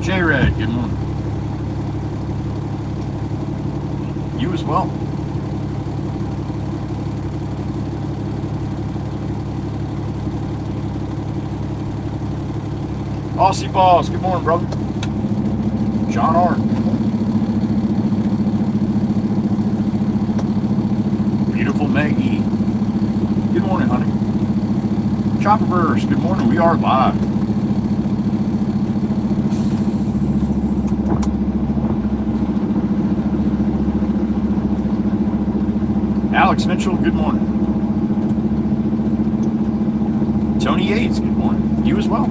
J-Red, good morning. You as well. Aussie Balls, good morning, brother. John Art. Beautiful Maggie. Good morning, honey. Chopperverse, good morning. We are live. Alex Mitchell, good morning. Tony Yates, good morning. You as well.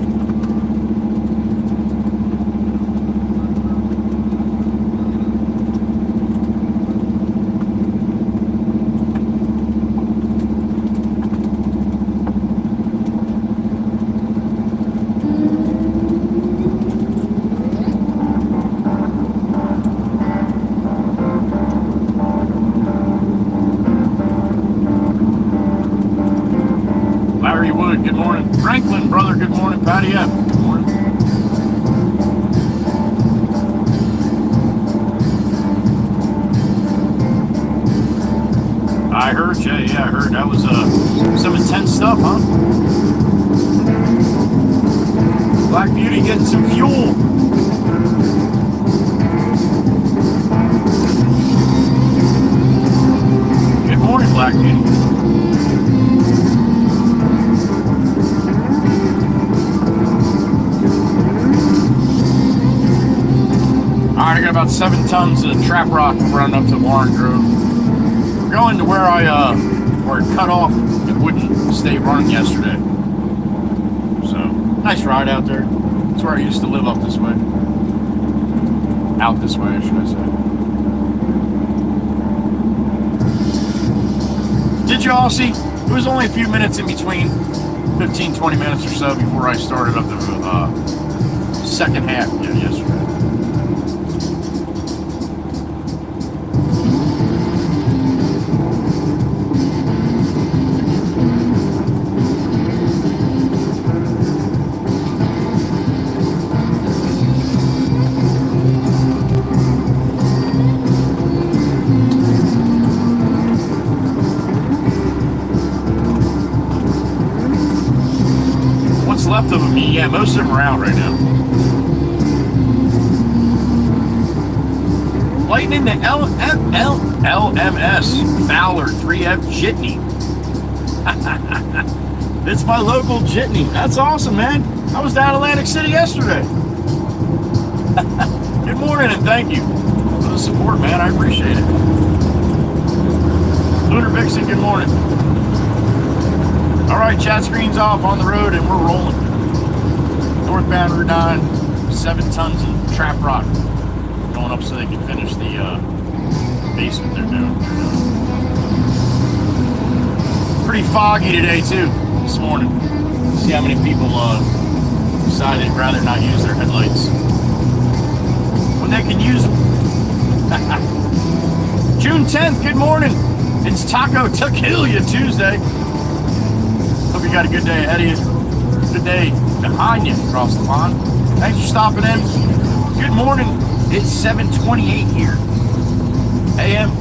Good morning. Franklin, brother, good morning. Patty F, good morning. I heard, Jay, yeah, I heard. That was some intense stuff, huh? Black Beauty getting some fuel. Good morning, Black Beauty. Alright, I got about 7 tons of trap rock running up to Warren Grove. We're going to where where it cut off. It wouldn't stay running yesterday. So, nice ride out there. That's where I used to live up this way. Out this way, should I say. Did you all see? It was only a few minutes in between, 15-20 minutes or so before I started up the second half yesterday. Left of them, yeah, most of them are out right now. Lightning to LMS Fowler 3F Jitney. It's my local Jitney. That's awesome, man. I was down in Atlantic City yesterday. Good morning and thank you for the support, man. I appreciate it. Lunar Vixen, good morning. All right, chat screen's off, on the road, and we're rolling. Northbound Route 9, 7 tons of trap rock going up so they can finish the basement they're doing. Pretty foggy today, too, this morning. See how many people decided they'd rather not use their headlights when they can use them. June 10th, good morning. It's Taco Tequila Tuesday. Hope you got a good day ahead of you. Good day behind you across the pond. Thanks for stopping in. Good morning. It's 7:28 here. AM.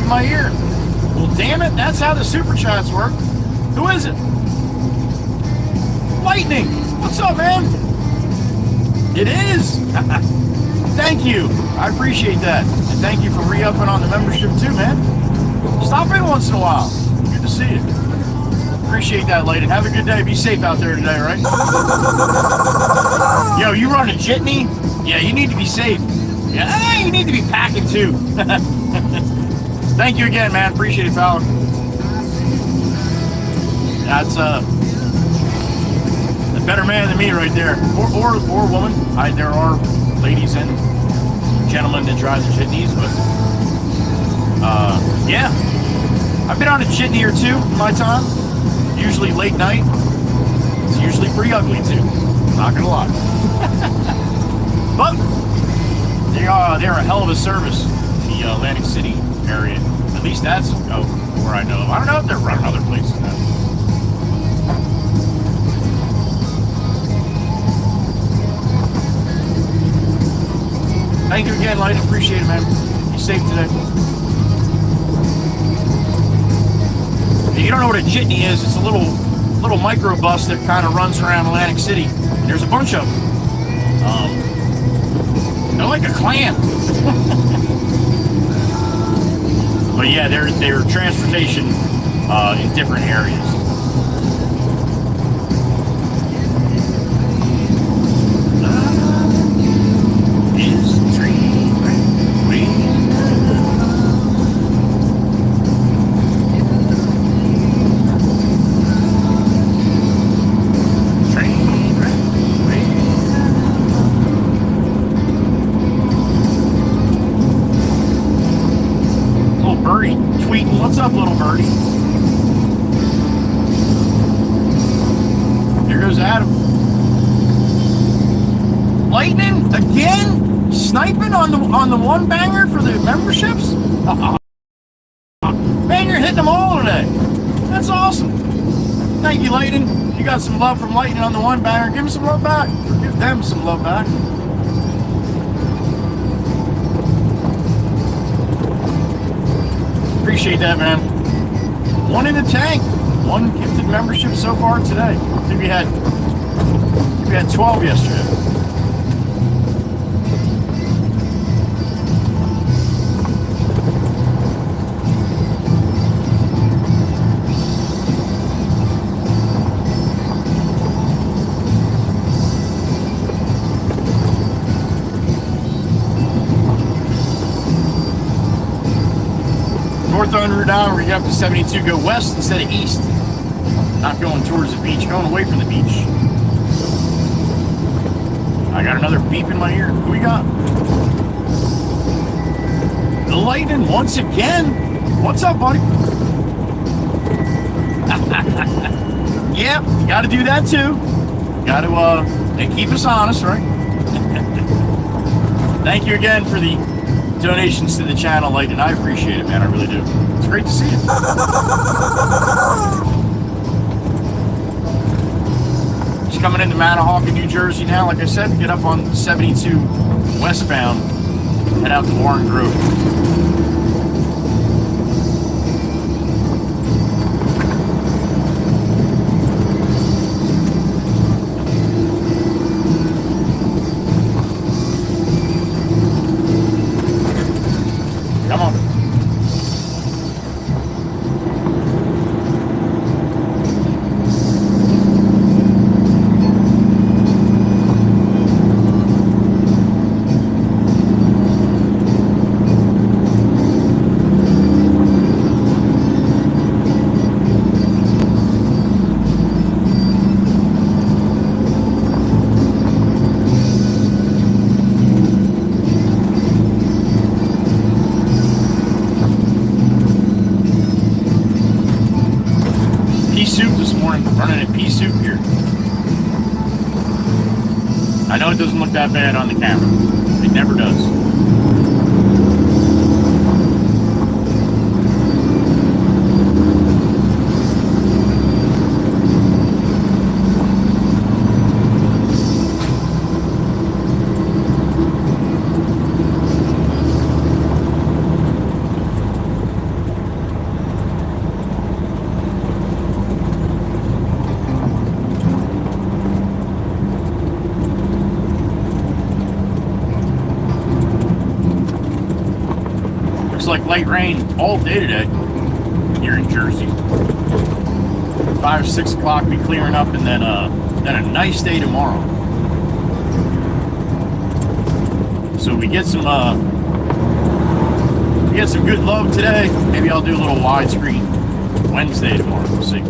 My ear. Well, damn it, that's how the super chats work. Who is it? Lightning. What's up, man? It is. Thank you. I appreciate that. And thank you for re-upping on the membership too, man. Stop in once in a while. Good to see you. Appreciate that, Lightning. Have a good day. Be safe out there today, right? Yo, you run a jitney? Yeah, you need to be safe. Yeah, you need to be packing too. Thank you again, man. Appreciate it, Fowler. That's a better man than me right there, or woman. There are ladies and gentlemen that drive the jitneys, but yeah, I've been on a jitney or two in my time. Usually late night. It's usually pretty ugly too. Not gonna lie. But they're a hell of a service in the Atlantic City area. At least that's where I know. I don't know if they're running other places now. Thank you again, Light. Appreciate it, man. Be safe today. If you don't know what a jitney is, it's a little microbus that kind of runs around Atlantic City. And there's a bunch of them. They're like a clan. But yeah, they're transportation in different areas. What's up, little birdie? There goes Adam. Lightning again, sniping on the one banger for the memberships. Man, you're hitting them all today. That's awesome. Thank you, Lightning. You got some love from Lightning on the one banger. Give him some love back. Or give them some love back. Appreciate that, man. One in the tank. One gifted membership so far today. I think we had 12 yesterday. North on Route 9, where you get up to 72, go west instead of east. Not going towards the beach, going away from the beach. I got another beep in my ear. Who we got? The Lightning once again. What's up, buddy? Yep, got to do that too. Got to keep us honest, right? Thank you again for the donations to the channel, Lightning. I appreciate it, man. I really do. It's great to see you. Just coming into Manahawkin, New Jersey now. Like I said, get up on 72 westbound, head out to Warren Grove. Come on. Running a pea soup here. I know it doesn't look that bad on the camera. It never does. Like light rain all day today here in Jersey. 5 or 6 o'clock be clearing up, and then a nice day tomorrow. So we get some good love today. Maybe I'll do a little widescreen Wednesday tomorrow. We'll see.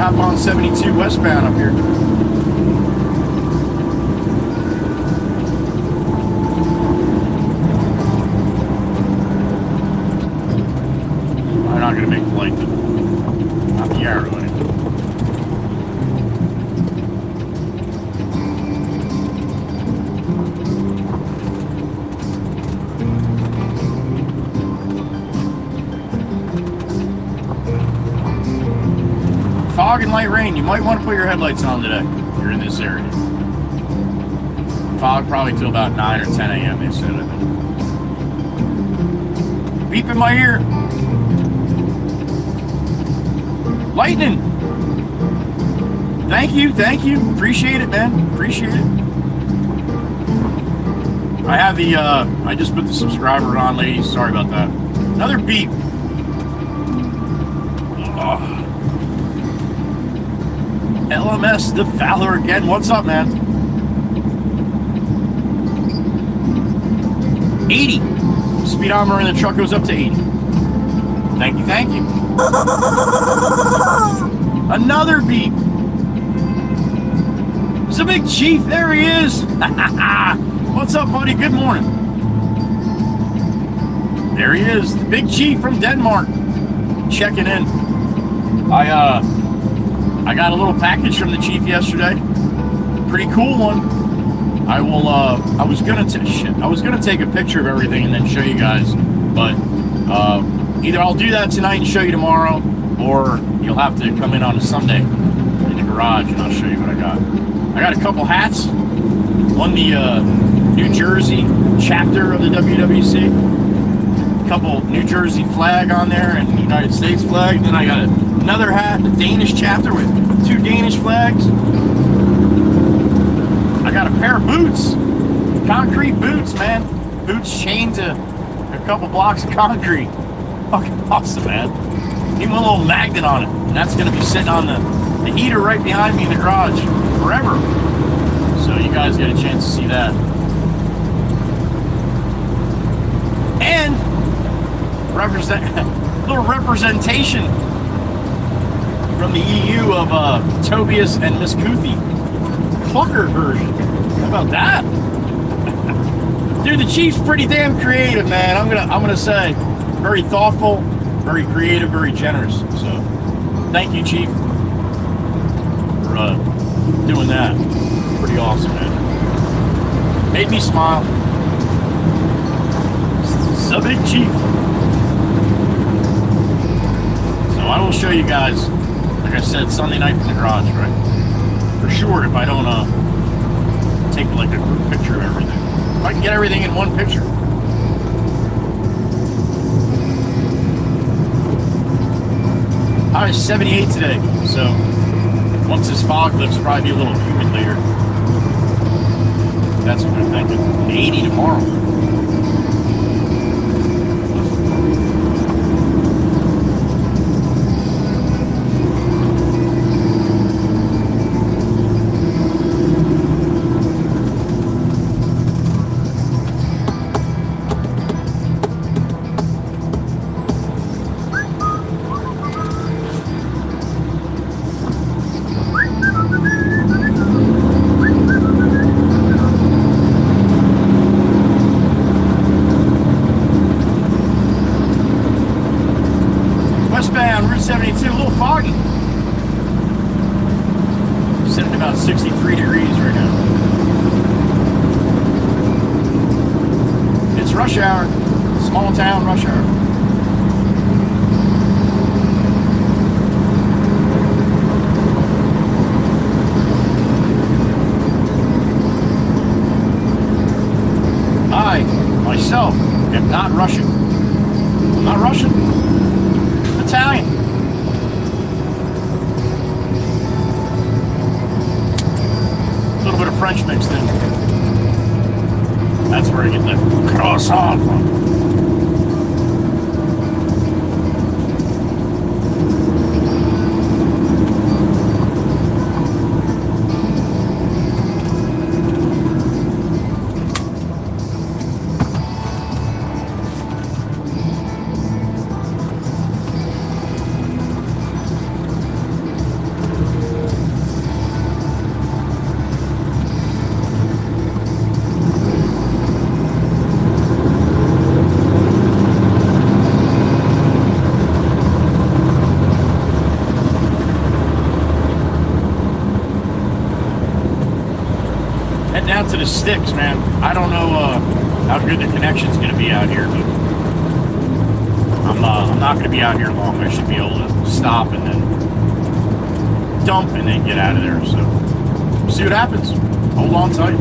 hop on 72 westbound up here. I'm not going to make the light, not the arrow anyway. Fog and light rain. You might want to put your headlights on today if you're in this area. Fog probably till about 9 or 10 a.m. they said. I think. Beep in my ear. Lightning. Thank you. Appreciate it, man. Appreciate it. I have the, I just put the subscriber on, ladies. Sorry about that. Another beep. Oh. LMS the Fowler again. What's up, man? 80. Speedometer in the truck goes up to 80. Thank you. Another beep. It's a big chief. There he is. What's up, buddy? Good morning. There he is. The big chief from Denmark. Checking in. I got a little package from the chief yesterday. Pretty cool one. I was gonna take a picture of everything and then show you guys, but either I'll do that tonight and show you tomorrow, or you'll have to come in on a Sunday in the garage and I'll show you what I got. I got a couple hats. One, the New Jersey chapter of the WWC. A couple New Jersey flag on there and the United States flag. Then I got another hat, the Danish chapter with 2 Danish flags. I got a pair of boots. Concrete boots, man. Boots chained to a couple blocks of concrete. Fucking awesome, man. Even a little magnet on it. And that's going to be sitting on the heater right behind me in the garage forever. So you guys get a chance to see that. And little representation from the EU of Tobias and Miss Kuthi. Clucker version. How about that? Dude, the chief's pretty damn creative, man. I'm gonna say, very thoughtful, very creative, very generous. So, thank you, Chief, for doing that. Pretty awesome, man. Made me smile. So big, Chief. So I will show you guys, like I said, Sunday night from the garage, right? For sure, if I don't take like a group picture of everything. If I can get everything in one picture. I was 78 today, so once this fog lifts, probably be a little humid later. That's what I'm thinking. 80 tomorrow. Route 72, a little foggy. Sitting at about 63 degrees right now. It's rush hour. Small town rush hour. I, myself, am not Russian. I'm not Russian. Italian. A little bit of French mixed in. That's where I get the croissant from. to the sticks, man. I don't know how good the connection's going to be out here, but I'm not going to be out here long. I should be able to stop and then dump and then get out of there. So, see what happens. Hold on tight.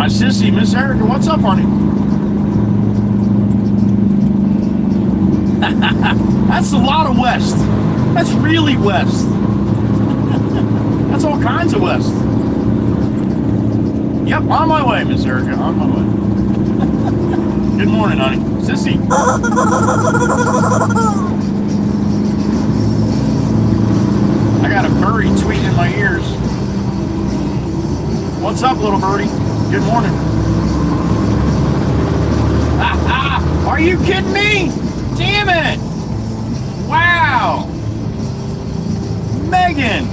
Sissy, Miss Erica, what's up, honey? That's a lot of west. That's really west. That's all kinds of west. Yep, on my way, Miss Erica, on my way. Good morning, honey. Sissy. I got a birdie tweeting in my ears. What's up, little birdie? Good morning. Are you kidding me? Damn it! Wow! Megan!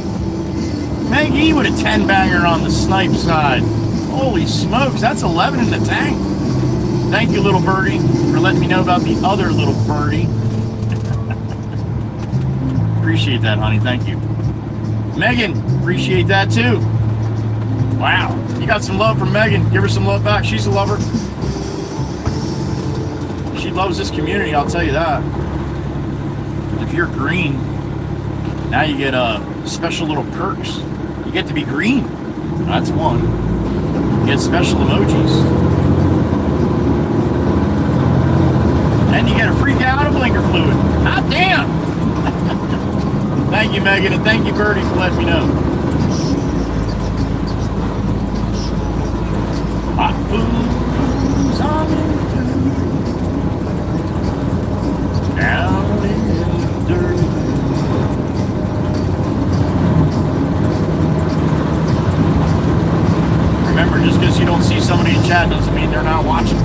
Maggie with a 10-banger on the snipe side. Holy smokes, that's 11 in the tank. Thank you, little birdie, for letting me know about the other little birdie. Appreciate that, honey. Thank you. Megan, appreciate that too. Wow. You got some love from Megan. Give her some love back. She's a lover. She loves this community, I'll tell you that. If you're green, now you get special little perks. You get to be green. That's one. You get special emojis. And you get a free gallon of blinker fluid. Hot damn! Thank you, Megan, and thank you, Birdie, for letting me know. Hot food's on the down in the dirt. Remember, just because you don't see somebody in chat doesn't mean they're not watching.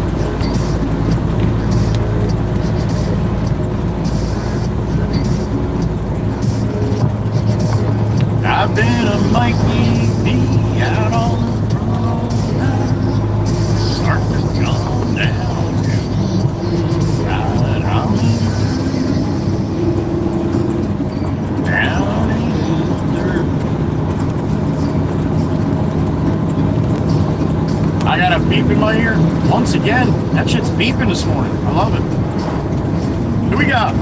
I've been a Mikey B out on the starting to come down to right on down in the dirt. I got a beep in my ear once again. That shit's beeping this morning. I love it. Who we got?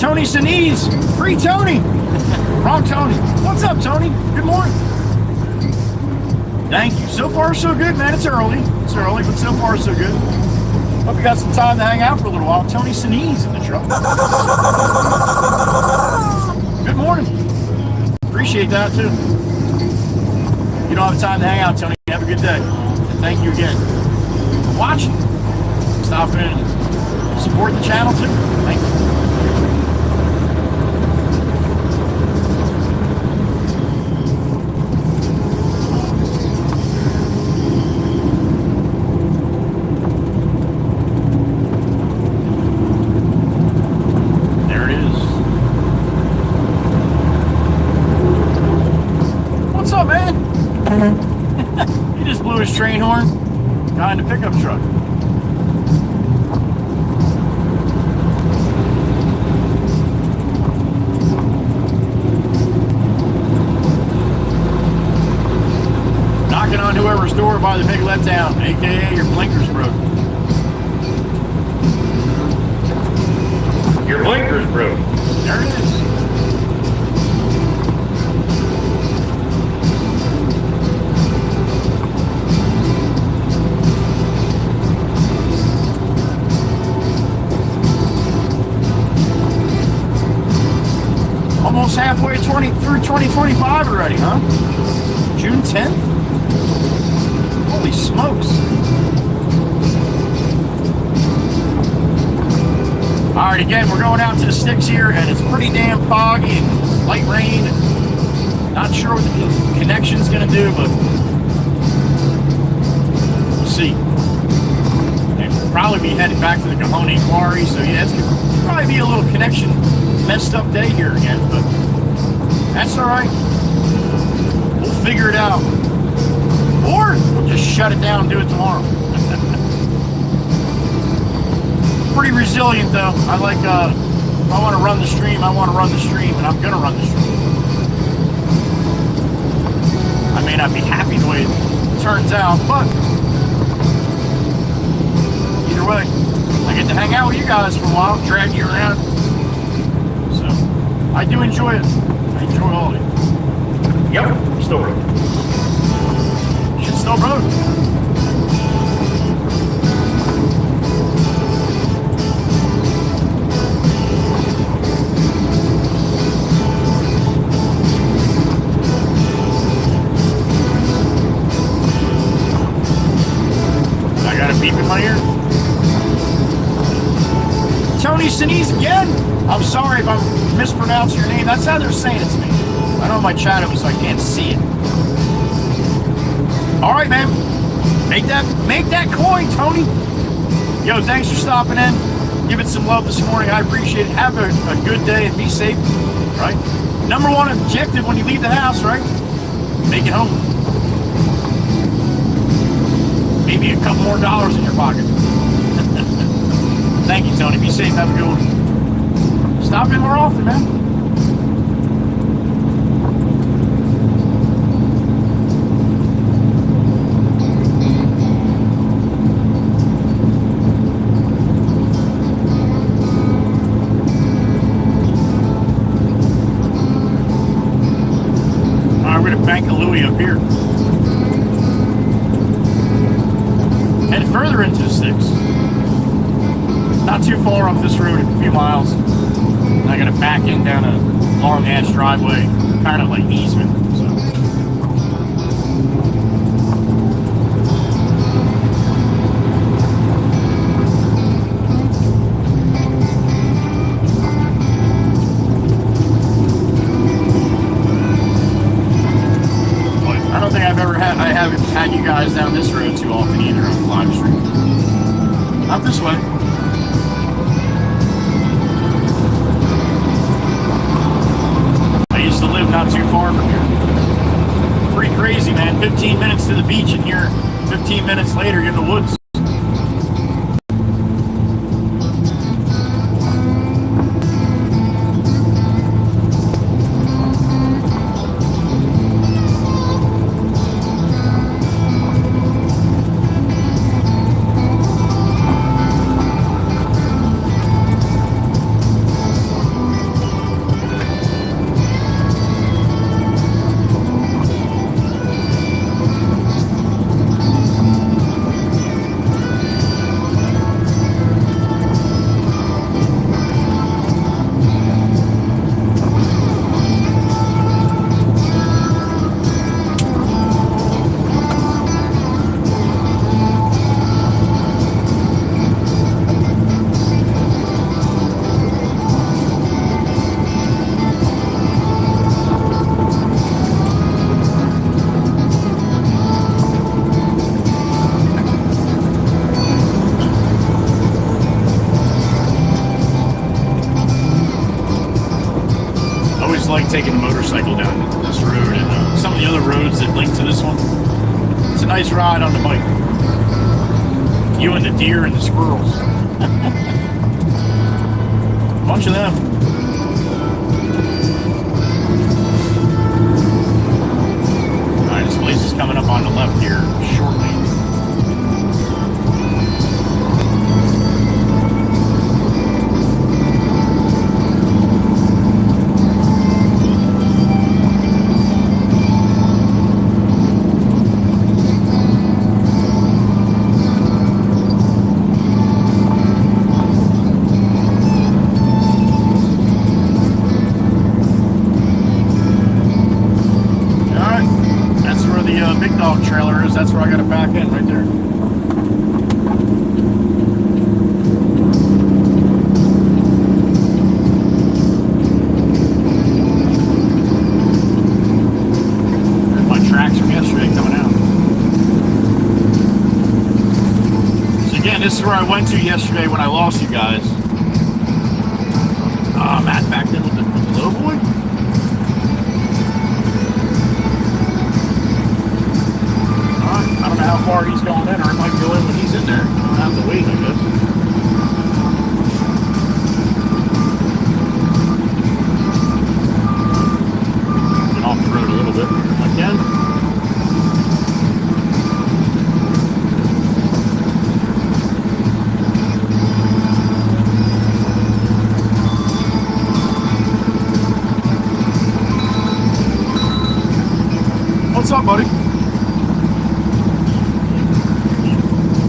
Tony Sinise. Free Tony. Wrong Tony. What's up, Tony? Good morning. Thank you. So far, so good, man. It's early. It's early, but so far, so good. Hope you got some time to hang out for a little while. Tony Sinise in the truck. Good morning. Appreciate that, too. You don't have time to hang out, Tony. Have a good day. And thank you again for watching. Stop in and support the channel, too. Thank you. His train horn behind a pickup truck. Knocking on whoever's door by the big letdown, aka your blinkers broke. Your blinkers broke. There it is. Almost halfway through 2025 already, huh? June 10th? Holy smokes. Alright, again, we're going out to the sticks here, and it's pretty damn foggy and light rain. Not sure what the connection's going to do, but we'll see. And we'll probably be headed back to the Commute quarry, so yeah, it's going to probably be a little connection messed up day here again, but that's alright. We'll figure it out. Or we'll just shut it down and do it tomorrow. Pretty resilient though. I like, if I want to run the stream, I want to run the stream, and I'm going to run the stream. I may not be happy the way it turns out, but either way, I get to hang out with you guys for a while, drag you around. So, I do enjoy it. I enjoy all of it. Yep, still road. Shit, still road. Beep in my ear. Tony Sinise again. I'm sorry if I'm mispronouncing your name. That's how they're saying it to me. I know my chat it was so I can't see it. All right, man. Make that coin, Tony. Yo, thanks for stopping in. Give it some love this morning. I appreciate it. Have a good day and be safe. Right? Number one objective when you leave the house, right? Make it home. Maybe a couple more dollars in your pocket. Thank you, Tony. Be safe. Have a good one. Stop in more often, man. All right, we're going to bank a Louie up here. Further into the sticks. Not too far up this road, a few miles. And I gotta back in down a long ass driveway, kind of like easement. So. But I don't think I haven't had you guys down this road too often either on the live stream. Not this way. I used to live not too far from here. Pretty crazy, man. 15 minutes to the beach and you're 15 minutes later you're in the woods. Taking a motorcycle down this road and some of the other roads that link to this one. It's a nice ride on the bike. You and the deer and the squirrels. A bunch of them. Alright, this place is coming up on the left here shortly. big dog trailer is, that's where I gotta back in, right there. There's my tracks from yesterday coming out. So again, this is where I went to yesterday when I lost you guys. Matt backed in with the little boy. I don't know how far he's going in, or it might go in when he's in there. I'll have to wait, I guess. Get off the road a little bit if I can. What's up, buddy?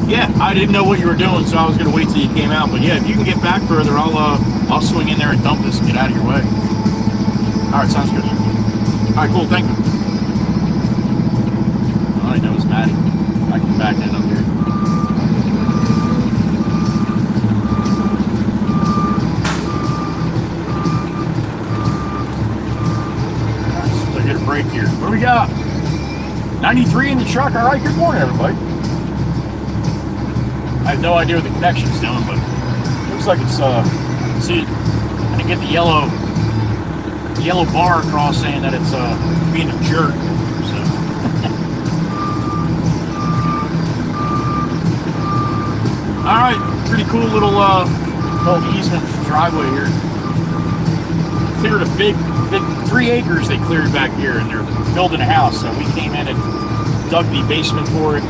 Yeah, I didn't know what you were doing, so I was gonna wait till you came out. But yeah, if you can get back further, I'll swing in there and dump this and get out of your way. All right, sounds good. All right, cool. Thank you. All I know is Maddie. I can back in up here. All right, so I get a break here. What do we got? 93 in the truck. All right. Good morning, everybody. I have no idea what the connection's doing, but it looks like it's, see, I didn't get the yellow bar across saying that it's, being a jerk, so. Alright, pretty cool little easement driveway here. Cleared a big 3 acres they cleared back here, and they're building a house, so we came in and dug the basement for it.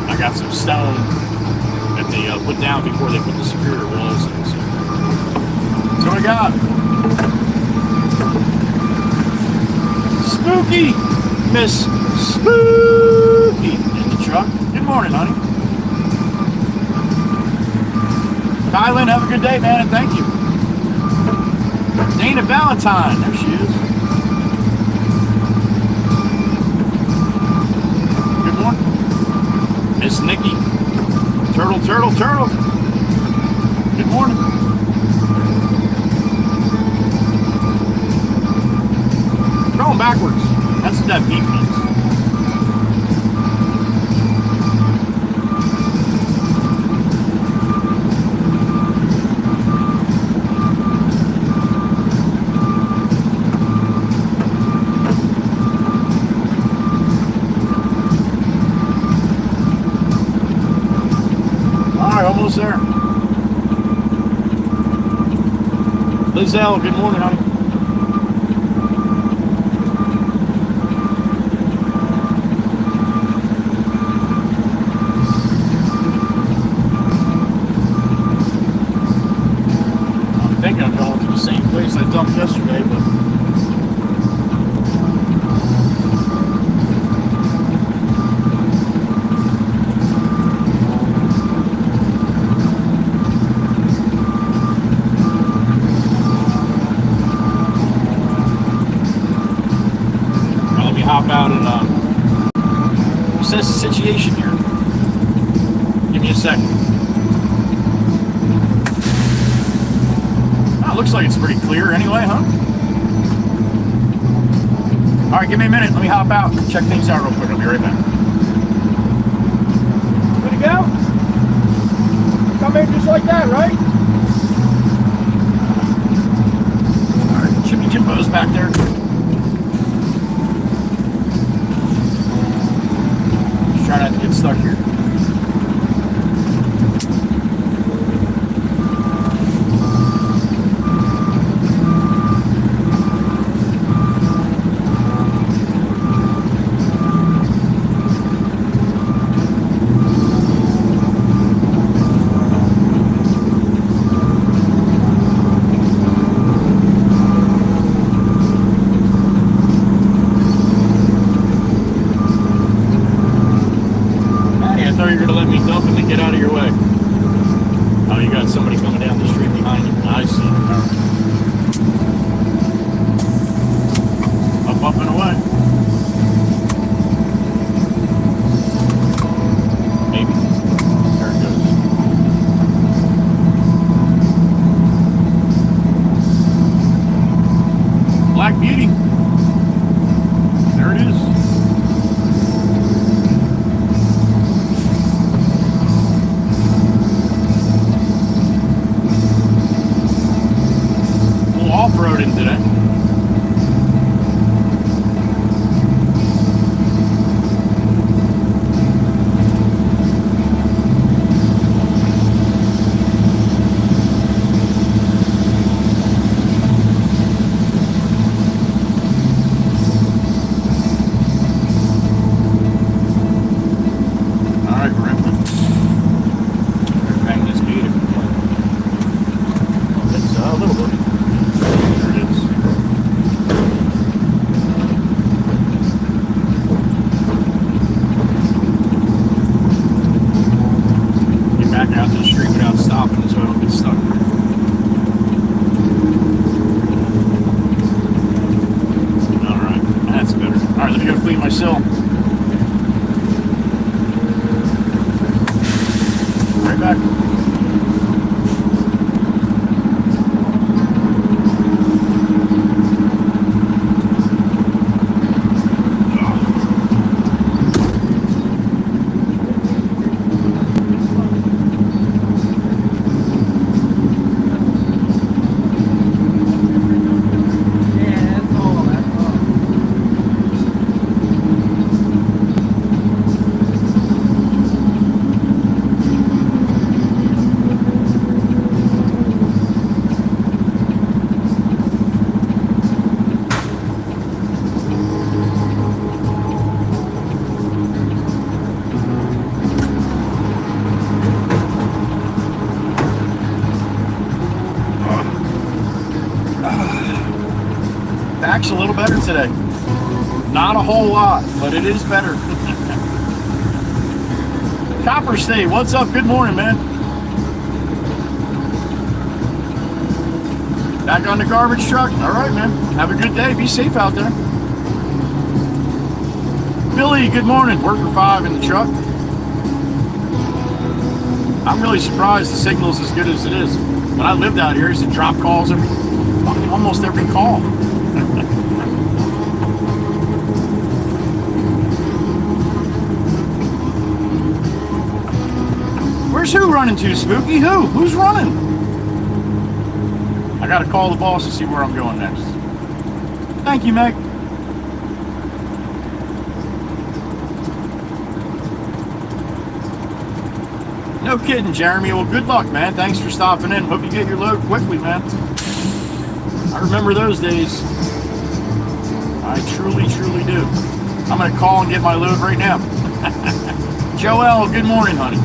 I got some stone that they put down before they put the superior walls in. So what I got? Spooky! Miss Spooky in the truck. Good morning, honey. Kylan, have a good day, man, and thank you. Dana Valentine, there she is. Good morning. Miss Nikki. Turtle. Good morning. Going backwards. That's what that beep means. Almost there. Lizelle, good morning, honey. I'm thinking I'm going to the same place I dumped yesterday, but hop out and assess the situation here. Give me a second. Oh, looks like it's pretty clear anyway, huh? All right, give me a minute. Let me hop out and check things out real quick. I'll be right back. Good to go? Come in just like that, right? All right, Chippy Jimbo's back there. Try not to get stuck here. Black Beauty. There it is. A little off-roading today. Back's a little better today. Not a whole lot, but it is better. Copper State, what's up? Good morning, man. Back on the garbage truck? All right, man. Have a good day. Be safe out there. Billy, good morning. Worker 5 in the truck. I'm really surprised the signal's as good as it is. When I lived out here, I used to drop calls almost every call. Where's who running to, Spooky? Who's running? I gotta call the boss to see where I'm going next. Thank you, Meg. No kidding, Jeremy. Well, good luck, man. Thanks for stopping in. Hope you get your load quickly, man. I remember those days. I truly, truly do. I'm going to call and get my load right now. Joelle, good morning, honey.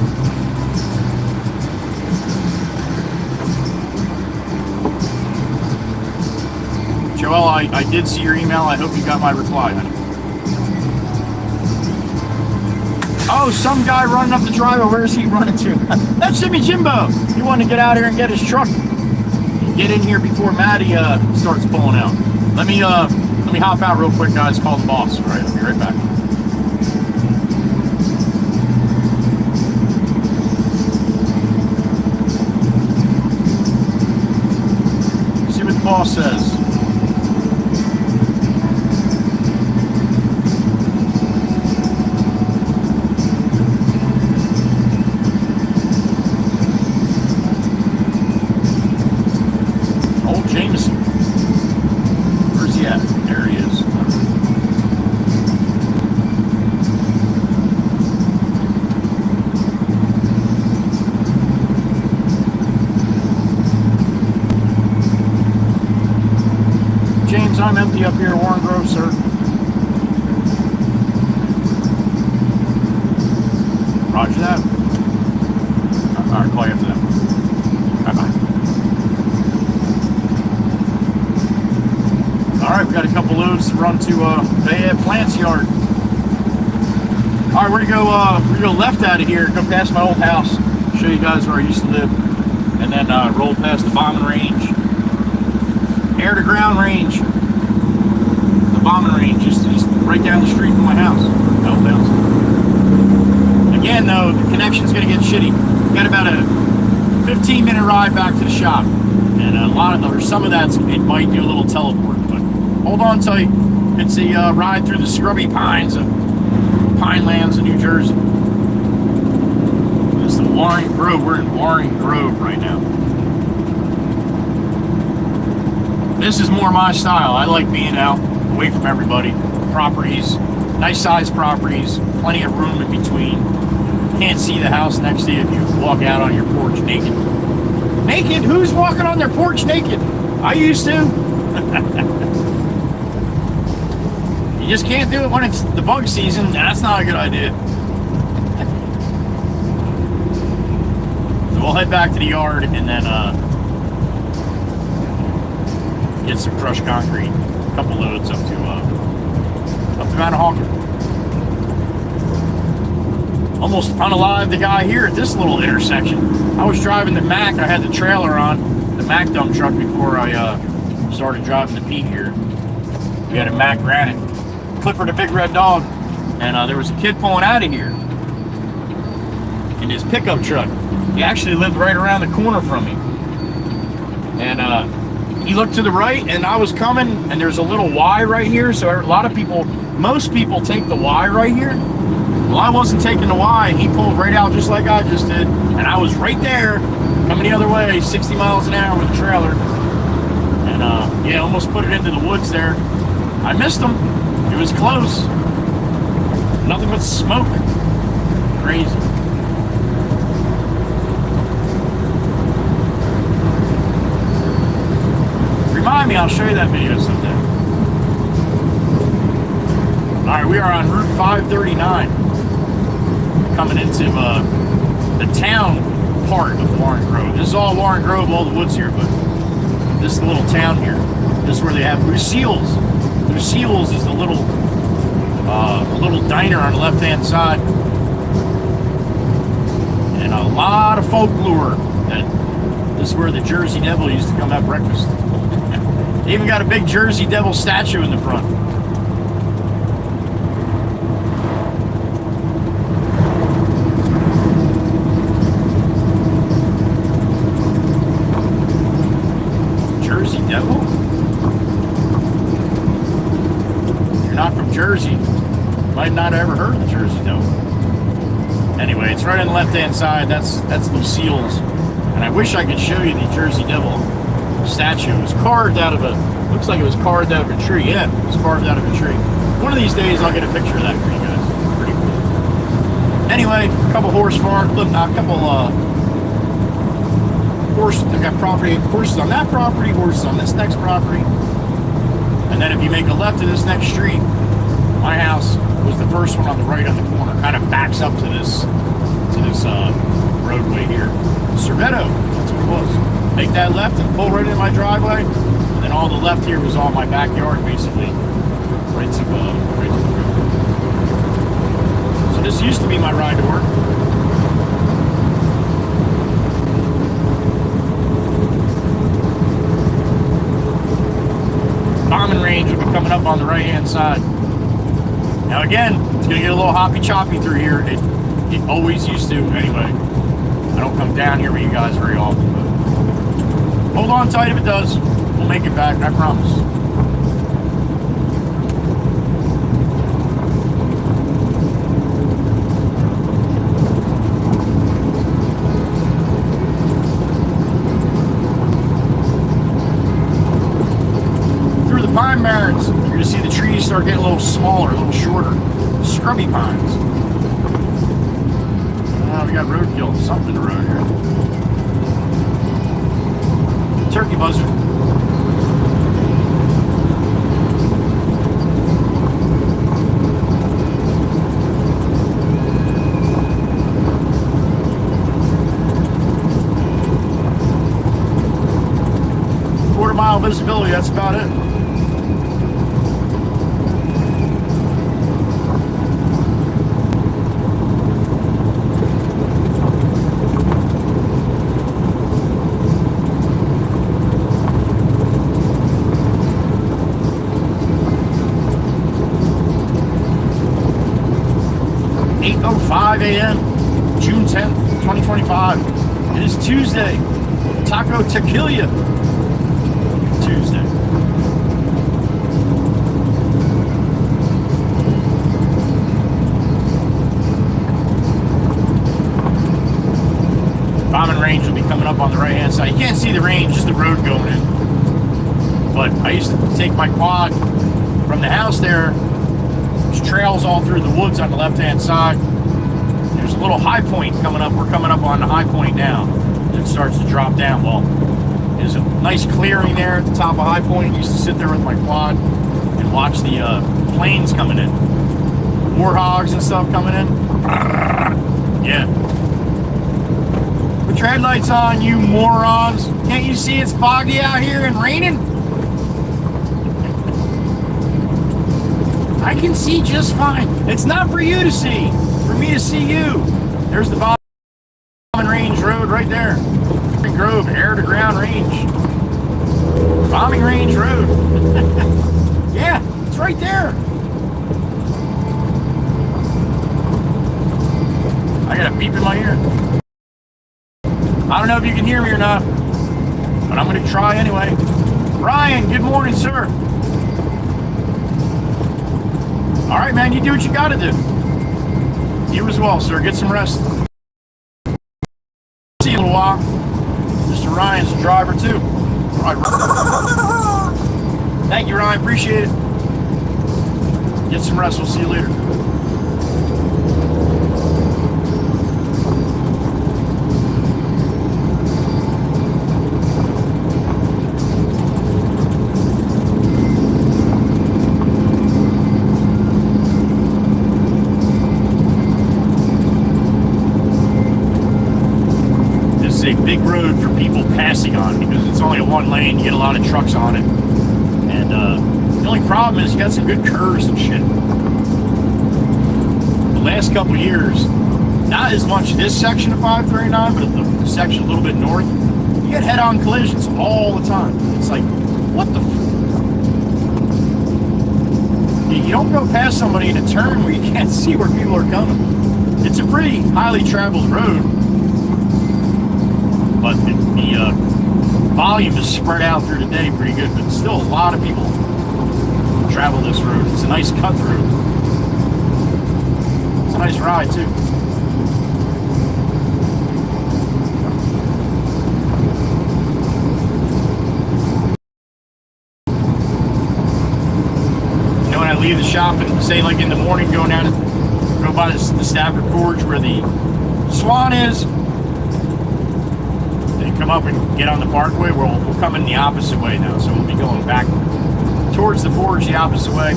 Joelle, I did see your email. I hope you got my reply, honey. Oh, some guy running up the driveway. Where is he running to? That's Jimmy Jimbo. He wanted to get out here and get his truck. Get in here before Maddie starts pulling out. Let me hop out real quick, guys. Call the boss. All right, I'll be right back. See what the boss says. I'm empty up here, Warren Grove, sir. Roger that. All right, call you after that. Bye-bye. All right, we got a couple loads to run to Bayhead Plants Yard. All right, we're gonna go left out of here, go past my old house, show you guys where I used to live, and then roll past the bombing range, air to ground range. Bombing range, just right down the street from my house. Again, though, the connection's going to get shitty. We got about a 15-minute ride back to the shop, and some of that it might do a little teleport, but Hold on tight. It's a ride through the scrubby pines of Pinelands of New Jersey. It's the Warren Grove. We're in Warren Grove right now. This is more my style. I like being out, away from everybody. Properties, nice sized properties, plenty of room in between. Can't see the house next to you if you walk out on your porch naked. Naked? Who's walking on their porch naked? I used to. You just can't do it when it's the bug season. That's not a good idea. So we'll head back to the yard and then get some crushed concrete. A couple loads up to Mount Hawken. Almost unalived the guy here at this little intersection. I was driving the Mack. I had the trailer on, the Mack dump truck, before I started driving the Pete here. We had a Mack Granite. Clifford, a big red dog, and there was a kid pulling out of here in his pickup truck. He actually lived right around the corner from me. And he looked to the right, and I was coming, and there's a little Y right here, so a lot of people, most people take the Y right here. Well, I wasn't taking the Y, and he pulled right out just like I just did, and I was right there, coming the other way, 60 miles an hour with the trailer, and yeah, almost put it into the woods there. I missed him. It was close. Nothing but smoke. Crazy. Remind me, I'll show you that video someday. Alright, we are on Route 539. Coming into the town part of Warren Grove. This is all Warren Grove, all the woods here, but this is the little town here. This is where they have Lucille's. Lucille's is the little diner on the left-hand side. And a lot of folklore that this is where the Jersey Devil used to come have breakfast. They even got a big Jersey Devil statue in the front. Jersey Devil? You're not from Jersey. Might not have ever heard of the Jersey Devil. Anyway, it's right on the left-hand side. That's Lucille's. And I wish I could show you the Jersey Devil statue. It was carved out of looks like it was carved out of a tree. Yeah, it was carved out of a tree. One of these days I'll get a picture of that for you guys. Pretty cool. Anyway, a couple horse farms, a couple horses. They've got property, horses on that property, horses on this next property. And then if you make a left to this next street, my house was the first one on the right on the corner. Kind of backs up to this roadway here. Servetto, that's what it was. Make that left and pull right in my driveway, and then all the left here was all my backyard, basically, right to the road. So this used to be my ride to work. Bombing range will be coming up on the right-hand side. Now again, it's gonna get a little hoppy choppy through here. It always used to, anyway. I don't come down here with you guys very often, but hold on tight if it does. We'll make it back, I promise. Through the pine barrens, you're going to see the trees start getting a little smaller, a little shorter. Scrubby pines. We got roadkill, something around here. Turkey buzzard. Quarter-mile visibility, that's about it. a.m., June 10th, 2025. It is Tuesday. Taco Tequila Tuesday. left-hand side. You can't see the range, just the road going in. But I used to take my quad from the house there. There's trails all through the woods on the left-hand side. There's a little high point coming up. We're coming up on the high point now. It starts to drop down. Well, there's a nice clearing there at the top of high point. I used to sit there with my quad and watch the planes coming in. Warhogs and stuff coming in. Yeah. Put your headlights on, you morons. Can't you see it's foggy out here and raining? I can see just fine. It's not for you to see. It's for me to see you. There's the Bombing Range Road right there. Grove, air to ground range. Bombing Range Road. Yeah, it's right there. I got a beep in my ear. I don't know if you can hear me or not, but I'm going to try anyway. Ryan, good morning, sir. All right, man, you do what you got to do. You as well, sir. Get some rest. See you in a little while. Mr. Ryan's a driver, too. All right. Thank you, Ryan. Appreciate it. Get some rest. We'll see you later. Big road for people passing on because it's only a one lane. You get a lot of trucks on it, and the only problem is you got some good curves and shit. The last couple years, not as much this section of 539, but the section a little bit north, you get head-on collisions all the time. It's like, what the you don't go past somebody in a turn where you can't see where people are coming. It's a pretty highly traveled road, but the volume is spread out through the day pretty good, but still a lot of people travel this road. It's a nice cut through. It's a nice ride too. You know, when I leave the shop and say like in the morning go by the Stafford Gorge where the Swan is, come up and get on the parkway. We'll come in the opposite way now, so we'll be going back towards the forge the opposite way.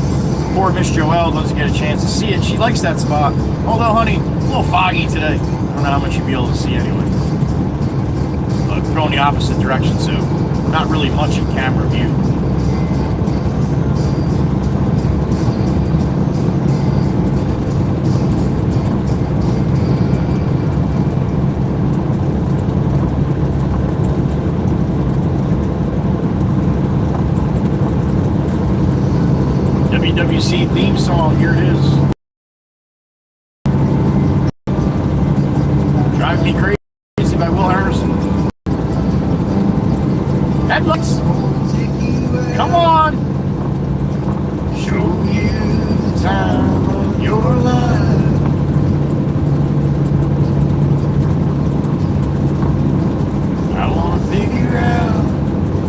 Poor Miss Joelle doesn't get a chance to see it. She likes that spot, although honey, a little foggy today. I don't know how much you'll be able to see anyway, but we're going the opposite direction, so not really much in camera view. WC theme song, here it is. Drive Me Crazy by Will Emerson. Headlights! Come on! Show you the time of your life. I want to figure out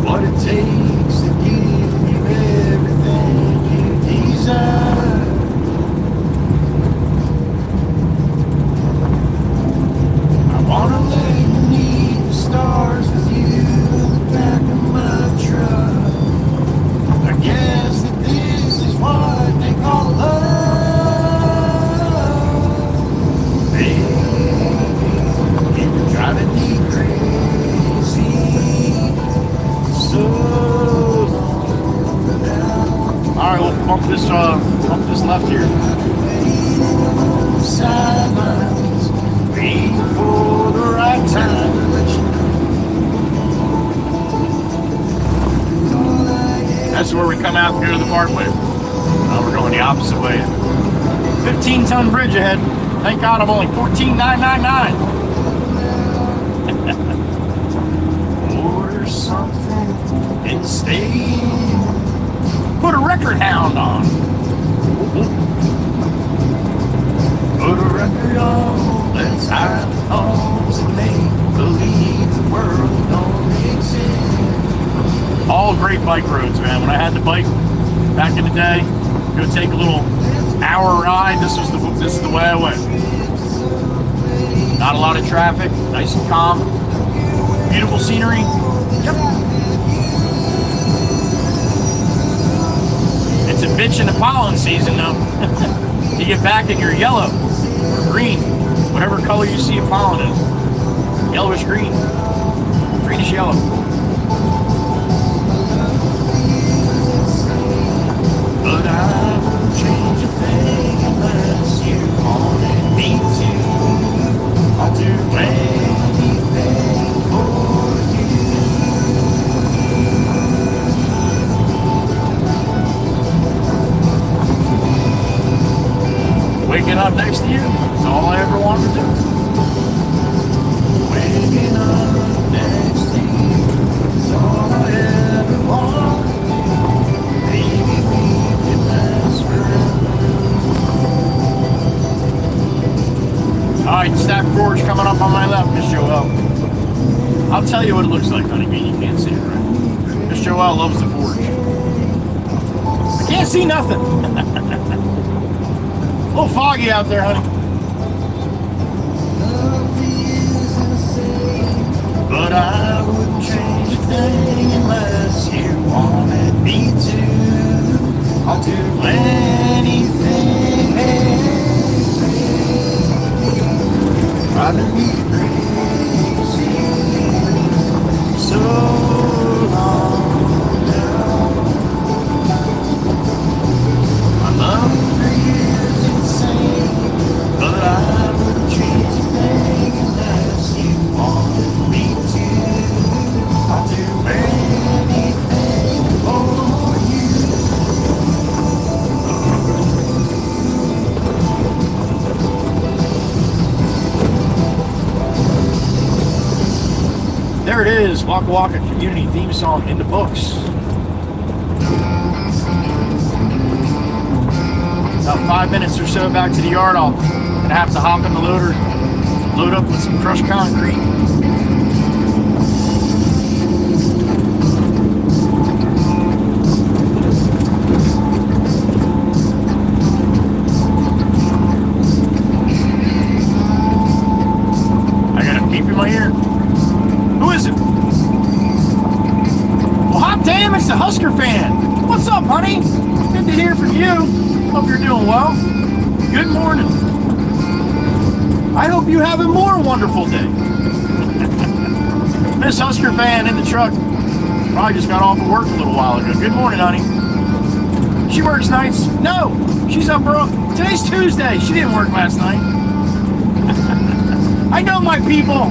what it takes to give you everything. I wanna lay beneath the stars with you in the back of my truck. I guess that this is what they call love. Baby, you're driving me crazy. So all right, we'll bump this left here. Sidelines, waiting for the right time. That's where we come out and go to the parkway. Now we're going the opposite way. 15-ton bridge ahead. Thank God I'm only $14,999. Order something and stay. Put a record hound on. Put a record on. Let's hide the phones and make believe the world don't All great bike roads, man. When I had the bike back in the day, go take a little hour ride. This is the way I went. Not a lot of traffic, nice and calm, beautiful scenery. Yep. It's a bitch in the pollen season, though. You get back and you're yellow or green, whatever color you see a pollen in. Yellowish green, greenish yellow. But I won't change a thing unless you wanted me to. I'll do anything for you. Waking up next to you is all I ever wanted to do. Waking up next to you is all I ever wanted to do. Baby, we can last forever. Alright, Stack Forge coming up on my left, Miss Joelle. I'll tell you what it looks like, honey bean. You can't see it, right? Miss Joelle loves the forge. I can't see nothing. A little foggy out there, honey. But I wouldn't change a thing unless you wanted me to. I'll do anything. Driving me crazy so long now. My love for you is insane, but I wouldn't change a thing unless you wanted me to. I'll do anything for you. There it is, Waka Waka community theme song in the books. About 5 minutes or so back to the yard, I'll gonna have to hop in the loader, load up with some crushed concrete. I got a beep in my ear. Who is it? Well, hot damn, it's the Husker fan. What's up, honey? Good to hear from you. Hope you're doing well. Good morning. I hope you have a more wonderful day. Miss Husker fan in the truck. Probably just got off of work a little while ago. Good morning, honey. She works nights. No, she's up early. Today's Tuesday. She didn't work last night. I know my people.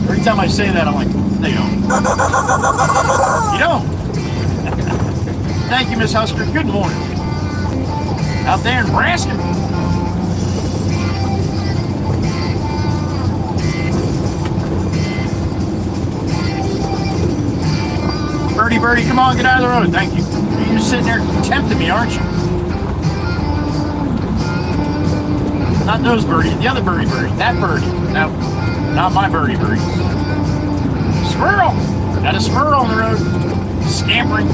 Every time I say that, I'm like, they don't. You don't. Thank you, Miss Husker. Good morning. Out there in Nebraska. Birdie, birdie, come on, get out of the road. Thank you. You're just sitting there tempting me, aren't you? Not those birdie, the other birdie. That birdie. No, not my birdie. Squirrel! Got a squirrel on the road. Scampering.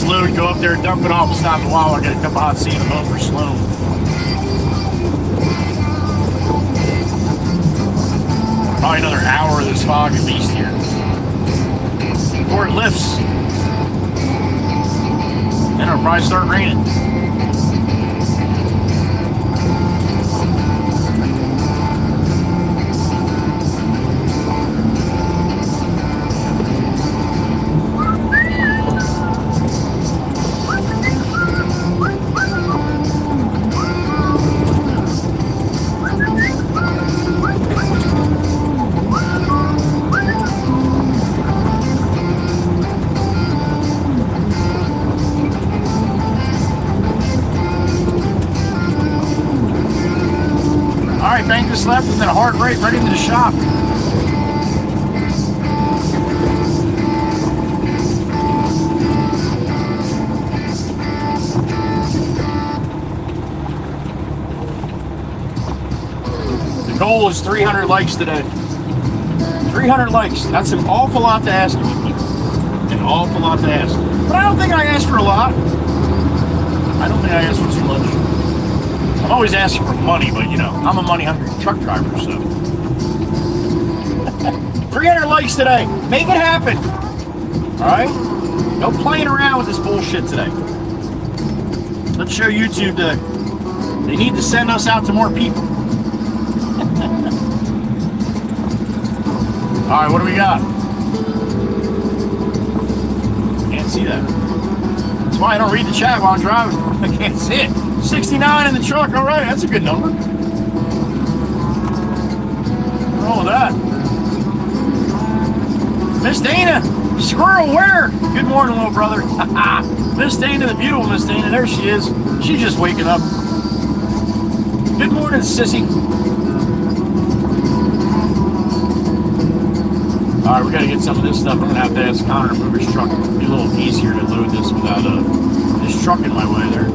Load, go up there, dump it off, stop a while. I got a cup of hot tea in the boat for Sloan. Probably another hour of this fog at least here before it lifts. Then it'll probably start raining. minutes left and then a heart rate right into the shop. The goal is 300 likes today. 300 likes. That's an awful lot to ask of you people. An awful lot to ask. But I don't think I asked for a lot. I don't think I asked for too much. I'm always asking for money, but you know, I'm a money-hungry truck driver, so. 300 likes today. Make it happen. Alright? No playing around with this bullshit today. Let's show YouTube that they need to send us out to more people. Alright, what do we got? Can't see that. That's why I don't read the chat while I'm driving. I can't see it. 69 in the truck. Alright, that's a good number. What's wrong with that? Miss Dana, squirrel where? Good morning, little brother. Miss Dana, the beautiful Miss Dana. There she is. She's just waking up. Good morning, sissy. Alright, we gotta get some of this stuff. I'm gonna have to ask Connor to move his truck. It'll be a little easier to load this without this truck in my way there.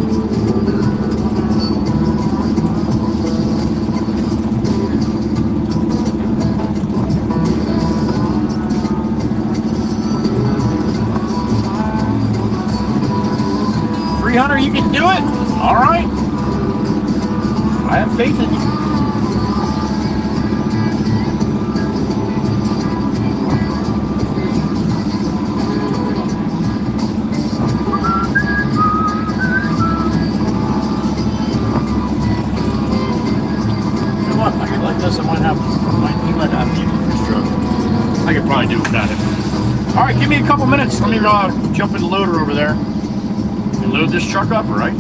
$300, you can do it? Alright. I have faith in you. I could probably do it without it. Alright, give me a couple minutes. Let me jump in the loader over there and load this truck up, alright?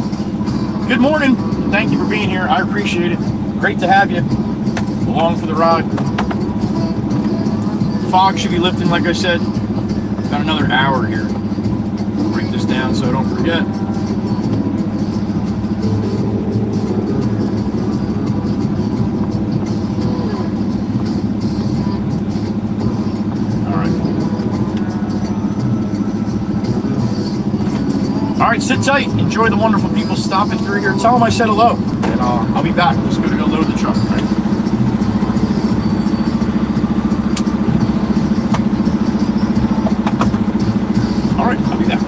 Good morning. Thank you for being here. I appreciate it. Great to have you along for the ride. Fog should be lifting, like I said. Got another hour here. Break this down so I don't forget. Alright, sit tight. Enjoy the wonderful people stopping through here. Tell them I said hello. And I'll be back. I'm just going to go load the truck. Right? Alright, I'll be back.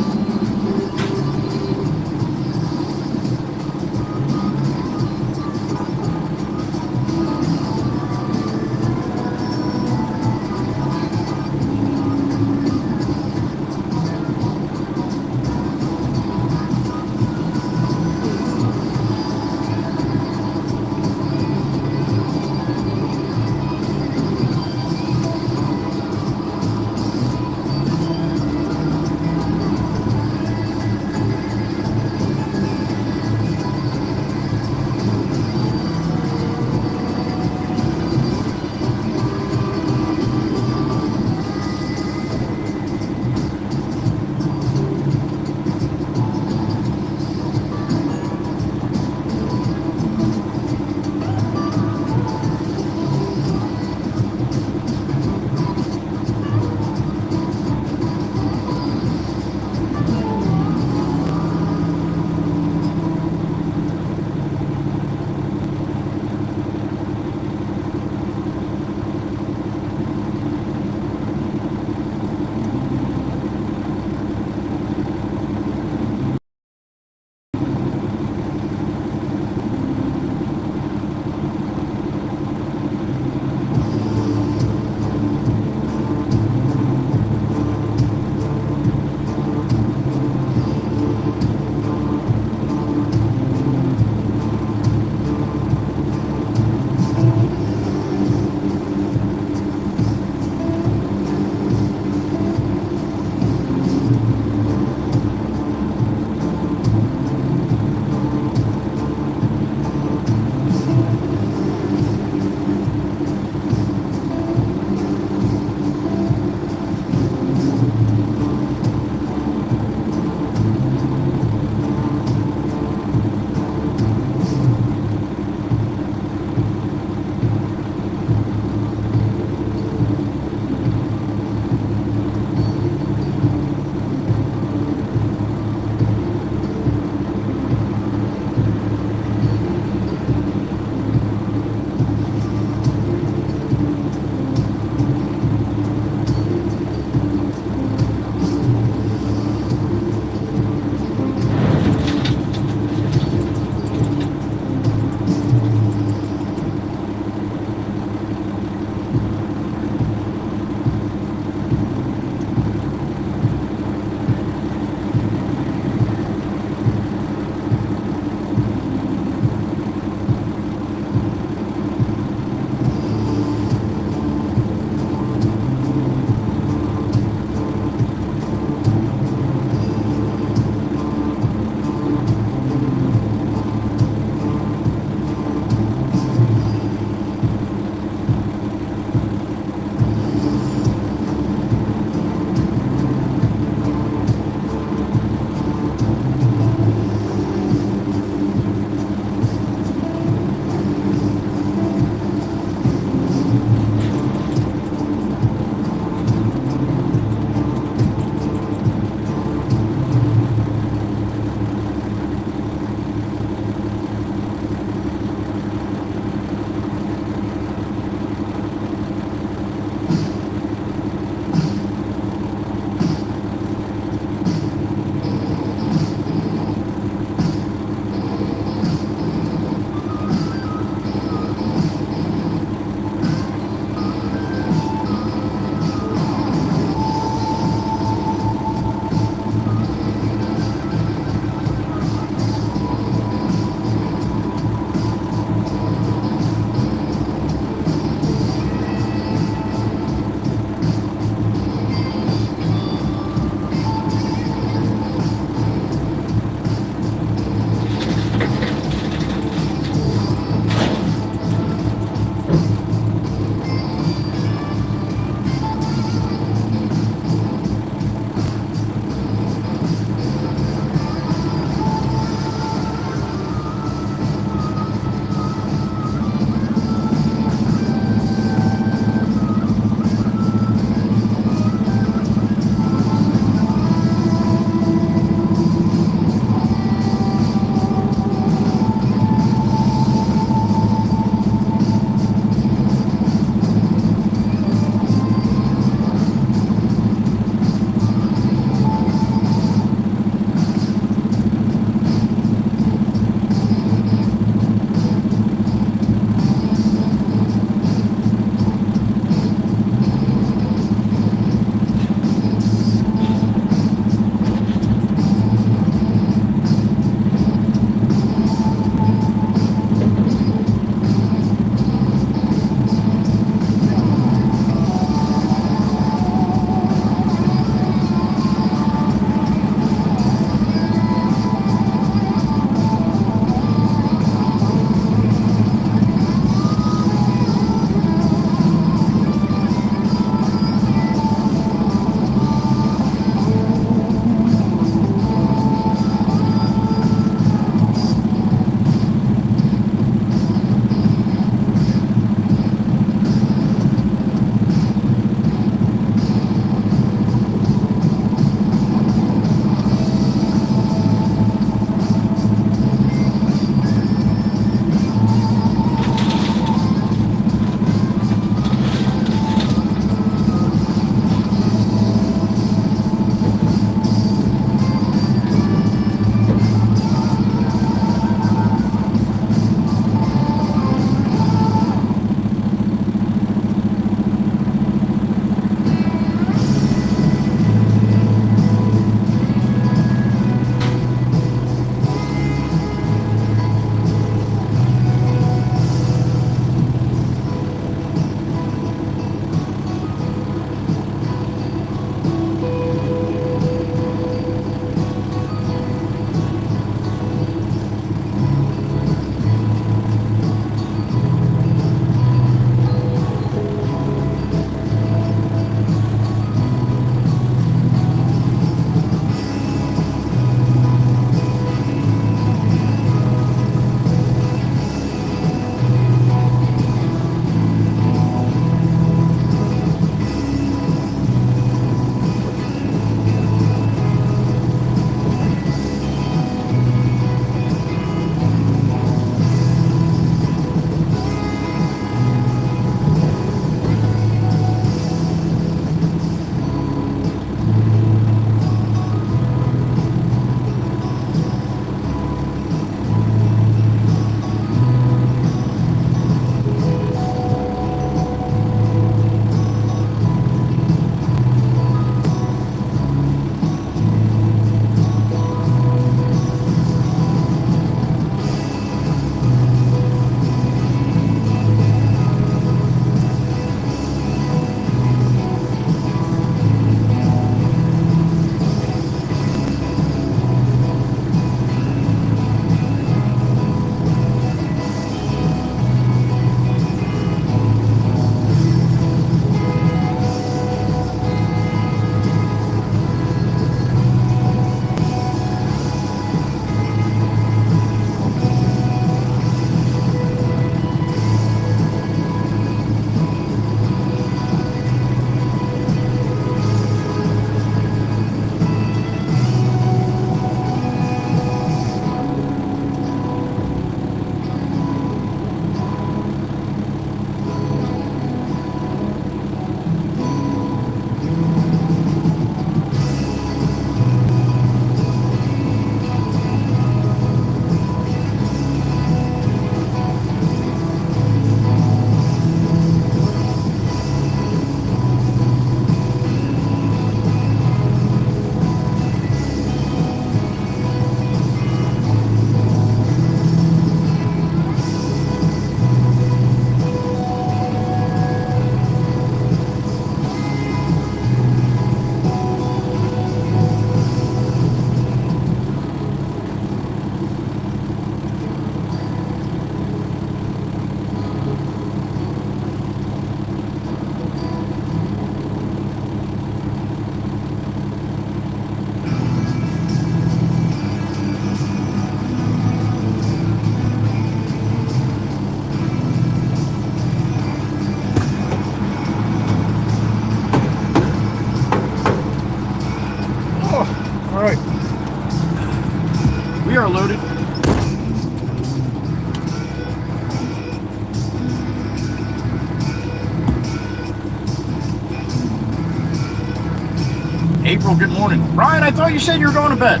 April, good morning. Ryan, I thought you said you were going to bed.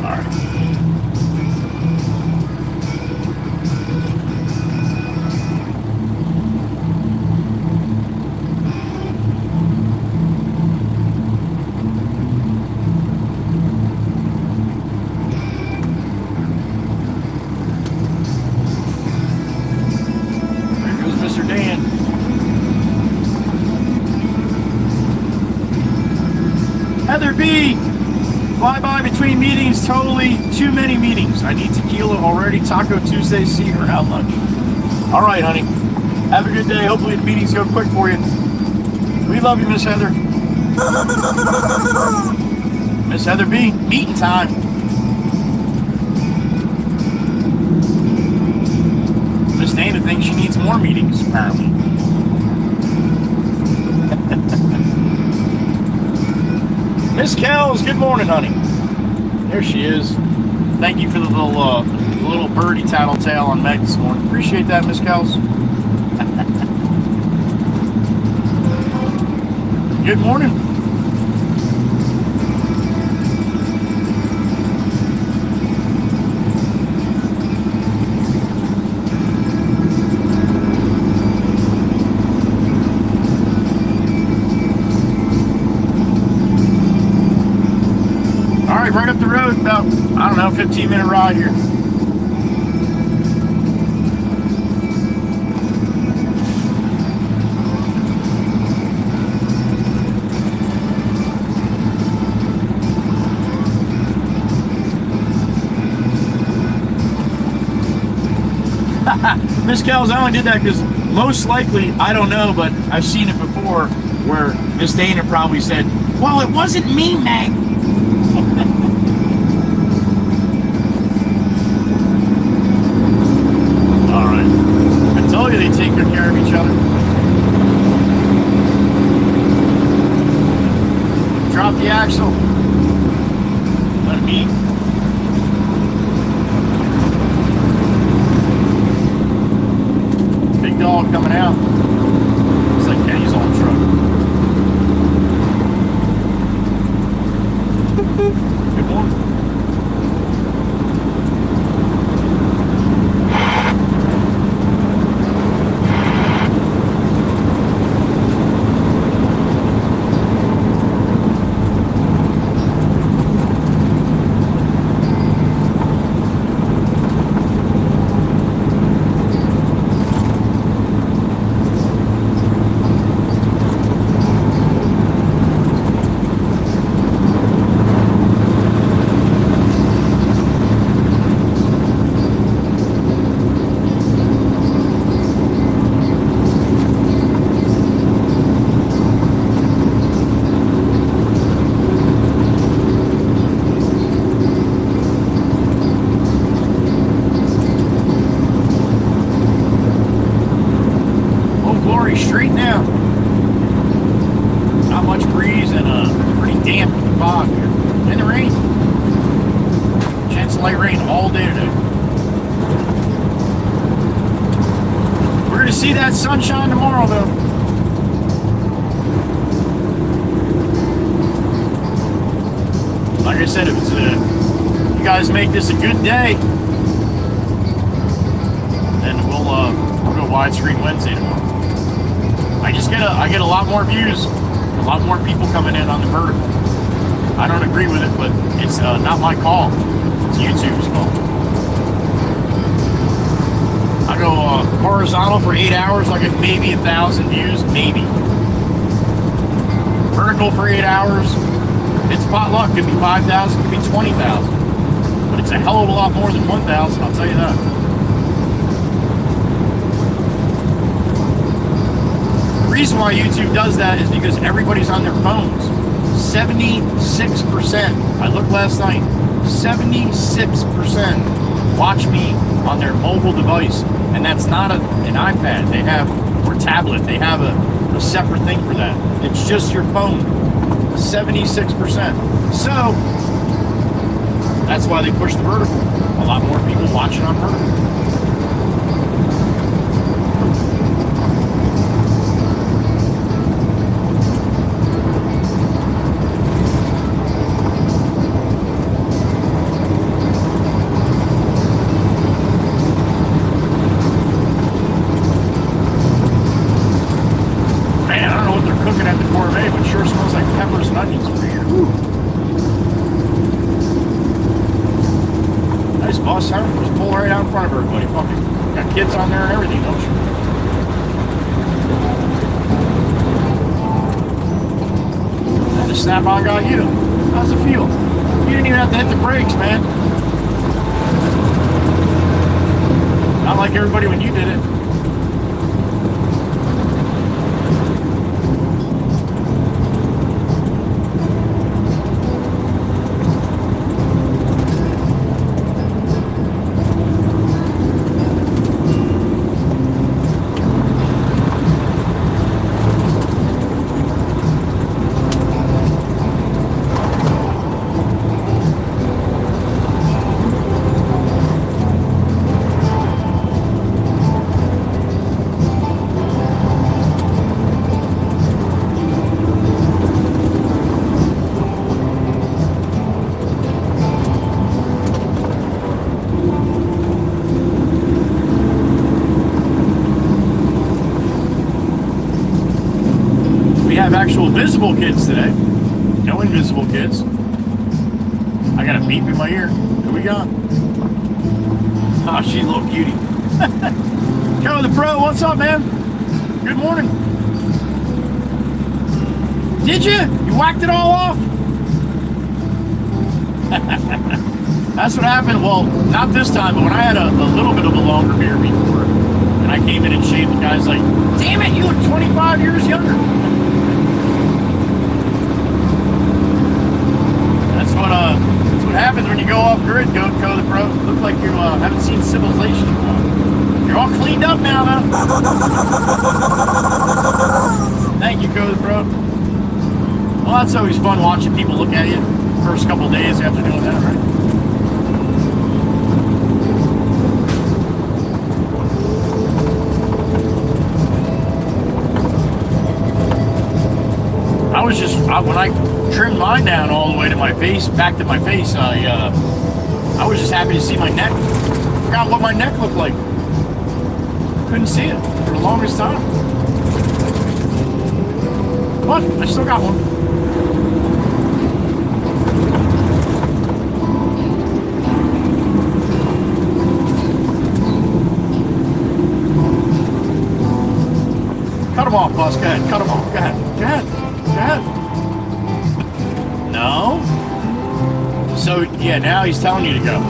All right. There goes Mr. Dan. Heather B. Fly by between meetings, totally too many meetings. I need tequila already. Taco Tuesday, see you around lunch. All right, honey. Have a good day. Hopefully the meetings go quick for you. We love you, Miss Heather. Miss Heather B, meeting time. Miss Dana thinks she needs more meetings, apparently. Miss Kells, good morning, honey. There she is. Thank you for the little birdie tattletale on Meg this morning. Appreciate that, Miss Kells. Good morning. All right, right up the road, about, I don't know, 15-minute ride here. Miss Kells, I only did that because most likely, I don't know, but I've seen it before where Miss Dana probably said, well, it wasn't me, Meg. All right. I told you they take good care of each other. Drop the axle. Let it be. Dog coming out. It's like Kenny's on the truck. Good morning. Straight now. Not much breeze and pretty damp fog here. And the rain. Chance of light rain all day today. We're going to see that sunshine tomorrow, though. Like I said, if it's you guys make this a good day, then we'll go widescreen Wednesday tomorrow. I get a lot more views, a lot more people coming in on the vertical. I don't agree with it, but it's not my call. It's YouTube's call. I go horizontal for 8 hours, I'll get maybe 1,000 views, maybe. Vertical for 8 hours, it's potluck. Could be 5,000, could be 20,000. But it's a hell of a lot more than 1,000, I'll tell you that. The reason why YouTube does that is because everybody's on their phones. 76%. I looked last night. 76% watch me on their mobile device, and that's not an iPad. They have, or tablet. They have a separate thing for that. It's just your phone. 76%. So that's why they push the vertical. A lot more people watching on vertical. bus, huh? Just pull right out in front of everybody. Fucking got kids on there and everything, don't you? And the snap-on got you. How's it feel? You didn't even have to hit the brakes, man. Not like everybody when you did it. Actual visible kids today. No invisible kids. I got a beep in my ear. Who we got? Oh, she's a little cutie. Go the Pro, what's up, man? Good morning. Did you? You whacked it all off? That's what happened. Well, not this time, but when I had a little bit of a longer beard before, and I came in and shaved, the guy's like, damn it, you look 25 years younger. That's what happens when you go off grid, go the Pro. Look like you haven't seen civilization in a while. You're all cleaned up now, though. Thank you, Go the Pro. Well, that's always fun watching people look at you first couple days after doing that, right? When I trimmed mine down all the way to my face, back to my face, I was just happy to see my neck. Forgot what my neck looked like. Couldn't see it for the longest time. But I still got one. Cut them off, boss. Go ahead. Cut them off. Go ahead. Go ahead. Go ahead. No. So, yeah, now he's telling you to go.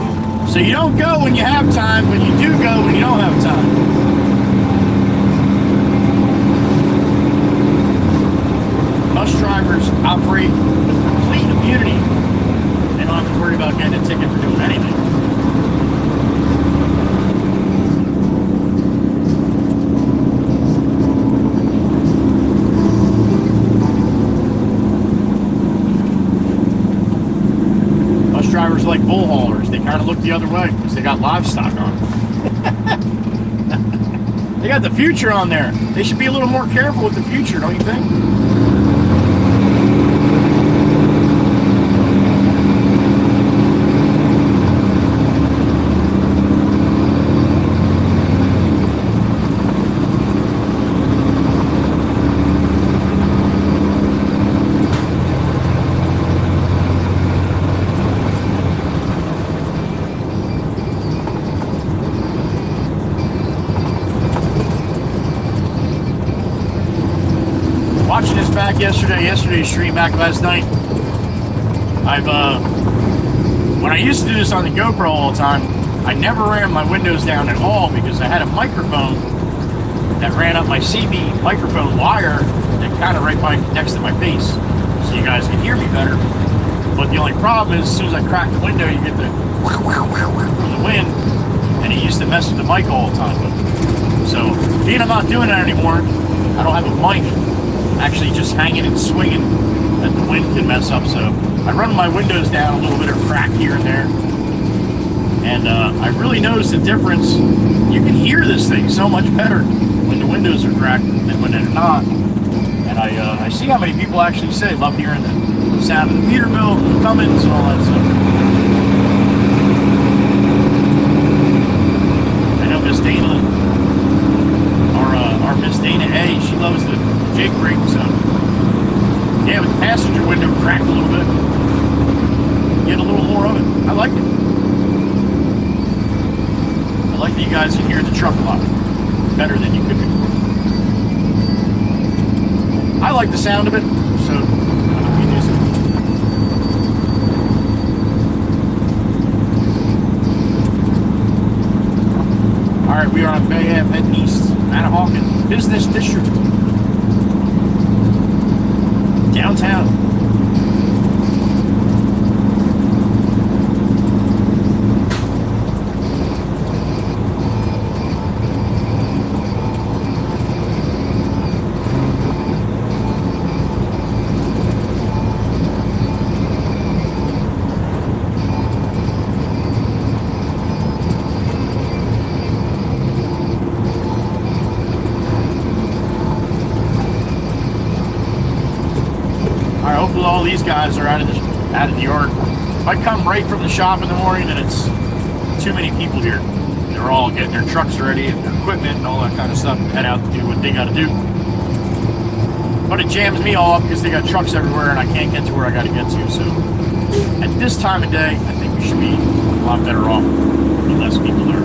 So you don't go when you have time, but you do go when you don't have time. Bus drivers operate with complete immunity. They don't have to worry about getting a ticket for doing anything. Drivers like bull haulers, they kind of look the other way because they got livestock on. They got the future on there. They should be a little more careful with the future, don't you think? Watching this back yesterday's stream back last night. When I used to do this on the GoPro all the time, I never ran my windows down at all because I had a microphone that ran up my CB microphone wire that kind of right next to my face, so you guys can hear me better. But the only problem is, as soon as I crack the window, you get the from the wind, and it used to mess with the mic all the time. So, being I'm not doing that anymore, I don't have a mic actually just hanging and swinging that the wind can mess up. So I run my windows down a little bit of crack here and there, and I really noticed the difference. You can hear this thing so much better when the windows are cracked than when they're not. And I see how many people actually say love hearing the sound of the Peterbilt, the Cummins, and all that stuff. I know Miss Dana, our Miss Dana A, she loves the Jake brake, so yeah, with the passenger window cracked a little bit. Get a little more of it. I like it. guys can hear the truck a lot better than you could before. I like the sound of it, so you do so. All right, we are on Bay Ave heading east, Manahawkin Business District, downtown. All these guys are out of the yard. If I come right from the shop in the morning, then it's too many people here. They're all getting their trucks ready and their equipment and all that kind of stuff and head out to do what they got to do. But it jams me all up because they got trucks everywhere and I can't get to where I got to get to. So at this time of day, I think we should be a lot better off with less people there.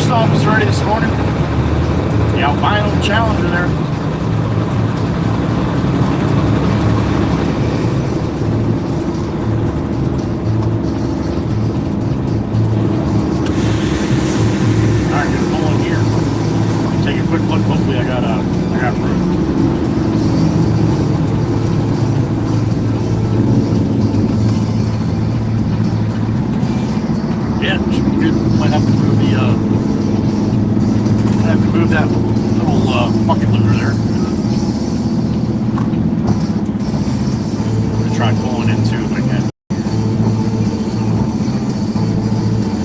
Office already this morning. The albino Challenger there. Alright, gonna pull in here. Take a quick look. Hopefully I got room. Yeah, should be good. Might have to move that little bucket loader there. I'm gonna try pulling into it if I can.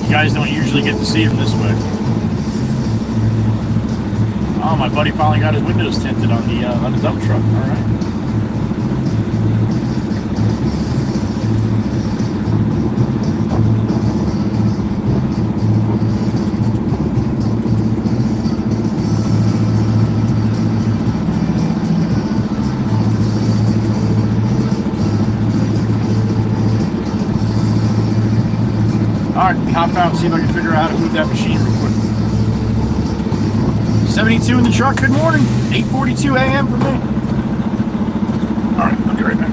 You guys don't usually get to see him this way. Oh, my buddy finally got his windows tinted on the dump truck. All right. Alright, hop out and see if I can figure out how to move that machine real quick. 72 in the truck, good morning. 8:42 a.m. for me. Alright, I'll be right back.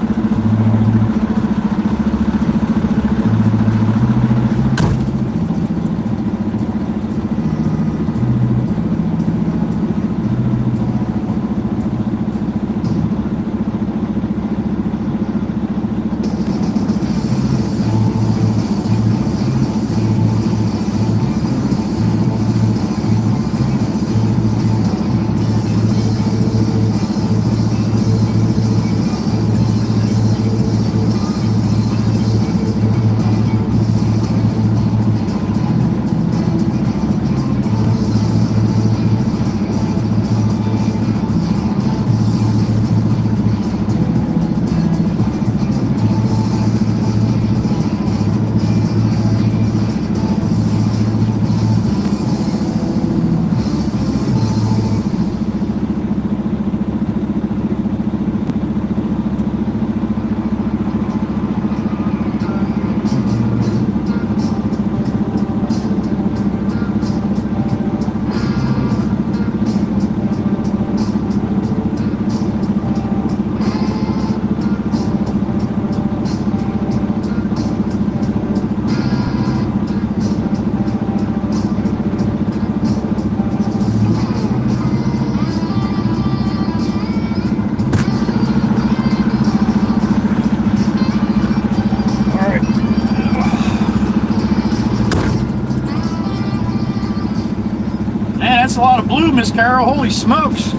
That's a lot of blue, Miss Carol. Holy smokes.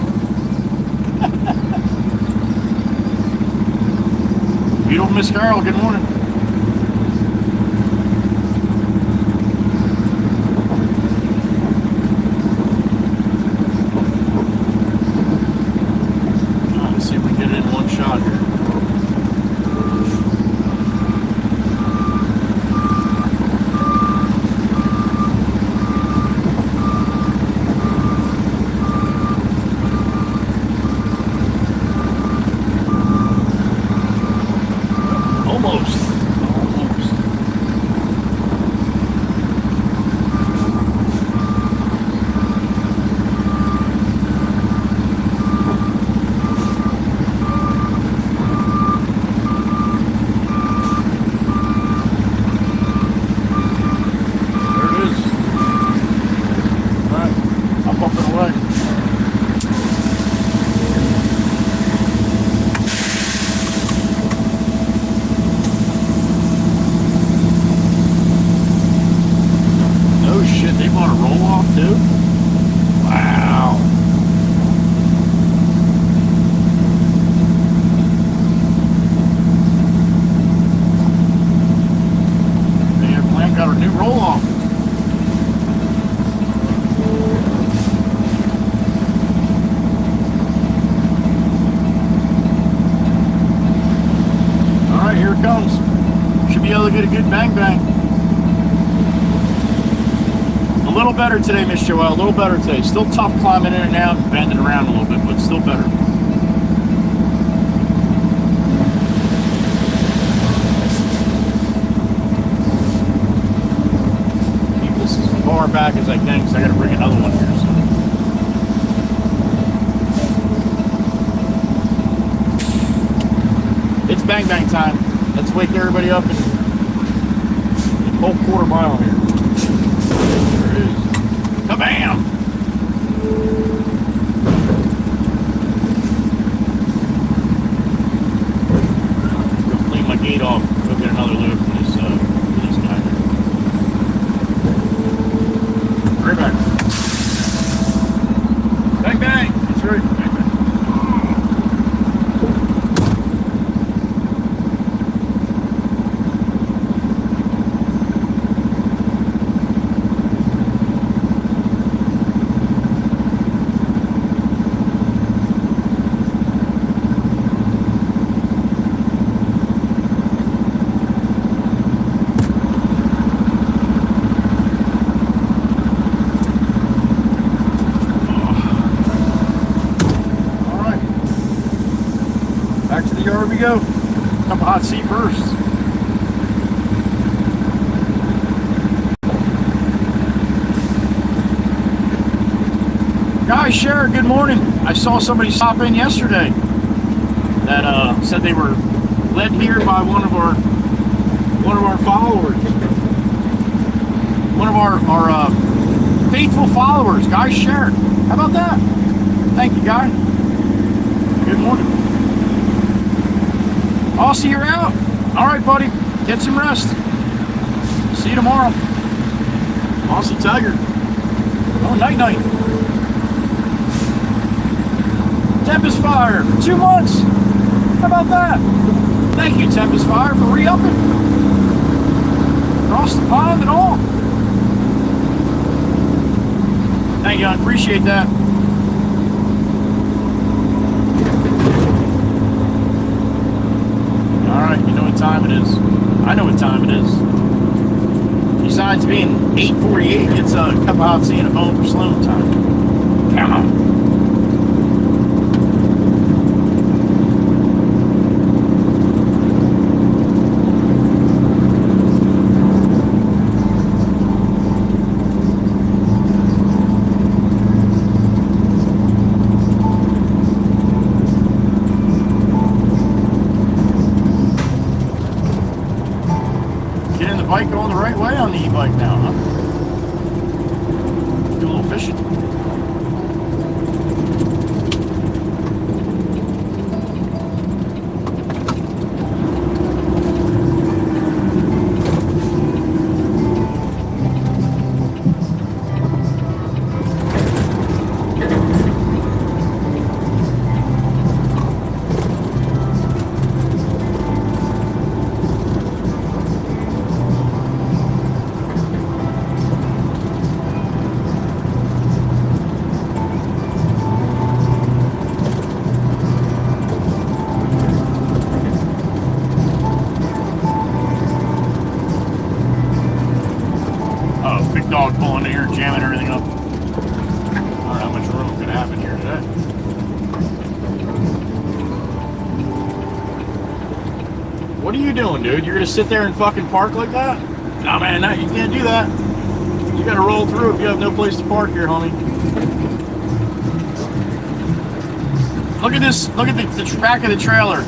Beautiful Miss Carol, good morning. Let's see if we can get it in one. it comes. Should be able to get a good bang bang. A little better today, Miss Joelle. A little better today. Still tough climbing in and out and bending around a little bit, but still better. Keep this as far back as I can because I got to bring another one here soon. It's bang bang time. Let's wake everybody up and a whole quarter mile here. There it is. Kabam! Go clean my gate off. Go get another load for this guy. Right back. Bang bang! That's right. Bang bang. Here we go. Cup of hot seat first. Guys, Share, good morning. I saw somebody stop in yesterday that said they were led here by one of our followers. One of our faithful followers. Guys, Share. How about that? Thank you, guy. Good morning. Aussie, you're out. All right, buddy. Get some rest. See you tomorrow. Aussie Tiger. Oh, night-night. Tempest Fire for 2 months. How about that? Thank you, Tempest Fire, for re-upping. Across the pond and all. Thank you, I appreciate that. Alright, you know what time it is. I know what time it is. Besides being 8:48, it's a cup of hot tea and a bone for Sloan time. Come on. Bike going the right way on the e-bike now, huh? Do a little fishing. Dog pulling in here, jamming everything up. I don't know how much room could happen here today. What are you doing, dude? You're gonna sit there and fucking park like that? No, man, no, you can't do that. You gotta roll through if you have no place to park here, homie. Look at this. Look at the back of the trailer.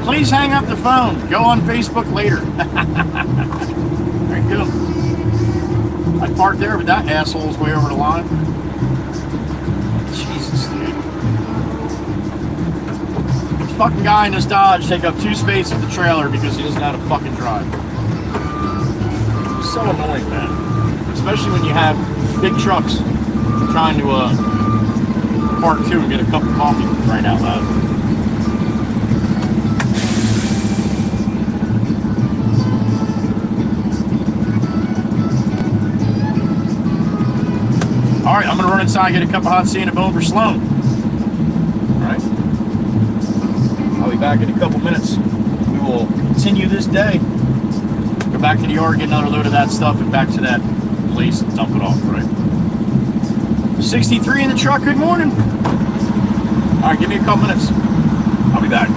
Please hang up the phone. Go on Facebook later. There you go. I parked there, but that asshole's way over the line. Jesus, dude. This fucking guy in this Dodge take up 2 spaces of the trailer because he doesn't know how to fucking drive. It's so annoying, man. Especially when you have big trucks trying to park too and get a cup of coffee right out loud. All right, I'm gonna run inside and get a cup of hot tea and a bone for Sloan. All right, I'll be back in a couple minutes. We will continue this day. Go back to the yard, get another load of that stuff, and back to that place and dump it off, right? 63 in the truck, good morning. All right, give me a couple minutes. I'll be back.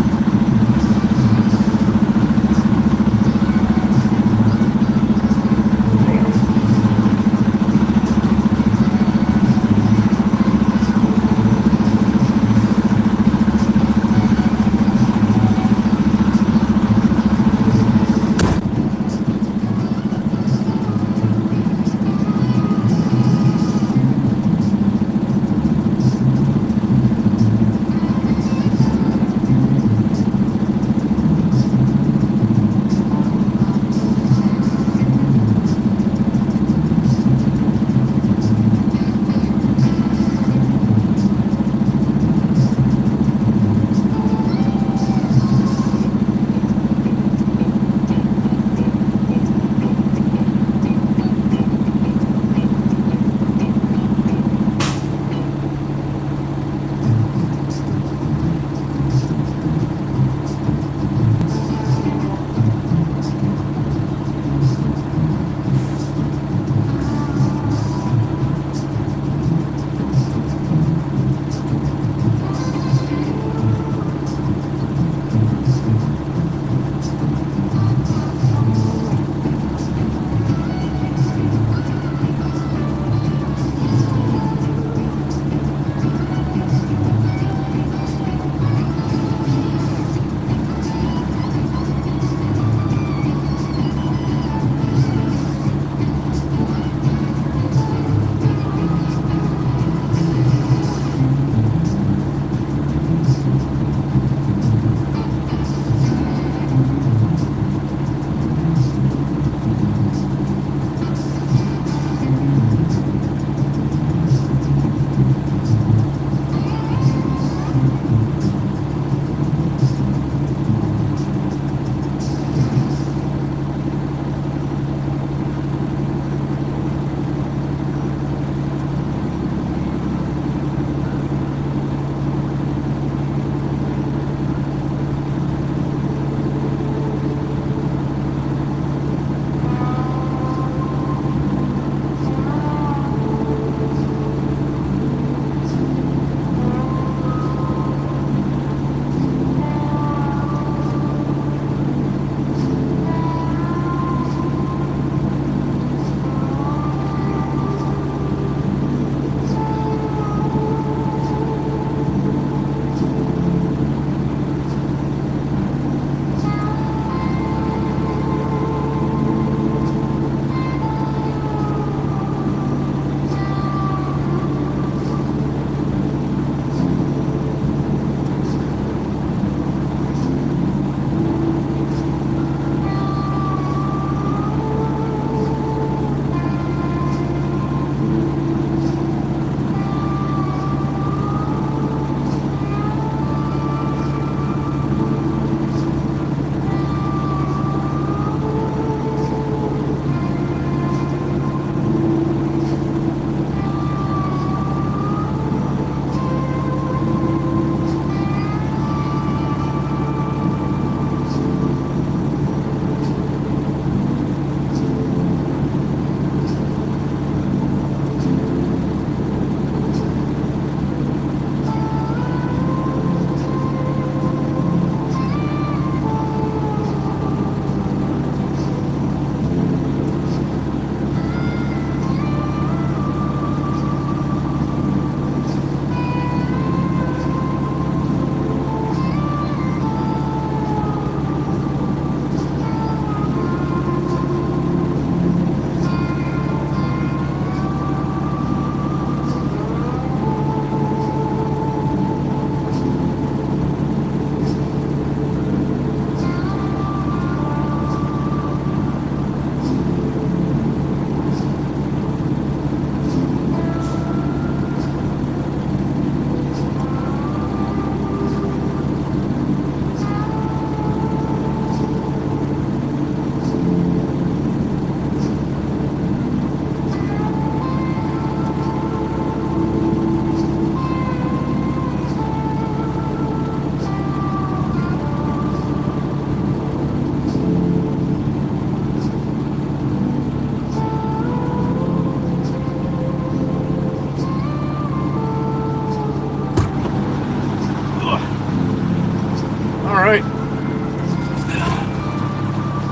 right.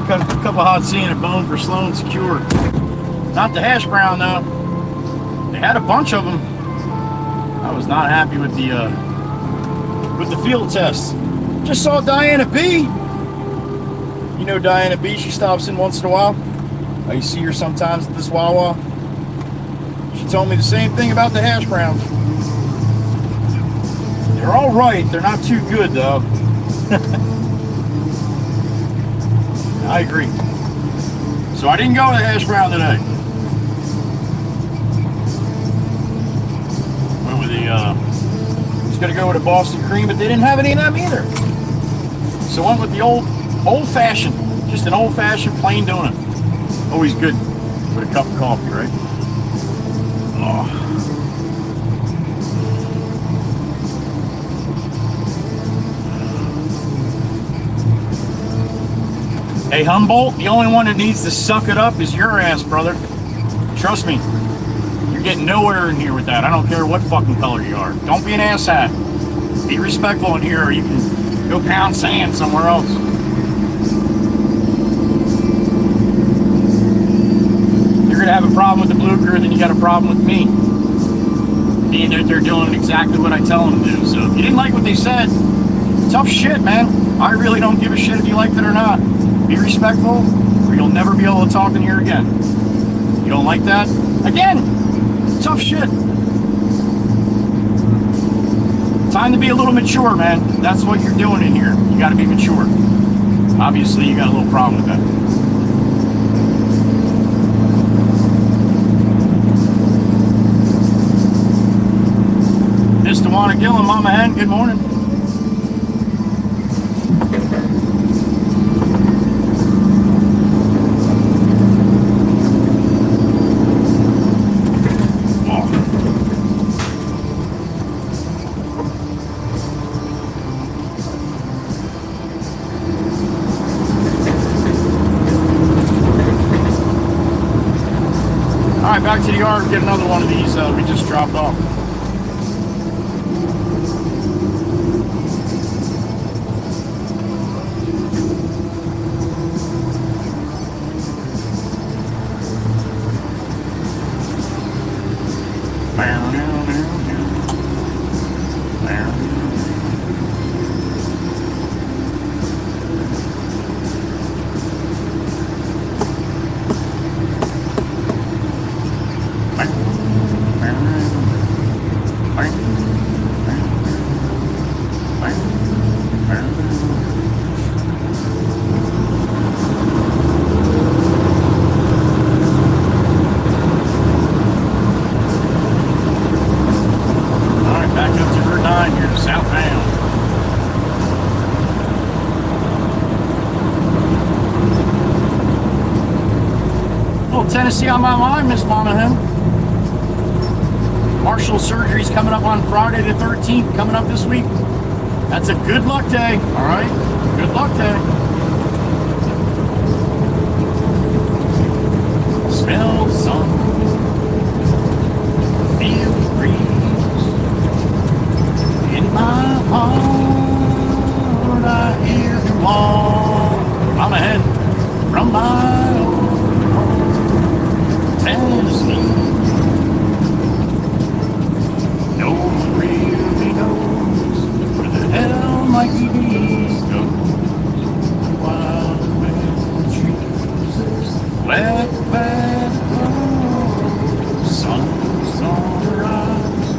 Got a cup of hot tea and a bone for slow and secure. Not the hash brown though. They had a bunch of them. I was not happy with the field test. Just saw Diana B. You know Diana B. She stops in once in a while. You see her sometimes at this Wawa. She told me the same thing about the hash browns. They're all right. They're not too good though. I agree. So I didn't go to the hash brown today. Went with the was gonna go with a Boston cream, but they didn't have any of them either. So I went with the old fashioned, just an old fashioned plain donut. Always good with a cup of coffee, right? Oh. Hey, Humboldt, the only one that needs to suck it up is your ass, brother. Trust me. You're getting nowhere in here with that. I don't care what fucking color you are. Don't be an asshat. Be respectful in here or you can go pound sand somewhere else. You're going to have a problem with the blue crew, then you got a problem with me. Being that they're doing exactly what I tell them to do. So if you didn't like what they said, tough shit, man. I really don't give a shit if you liked it or not. Be respectful, or you'll never be able to talk in here again. You don't like that? Again, tough shit. Time to be a little mature, man. That's what you're doing in here. You got to be mature. Obviously, you got a little problem with that. Mr. Wanna Gillen, Mama Hen, good morning. Back to the yard and get another one of these we just dropped off. Tennessee on my mind, Miss Monahan. Marshall surgery's coming up on Friday the 13th, coming up this week. That's a good luck day, all right? Good luck day. Smell the sun, feel the breeze. In my heart, I hear the wall. I'm ahead from my own Tennessee. No one really knows where the hell my keys go. Wild man trees, let the bad blow. Sun's on the rise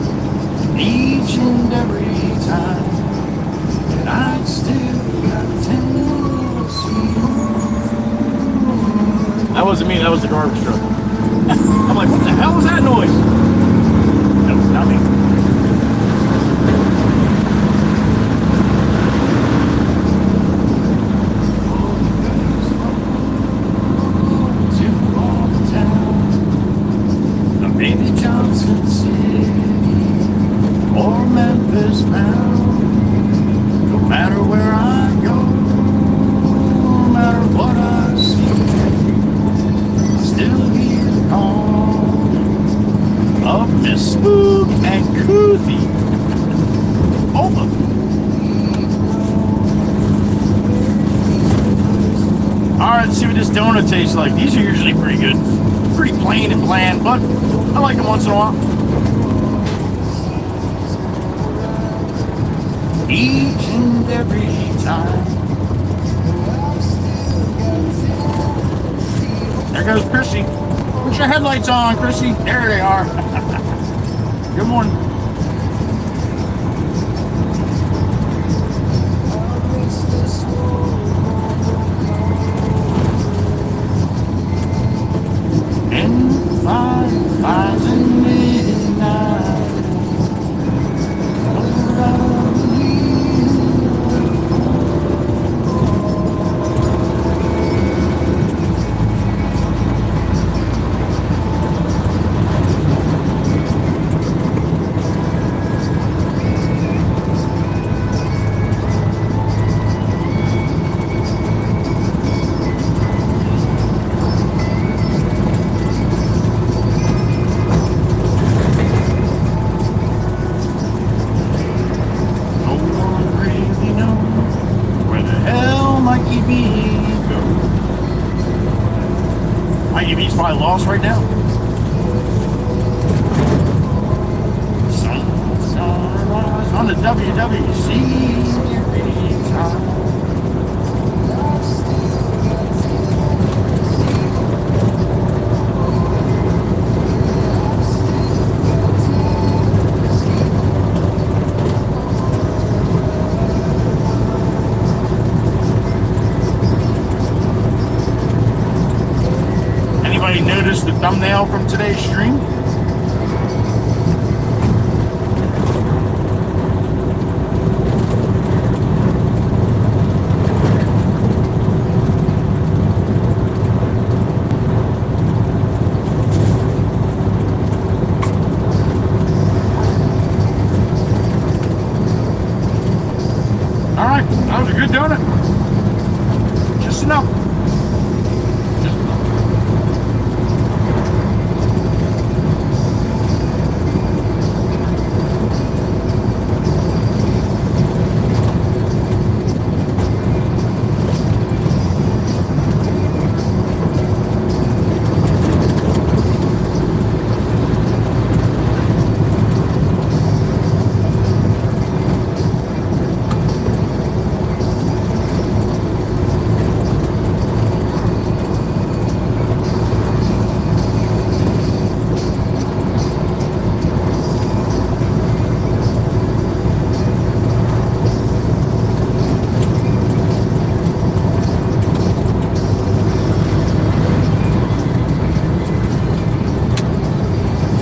each and every time, and I still got Tennessee. That wasn't me, that was the garbage truck. I'm like, what the hell was that noise? No, not me. Maybe Johnson City or Memphis bound. No matter where I go, no matter what I see, I still hear the call this donut tastes like. These are usually pretty good. Pretty plain and bland, but I like them once in a while. Each and every time. There goes Chrissy. Put your headlights on, Chrissy. There they are. Good morning. And 5,000 midnight. EV's probably lost right now. Sunrise on the WWC. Notice the thumbnail from today's stream? Alright, that was a good donut. Just enough.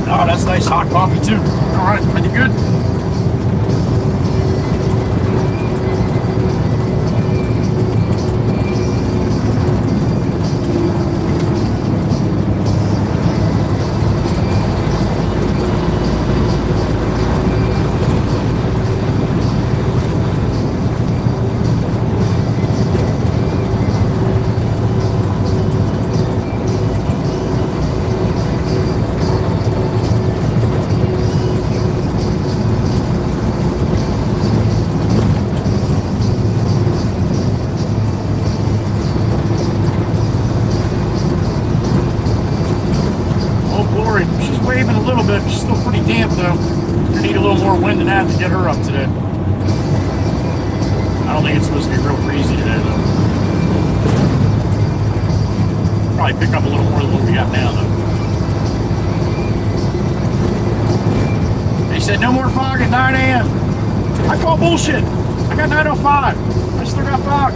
Oh, that's nice hot coffee too. All right, pretty good. She's waving a little bit. She's still pretty damp though. I need a little more wind than that to get her up today. I don't think it's supposed to be real breezy today though. Probably pick up a little more than what we got now though. They said no more fog at 9 a.m. I call bullshit. I got 9:05. I still got fog.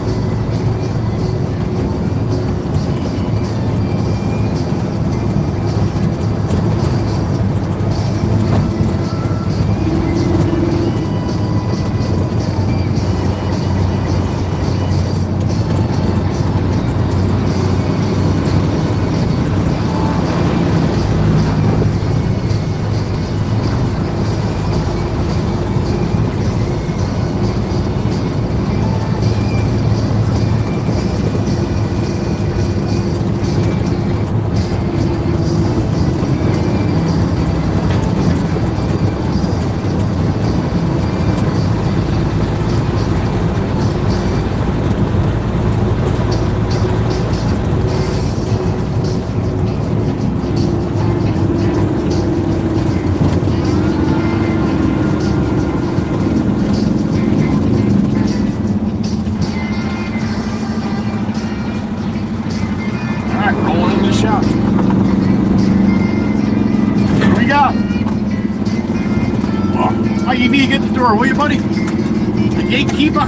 door, will you, buddy? The gatekeeper.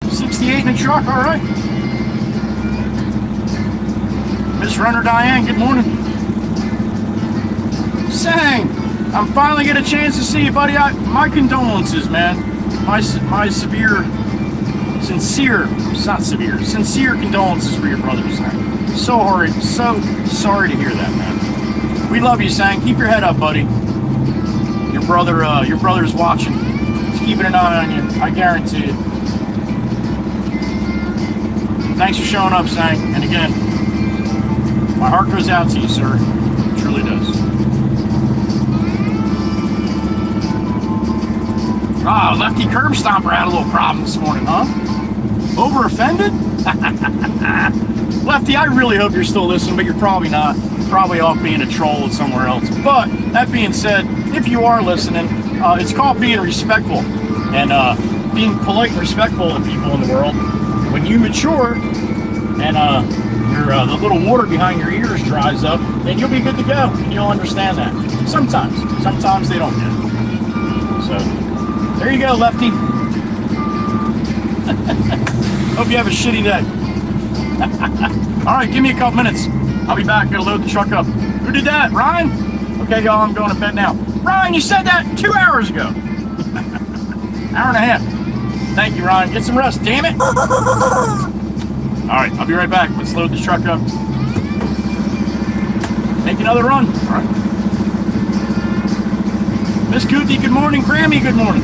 68 in the truck, all right. Miss Runner Diane, good morning. Sang, I'm finally get a chance to see you, buddy. My condolences, man. My sincere condolences for your brother, Sang. So sorry to hear that, man. We love you, Sang. Keep your head up, buddy. Your brother's watching. He's keeping an eye on you. I guarantee it. Thanks for showing up, Sang. And again, my heart goes out to you, sir. It truly does. Ah, Lefty Curb Stomper had a little problem this morning, huh? Over offended? Lefty, I really hope you're still listening, but you're probably not. You're probably off being a troll somewhere else. But that being said, if you are listening, it's called being respectful and being polite and respectful to people in the world. When you mature and the little water behind your ears dries up, then you'll be good to go and you'll understand that. Sometimes they don't get it. So there you go, Lefty. Hope you have a shitty day. All right, give me a couple minutes. I'll be back. Gotta load the truck up. Who did that? Ryan? Okay, y'all, I'm going to bed now. Ryan, you said that 2 hours ago. Hour and a half. Thank you, Ryan. Get some rest, damn it. All right, I'll be right back. Let's load the truck up. Make another run. All right. Miss Cootie, good morning. Grammy, good morning.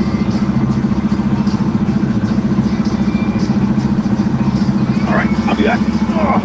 All right, I'll be back. Oh.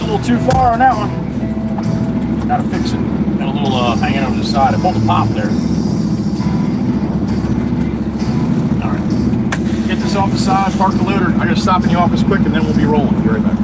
pushed a little too far on that one. Gotta fix it. Got a little hanging over the side. I pulled the pop there. Alright. Get this off the side, park the loader. I gotta stop in the office quick and then we'll be rolling. Be right back.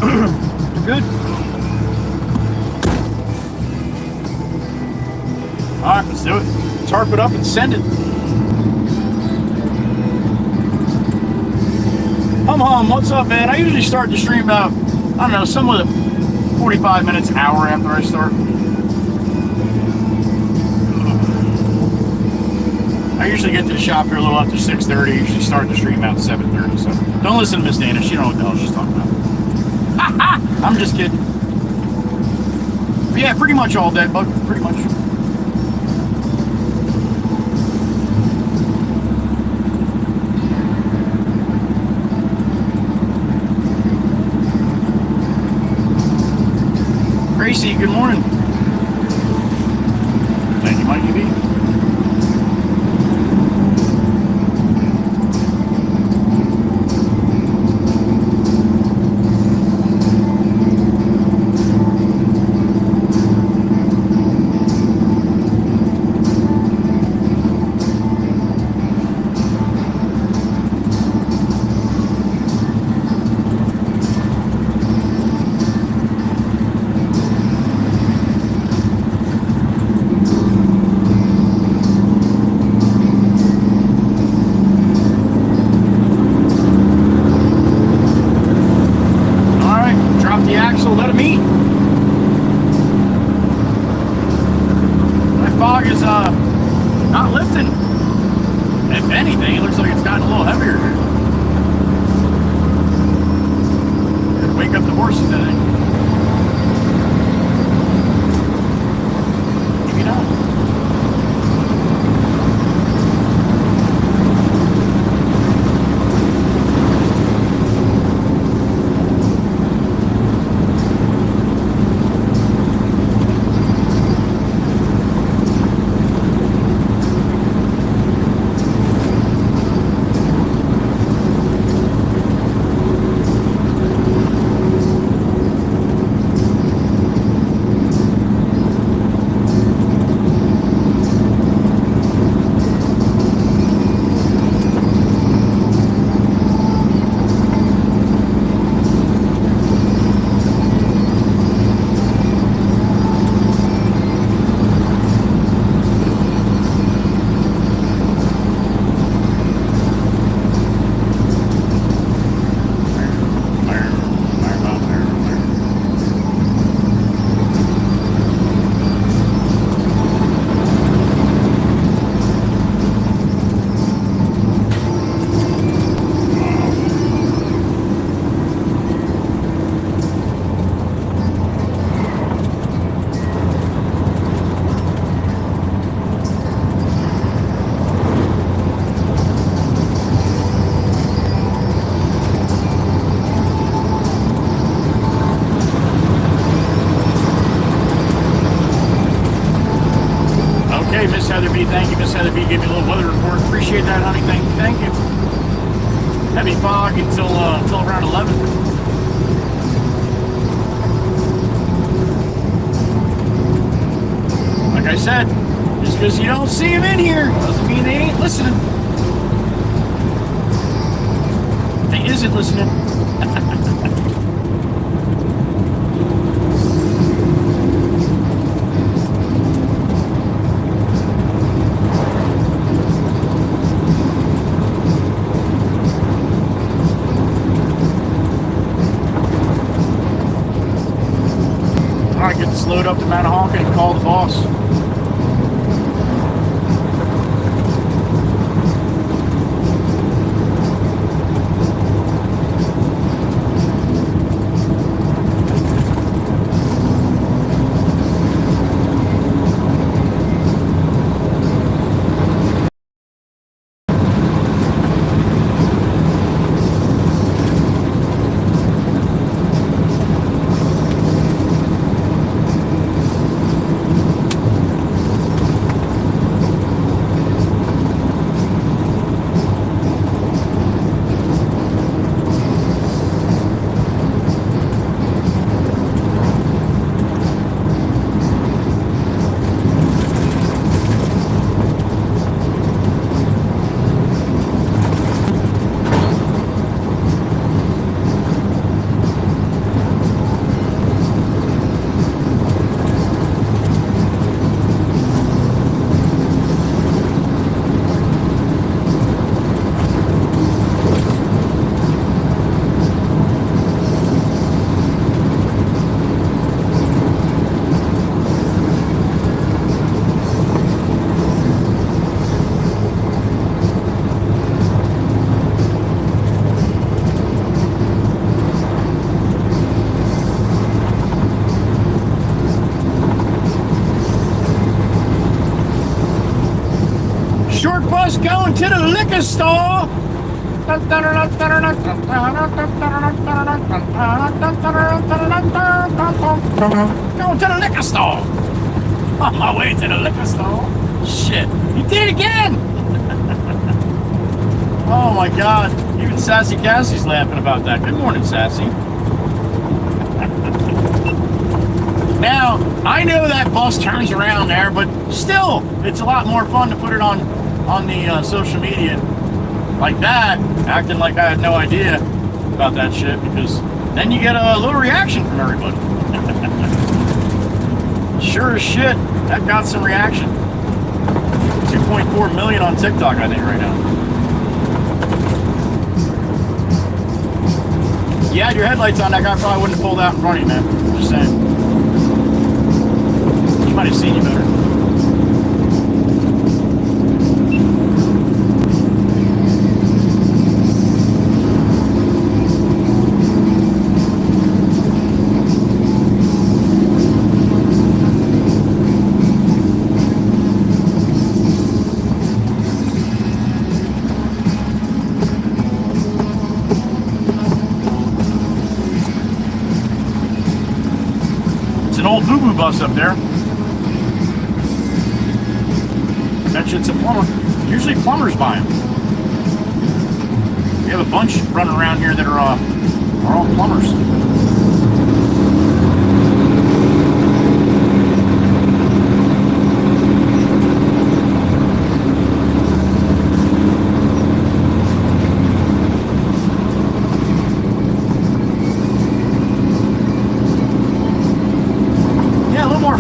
Good. All right, let's do it. Tarp it up and send it. Hum, what's up, man? I usually start the stream about, I don't know, somewhat 45 minutes, an hour after I start. I usually get to the shop here a little after 6:30. I usually start the stream about 7:30. So don't listen to Miss Dana. She don't know what the hell she's talking about. I'm just kidding. But yeah, pretty much all dead, bug. Pretty much. Gracie, good morning. Thank you, Mikey B. Thank you, Miss Heather B. Give me a little weather report. Appreciate that, honey. Thank you. Heavy fog until around 11. Like I said, just because you don't see them in here doesn't mean they ain't listening. They isn't listening. Load up to Mount Honka and call the boss. short bus going to the liquor store. Going to the liquor store. On my way to the liquor store. Shit, you did it again. Oh my God, even Sassy Cassie's laughing about that. Good morning, Sassy. Now, I know that bus turns around there, but still, it's a lot more fun to put it on the social media like that, acting like I had no idea about that shit, because then you get a little reaction from everybody. Sure as shit, that got some reaction. 2.4 million on TikTok, I think, right now. You had your headlights on, that guy probably wouldn't have pulled out in front of you, man. Just saying. He might have seen you better. Old boo-boo bus up there. That shit's a plumber. Usually plumbers buy them. We have a bunch running around here that are all plumbers.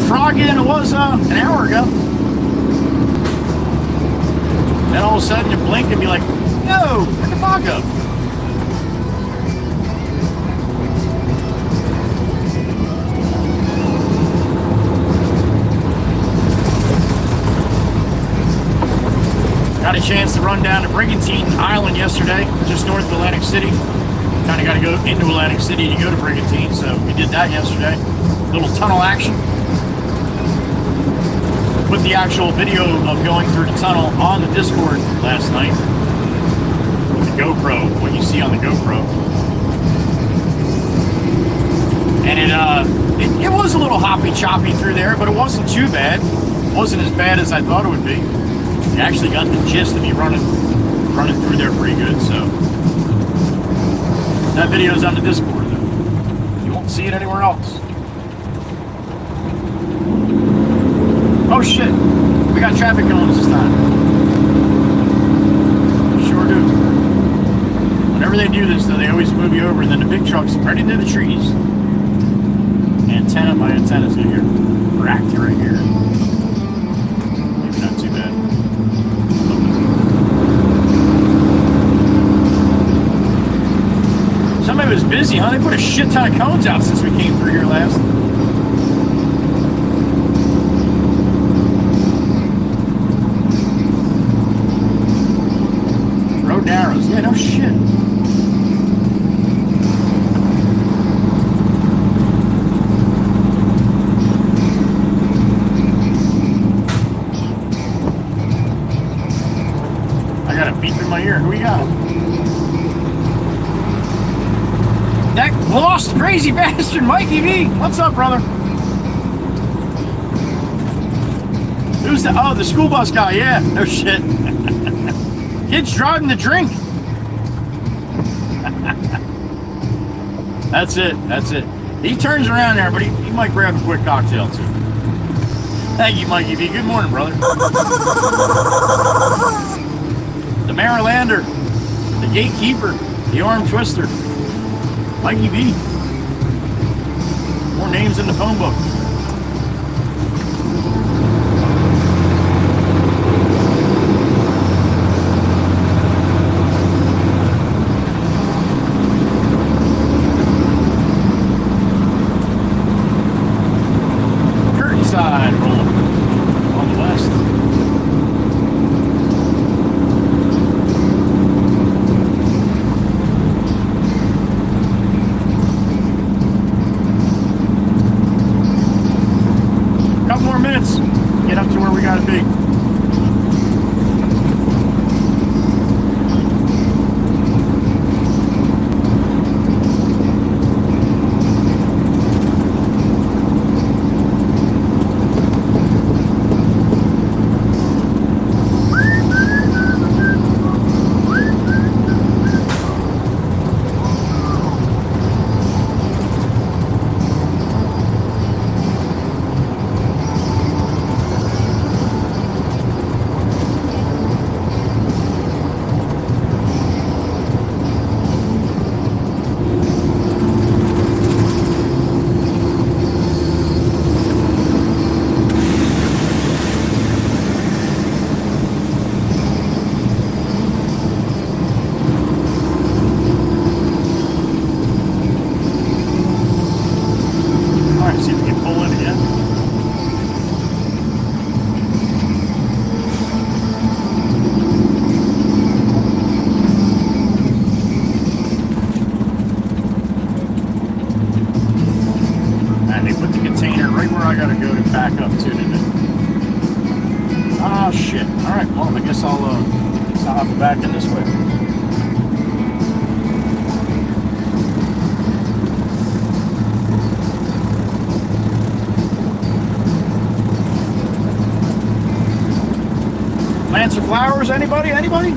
Froggy than it was an hour ago. Then all of a sudden you blink and be like, yo, where'd the fog go? Got a chance to run down to Brigantine Island yesterday, just north of Atlantic City. Kind of got to go into Atlantic City to go to Brigantine, so we did that yesterday. Little tunnel action. Put the actual video of going through the tunnel on the Discord last night with the GoPro, what you see on the GoPro. And it was a little hoppy choppy through there, but it wasn't too bad. It wasn't as bad as I thought it would be. You actually got the gist of me running through there pretty good, so. That video's on the Discord though. You won't see it anywhere else. Oh shit, we got traffic cones this time. Sure do. Whenever they do this though, they always move you over, and then the big truck's right into the trees. My antenna's in here. Cracked right here. Maybe not too bad. Somebody was busy, huh? They put a shit ton of cones out since we came through here last. Road narrows. Yeah, no shit. I got a beep in my ear. Who we got? That lost crazy bastard, Mikey V. What's up, brother? Who's the? Oh, the school bus guy. Yeah, no shit. Kid's driving the drink. That's it. That's it. He turns around there, but he might grab a quick cocktail too. Thank you, Mikey V. Good morning, brother. The Marylander, the gatekeeper, the arm twister. Mikey V. More names in the phone book. Curtain side rolling on the west. Get up to where we gotta be. back, see if we can pull in again. And they put the container right where I gotta go to back up to, didn't it? Ah, shit. Alright, well, I guess I'll have to back in this way. Plants or flowers? Anybody? Anybody?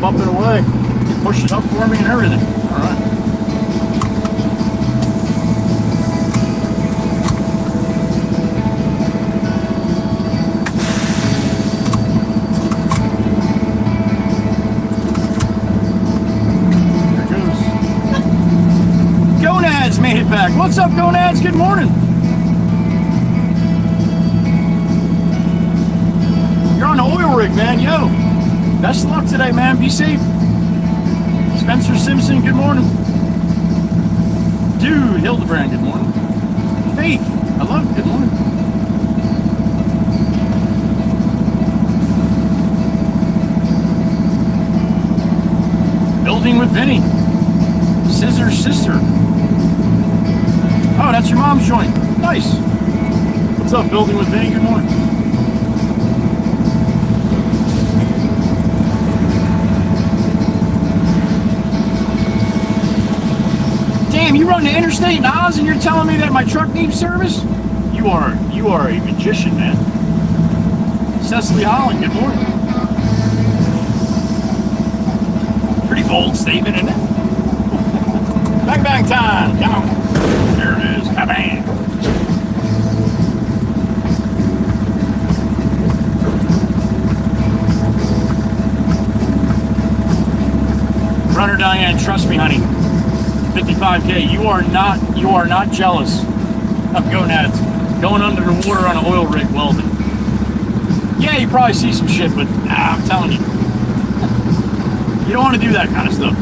Up and away. You pushed it up for me and everything. All right. There it goes. Gonads made it back. What's up, Gonads? Good morning. You're on the oil rig, man. Yo. Best of luck today, man. Be safe. Spencer Simpson, good morning. Dude, Hildebrand, good morning. Faith, I love it. Good morning. Building with Vinny. Scissor Sister. Oh, that's your mom's joint. Nice. What's up, Building with Vinny? Good morning. Damn, you run the interstate in Oz and you're telling me that my truck needs service? You are a magician, man. Cecily Holland, good morning. Pretty bold statement, isn't it? Bang time, come on. There it is, bang. Runner Diane, trust me, honey. 55K. You are not jealous of gonads going under the water on an oil rig welding. Yeah, you probably see some shit, but I'm telling you, you don't want to do that kind of stuff.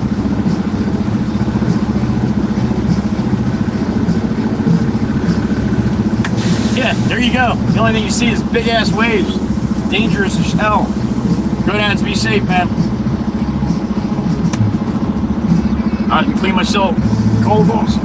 Yeah, there you go. The only thing you see is big ass waves. Dangerous as hell. Gonads, be safe, man. I can clean myself. Cold balls.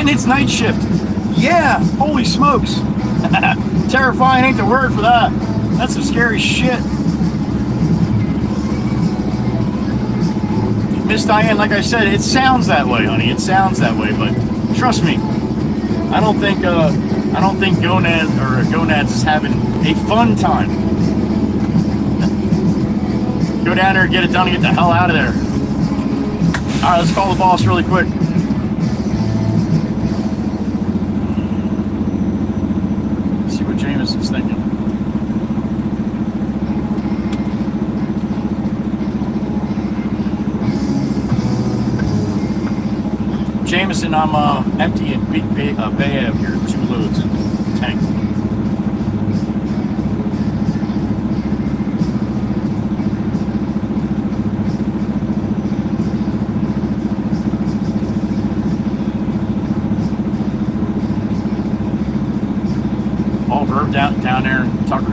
It's night shift. Yeah, holy smokes. Terrifying ain't the word for that. That's some scary shit. Miss Diane, like I said, it sounds that way, honey. It sounds that way, but trust me, I don't think gonads is having a fun time. Go down there and get it done and get the hell out of there. All right, let's call the boss really quick. Let's see what Jameson's thinking. Jameson, I'm emptying Big Bay Ave here, 2 loads in the tank. All verb down there in Tucker.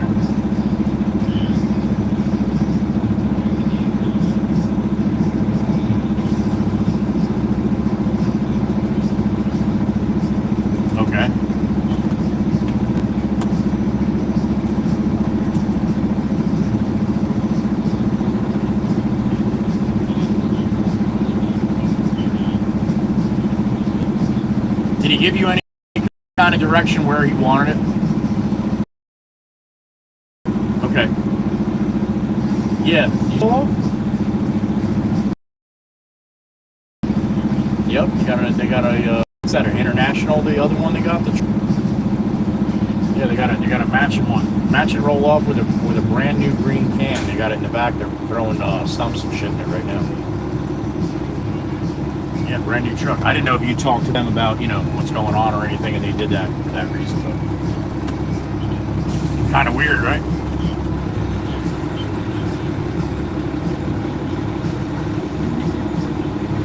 Did he give you any kind of direction where he wanted it? Okay. Yeah. Yep. They got a. Is that an International? The other one they got. Yeah, they got a matching one. Matching roll off with a brand new green can. They got it in the back. They're throwing stumps and shit in it right now. Yeah, brand new truck. I didn't know if you talked to them about, what's going on or anything, and they did that for that reason, but kind of weird, right?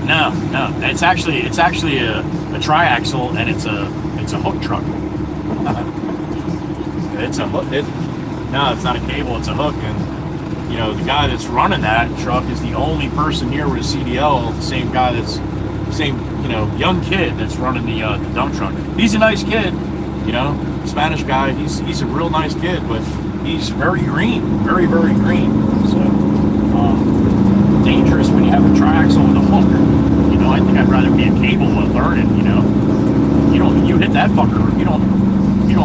No, it's actually a triaxle, and it's a hook truck. It's a hook. No, it's not a cable. It's a hook, and the guy that's running that truck is the only person here with a CDL. The same guy young kid that's running the dump truck. He's a nice kid, Spanish guy. He's a real nice kid, but he's very green, very, very green. So dangerous when you have a triaxle with a hook. I think I'd rather be a cable with learning. You hit that fucker. You don't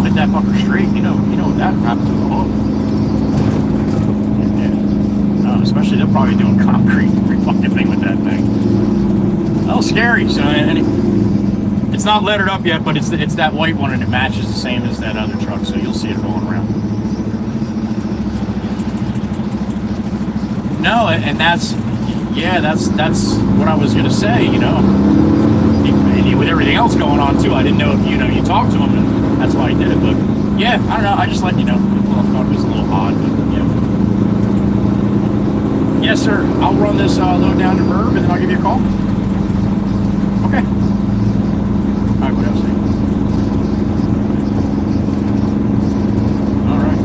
hit that fucker straight. You know what that happens with a hook. Yeah. Especially they're probably doing concrete fucking thing with that thing. A little scary. So, and it's not lettered up yet, but it's that white one, and it matches the same as that other truck. So you'll see it rolling around. No, and that's what I was gonna say. With everything else going on too, I didn't know if you talked to him, and that's why I did it. But yeah, I don't know. I just let you know. I thought it was a little odd, but yeah. Yes, sir. I'll run this load down to Verb, and then I'll give you a call. Okay. All right. What else? All right.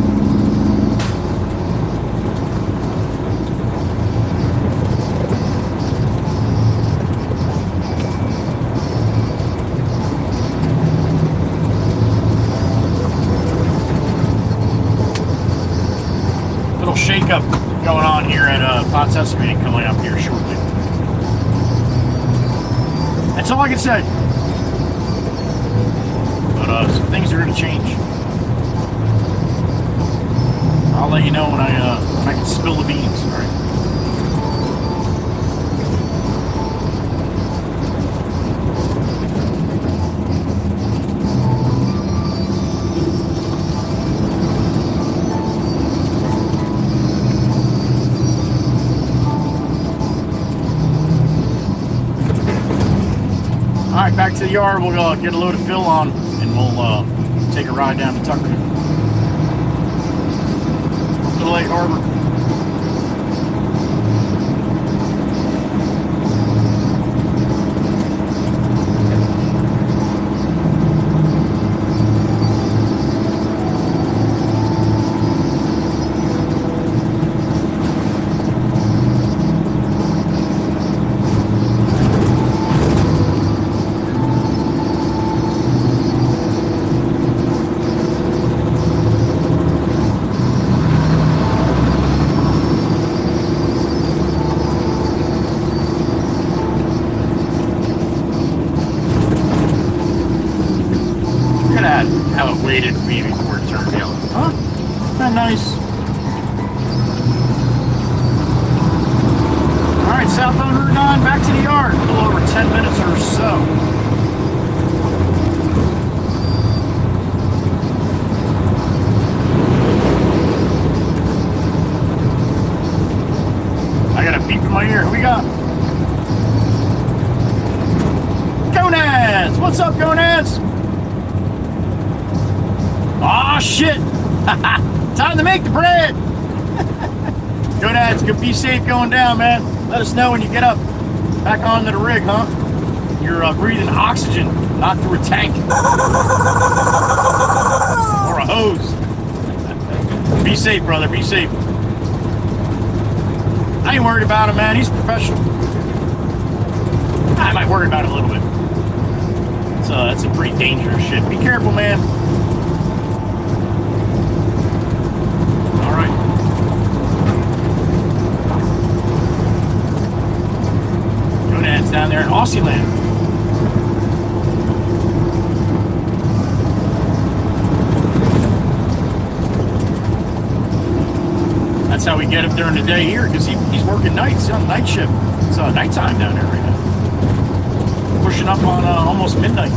Little shake-up going on here at Potts Excavating coming up here shortly. That's all I can say. But some things are going to change. I'll let you know when I can spill the beans. All right. All right, back to the yard. We'll get a load of fill on, and we'll take a ride down to Tucker. Little Lake Harbor. How it waited for me before it turned yellow. Huh? Isn't that nice? southbound Route 9 back to the yard. A little over 10 minutes or so. I got a beep in my ear. Who we got? Gonads! What's up, Gonads? Aw, shit! Time to make the bread! Gonads, be safe going down, man. Let us know when you get up. Back onto the rig, huh? You're breathing oxygen, not through a tank. Or a hose. Be safe, brother, be safe. I ain't worried about him, man. He's professional. I might worry about it a little bit. That's a pretty dangerous shit. Be careful, man. All right. Gonads down there in Aussie land. That's how we get him during the day here, because he's working nights. He's on night shift. It's nighttime down there right now. Pushing up on almost midnight.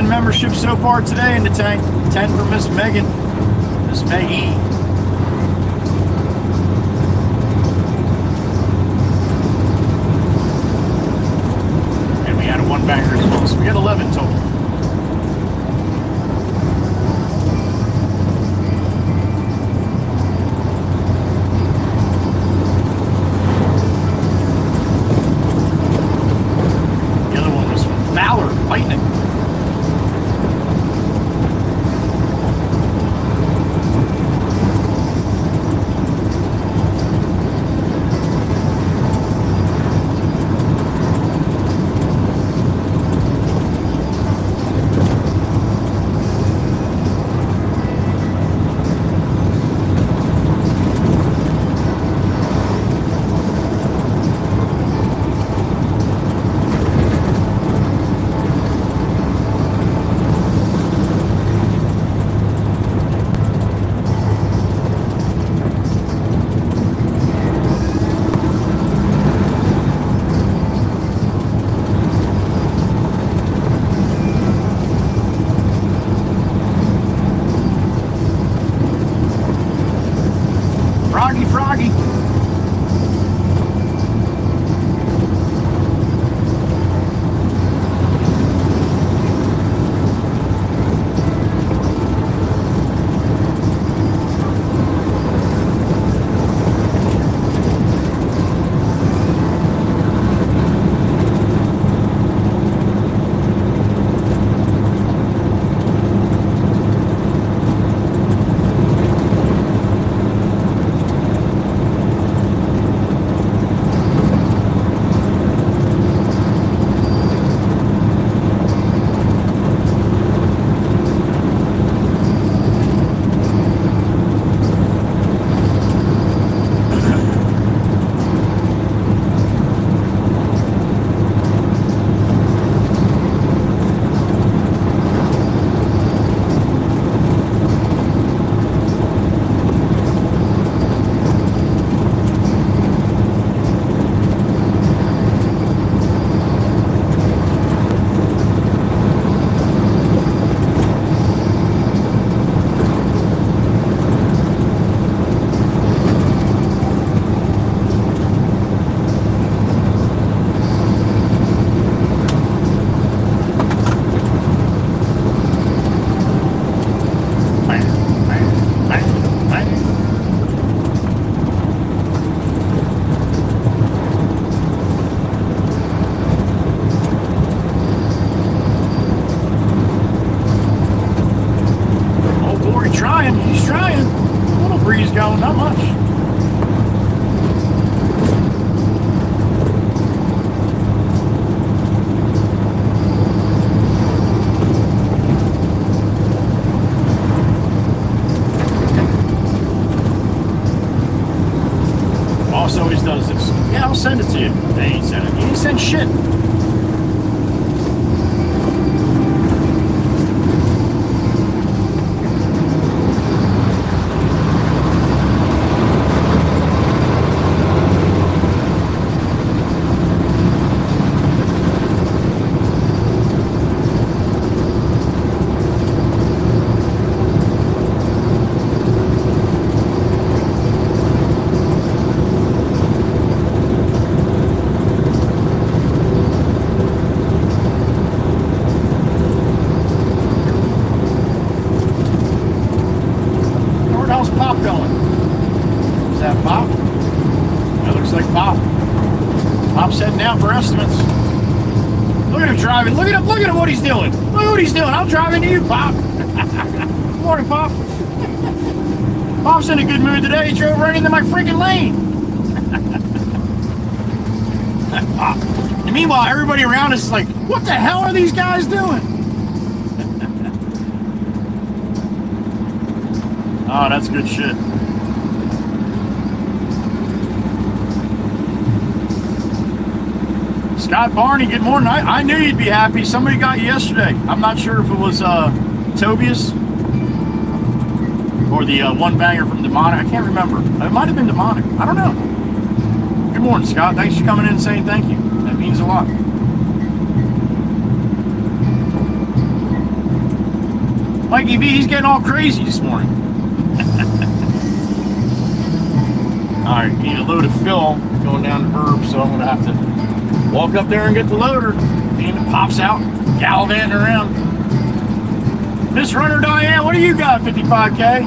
Membership so far today in the tank. 10 for Miss Megan. Miss Maggie. And we had a one backer as well. So we got 11 total. The other one was from Fowler, Lightning. Froggy. going, not much. 100% shit. Look at him, what he's doing. Look what he's doing. I'm driving to you, Pop. Morning, Pop. Pop's in a good mood today. He drove right into my freaking lane. And meanwhile, everybody around us is like, what the hell are these guys doing? Oh, that's good shit. Scott Barney, good morning. I knew you'd be happy. Somebody got you yesterday. I'm not sure if it was Tobias or the one banger from Demonic. I can't remember. It might have been Demonic. I don't know. Good morning, Scott. Thanks for coming in and saying thank you. That means a lot. Mikey V, he's getting all crazy this morning. Alright, need a load of fill going down the curb, so I'm going to have to walk up there and get the loader. And it pops out, gallivanting around. Miss Runner Diane, what do you got, 55K?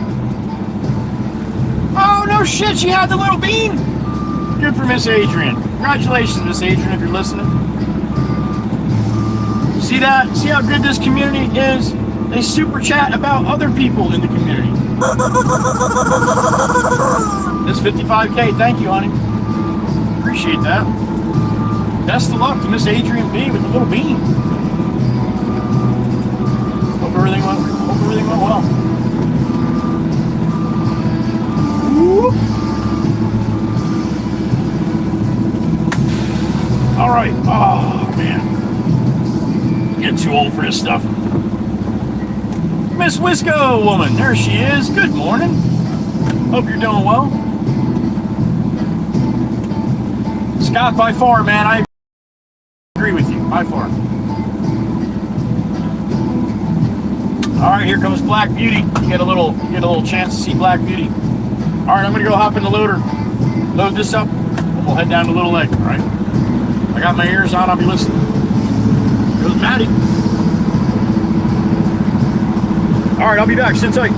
Oh, no shit, she had the little bean. Good for Miss Adrian. Congratulations, Miss Adrian, if you're listening. See that? See how good this community is? They super chat about other people in the community. This 55K, thank you, honey. Appreciate that. Best of luck to Miss Adrian B with the little bean. Hope everything went well. Woo. All right. Oh man, getting too old for this stuff. Miss Wisco woman, there she is. Good morning. Hope you're doing well. Scott, by far, man, I agree with you, by far. All right, here comes Black Beauty. You get a little chance to see Black Beauty. All right, I'm gonna go hop in the loader, load this up, and we'll head down to Little Lake. All right. I got my ears on. I'll be listening. Here goes Maddie. All right, I'll be back. Sit tight.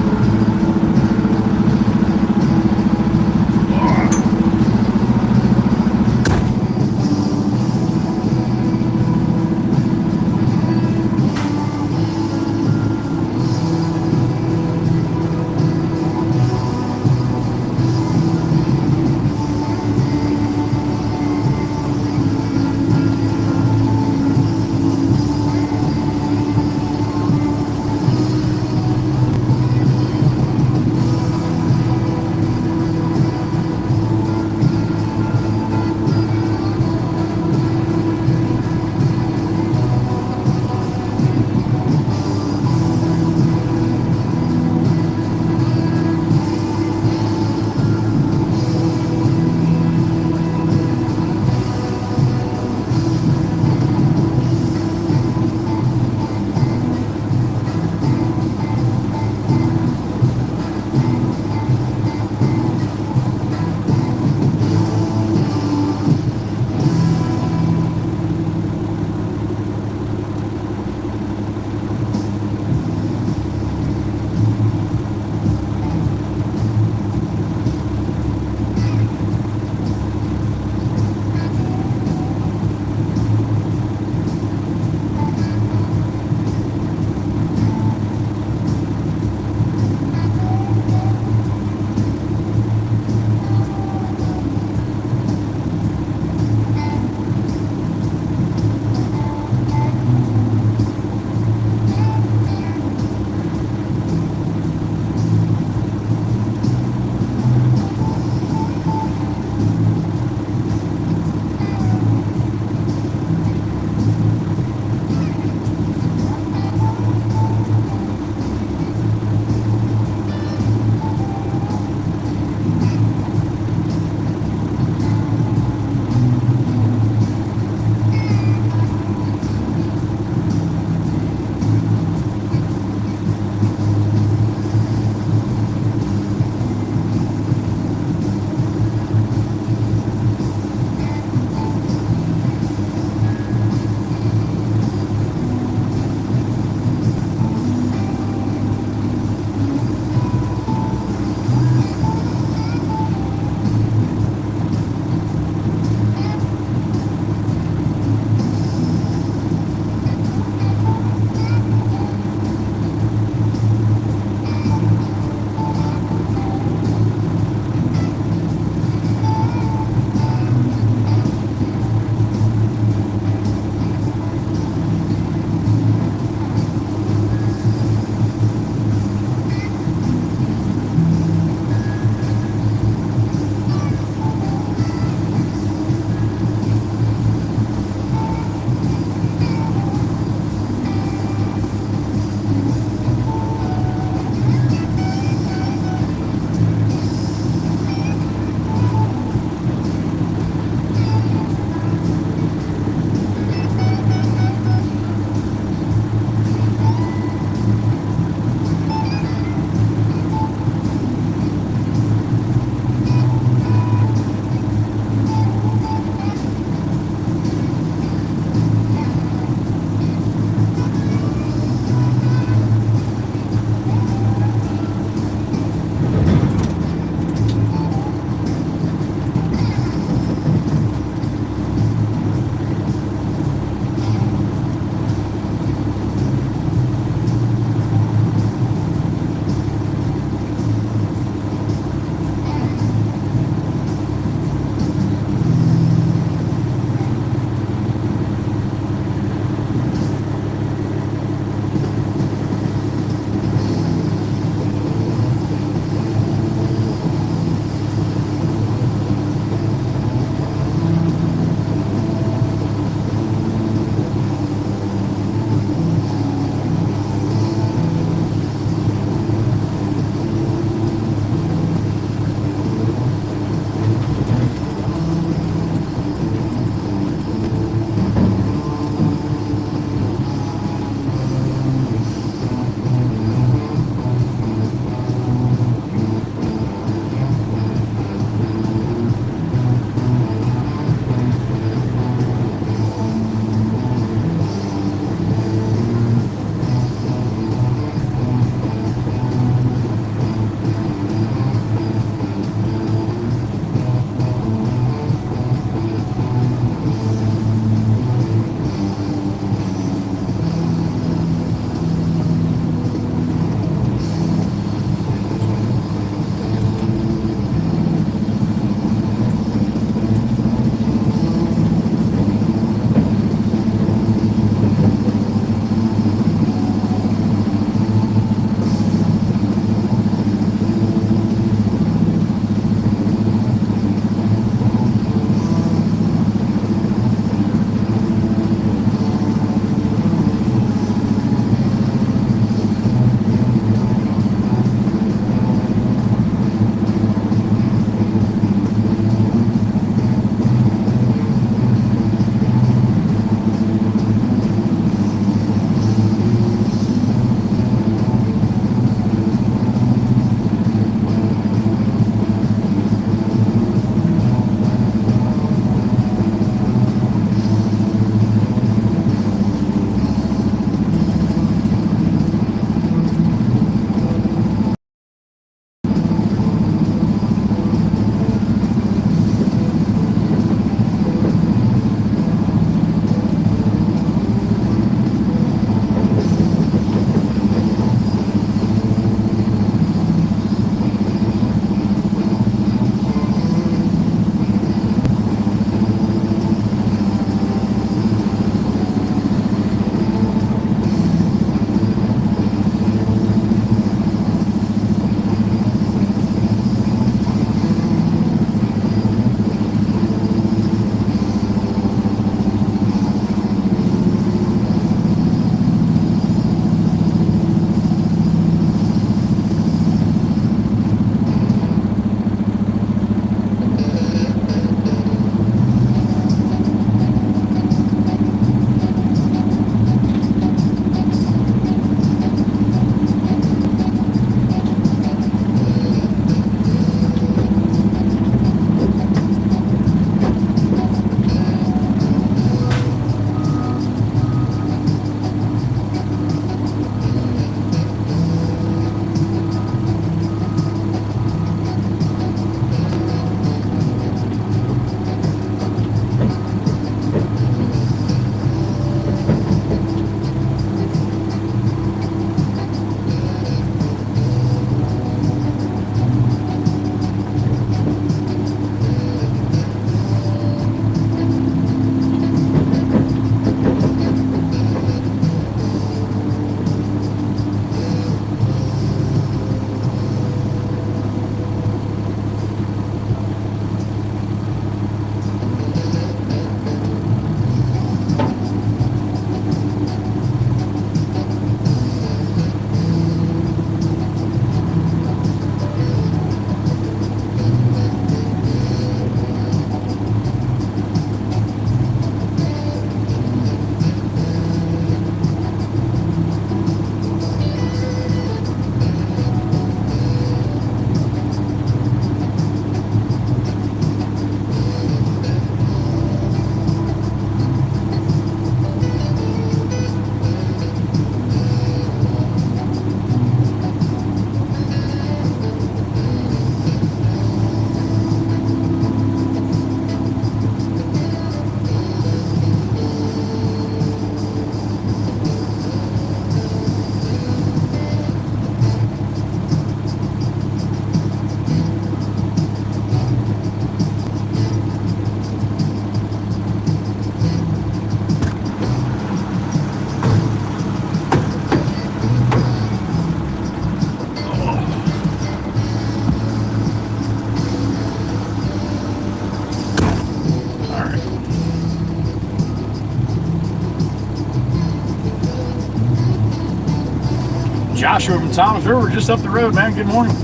Joshua from Thomas River, just up the road, man. Good morning.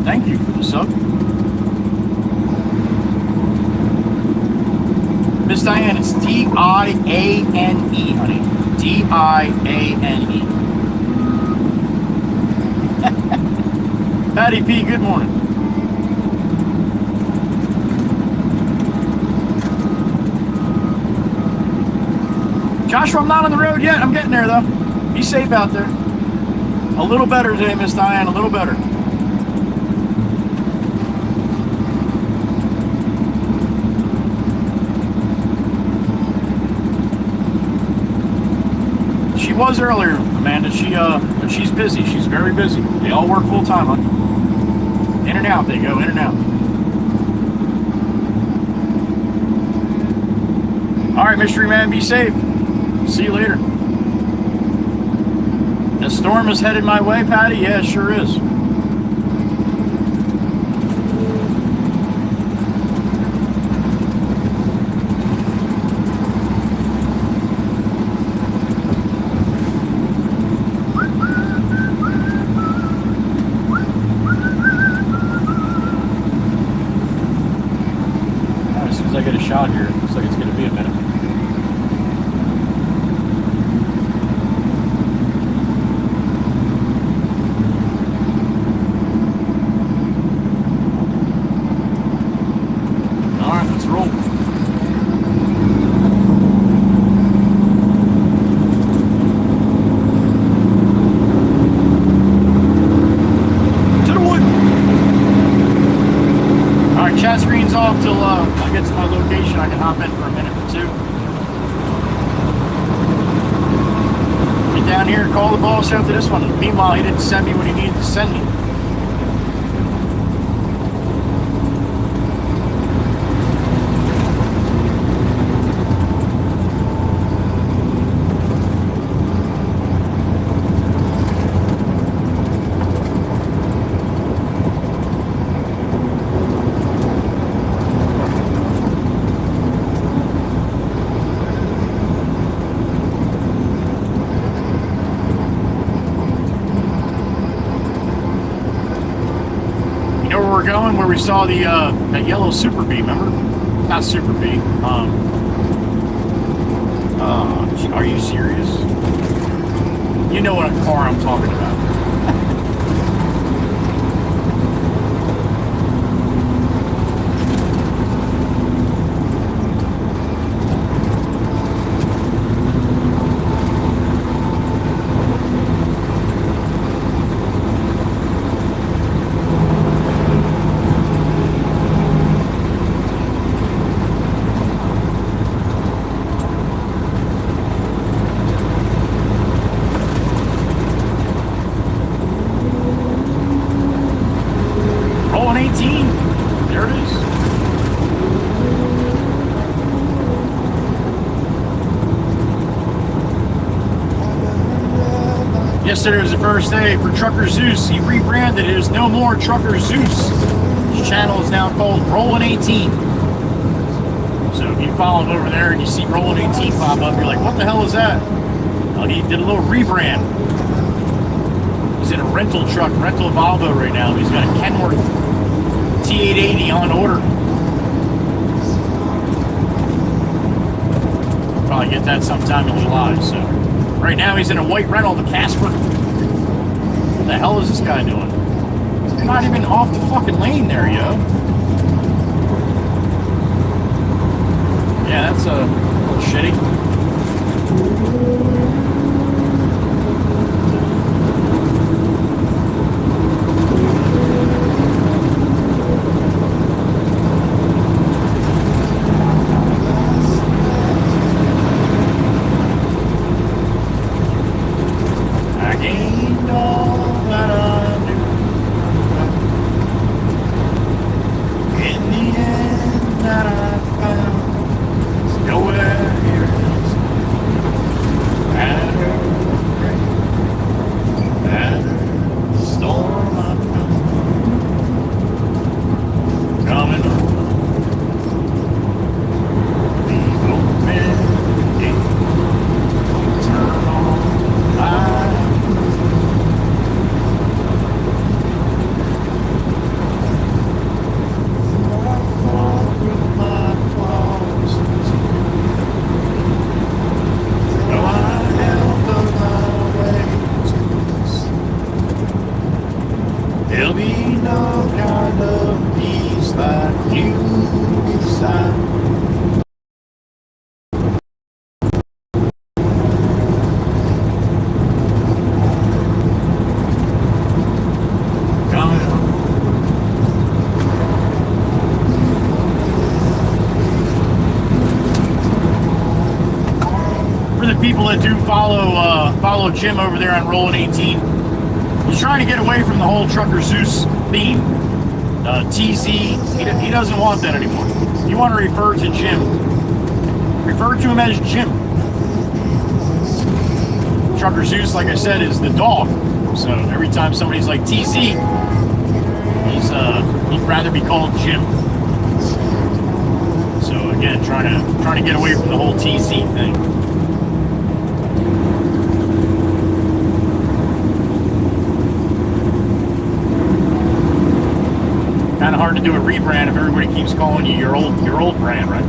Thank you for the sub. Miss Diane, it's D-I-A-N-E, honey. D-I-A-N-E. Patty P, good morning. Joshua, I'm not on the road yet. I'm getting there, though. Be safe out there. A little better today, Miss Diane, a little better. She was earlier, Amanda. But she's busy. She's very busy. They all work full time, huh? In and out, they go in and out. All right, mystery man, be safe. See you later. The storm is headed my way, Patty. Yeah, it sure is. I get a shot here. Looks like it's going to be a minute. All right, let's roll. To the wood. All right, chat screen's off till I get to my location. I can hop in for a minute or two. Get down here, call the boss after this one. Meanwhile, he didn't send me what he needed to send me. Going where we saw the that yellow Super Bee, remember? Not Super Bee. Are you serious? You know what car I'm talking about. Yesterday was the first day for Trucker Zeus. He rebranded. It is no more Trucker Zeus. His channel is now called Rollin' 18. So if you follow him over there and you see Rollin' 18 pop up, you're like, what the hell is that? Well, he did a little rebrand. He's in a rental truck, rental Volvo right now. He's got a Kenworth T880 on order. Probably get that sometime in July, so. Right now he's in a white rental, the Casper. What the hell is this guy doing? You're not even off the fucking lane there, yo. Yeah, that's a little shitty. people that do follow Jim over there on Rolling 18. He's trying to get away from the whole Trucker Zeus theme. TZ, he doesn't want that anymore. You want to refer to Jim, refer to him as Jim. Trucker Zeus, like I said, is the dog. So every time somebody's like TZ, he'd rather be called Jim. So again, trying to get away from the whole TZ thing. Kind of hard to do a rebrand if everybody keeps calling you your old brand, right?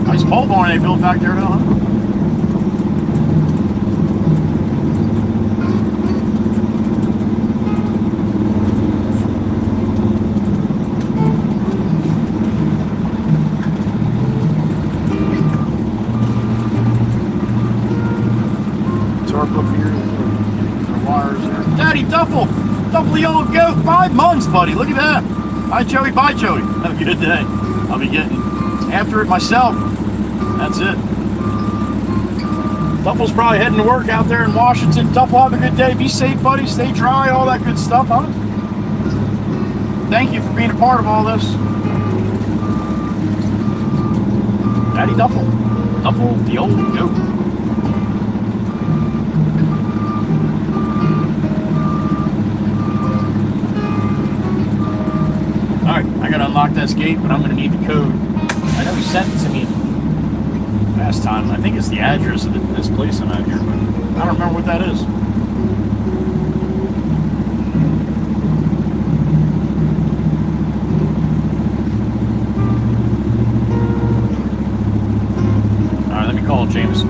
Nice pole barn they built back there, though, huh? Torque up here, the wires there. Daddy Duffel! Duffel the old goat, 5 months, buddy. Look at that. Hi, Joey. Bye, Joey. Have a good day. I'll be getting after it myself. That's it. Duffel's probably heading to work out there in Washington. Duffel, have a good day. Be safe, buddy. Stay dry, all that good stuff, huh? Thank you for being a part of all this. Daddy Duffel. Duffel, the old goat. Alright, I gotta unlock this gate, but I'm gonna need the code. I know he sent it to me last time. I think it's the address of this place I'm at here, but I don't remember what that is. Alright, let me call James.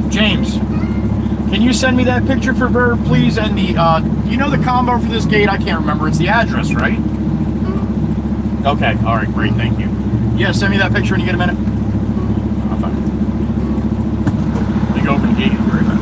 James, can you send me that picture for Verb, please? And the, you know the combo for this gate? I can't remember. It's the address, right? Okay, all right, great, thank you. Yeah, send me that picture when you get a minute. I'm fine. Let me go open the gate. I'll be right back.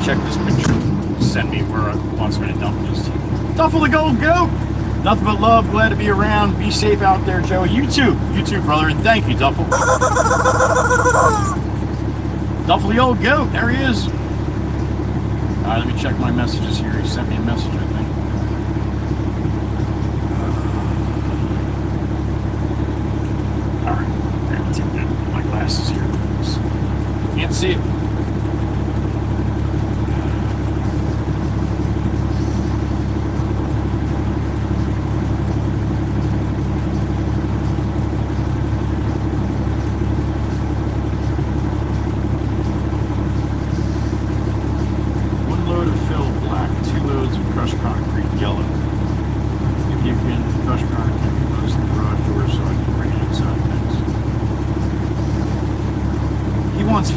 Check this picture. Send me where it wants me to dump this. Duffel the Gold Goat! Nothing but love. Glad to be around. Be safe out there, Joey. You too, brother. And thank you, Duffel. Duffel the Old Goat. There he is. All right, let me check my messages here. He sent me a message, I think. All right. I gotta take my glasses here. Can't see it.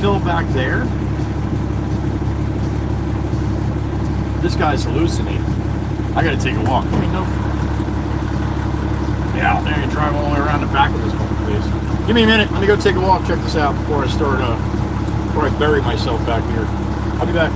Phil back there. This guy's hallucinating. I gotta take a walk. Can we go? Yeah, there you drive all the way around the back of this fucking place. Give me a minute. Let me go take a walk. Check this out before I start. Before I bury myself back here. I'll be back.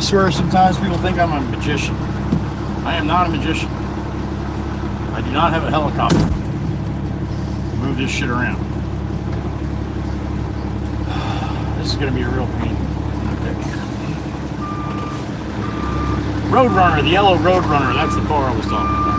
swear sometimes people think I'm a magician. I am not a magician. I do not have a helicopter to move this shit around. This is going to be a real pain. Okay. Roadrunner, the yellow Roadrunner, that's the car I was talking about.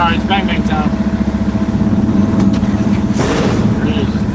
Alright, it's bang bang time. There it is.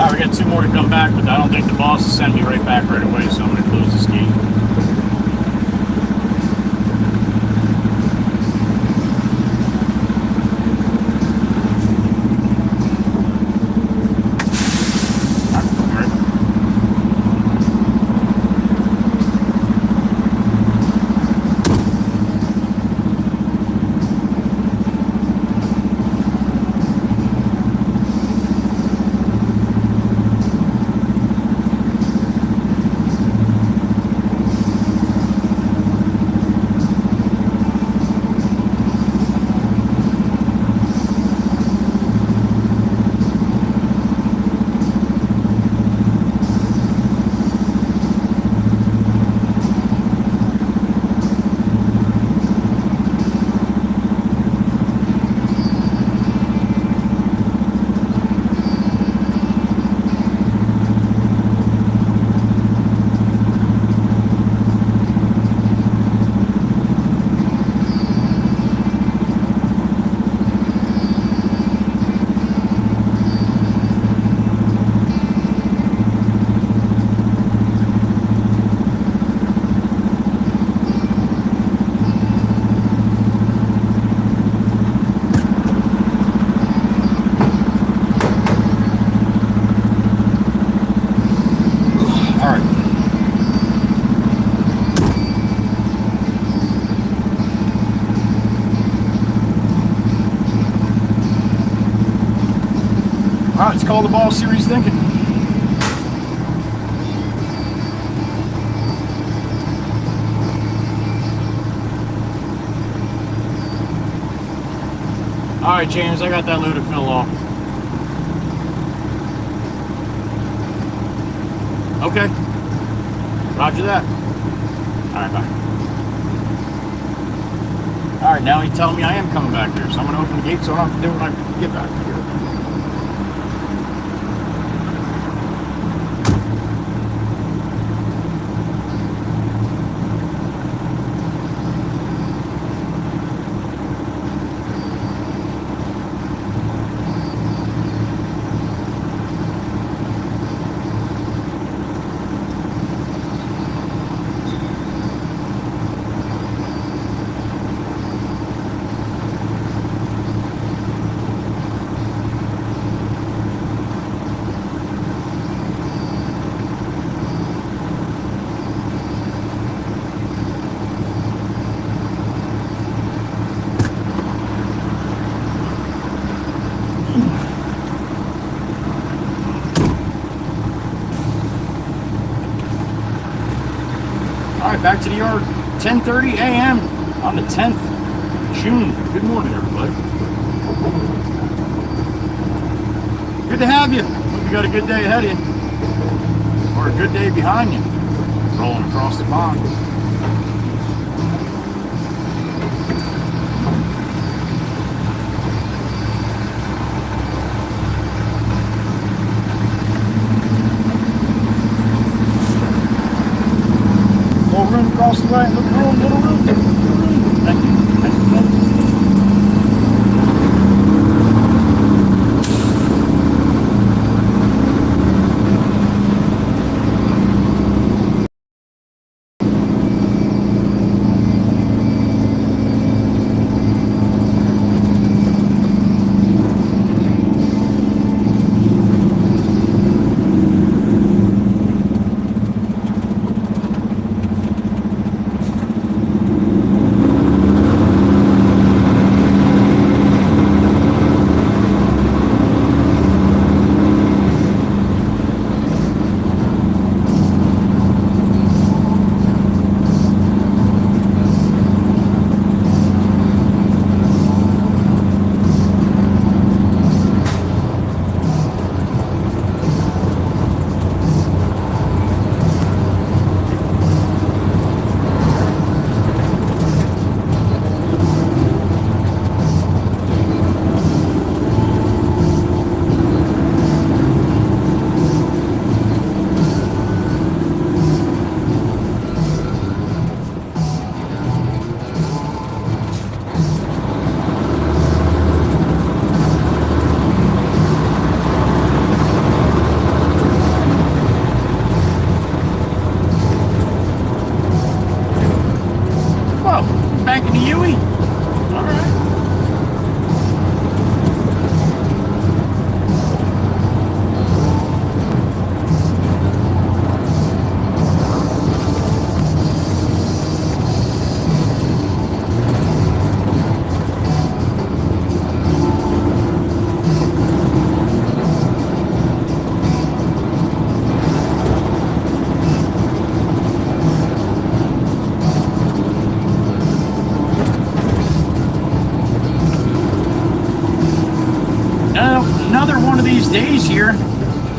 Alright, we got 2 more to come back, but I don't think the boss will send me right back right away, so I'm going to close this gate. Alright, it's called the Ball Series Thinking. Alright, James, I got that load to fill off. Okay. Roger that. Alright, bye. Alright, now he's telling me I am coming back here, so I'm going to open the gate so I don't have to do it when I get back here. Alright, back to the yard. 10:30 a.m. on the 10th of June. Good morning, everybody. Good to have you. Hope you got a good day ahead of you. Or a good day behind you. Rolling across the pond. Room across the way. Little room, little room. Thank you. Thank you. Thank you.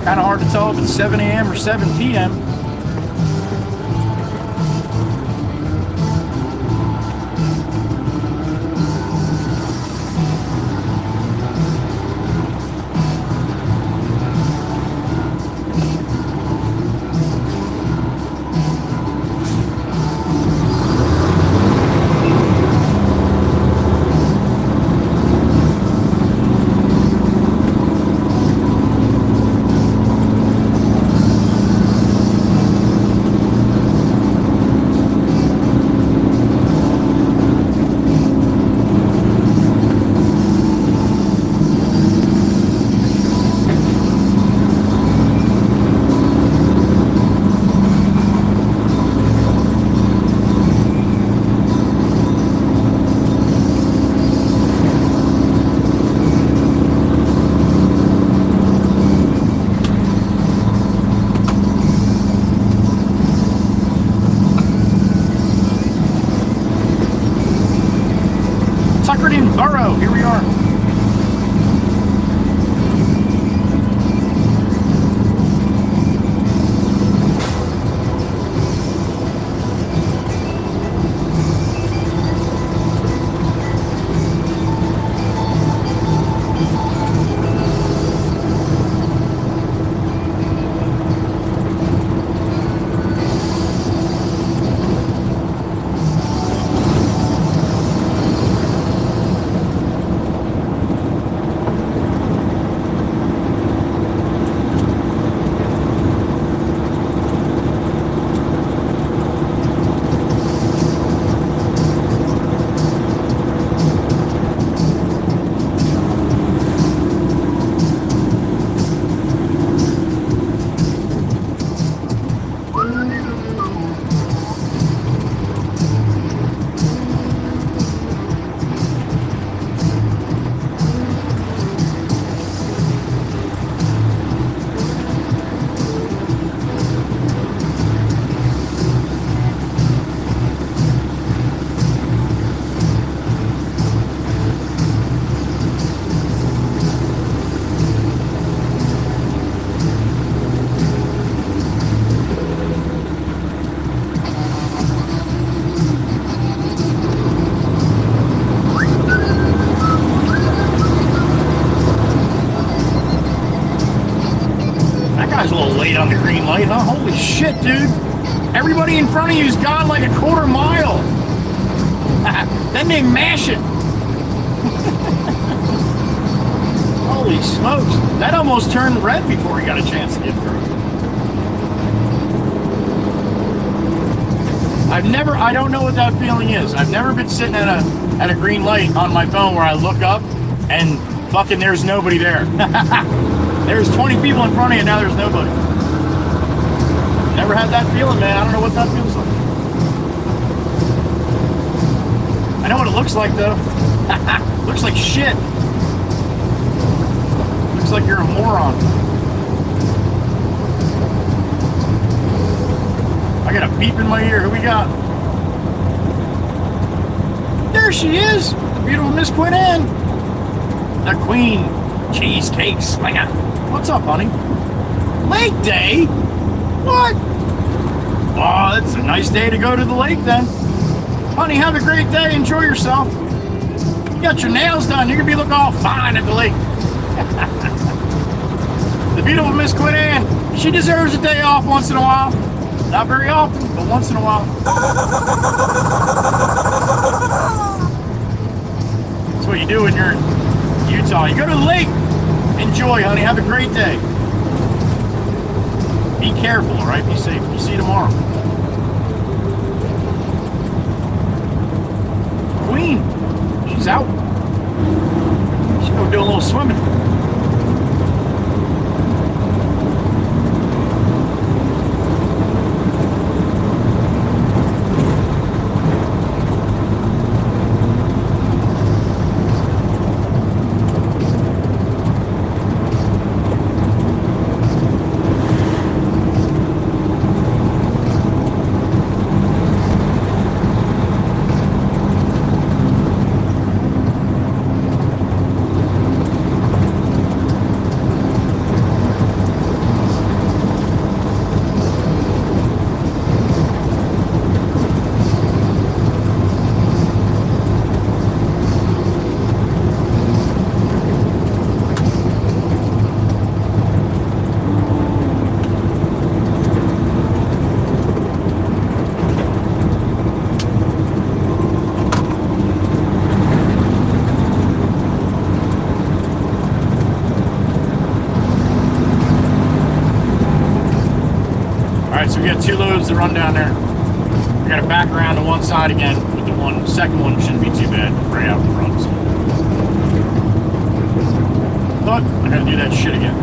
Kind of hard to tell if it's 7 a.m. or 7 p.m. Borough, here we are. On the green light, huh? Holy shit, dude. Everybody in front of you's gone like a quarter mile. Then they mash it. Holy smokes. That almost turned red before he got a chance to get through. I don't know what that feeling is. I've never been sitting at a green light on my phone where I look up and fucking there's nobody there. There's 20 people in front of you, now there's nobody. Never had that feeling, man. I don't know what that feels like. I know what it looks like, though. Looks like shit. Looks like you're a moron. I got a beep in my ear. Who we got? There she is. The beautiful Miss Queen Anne. The Queen Cheesecake Slinger. What's up, honey? Lake day? What? Oh, it's a nice day to go to the lake then. Honey, have a great day. Enjoy yourself. You got your nails done. You're going to be looking all fine at the lake. The beautiful Miss Queen Anne. She deserves a day off once in a while. Not very often, but once in a while. That's what you do when you're in Utah. You go to the lake. Enjoy, honey. Have a great day. Be careful, all right? Be safe. We'll see you tomorrow. Queen, she's out. She's going to do a little swimming. Alright, so we got 2 loads to run down there. We gotta back around to one side again with the second one shouldn't be too bad, right out in front. So. But I gotta do that shit again.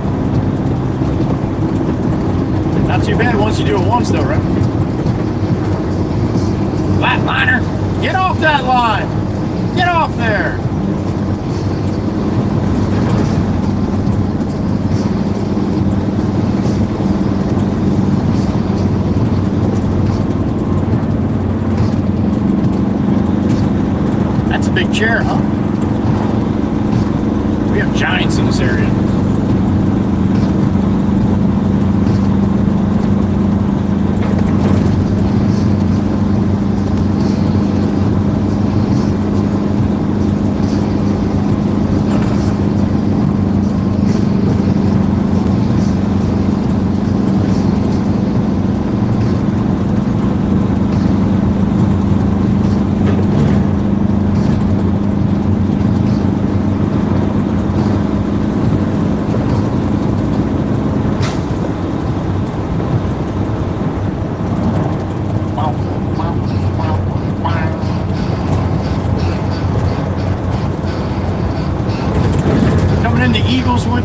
Not too bad once you do it once though, right? Flatliner, get off that line! Get off there! That's a big chair, huh? We have giants in this area.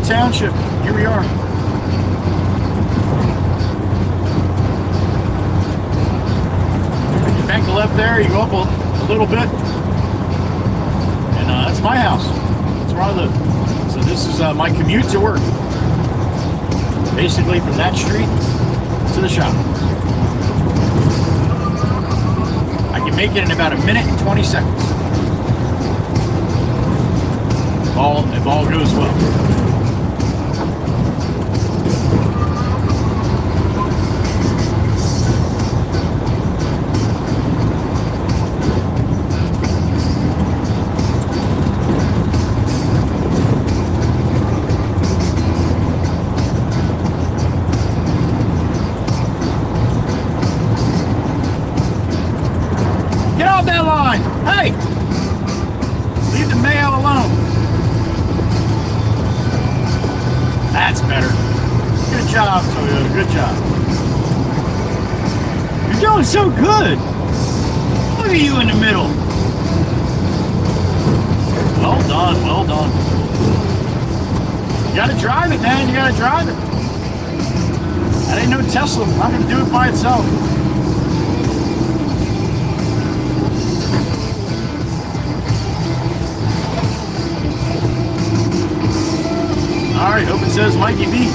Township. Here we are. You bank left there, you go up a little bit, and that's my house. That's where I live. So this is my commute to work. Basically from that street to the shop. I can make it in about 1 minute and 20 seconds. If all goes well. Hey! Leave the mayo alone. That's better. Good job, Toyota. Good job. You're doing so good. Look at you in the middle. Well done. Well done. You gotta drive it, man. You gotta drive it. That ain't no Tesla. I'm not gonna do it by itself. Alright, hope it says Mikey B.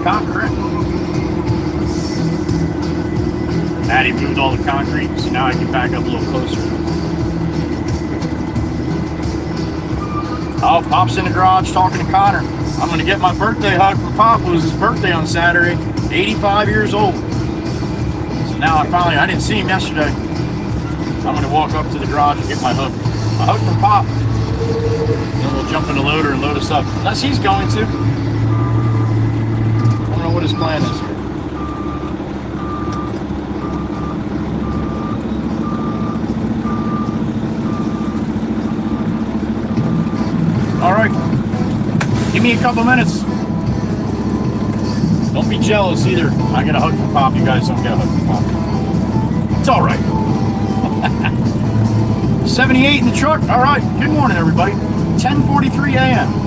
Concrete. Maddie moved all the concrete, so now I can back up a little closer. Oh, Pop's in the garage talking to Connor. I'm going to get my birthday hug from Pop. It was his birthday on Saturday. 85 years old. So now I didn't see him yesterday. I'm going to walk up to the garage and get my hug. A hug from Pop. Then we'll jump in the loader and load us up. Unless he's going to. What his plan is here. All right, give me a couple minutes. Don't be jealous either. I get a hug from Pop. You guys don't get a hug from Pop. It's all right. 78 in the truck. All right. Good morning, everybody. 10:43 a.m.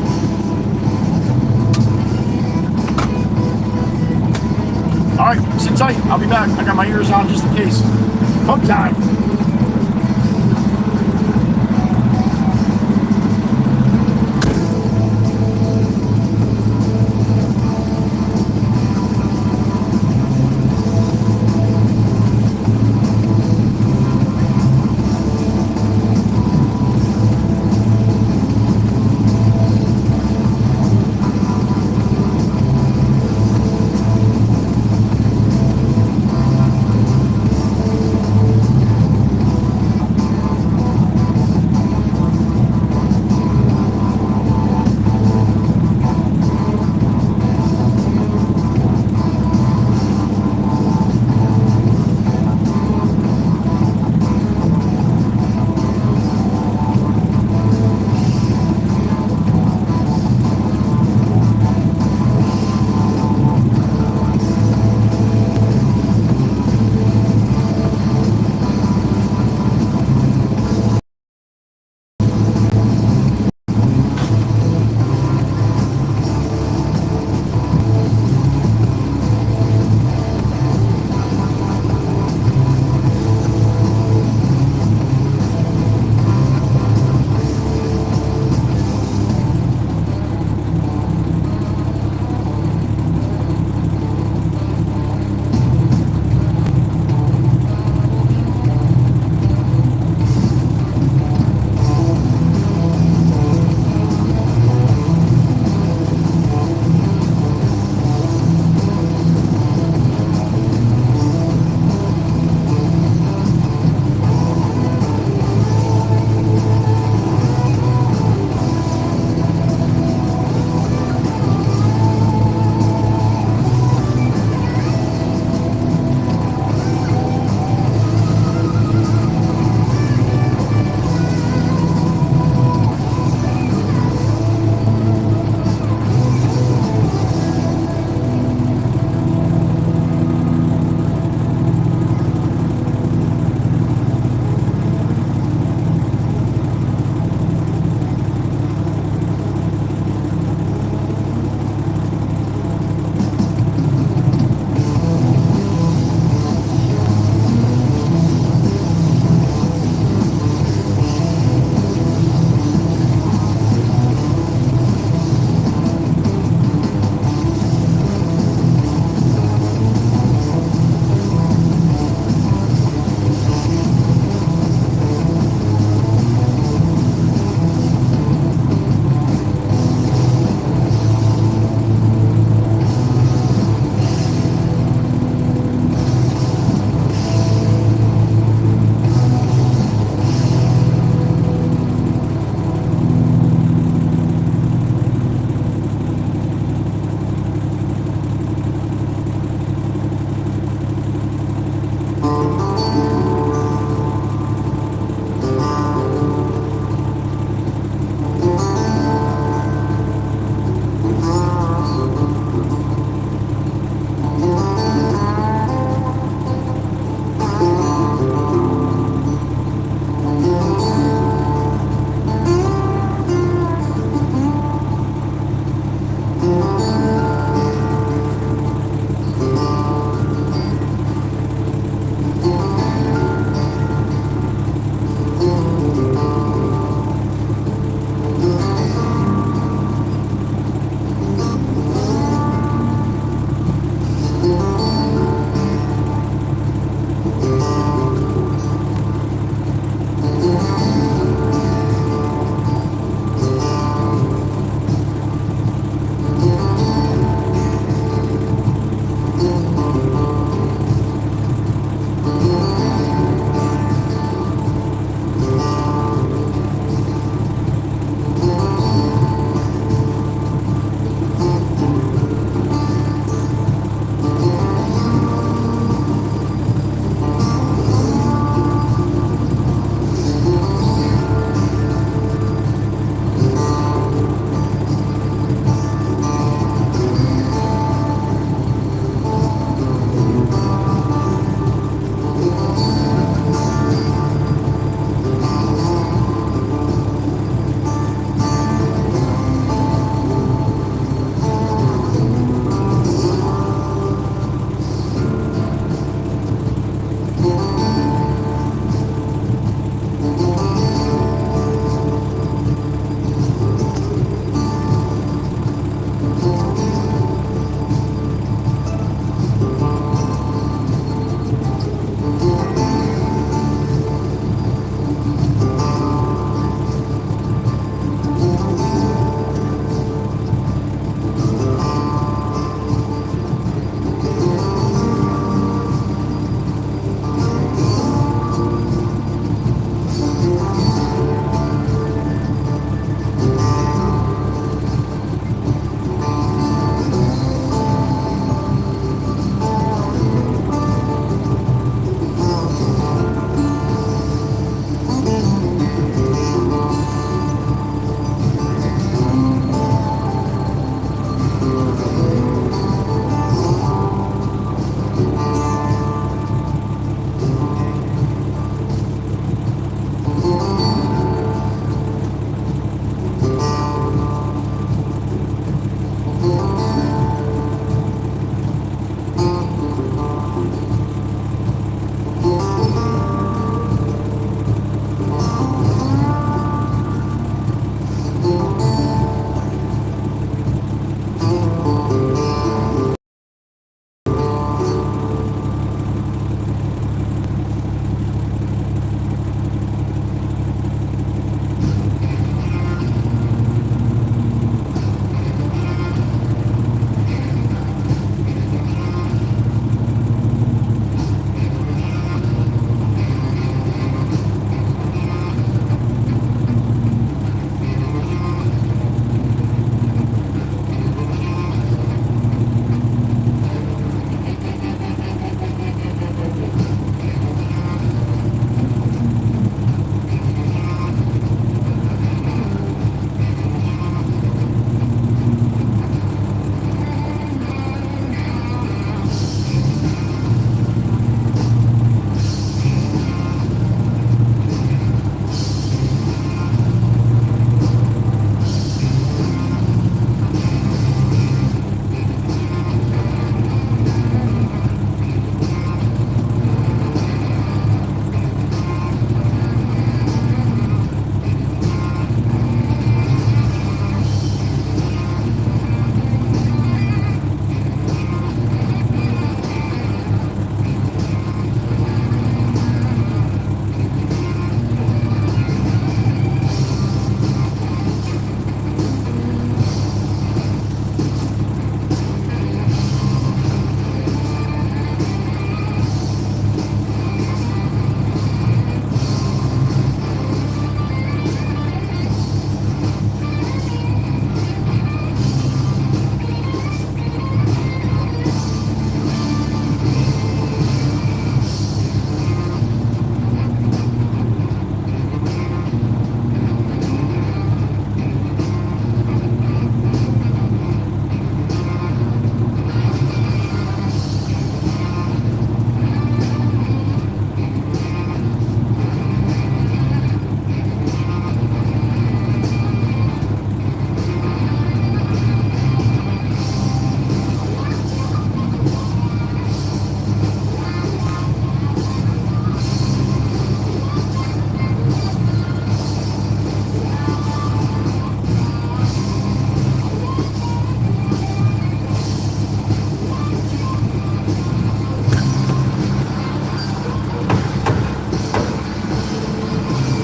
Alright, sit tight. I'll be back. I got my ears on just in case. Hug time.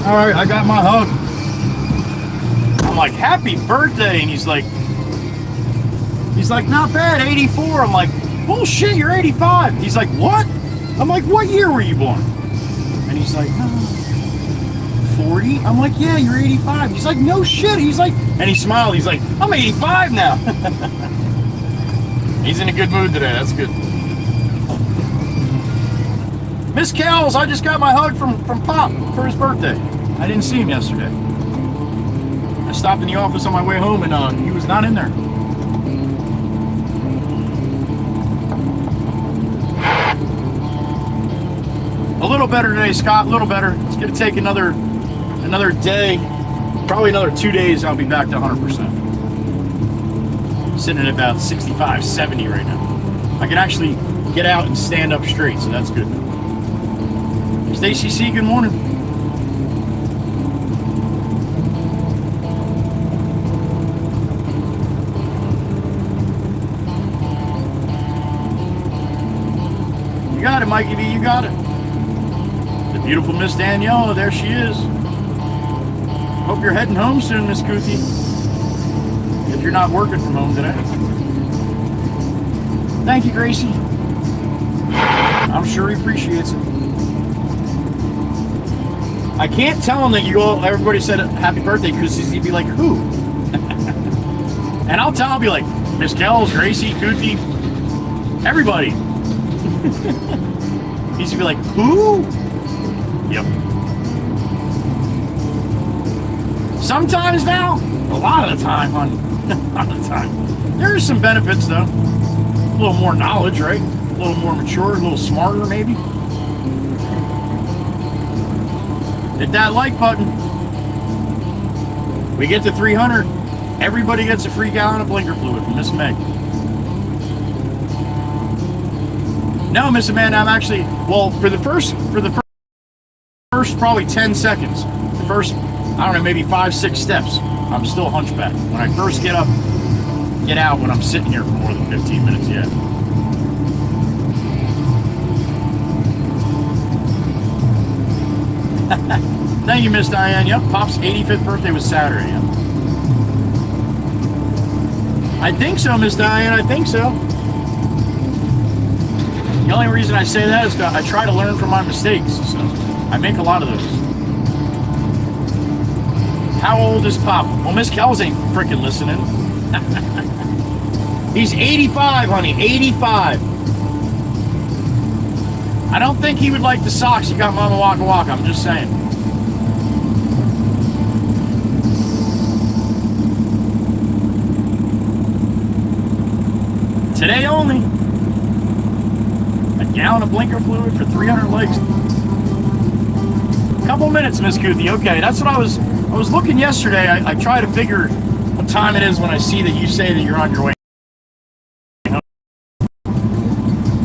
All right, I got my hug. I'm like, happy birthday. And he's like, not bad, 84. I'm like, bullshit, you're 85. He's like, what? I'm like, what year were you born? And he's like, 40. I'm like, yeah, you're 85. He's like, no shit. He's like, and he smiled. He's like, I'm 85 now. He's in a good mood today. That's good. Miss Kells, I just got my hug from Pop for his birthday. I didn't see him yesterday. I stopped in the office on my way home and he was not in there. A little better today, Scott. A little better. It's going to take another day, probably another 2 days. I'll be back to 100%. Sitting at about 65, 70 right now. I can actually get out and stand up straight, so that's good. Stacy C, good morning. You got it, Mikey B. You got it. The beautiful Miss Daniela, there she is. Hope you're heading home soon, Miss Kuthi. If you're not working from home today. Thank you, Gracie. I'm sure he appreciates it. I can't tell him that you all, everybody said happy birthday because he'd be like, who? And I'll tell him, I'll be like, Miss Kells, Gracie, Kuthi, everybody. He's gonna be like, who? Yep. Sometimes now, a lot of the time, honey. A lot of the time. There's some benefits though. A little more knowledge, right? A little more mature, a little smarter maybe. Hit that like button. We get to 300. Everybody gets a free gallon of blinker fluid from Miss Meg. No, Miss Amanda, I'm actually, well, for the first probably 10 seconds, the first, I don't know, maybe 5-6 steps, I'm still hunchback. When I first get up, get out when I'm sitting here for more than 15 minutes, yeah. Thank you, Miss Diane. Yep, Pop's 85th birthday was Saturday. Yep. I think so, Miss Diane. I think so. The only reason I say that is because I try to learn from my mistakes. So I make a lot of those. How old is Pop? Well, Miss Kells ain't freaking listening. He's 85, honey. 85. I don't think he would like the socks you got Mama Waka Waka. I'm just saying. Today only. A gallon of blinker fluid for 300 likes. Couple minutes, Miss Kuthi. Okay, that's what I was looking yesterday. I try to figure what time it is when I see that you say that you're on your way home.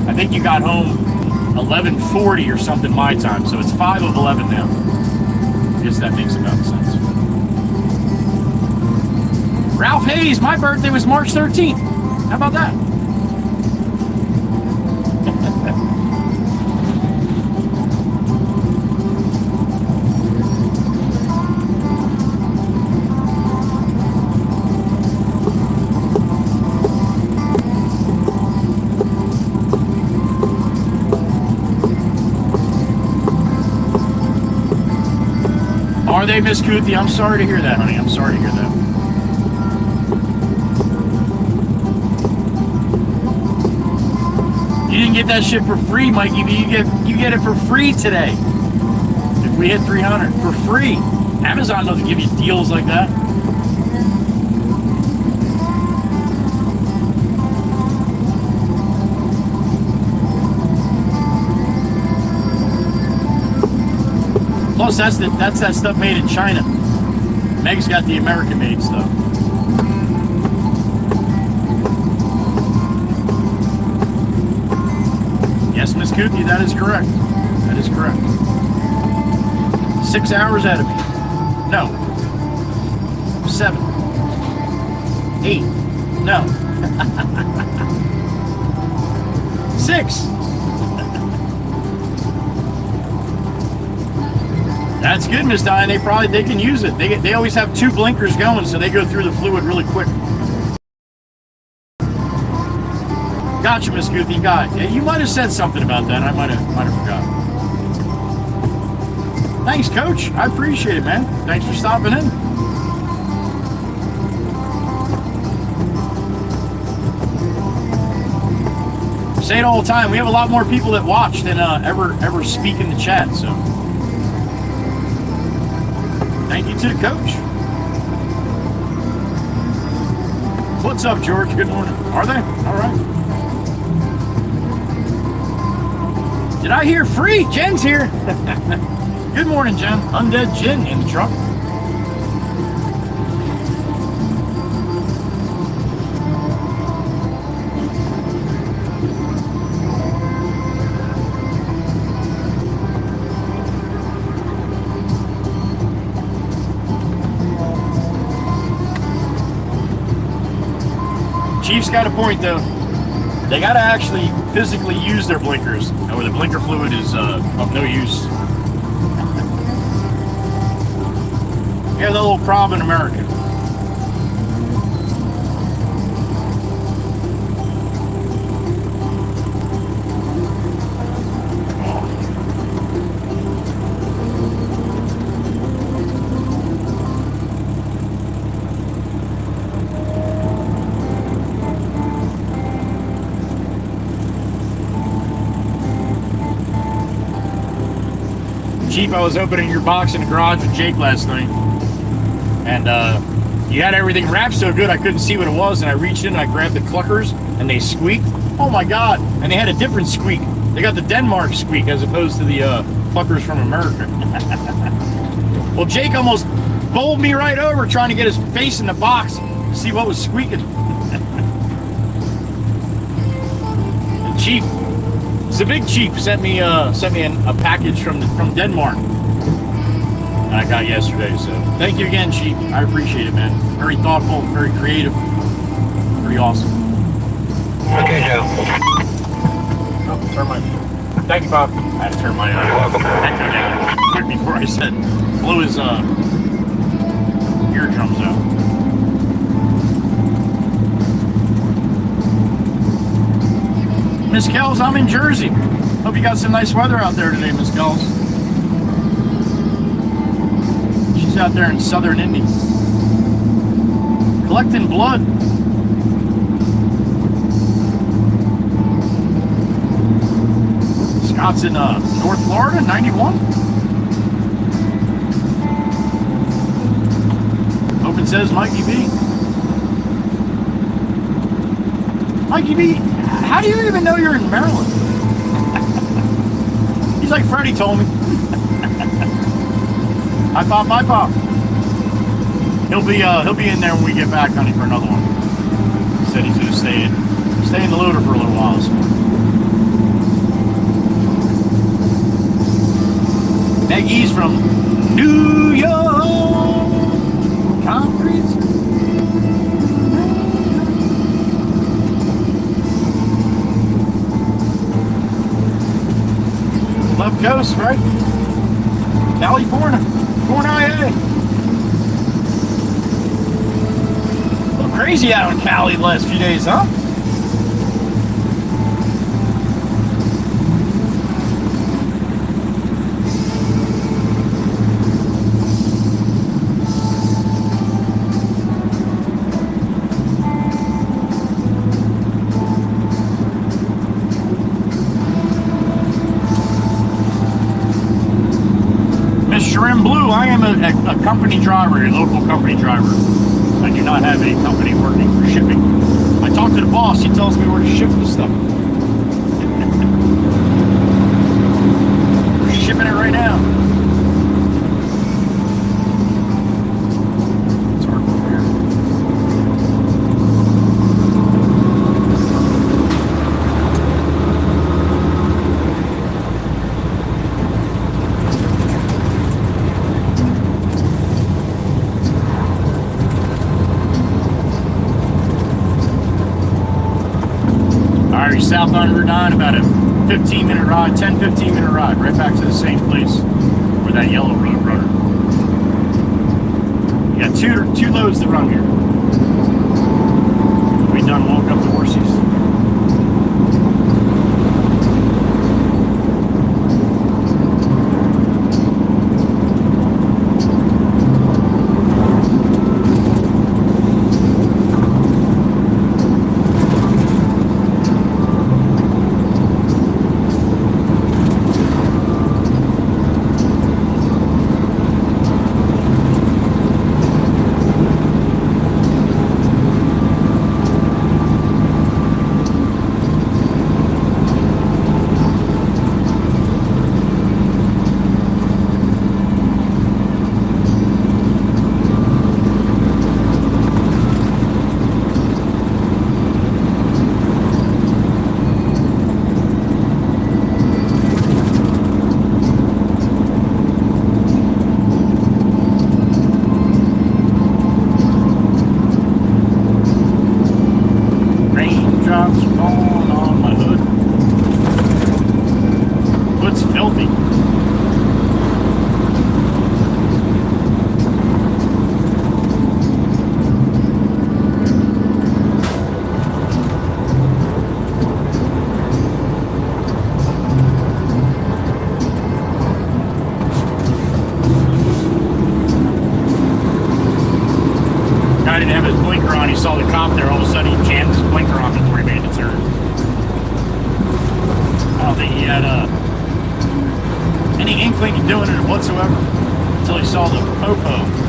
I think you got home 11:40 or something my time, so it's 5 of 11 now. I guess that makes about sense. Ralph Hayes, my birthday was March 13th. How about that? Are they, Miss Kuthi? I'm sorry to hear that, honey. I'm sorry to hear that. You didn't get that shit for free, Mikey B. You get it for free today. If we hit 300 for free. Amazon doesn't give you deals like that. Plus, that's that stuff made in China. Meg's got the American-made stuff. Yes, Miss Kuthi, that is correct. That is correct. 6 hours ahead of me. No. 7. 8. No. 6. That's good, Miss Diane. They can use it. They always have 2 blinkers going, so they go through the fluid really quick. gotcha, Miss Goofy. Got it. Yeah, you might have said something about that. I might have forgot. Thanks, Coach. I appreciate it, man. Thanks for stopping in. Say it all the time. We have a lot more people that watch than ever speak in the chat. So, thank you to the coach. What's up, George? Good morning. Are they? All right. Did I hear free? Jen's here. Good morning, Jen. Undead Jen in the truck. Chief's got a point, though. They got to actually physically use their blinkers, or the blinker fluid is of no use. Yeah, the little problem in America. Chief, I was opening your box in the garage with Jake last night, and you had everything wrapped so good I couldn't see what it was, and I reached in and I grabbed the cluckers, and they squeaked. Oh my God, and they had a different squeak. They got the Denmark squeak as opposed to the cluckers from America. Well, Jake almost bowled me right over trying to get his face in the box to see what was squeaking. And Chief, the big Chief sent me a package from Denmark that I got yesterday. So thank you again, Chief. I appreciate it, man. Very thoughtful, very creative, pretty awesome. Okay, Joe. Oh, turn my. Thank you, Bob. I had to turn my echo down quick before I said blew his eardrums out. Miss Kells, I'm in Jersey. Hope you got some nice weather out there today, Miss Kells. She's out there in southern Indy. Collecting blood. Scott's in North Florida, 91. Hope it says Mikey B. Mikey B, how do you even know you're in Maryland? He's like Freddie told me. Hi, Pop. Hi, Pop. He'll be in there when we get back, honey, for another one. He said he's gonna stay in the loader for a little while. So. Maggie's from New York. Concrete. Left coast, right? California. California. A little crazy out in Cali the last few days, huh? I am a company driver, a local company driver. I do not have a company working for shipping. I talk to the boss, he tells me where to ship the stuff. We're shipping it right now. It's hard to hear. South on Route 9, about a 15-minute ride, 10-15-minute ride, right back to the same place where that yellow road runner. You got two loads to run here. We done woke up the horsies. coffee. Guy didn't have his blinker on. He saw the cop there. All of a sudden, he jammed his blinker on before he made the turn. I don't think he had any inkling of doing it whatsoever until he saw the popo.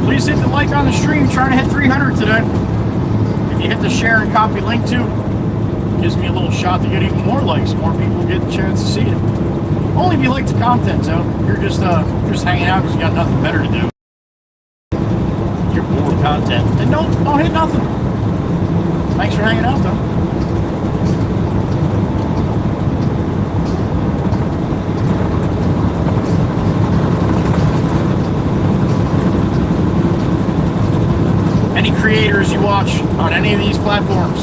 Please hit the like on the stream. Trying to hit 300 today. If you hit the share and copy link too, gives me a little shot to get even more likes. More people get a chance to see it. Only if you like the content, so you're just hanging out because you got nothing better to do. You're bored with content, then don't hit nothing. Thanks for hanging out though. Any creators you watch on any of these platforms,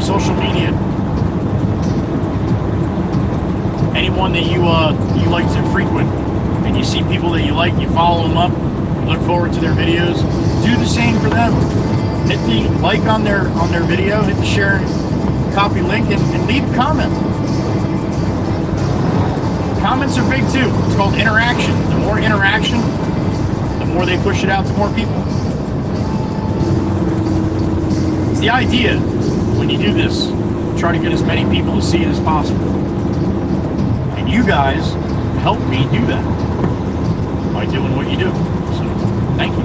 social media, anyone that you like to frequent, and you see people that you like, you follow them up, you look forward to their videos, do the same for them. Hit the like on their video, hit the share, copy link, and leave a comment. Comments are big too. It's called interaction. The more interaction, the more they push it out to more people. The idea when you do this, try to get as many people to see it as possible, and you guys help me do that by doing what you do. So thank you.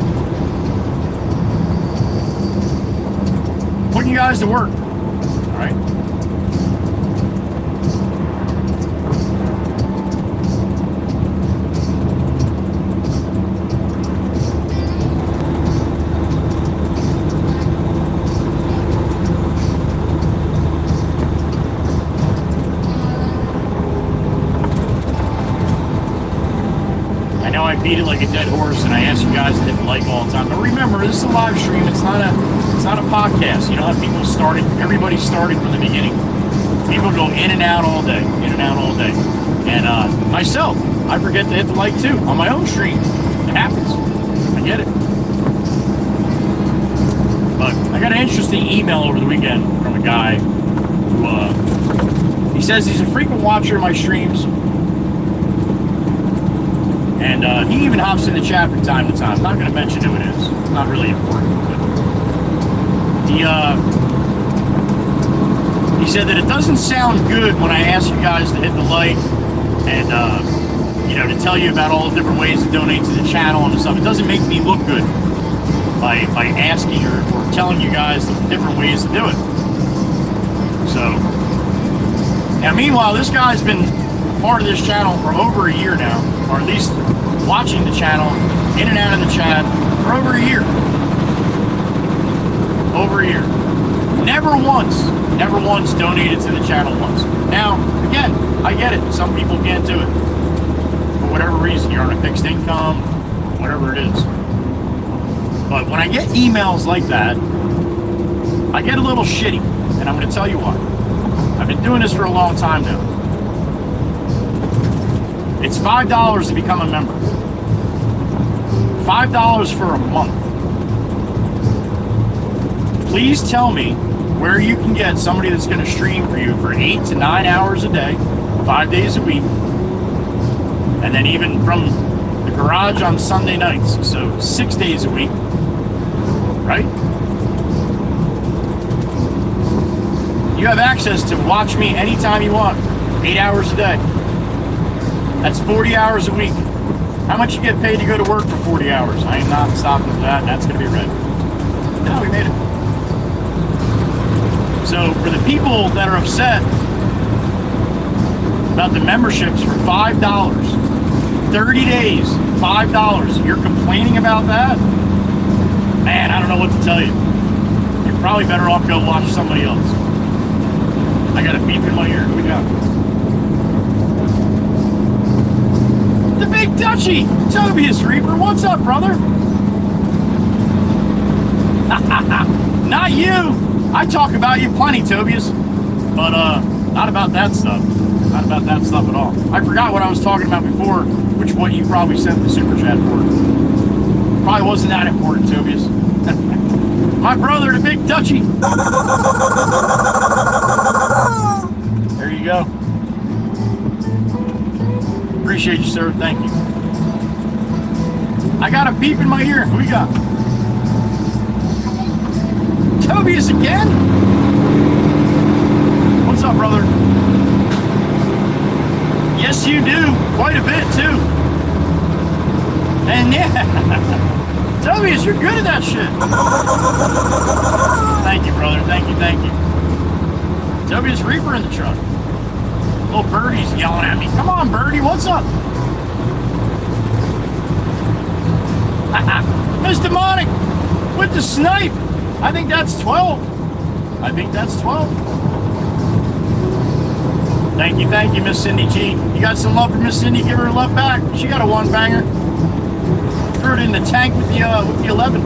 Putting you guys to work. All right. I beat it like a dead horse, and I ask you guys to hit the like all the time. But remember, this is a live stream. It's not a podcast. You don't have people starting. Everybody started from the beginning. People go in and out all day, in and out all day. And myself, I forget to hit the like too on my own stream. It happens. I get it. But I got an interesting email over the weekend from a guy who he says he's a frequent watcher of my streams. And he even hops in the chat from time to time. I'm not going to mention who it is. It's not really important. But he said that it doesn't sound good when I ask you guys to hit the like and, to tell you about all the different ways to donate to the channel and stuff. It doesn't make me look good by asking or telling you guys the different ways to do it. So, now meanwhile, this guy's been part of this channel for over a year now, or at least watching the channel, in and out of the chat, for over a year. Over a year. Never once donated to the channel once. Now, again, I get it. Some people can't do it. For whatever reason, you're on a fixed income, whatever it is. But when I get emails like that, I get a little shitty. And I'm going to tell you why. I've been doing this for a long time now. It's $5 to become a member. $5 for a month. Please tell me where you can get somebody that's going to stream for you for 8 to 9 hours a day, 5 days a week, and then even from the garage on Sunday nights, so 6 days a week, right? You have access to watch me anytime you want, 8 hours a day. That's 40 hours a week. How much you get paid to go to work for 40 hours? I am not stopping for that. That's going to be red. No, we made it. So for the people that are upset about the memberships for $5, 30 days, $5, you're complaining about that? Man, I don't know what to tell you. You're probably better off go watch somebody else. I got a beep in my ear. Who we got? The Big Dutchie! Tobias Reaper, what's up, brother? Not you! I talk about you plenty, Tobias. But, not about that stuff. Not about that stuff at all. I forgot what I was talking about before, which what you probably sent the super chat for. Probably wasn't that important, Tobias. My brother, the Big Dutchie. There you go. Appreciate you, sir. Thank you. I got a beep in my ear. Who we got? Tobias again? What's up, brother? Yes, you do. Quite a bit, too. And yeah. Tobias, you're good at that shit. Thank you, brother. Thank you, thank you. Tobias Reaper in the truck. Little birdie's yelling at me. Come on, birdie, what's up? Miss Demonic with the snipe. I think that's 12. I think that's 12. Thank you, Miss Cindy G. You got some love for Miss Cindy? Give her a love back. She got a one banger. Threw it in the tank with the 11.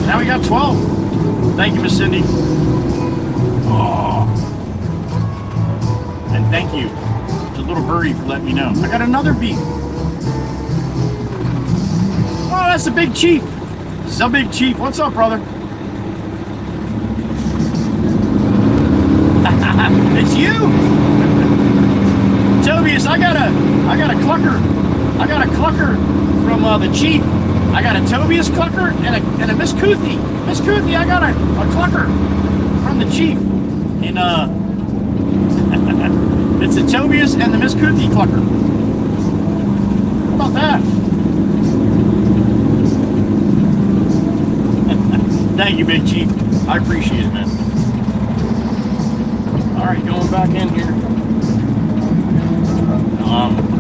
Now we got 12. Thank you, Miss Cindy. Oh. And thank you to Little Birdie for letting me know. I got another beat. Oh, that's the Big Chief. The Big Chief. What's up, brother? It's you. Tobias, I got a clucker. I got a clucker from the Chief. I got a Tobias clucker and a Miss Kuthi. Miss Kuthi, I got a clucker from the Chief. And it's the Tobias and the Miss Kuthi clucker. How about that? Thank you, Big Chief. I appreciate it, man. Alright, going back in here.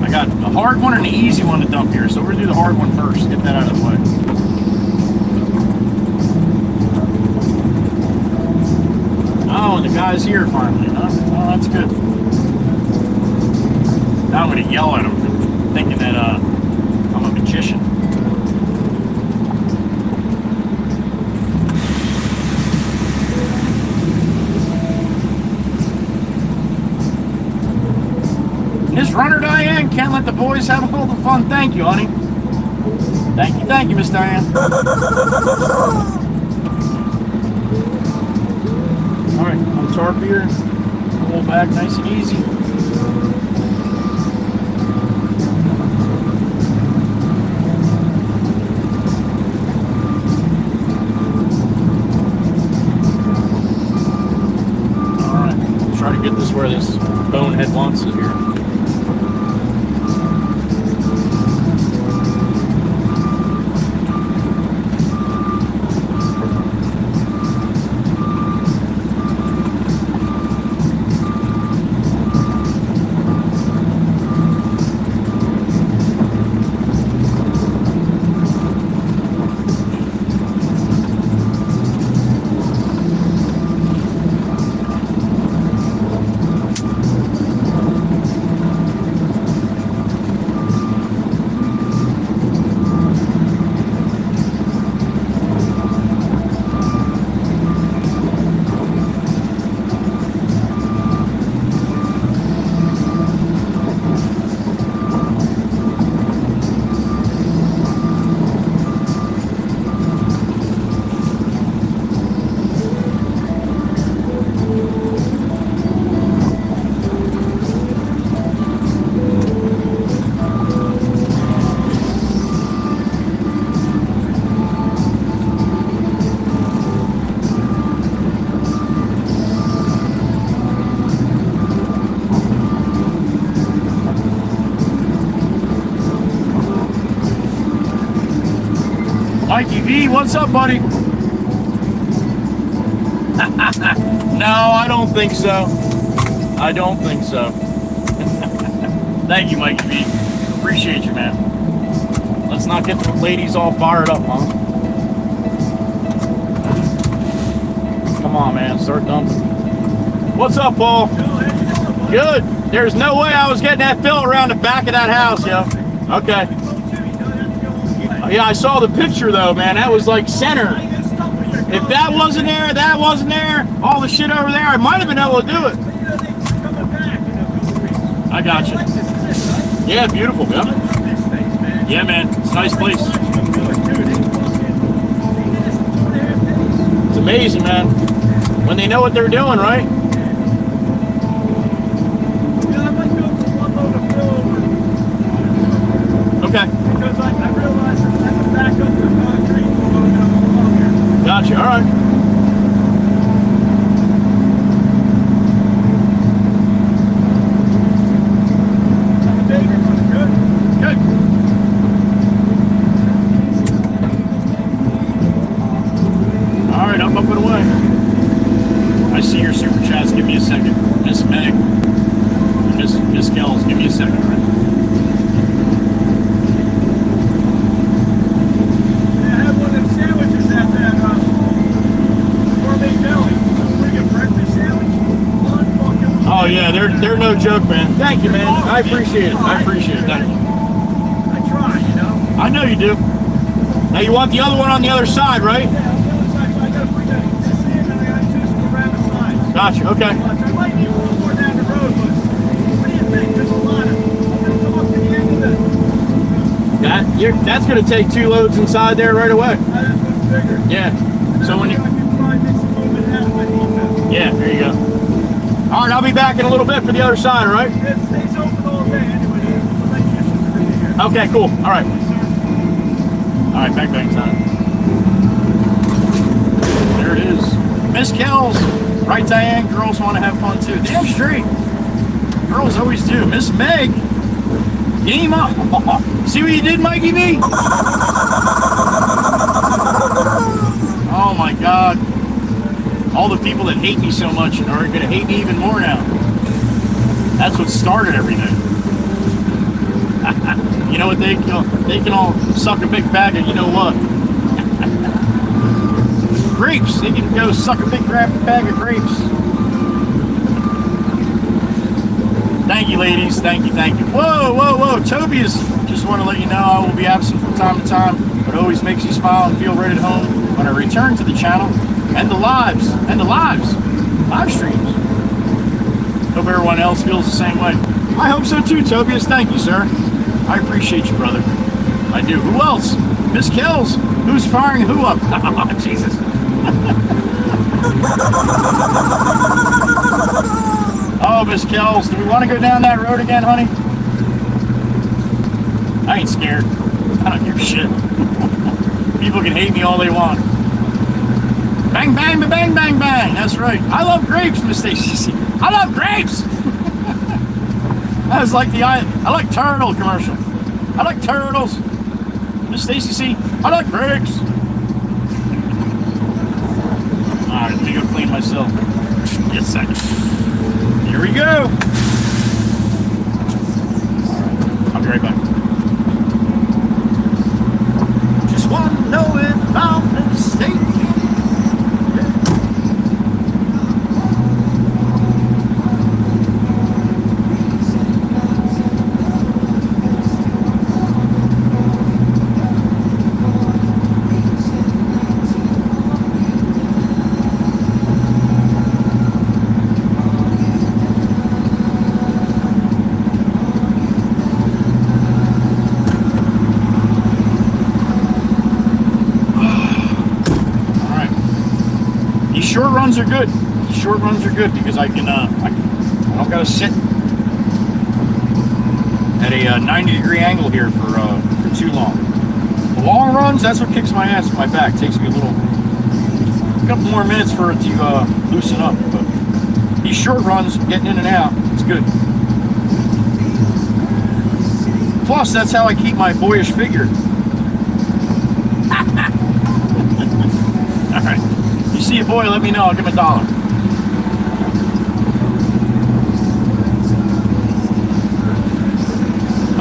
I got a hard one and an easy one to dump here, so we're gonna do the hard one first. Get that out of the way. Oh, the guy's here finally, huh? Oh, that's good. Now I'm gonna yell at him for thinking that I'm a magician. This runner Diane can't let the boys have all the fun. Thank you, honey. Thank you, Miss Diane. All right, I'm tarp here. Pull back nice and easy. All right, try to get this where this bonehead wants it here. Mikey V, what's up, buddy? No, I don't think so. I don't think so. Thank you, Mikey V. Appreciate you, man. Let's not get the ladies all fired up, huh? Come on, man. Start dumping. What's up, Paul? Good. There's no way I was getting that fill around the back of that house, yo. Okay. Yeah, I saw the picture, though, man. That was like center. If that wasn't there, that wasn't there, all the shit over there, I might have been able to do it. I got you. Yeah, beautiful, yeah. Yeah, man. It's a nice place. It's amazing, man. When they know what they're doing, right? Okay. Because I realized that I have to back up the concrete longer. Gotcha. All right. Good. All right, I'm up and away. I see your super chats. Give me a second. Miss Meg. Miss Kells, give me a second, right? Oh yeah, they're no joke, man. Thank you, man. I appreciate it. I appreciate it. Thank you. I try, you know. I know you do. Now you want the other one on the other side, right? Yeah, on the other side, so I gotta bring that in and I gotta twist it around the sides. Gotcha. Okay. I might need a little more down the road, but what do you think? There's a lot of. I'm gonna come up to the end of the. That's gonna take 2 loads inside there right away. That's what's bigger. Yeah. So when you. I can probably mix a little bit out if I need to. Yeah. There you go. All right, I'll be back in a little bit for the other side, all right? It stays open all day anyway. The electricians are in here. Okay, cool. All right. All right, bang time. There it is. Miss Kells. Right, Diane? Girls want to have fun, too. Damn straight. Girls always do. Miss Meg. Game up. See what you did, Mikey V? Oh, my God. All the people that hate me so much are going to hate me even more now. That's what started everything. You know what? They can all suck a big bag of, you know what? Grapes. They can go suck a big bag of grapes. Thank you, ladies. Thank you. Whoa. Toby is, just want to let you know I will be absent from time to time, but it always makes you smile and feel right at home when I return to the channel. And the live streams. Hope everyone else feels the same way. I hope so too, Tobias. Thank you, sir. I appreciate you, brother. I do. Who else? Miss Kells. Who's firing who up? Oh, Jesus. Oh, Miss Kells. Do we want to go down that road again, honey? I ain't scared. I don't give a shit. People can hate me all they want. Bang, bang, bang, bang, bang. That's right. I love grapes, Miss Stacy. I love grapes. That was like I like turtle commercial. I like turtles. Miss Stacy C. I like grapes. All right, let me go clean myself. Just a second. Here we go. All right, I'll be right back. Just want to know if I'm mistaken. Short runs are good. Short runs are good because I don't gotta sit at a 90-degree angle here for too long. The long runs, that's what kicks my ass in my back. Takes me a couple more minutes for it to loosen up. But these short runs, getting in and out, it's good. Plus, that's how I keep my boyish figure. see a boy, let me know. I'll give him $1.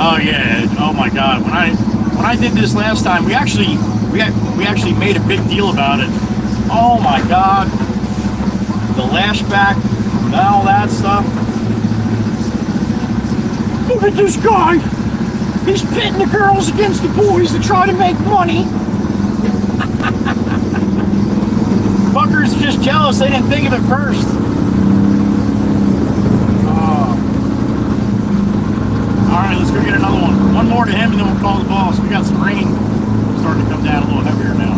Oh yeah. Oh my God. When I did this last time, we actually made a big deal about it. Oh my God. The lashback and all that stuff. Look at this guy. He's pitting the girls against the boys to try to make money. Fuckers are just jealous they didn't think of it first. Alright, let's go get another one. One more to him and then we'll call the boss. We got some rain starting to come down a little heavier now.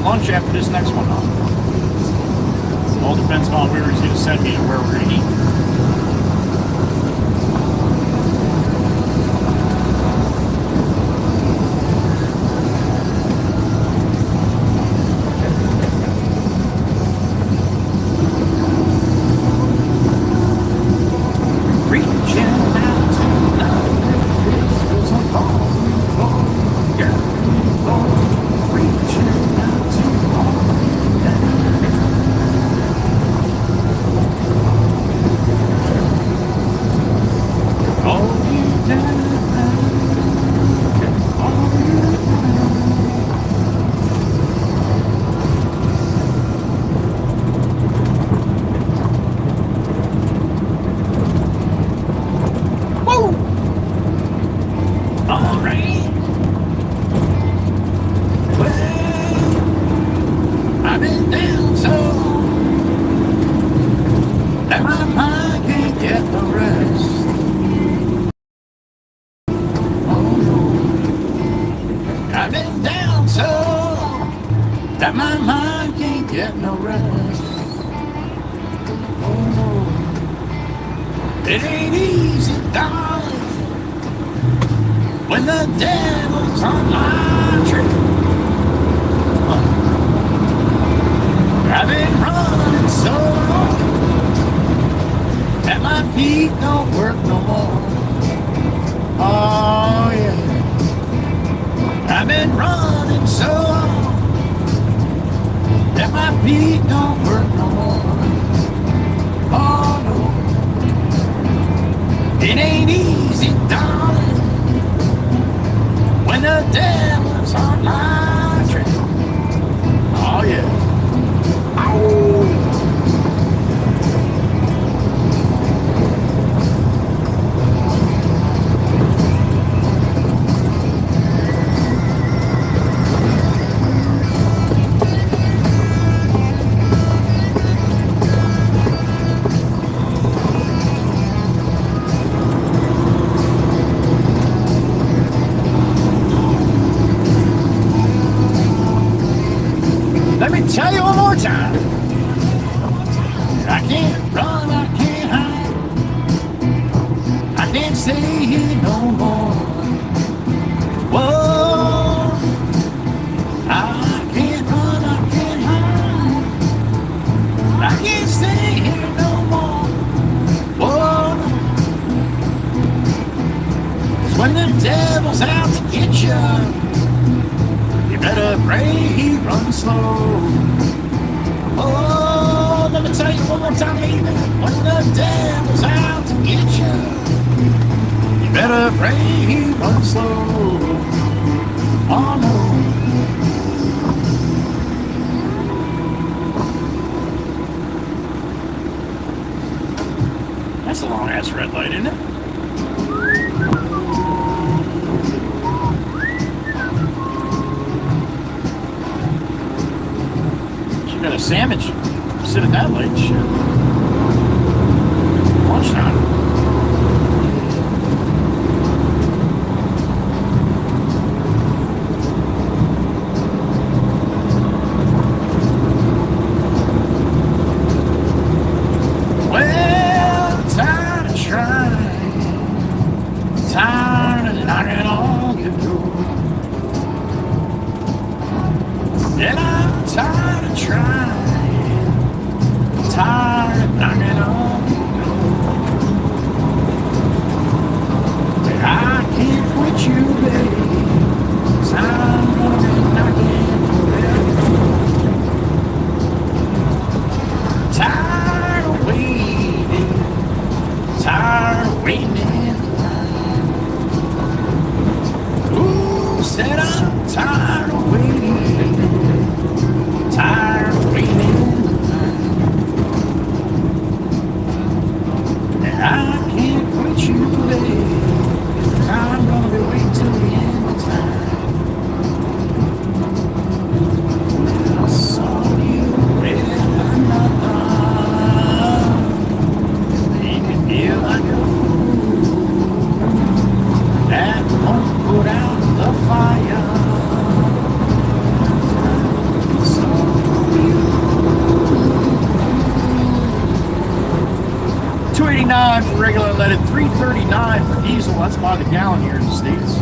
Lunch after this next one. All depends on where he's going to send me and where we're going to eat. It ain't easy, darling, when the devil's on my trail. I've been running so long that my feet don't work no more. Oh yeah, I've been running so long that my feet don't work no more. Oh no. It ain't easy, darling, when the devil's on my trail. Oh yeah. Ow. Let me tell you one more time. I can't run, I can't hide. I can't stay here no more. Whoa. I can't run, I can't hide. I can't stay here no more. Whoa. 'Cause when the devil's out to get you, you better pray he runs slow. Oh, let me tell you one more time, baby. When the devil's out to get you, you better pray he runs slow. Oh no. That's a long ass red light, isn't it? Got a sandwich. Sit at that late shit. Lunchtime. knocking on your door. And I'm tired of trying, tired of knocking on your door. But I can't quit you, baby, 'cause I'm gonna be knocking forever. Tired of waiting, tired of waiting. Ooh, said I'm tired of waiting, tired of waiting. And I can't quit you, baby, 'cause I'm gonna be waiting till the end of time. I saw you with another. Make me feel like a fool that won't put out the fire. So you. 289 for regular unleaded, 339 for diesel. That's by the gallon here in the States.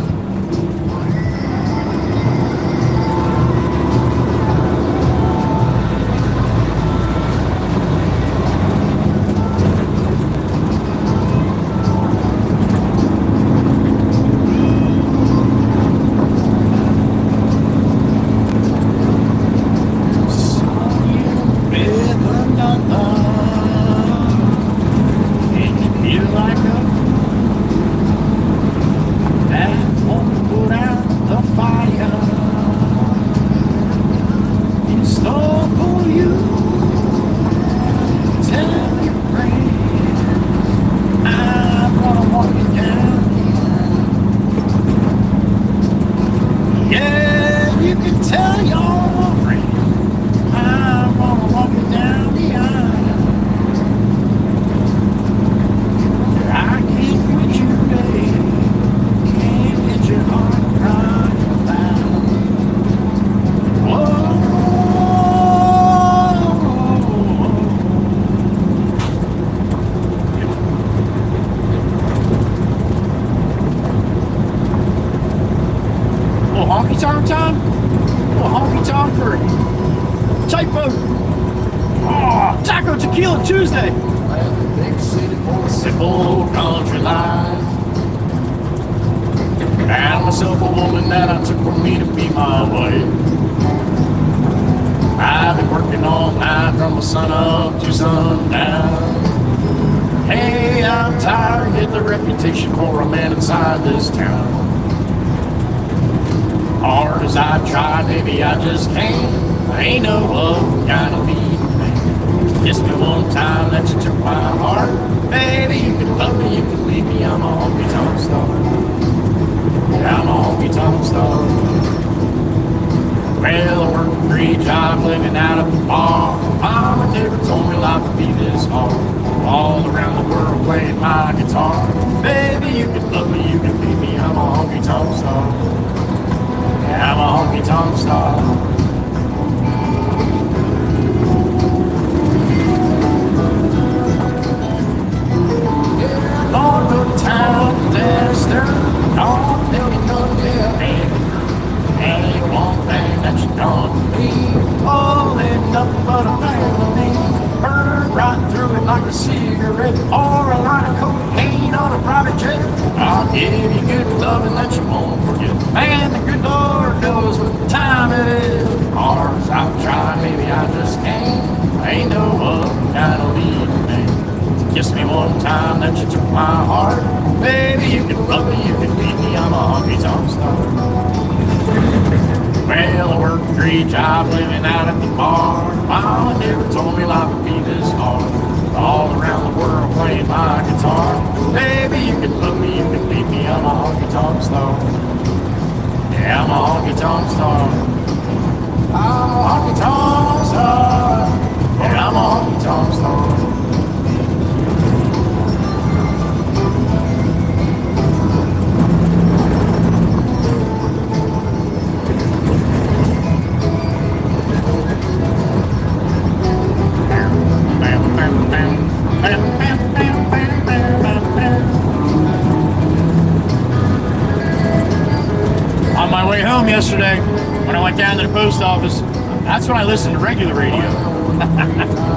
yesterday when I went down to the post office. That's when I listened to regular radio.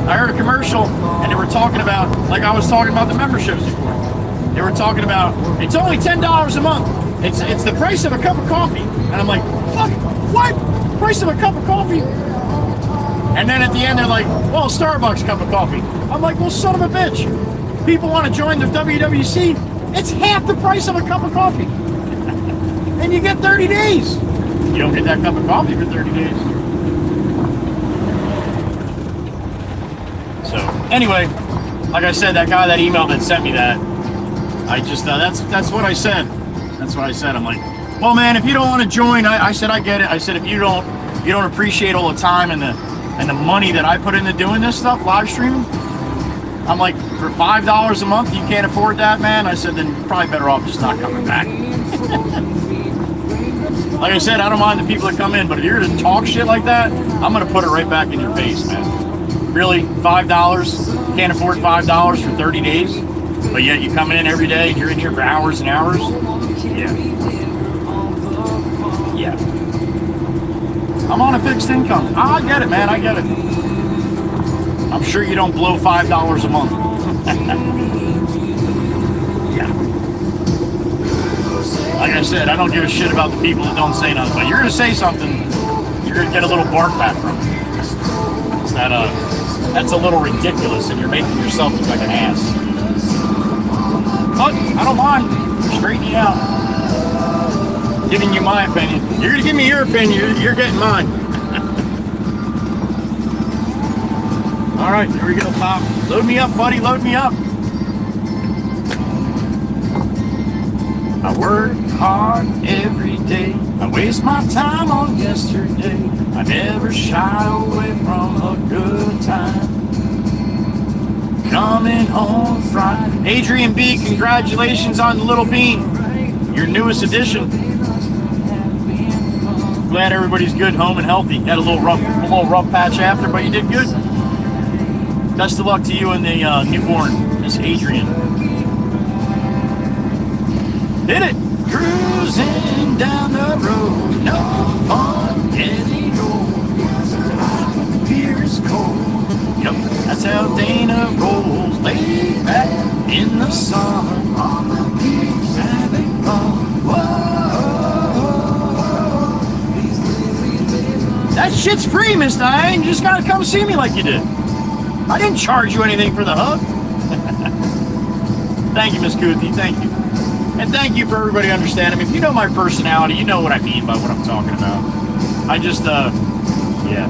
I heard a commercial, and they were talking about, like I was talking about the memberships before. They were talking about, it's only $10 a month. It's the price of a cup of coffee. And I'm like, fuck, what? Price of a cup of coffee? And then at the end, they're like, well, Starbucks cup of coffee. I'm like, well, son of a bitch. People want to join the WWC. It's half the price of a cup of coffee. And you get 30 days. You don't get that cup of coffee for 30 days. So, anyway, like I said, that guy, that email that sent me that, I just, that's what I said. That's what I said. I'm like, well, man, if you don't want to join, I said, I get it. I said, if you don't appreciate all the time and the money that I put into doing this stuff, live streaming, I'm like, for $5 a month, you can't afford that, man. I said, then you're probably better off just not coming back. Like I said, I don't mind the people that come in, but if you're to talk shit like that, I'm going to put it right back in your face, man. Really, $5? Can't afford $5 for 30 days? But yet you come in every day, you're in here for hours and hours? Yeah. Yeah. I'm on a fixed income. I get it, man. I get it. I'm sure you don't blow $5 a month. Yeah. Like I said, I don't give a shit about the people that don't say nothing. But you're going to say something, you're going to get a little bark back from it. It's that's a little ridiculous, and you're making yourself look like an ass. But I don't mind. Straighten you out. Giving you my opinion. You're going to give me your opinion. You're getting mine. All right, here we go, Pop. Load me up, buddy. Load me up. I work hard every day. I waste my time on yesterday. I never shy away from a good time. Coming home Friday. Adrian B, congratulations on the Little Bean. Your newest addition. Glad everybody's good, home, and healthy. Had a little rough patch after, but you did good. Best of luck to you and the newborn, Miss Adrian. Hit it! Cruising down the road, no fun anymore. Beer is cold. Yep, that's how Dana rolls. Laid back in the sun on the beach, having fun. Whoa. That shit's free, Miss Diane. You just gotta come see me like you did. I didn't charge you anything for the hug. Thank you, Miss Kuthi. Thank you. And thank you for everybody understanding me. If you know my personality, you know what I mean by what I'm talking about. I just, yeah.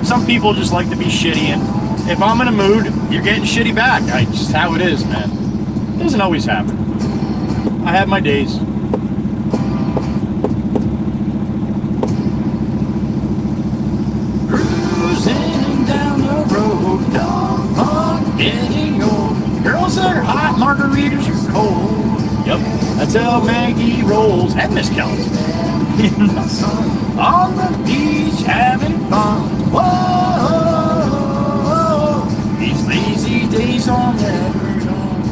Some people just like to be shitty, and if I'm in a mood, you're getting shitty back. Just how it is, man. It doesn't always happen. I have my days. Cruising down the road, no fun getting old. Girls are hot, margaritas are cold. Yep, that's how Maggie rolls. And Miss Kelly. In the sun, on the beach, having fun. Whoa, these lazy days are never gone.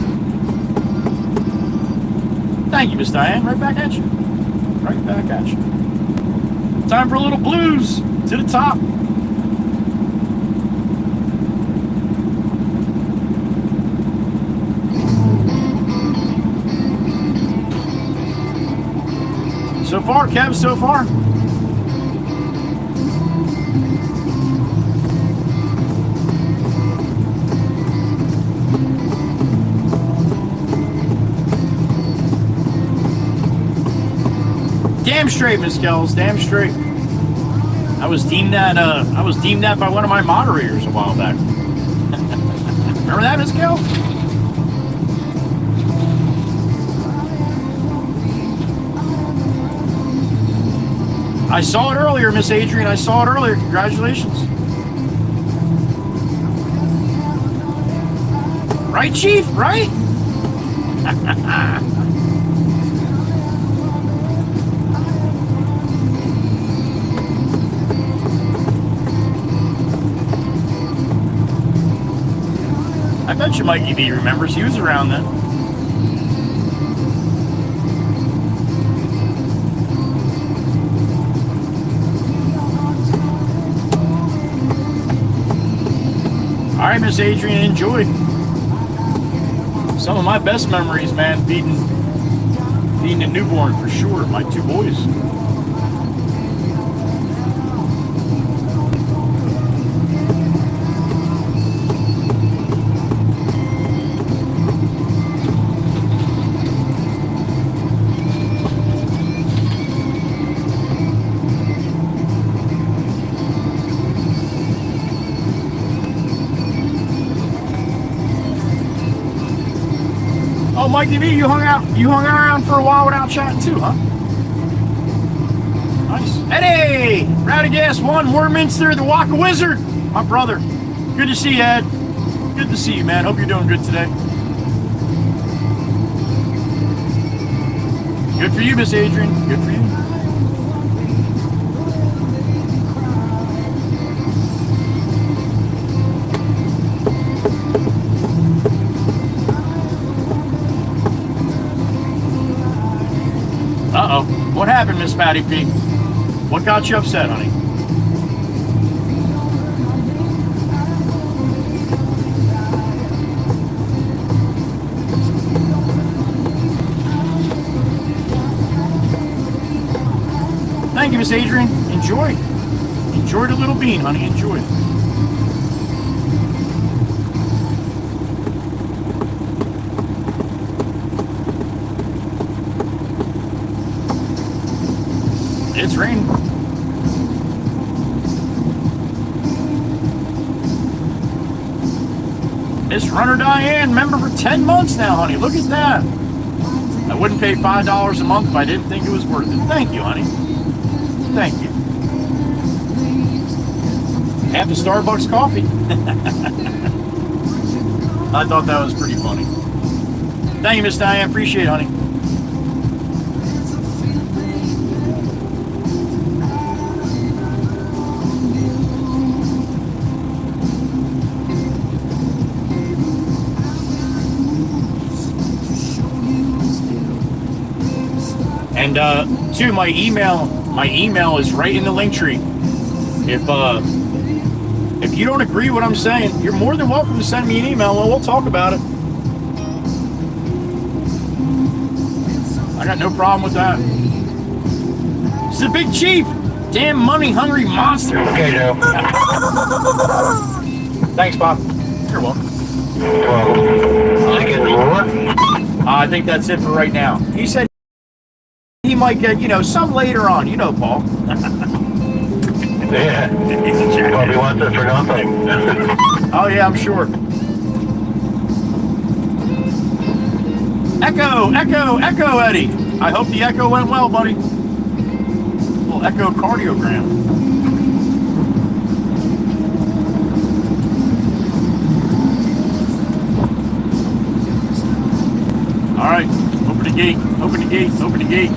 Thank you, Miss Diane. Right back at you. Right back at you. Time for a little blues to the top. So far, Kev, so far. Damn straight, Miss Kells, damn straight. I was deemed that by one of my moderators a while back. Remember that, Miss Kells? I saw it earlier, Miss Adrian. I saw it earlier. Congratulations. Right, Chief? Right? I bet you Mikey B remembers. He was around then. Miss Adrian. Enjoy. Some of my best memories, man, feeding a newborn for sure. My 2 boys. Oh, Mikey V, you hung around for a while without chatting too, huh? Nice. Eddie! Rowdy Gas 1, Warminster, the Waka Wizard. My brother. Good to see you, Ed. Good to see you, man. Hope you're doing good today. Good for you, Miss Adrian. Good for you. Uh-oh. What happened, Miss Patty P? What got you upset, honey? Thank you, Miss Adrian. Enjoy. Enjoy the little bean, honey. Enjoy. It's raining. Miss Runner Diane, member for 10 months now, honey. Look at that. I wouldn't pay $5 a month if I didn't think it was worth it. Thank you, honey. Thank you. Half a Starbucks coffee. I thought that was pretty funny. Thank you, Miss Diane. Appreciate it, honey. And too, my email is right in the link tree. If you don't agree with what I'm saying, you're more than welcome to send me an email and we'll talk about it. I got no problem with that. It's the Big Chief, damn money hungry monster. Okay, Joe. Thanks, Bob. You're welcome. Well, I get more. I think that's it for right now. He said he might get, some later on, Paul. Yeah. Probably wants it for nothing. Oh, yeah, I'm sure. Echo, Eddie. I hope the echo went well, buddy. Little echocardiogram. All right, open the gate, open the gate, open the gate.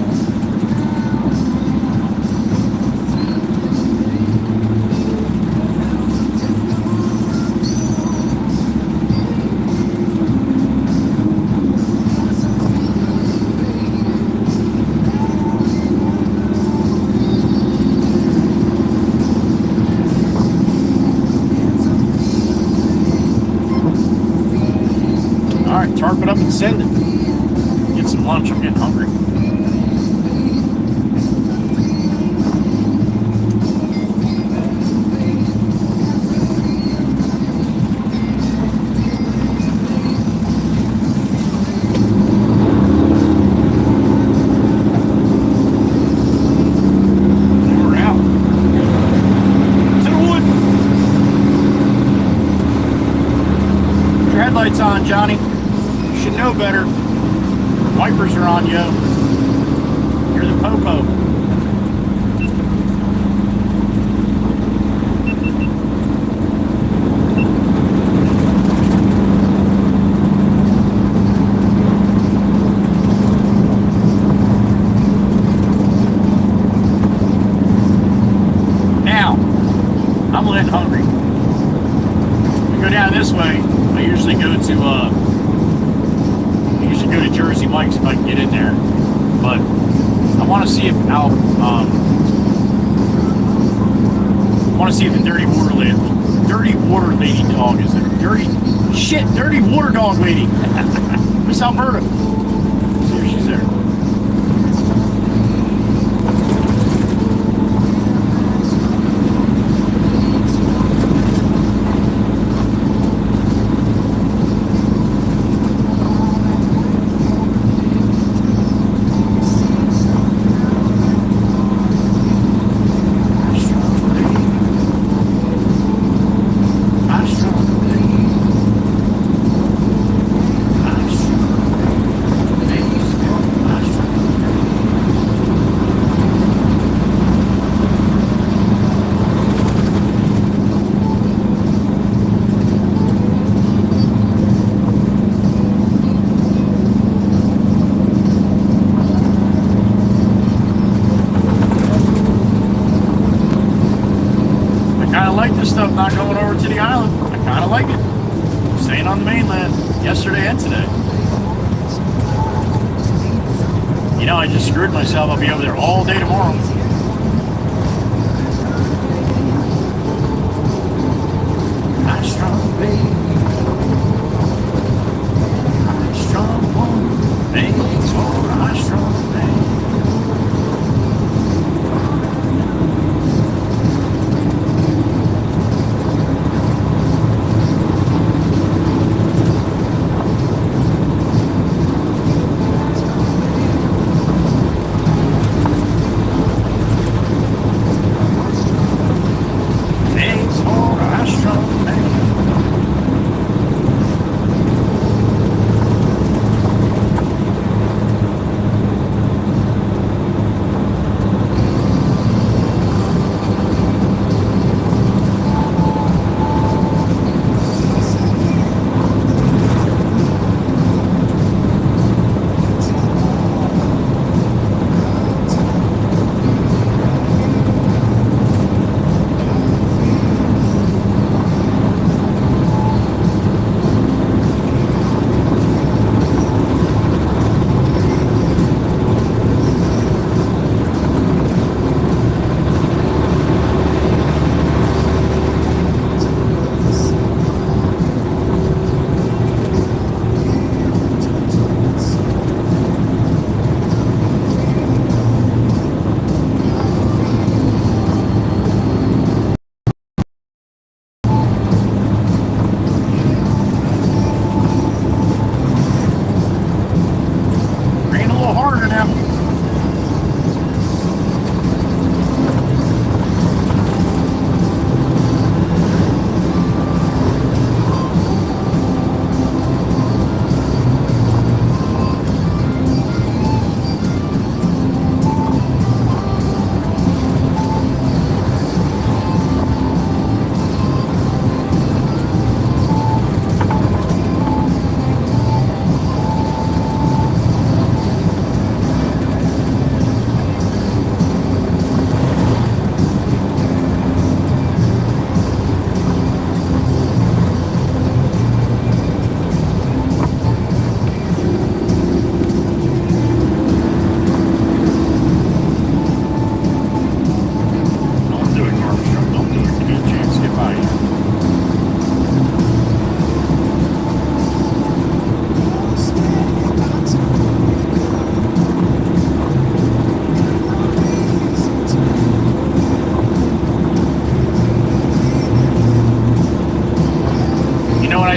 Tarp it up and send it. Get some lunch. I'm getting hungry. And we're out. To the wood. Put your headlights on, Johnny. Should know better. Wipers are on, yo. You're the popo. Now, I'm a little hungry. We go down this way. I usually go to go to Jersey Mike's if I can get in there, but I want to see if want to see if the dirty water lady dog is there. Dirty water dog lady. Miss Alberta. See if she's there. Stuff not going over to the island. I kind of like it. Staying on the mainland yesterday and today. You know, I just screwed myself. I'll be over there all day tomorrow. I'm strong, baby. I'm strong, woman. Thanks for I'm strong, baby.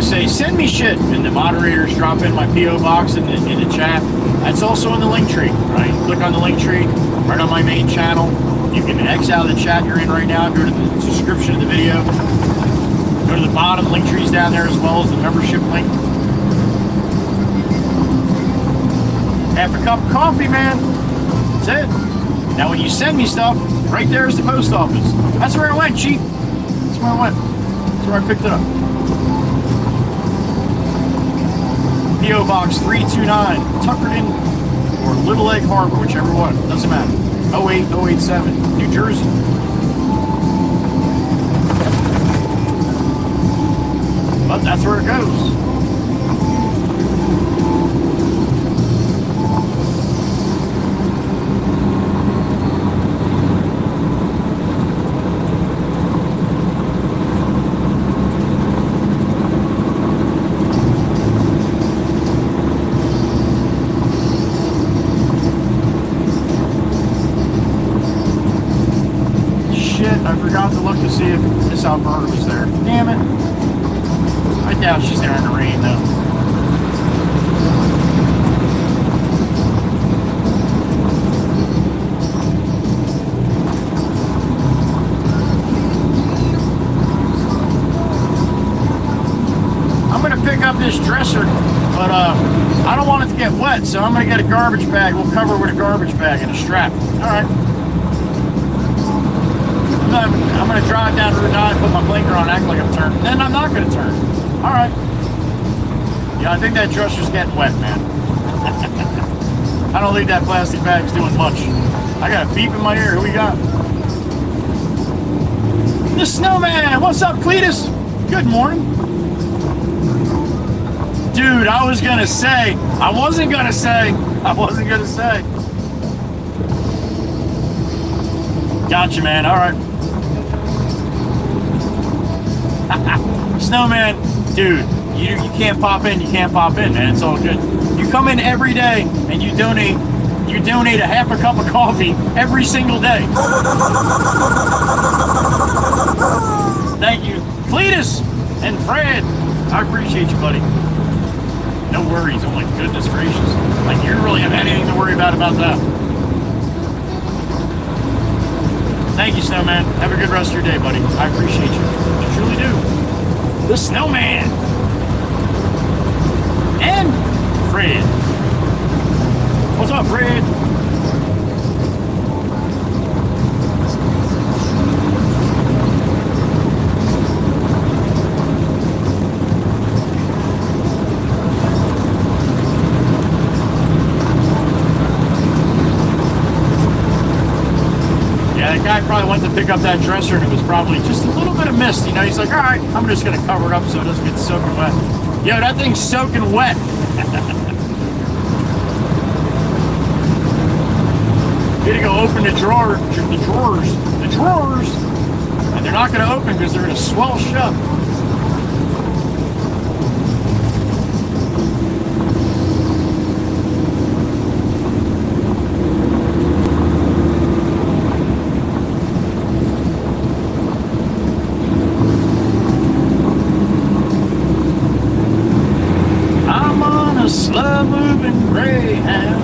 Say send me shit and the moderators drop in my PO box in the chat. That's also in the link tree, right? Click on the link tree right on my main channel. You can X out of the chat you're in right now, go to the description of the video, go to the bottom, link tree's down there as well as the membership link. Half a cup of coffee, man. That's it. Now when you send me stuff, right there is the post office. That's where I went, Chief. That's where I went. That's where I picked it up. P.O. Box 329, Tuckerton or Little Egg Harbor, whichever one, doesn't matter. 08087, New Jersey. But that's where it goes. see if Miss Alberta was there. Damn it. I doubt she's there in the rain, though. I'm going to pick up this dresser, but I don't want it to get wet, so I'm going to get a garbage bag. We'll cover it with a garbage bag and a strap. All right. I'm going to drive down Route 9, put my blinker on, act like I'm turning. Then I'm not going to turn. All right. Yeah, I think that dresser's getting wet, man. I don't think that plastic bag's doing much. I got a beep in my ear. Who we got? The Snowman. What's up, Cletus? Good morning. Dude, I wasn't gonna say. Gotcha, man. All right. Snowman, dude, you can't pop in. You can't pop in, man. It's all good. You come in every day and you donate a half a cup of coffee every single day. Thank you, Cletus and Fred. I appreciate you, buddy. No worries. Oh my goodness gracious. Like, you don't really have anything to worry about that. Thank you, Snowman. Have a good rest of your day, buddy. I appreciate you. I truly do. The Snowman. And Fred. What's up, Fred? That guy probably went to pick up that dresser and it was probably just a little bit of mist. You know, he's like, all right, I'm just going to cover it up so it doesn't get soaking wet. Yo, that thing's soaking wet. Need to go open the drawers. And they're not going to open because they're going to swell shut. Slow-moving Greyhound.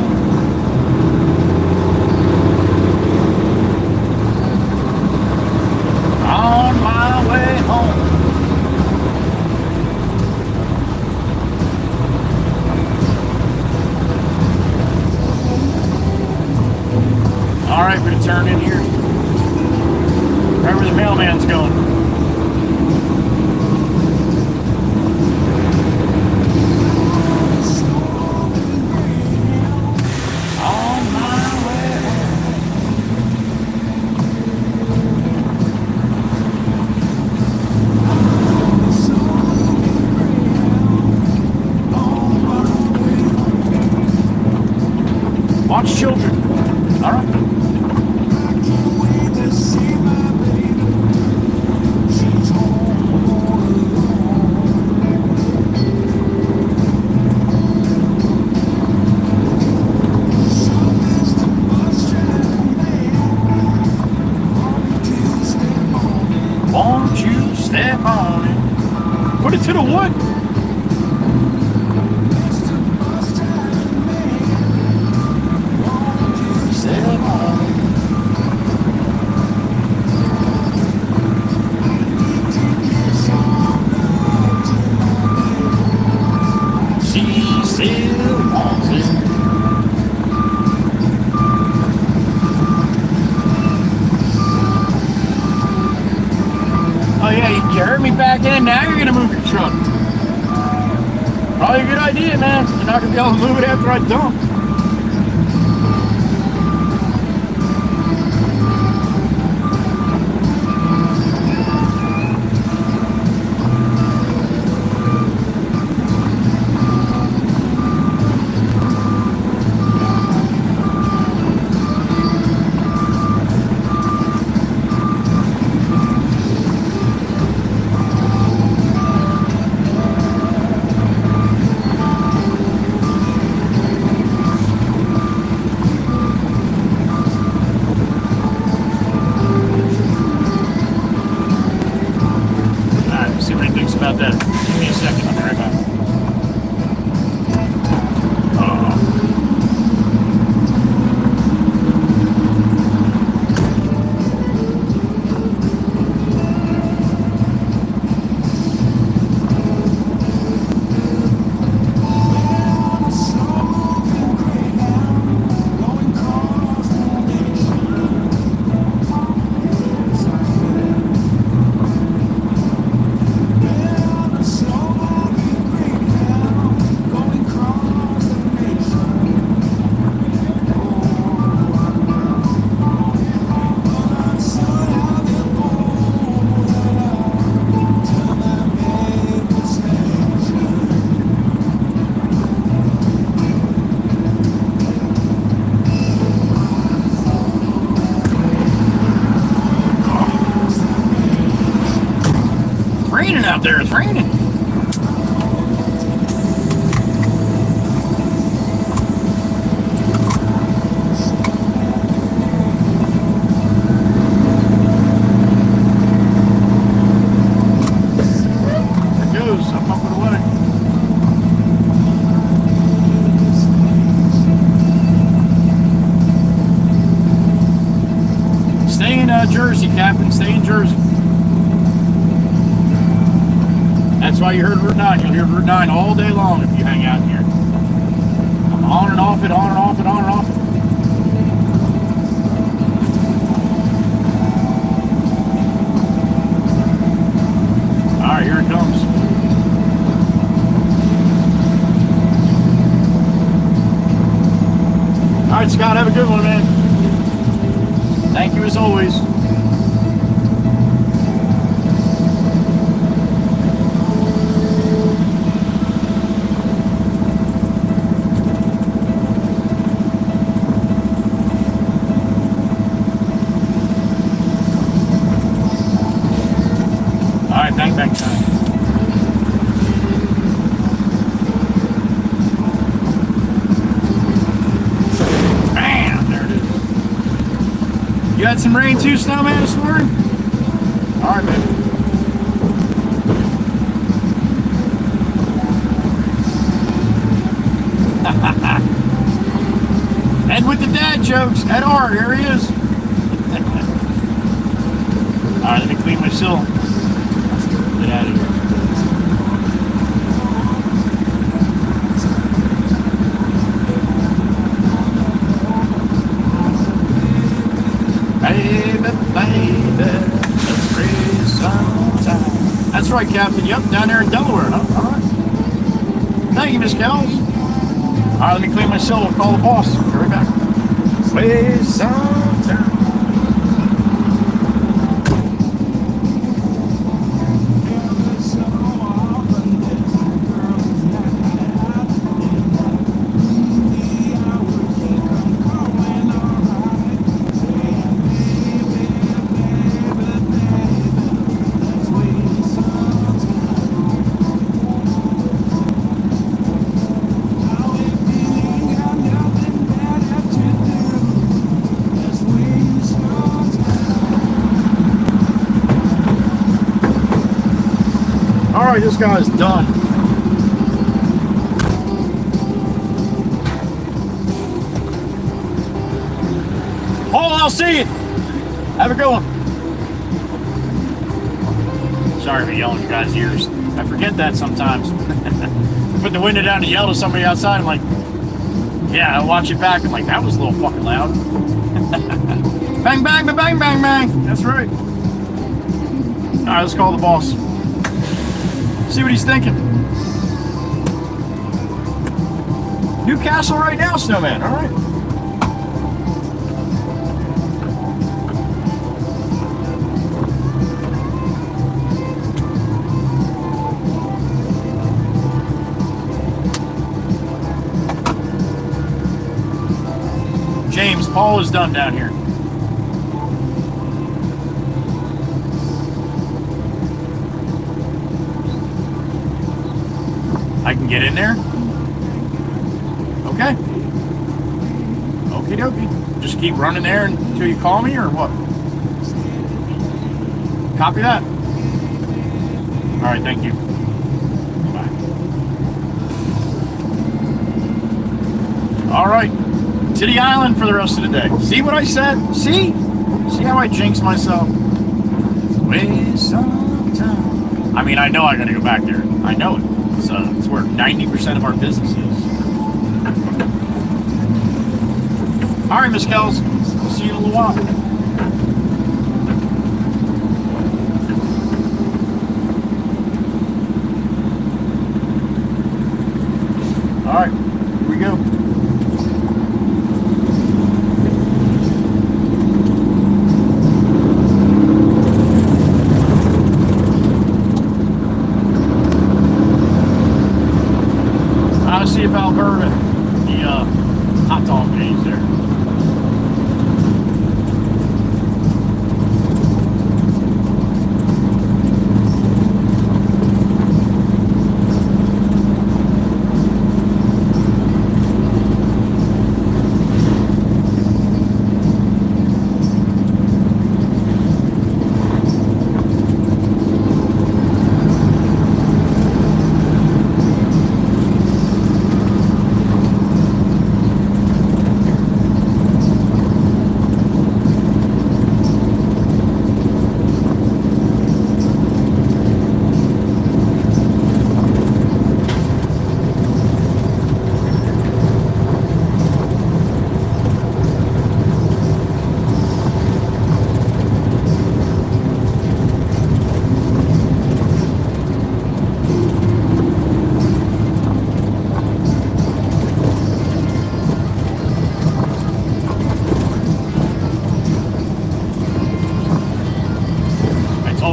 On my way home. All right, we're gonna turn in here. Right where the mailman's going. Watch children. All right. Won't you step on it? Put it to the wood. Oh yeah, you heard me back in, now you're gonna move your truck. Probably a good idea, man. You're not gonna be able to move it after I dump. out there. It's raining. There it goes. I'm up and away. Stay in Jersey, Captain. Stay in Jersey. That's why you heard Route 9. You'll hear Route 9 all day long if you hang out here. I'm on and off it, on and off it, on and off it. Alright, here it comes. Alright, Scott, have a good one, man. Thank you as always. Alright, bang, bang time. Bam! There it is. You had some rain too, Snowman, this morning? Alright, man. And with the dad jokes, Ed R, here he is. Alright, let me clean my sill. Get out of here. Baby, baby, let's raise some time. That's right, Captain. Yep, down there in Delaware. Huh? All right. Thank you, Miss Kells. All right, let me clean my sill. We'll call the boss. Be right back. Raise some time. Alright, this guy's done. Oh, I'll see you. Have a good one. Sorry for yelling in your guys' ears. I forget that sometimes. Put the window down to yell to somebody outside. I'm like, yeah, I watch it back. I'm like, that was a little fucking loud. Bang, bang, bang, bang, bang, bang. That's right. Alright, let's call the boss. See what he's thinking. Newcastle right now, Snowman. All right. James, Paul is done down here. I can get in there? Okay. Okie dokie. Just keep running there until you call me, or what? Copy that. Alright, thank you. Bye. Alright. To the island for the rest of the day. See what I said? See? See how I jinxed myself? Waste some time. I mean, I know I gotta go back there. I know it. It's where 90% of our business is. All right, Miss Kells. We'll see you in a little while. All right, here we go. See if Alberta, the hot dog days there.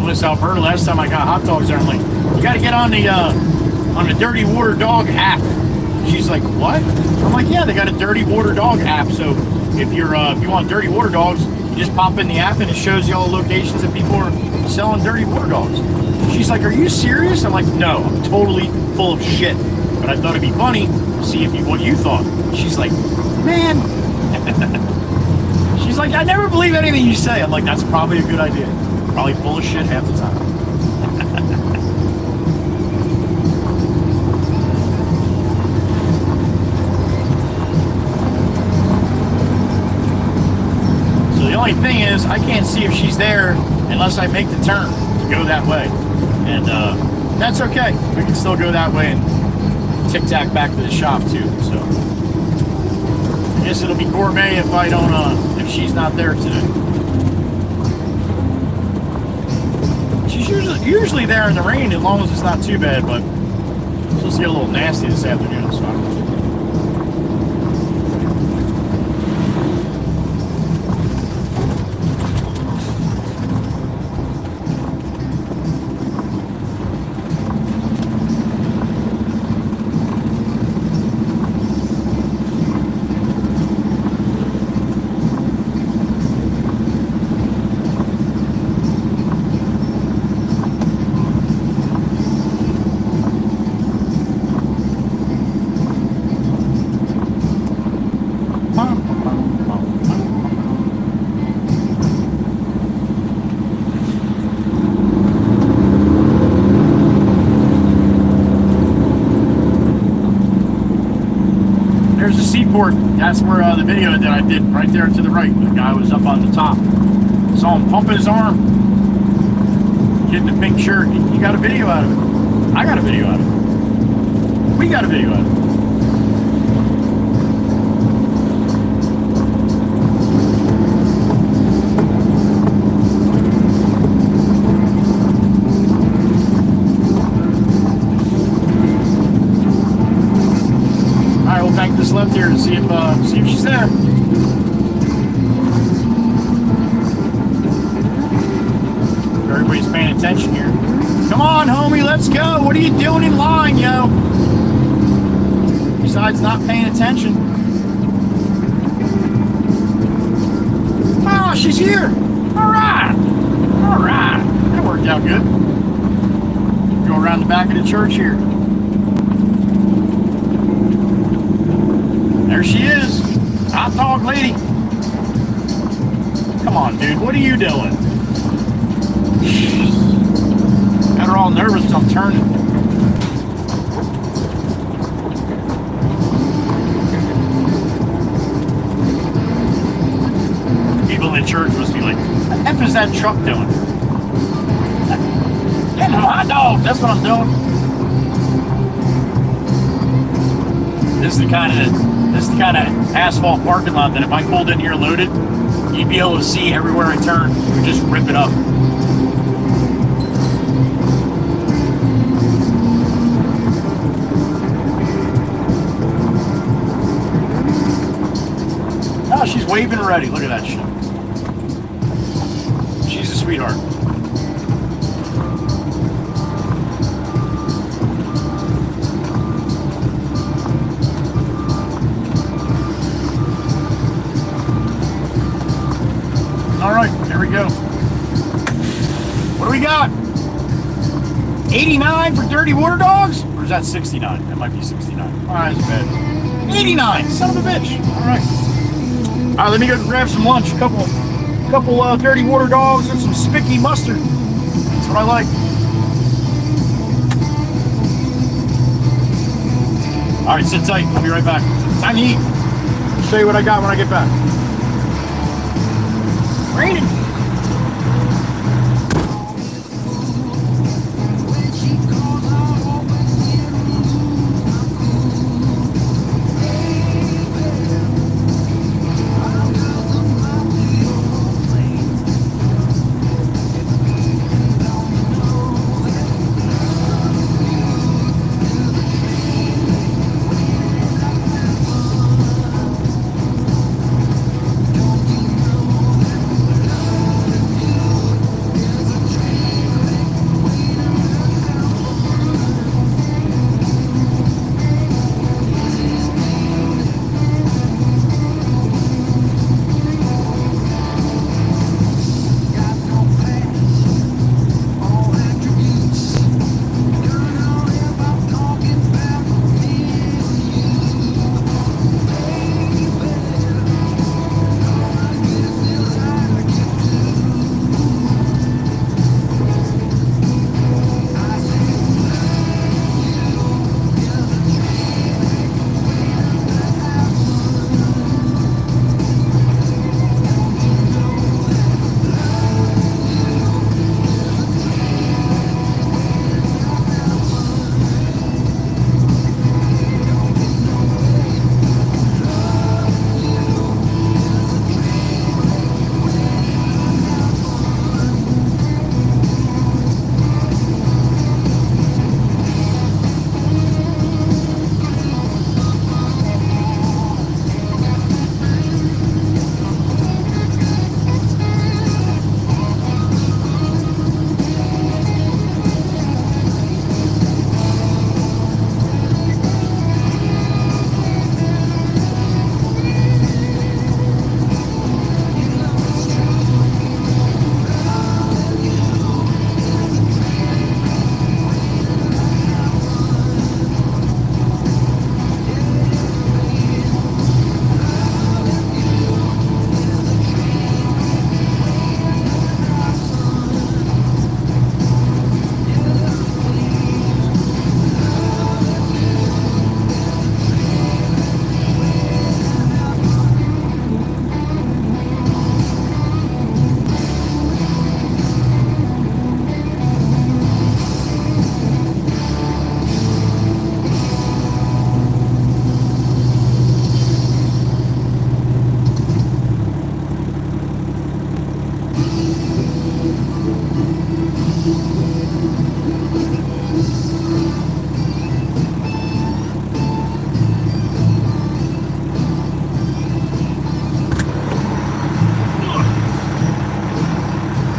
Melissa Alberta last time I got hot dogs there. I'm like, you got to get on the Dirty Water Dog app. She's like, what? I'm like, yeah, they got a Dirty Water Dog app. So if you want dirty water dogs, you just pop in the app and it shows you all the locations that people are selling dirty water dogs. She's like, are you serious? I'm like, no, I'm totally full of shit. But I thought it'd be funny to see what you thought. She's like, man. She's like, I never believe anything you say. I'm like, that's probably a good idea. Probably full of shit half the time. So the only thing is, I can't see if she's there unless I make the turn to go that way. And that's okay. We can still go that way and tic-tac back to the shop too. So I guess it'll be gourmet if I don't, if she's not there today. She's usually there in the rain as long as it's not too bad, but it's supposed to get a little nasty this afternoon, so I don't know. There's the seaport. That's where the video that I did right there to the right. The guy was up on the top. Saw him pumping his arm. Kid in the pink shirt. He got a video out of it. I got a video out of it. We got a video out of it. Bank this left here to see if she's there. Everybody's paying attention here. Come on, homie, let's go. What are you doing in line, yo? Besides not paying attention. Oh, she's here. All right. All right. That worked out good. Go around the back of the church here. There she is, hot dog lady. Come on, dude, what are you doing? Got her all nervous because I'm turning. People in the church must be like, what the F is that truck doing? Getting a hot dog, that's what I'm doing. This is the kind of asphalt parking lot that if I pulled in here loaded, you'd be able to see everywhere I turn. You would just rip it up. Oh, she's waving already. Look at that shit. She's a sweetheart. All right, there we go. What do we got? 89 for dirty water dogs? Or is that 69? That might be 69. All right, that's bad. 89, son of a bitch. All right. All right, let me go grab some lunch. A couple dirty water dogs and some spiky mustard. That's what I like. All right, sit tight. I'll be right back. Time to eat. I'll show you what I got when I get back. Raining.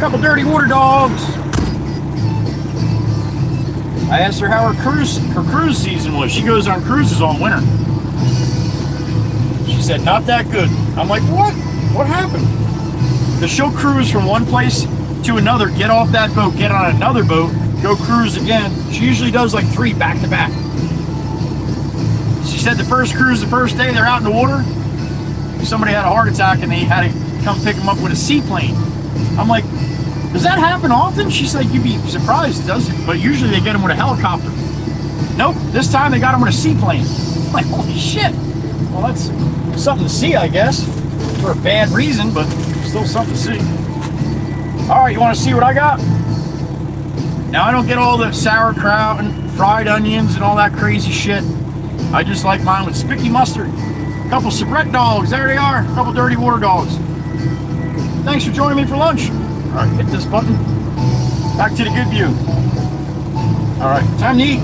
couple dirty water dogs. I asked her how her cruise season was. She goes on cruises all winter. She said, not that good. I'm like, what? What happened? Because she'll cruise from one place to another, get off that boat, get on another boat, go cruise again. She usually does like 3 back to back. She said the first cruise, the first day, they're out in the water. Somebody had a heart attack and they had to come pick them up with a seaplane. I'm like, does that happen often? She's like, you'd be surprised, does it? But usually they get them with a helicopter. Nope, this time they got them with a seaplane. I'm like, holy shit. Well, that's something to see, I guess. For a bad reason, but still something to see. All right, you want to see what I got? Now, I don't get all the sauerkraut and fried onions and all that crazy shit. I just like mine with spiky mustard. A couple soubrette dogs, there they are. A couple dirty water dogs. Thanks for joining me for lunch. All right, hit this button. Back to the good view. All right, time to eat.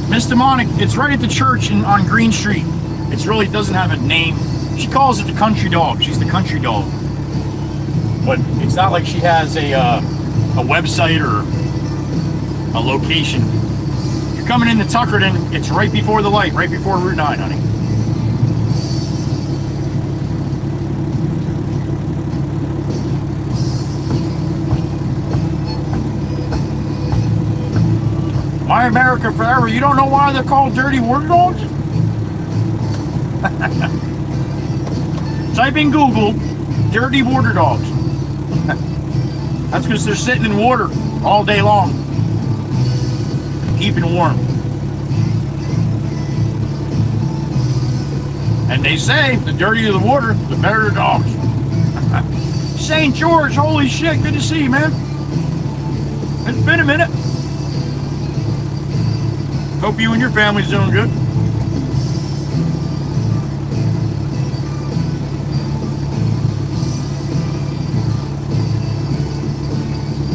Miss Demonic, it's right at the church on Green Street. It really doesn't have a name. She calls it the country dog. She's the country dog. But it's not like she has a website or a location. If you're coming into Tuckerton, it's right before the light, right before Route 9, honey. My America Forever, you don't know why they're called dirty water dogs? Type in Google, dirty water dogs. That's because they're sitting in water all day long, keeping warm. And they say, the dirtier the water, the better the dogs. St. George, holy shit, good to see you, man. It's been a minute. Hope you and your family's doing good.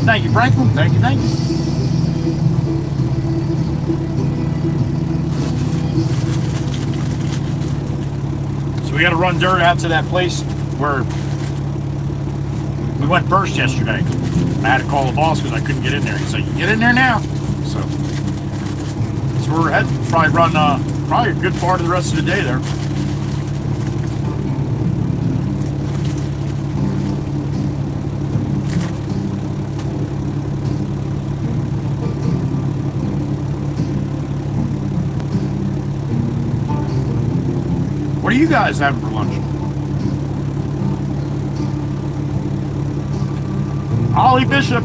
Thank you, Franklin. Thank you, thank you. So we got to run dirt out to that place where we went first yesterday. I had to call the boss because I couldn't get in there. He said, "You get in there now." So that's where we're heading. Probably run probably a good part of the rest of the day there. What are you guys having for lunch? Ollie Bishop,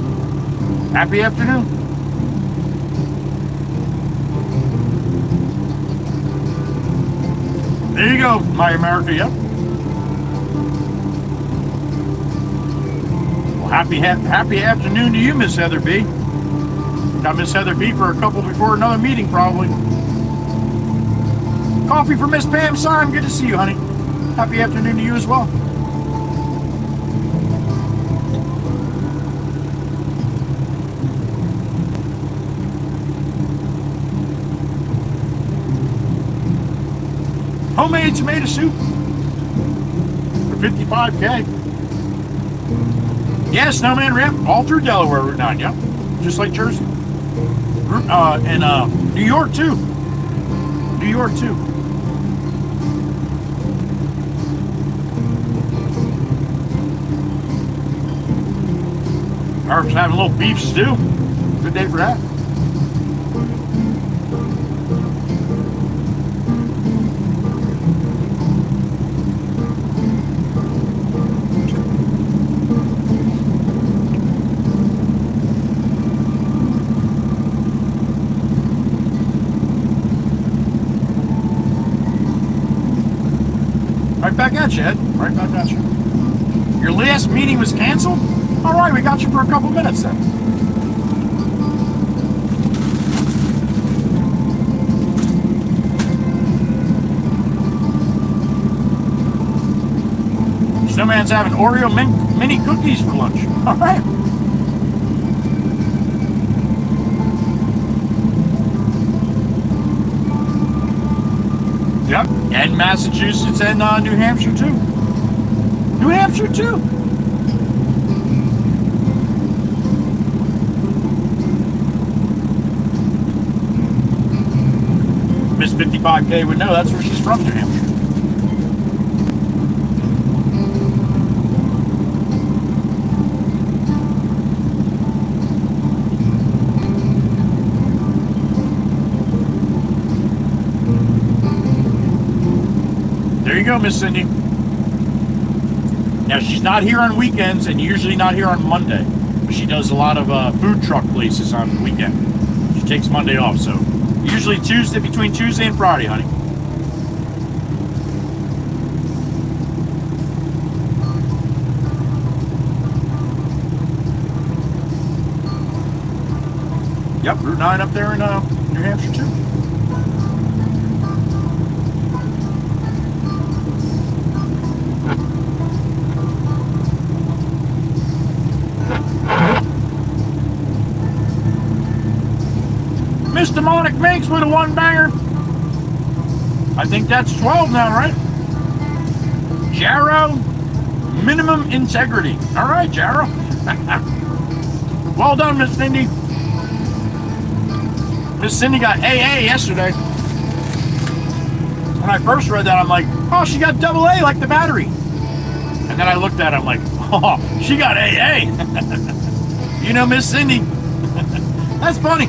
happy afternoon. There you go, My America, yep. Well, happy afternoon to you, Miss Heather B. Got Miss Heather B for a couple before another meeting, probably. Coffee for Miss Pam Simon. Good to see you, honey. Happy afternoon to you as well. Homemade tomato soup for $55K. Yeah, Snowman Ramp, all through Delaware Route 9, yeah. Just like Jersey. And New York, too. New York, too. I was having a little beef stew. Good day for that. Right back at you, Ed. Right back at you. Your last meeting was canceled? All right, we got you for a couple minutes then. Snowman's having Oreo mini cookies for lunch. All right. Yep. And Massachusetts and New Hampshire too. New Hampshire too. Miss 55K would know that's where she's from, New Hampshire. There you go, Miss Cindy. Now, she's not here on weekends and usually not here on Monday. But she does a lot of food truck places on the weekend. She takes Monday off, so usually Tuesday, between Tuesday and Friday, honey. Yep, Route 9 up there in New Hampshire, too. Miss Demonic Makes with a one-banger. I think that's 12 now, right? Jarrow, minimum integrity. All right, Jarrow. Well done, Miss Cindy. Miss Cindy got AA yesterday. When I first read that, I'm like, oh, she got double A like the battery. And then I looked at it, I'm like, oh, she got AA. You know, Miss Cindy. That's funny.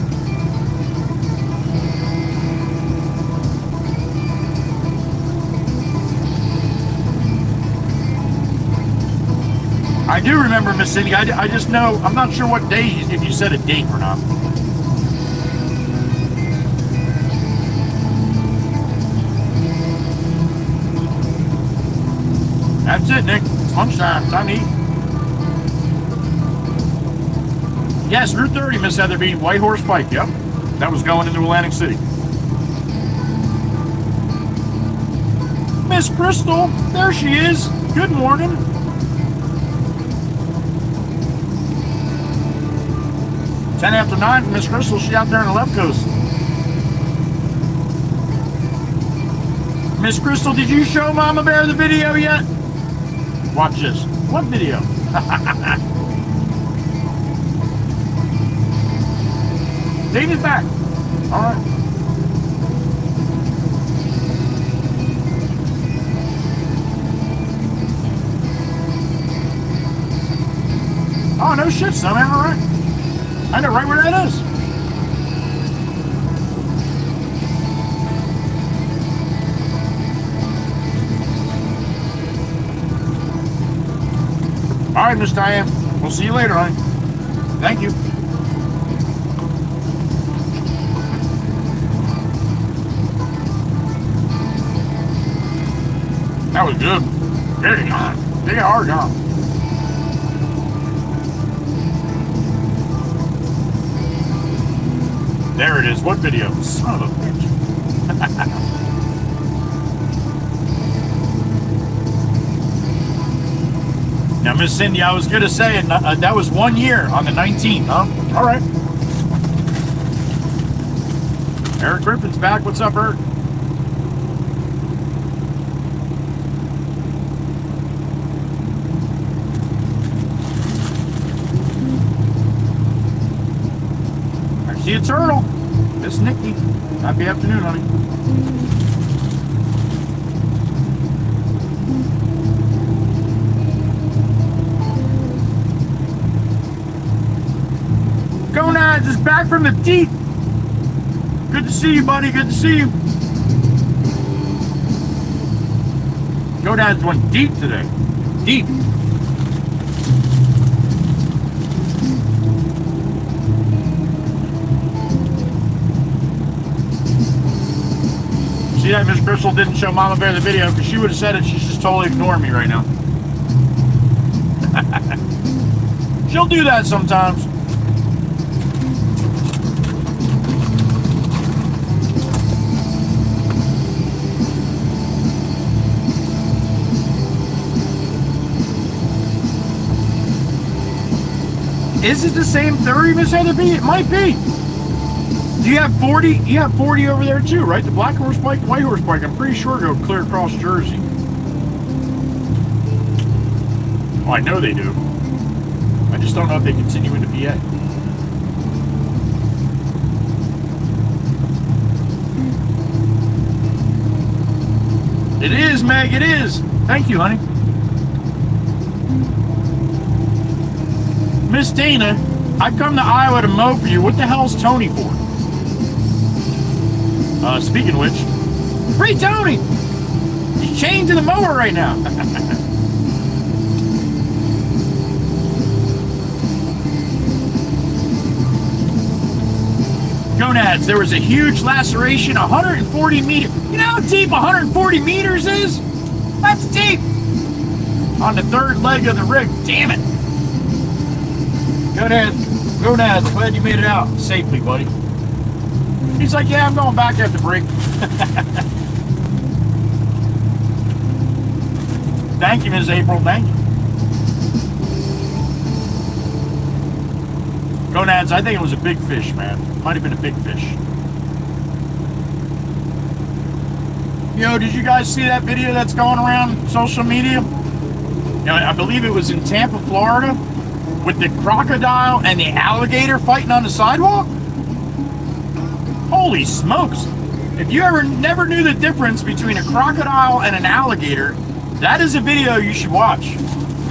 I do remember, Miss Cindy. I just know, I'm not sure what day, if you said a date or not. That's it, Nick. It's lunchtime. Time to eat. Yes, Route 30, Miss Heatherby. White Horse Pike. Yep. That was going into Atlantic City. Miss Crystal. There she is. Good morning. Ten after 9 for Miss Crystal. She out there on the left coast. Miss Crystal, did you show Mama Bear the video yet? Watch this. What video? Dana's back. All right. Oh, no shit, son. Am I right? I know right where that is. All right, Miss Diane. We'll see you later, honey. Thank you. That was good. Very hard. Very hard, huh? There it is. What video? Son of a bitch. Now, Miss Cindy, I was going to say, that was 1 year on the 19th, huh? All right. Eric Griffin's back. What's up, Eric? I see a turtle. Miss Nikki. Happy afternoon, honey. Gonads is back from the deep. Good to see you, buddy. Good to see you. Gonads went deep today. Deep. See that Miss Crystal didn't show Mama Bear the video because she would have said it. She's just totally ignoring me right now. She'll do that sometimes. Is it the same 30, Miss Heatherby? It might be. Do you have 40? You have 40 over there too, right? The black horse bike, white horse bike, I'm pretty sure go clear across Jersey. Oh, I know they do. I just don't know if they continue into PA. It is, Meg, it is. Thank you, honey. Miss Dana, I come to Iowa to mow for you. What the hell's Tony for? Speaking of which, free Tony! He's chained to the mower right now. Gonads, there was a huge laceration, 140 meters. You know how deep 140 meters is? That's deep. On the third leg of the rig. Damn it. Gonads, glad you made it out safely, buddy. He's like, yeah, I'm going back after break. Thank you, Ms. April. Thank you. Gonads, I think it was a big fish, man. Might have been a big fish. Yo, did you guys see that video that's going around social media? You know, I believe it was in Tampa, Florida, with the crocodile and the alligator fighting on the sidewalk? Holy smokes. If you never knew the difference between a crocodile and an alligator, that is a video you should watch.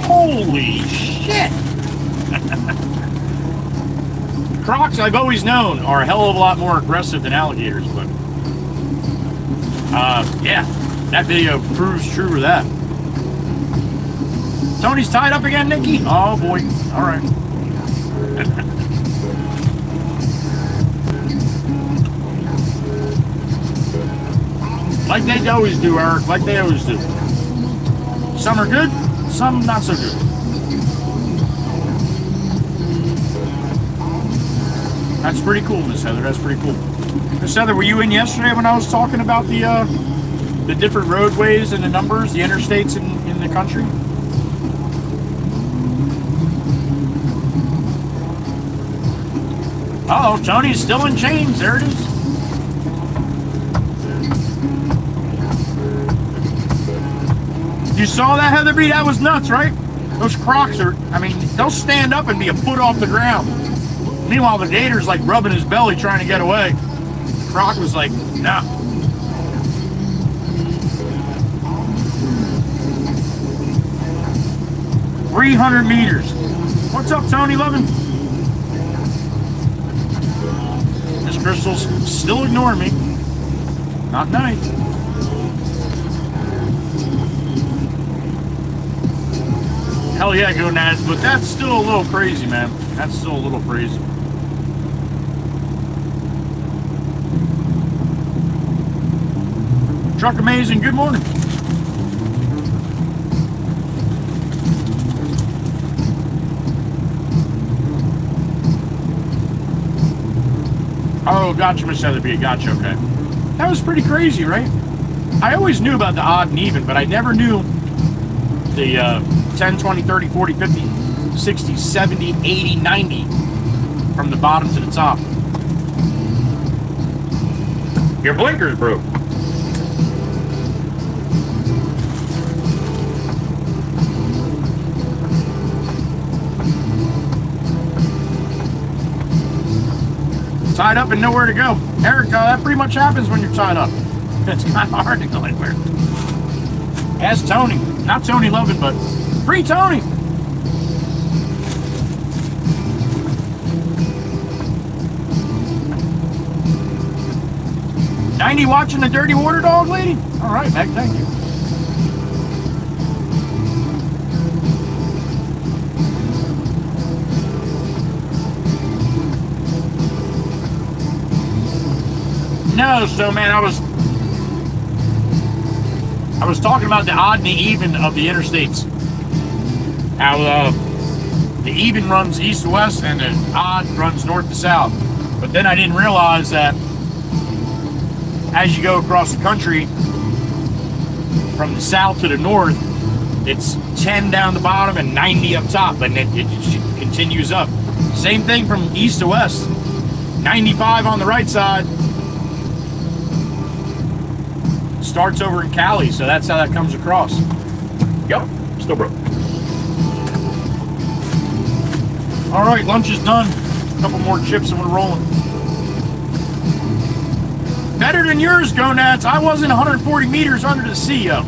Holy shit. Crocs, I've always known, are a hell of a lot more aggressive than alligators, but yeah, that video proves true of that. Tony's tied up again, Nikki? Oh boy, all right. Like they always do, Eric, like they always do. Some are good, some not so good. That's pretty cool, Miss Heather. That's pretty cool. Miss Heather, were you in yesterday when I was talking about the different roadways and the numbers, the interstates in the country? Uh-oh, Tony's still in chains. There it is. You saw that, Heather B? That was nuts, right? Those Crocs are, I mean, they'll stand up and be a foot off the ground. Meanwhile, the gator's like rubbing his belly trying to get away. The Croc was like, nah. $300 meters. What's up, Tony Lovin? Miss Crystal's still ignoring me. Not nice. Hell yeah, go Nats, but that's still a little crazy, man. That's still a little crazy. Truck Amazing, good morning. Oh, gotcha, Miss Heatherby, gotcha, okay. That was pretty crazy, right? I always knew about the odd and even, but I never knew the 10, 20, 30, 40, 50, 60, 70, 80, 90 from the bottom to the top. Your blinker's broke. Tied up and nowhere to go. Eric, that pretty much happens when you're tied up. It's kind of hard to go anywhere. Ask Tony. Not Tony Lovin, but free Tony. $90 watching the Dirty Water Dog lady? All right, Meg, thank you. No, so man, I was talking about the odd and the even of the interstates. How the even runs east to west and the odd runs north to south. But then I didn't realize that as you go across the country from the south to the north, it's 10 down the bottom and 90 up top, and it continues up. Same thing from east to west. 95 on the right side. Starts over in Cali, so that's how that comes across. Yep, still broke. All right, lunch is done. A couple more chips and we're rolling. Better than yours, Gonads. I wasn't 140 meters under the sea, yo.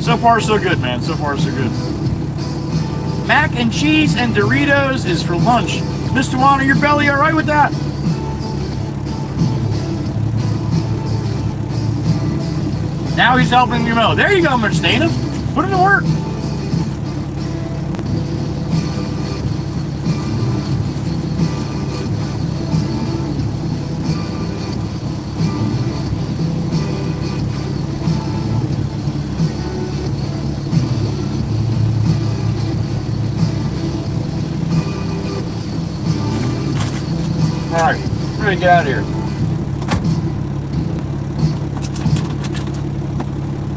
So far, so good, man. So far, so good. Mac and cheese and Doritos is for lunch. Mr. Juan, your belly all right with that? Now he's helping me mow. There you go, Mr. Dana. Put him to work. All right, we're gonna get out of here.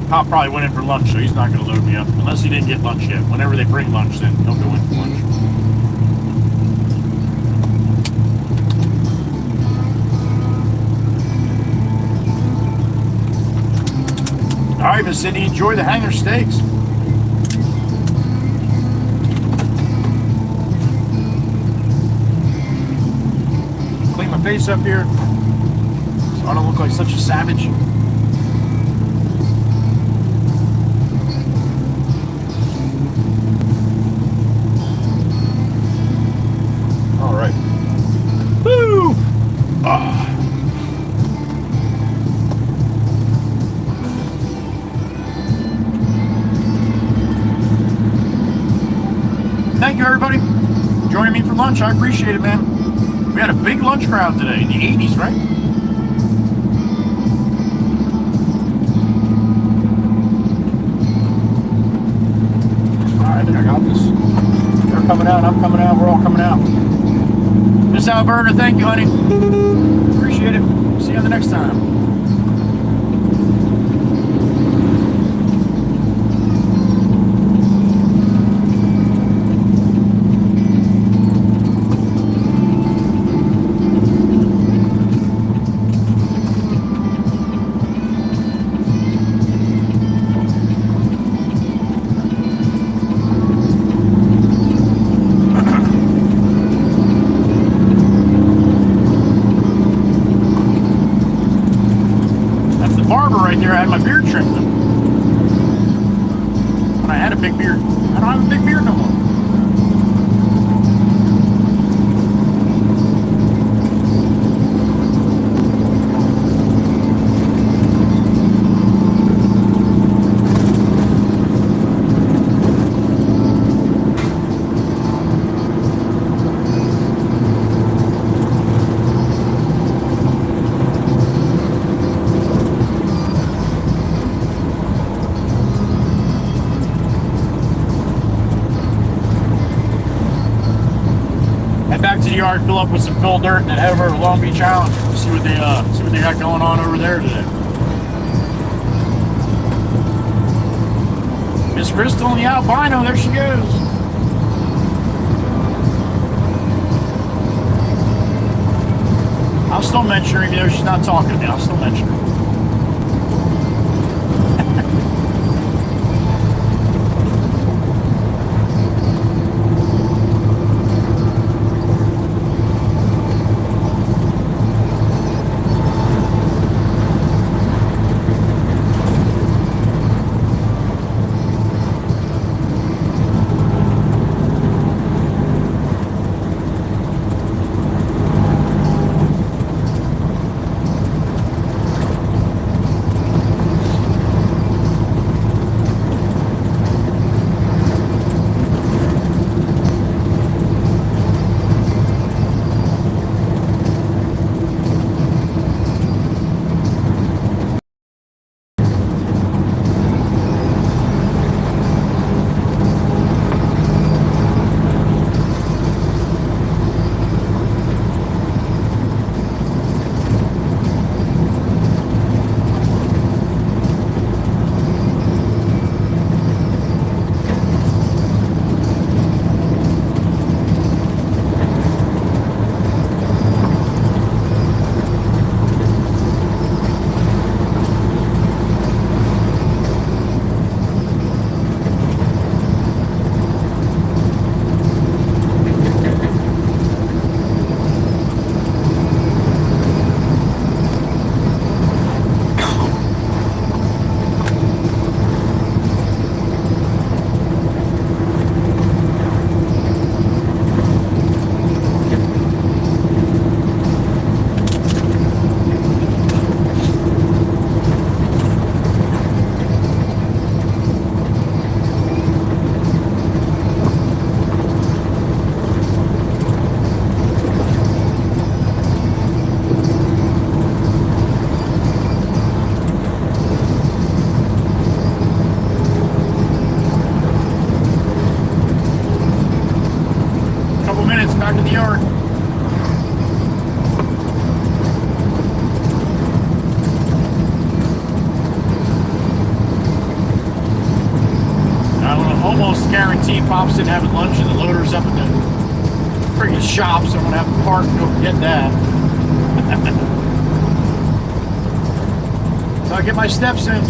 Pop probably went in for lunch, so he's not gonna load me up unless he didn't get lunch yet. Whenever they bring lunch, then he'll go in for lunch. All right, Miss Cindy, enjoy the hanger steaks. Clean my face up here so I don't look like such a savage. All right. Woo! Ah. Thank you, everybody, joining me for lunch. I appreciate it, man. We had a big lunch crowd today in the 80s, right? All right, I think I got this. They're coming out, I'm coming out, we're all coming out. Miss Alberta, thank you, honey. Appreciate it. See you the next time. Right there, I had my beard trimmed them. When I had a big beard. I don't have a big beard no more. Back to the yard, fill up with some fill dirt, and then head over to Long Beach Island. See what they got going on over there today. Miss Crystal and the albino, there she goes. I'll still mention her, even though she's not talking to me. I'll still mention her. team pops in having lunch and the loader's up in the freaking shop, so I'm gonna have to park and go get that. So I get my steps in.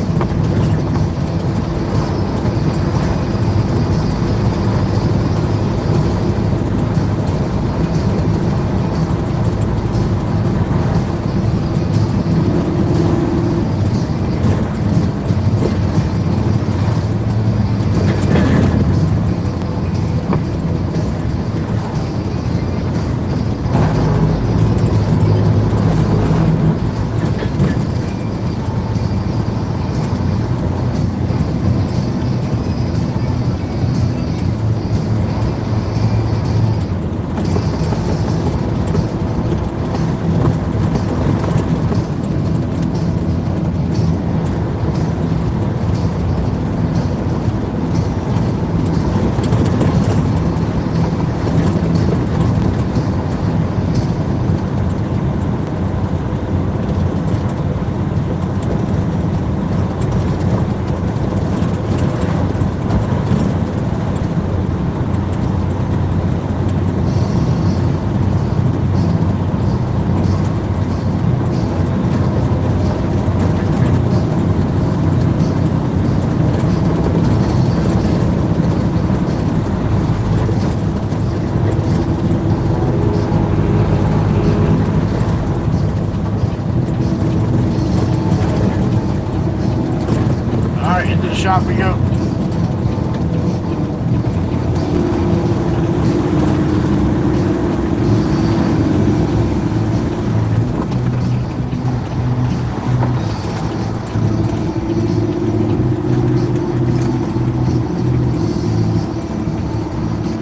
Shop we go.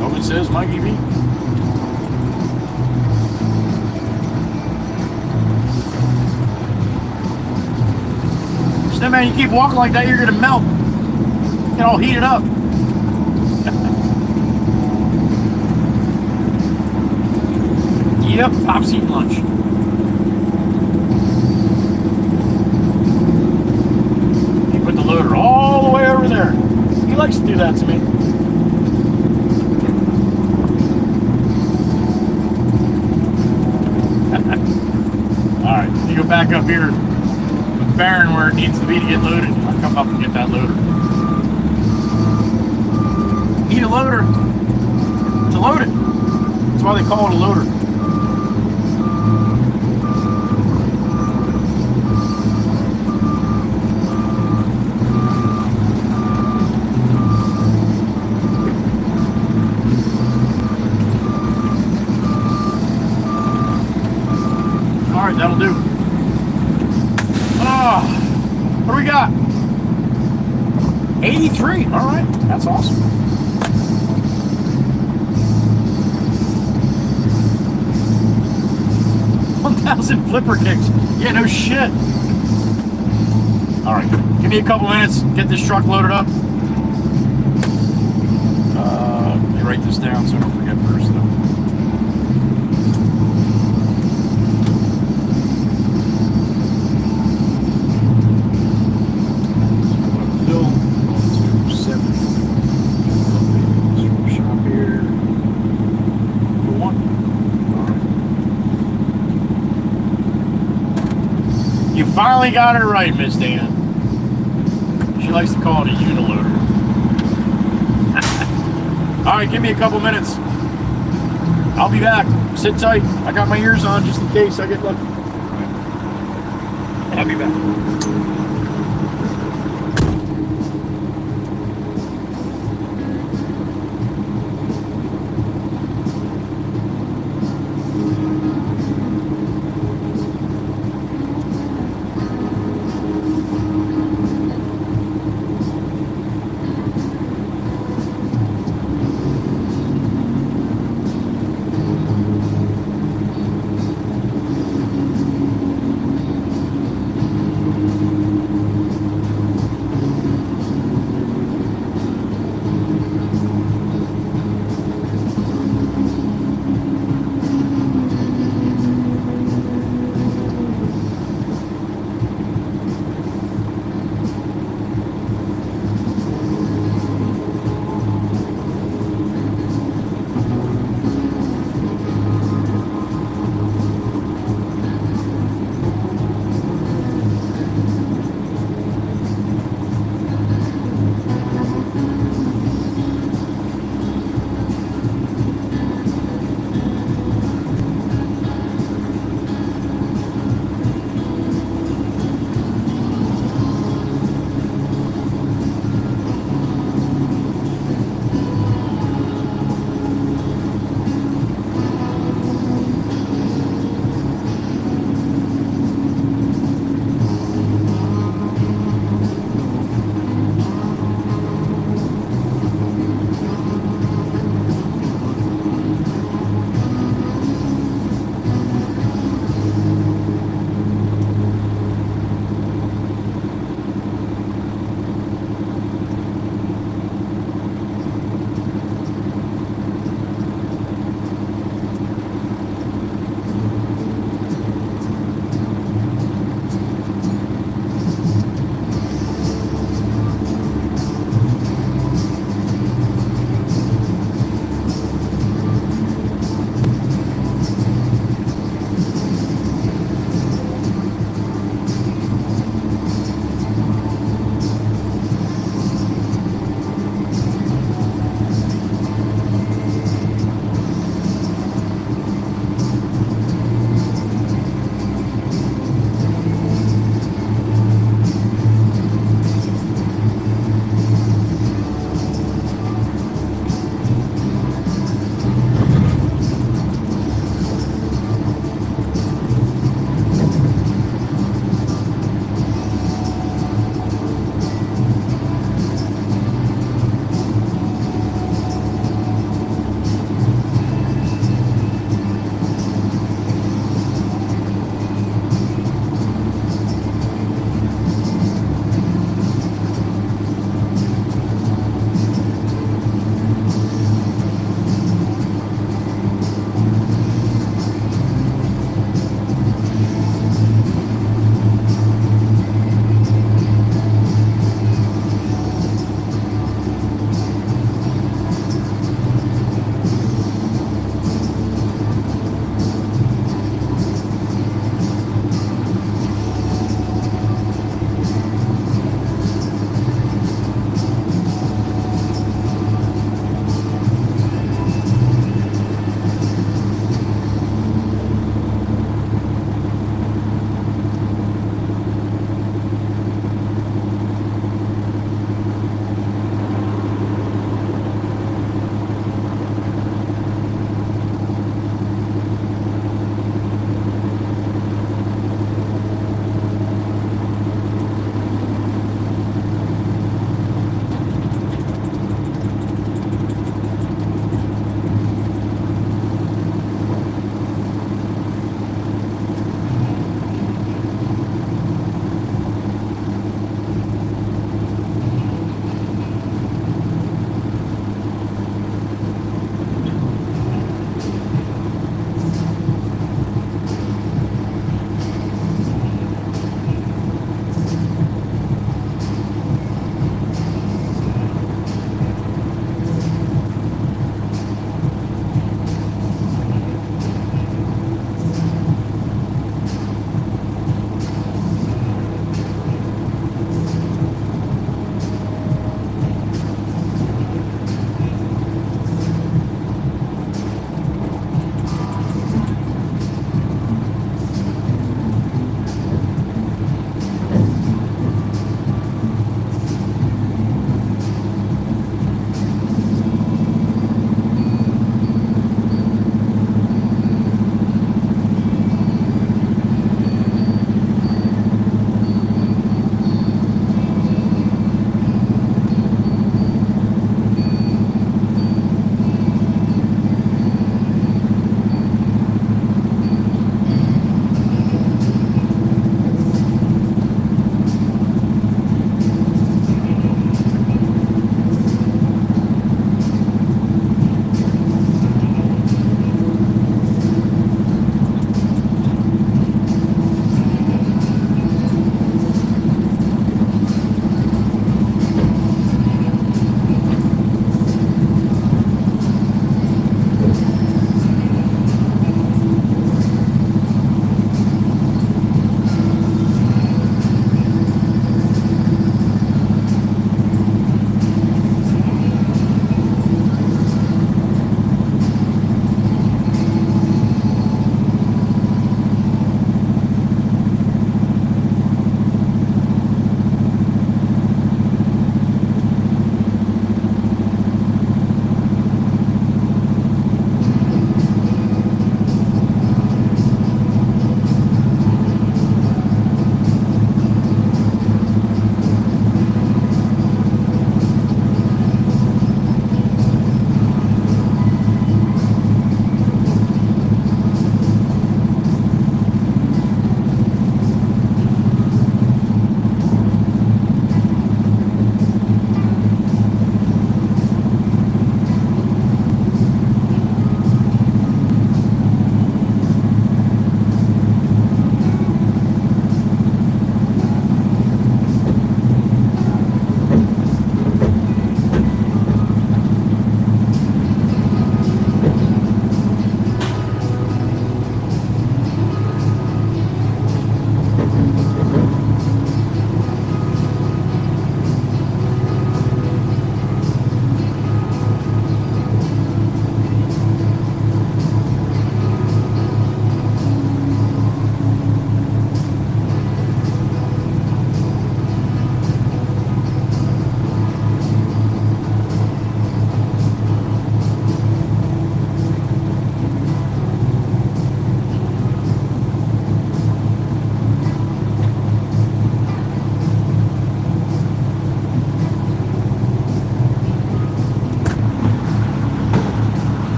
Oh, it says Mikey V. So, man, you keep walking like that, you're gonna melt. Get all heated up. Yep, Pop's eating lunch. He put the loader all the way over there. He likes to do that to me. Alright, you go back up here with Barron where it needs to be to get loaded. I'll come up and get that loader. Need a loader to load it. That's why they call it a loader. All right, that'll do. Oh, what do we got? 83. All right, that's awesome. 1,000 flipper kicks. Yeah, no shit. All right, give me a couple minutes. Get this truck loaded up. Let me write this down so I don't forget first, though. Fill 127. Shop here. Number 1. You finally got it right, Miss Dana. She likes to call it a uniloader. All right, give me a couple minutes. I'll be back. Sit tight. I got my ears on just in case I get lucky. I'll be back.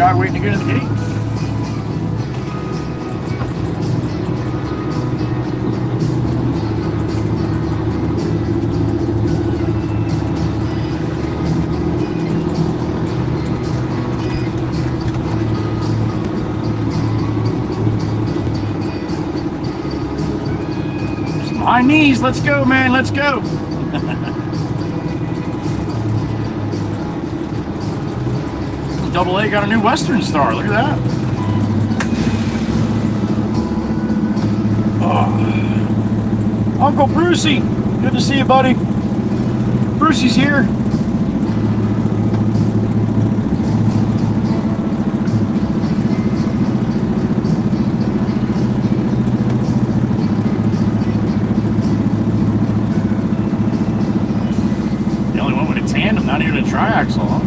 guy waiting to get in the gate. My knees, let's go, man, let's go. Double A got a new Western Star, look at that. Oh. Uncle Brucey, good to see you, buddy. Brucey's here. Not even a triaxle, huh?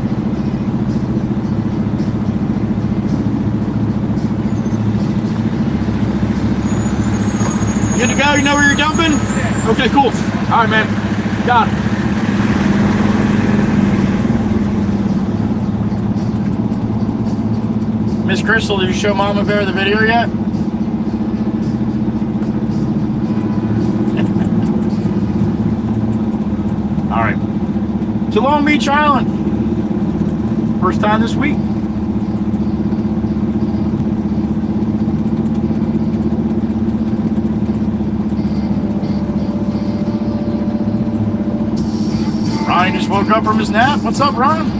Good to go? You know where you're dumping? Yeah. Okay, cool. All right, man. Got it. Miss Crystal, did you show Mama Bear the video yet? All right. To Long Beach Island. First time this week. Ryan just woke up from his nap. What's up, Ryan?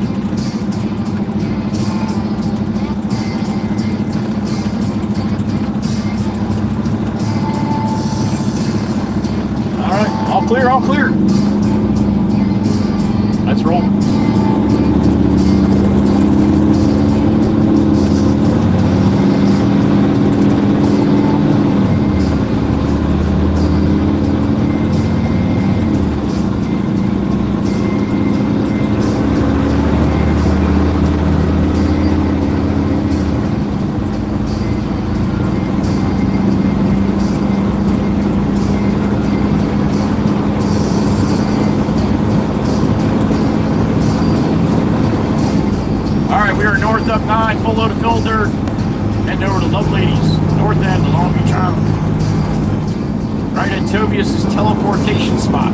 All right, all clear, all clear. Let's roll. North up 9, full load of fill dirt. Heading over to Love Ladies, north end of Long Beach Island. Right at Tobias's teleportation spot.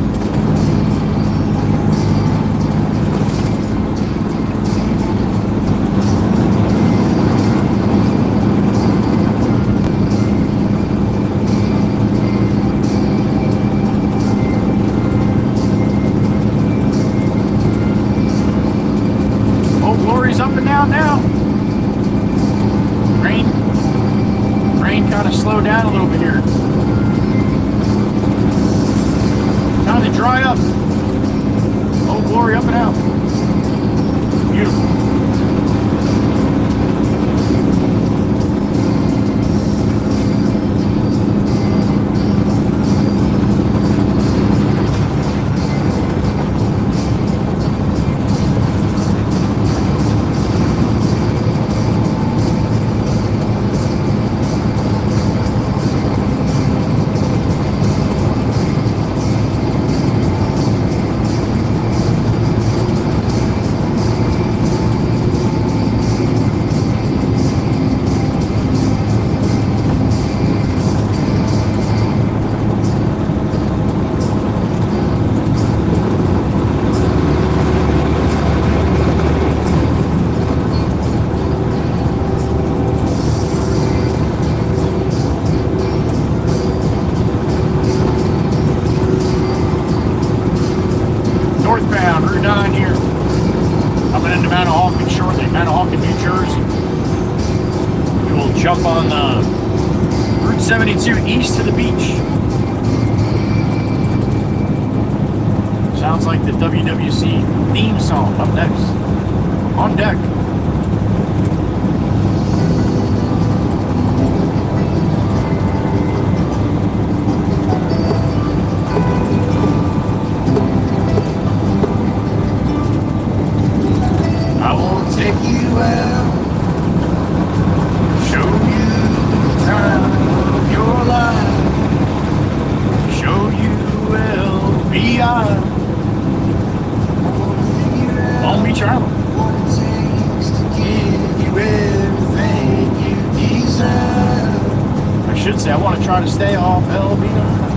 Up and down now. Rain kind of slowed down a little bit here. Time to dry up. Old Glory up and out. Beautiful. Northbound, Route 9 here. Coming into Manahawkin shortly, Manahawkin, New Jersey. We will jump on Route 72 east to the beach. Sounds like the WWC theme song up next. On deck. Take you out, show you the time of your life, show you LBI, Long Beach Island. What it takes to give you should say, I want to try to stay off LB9.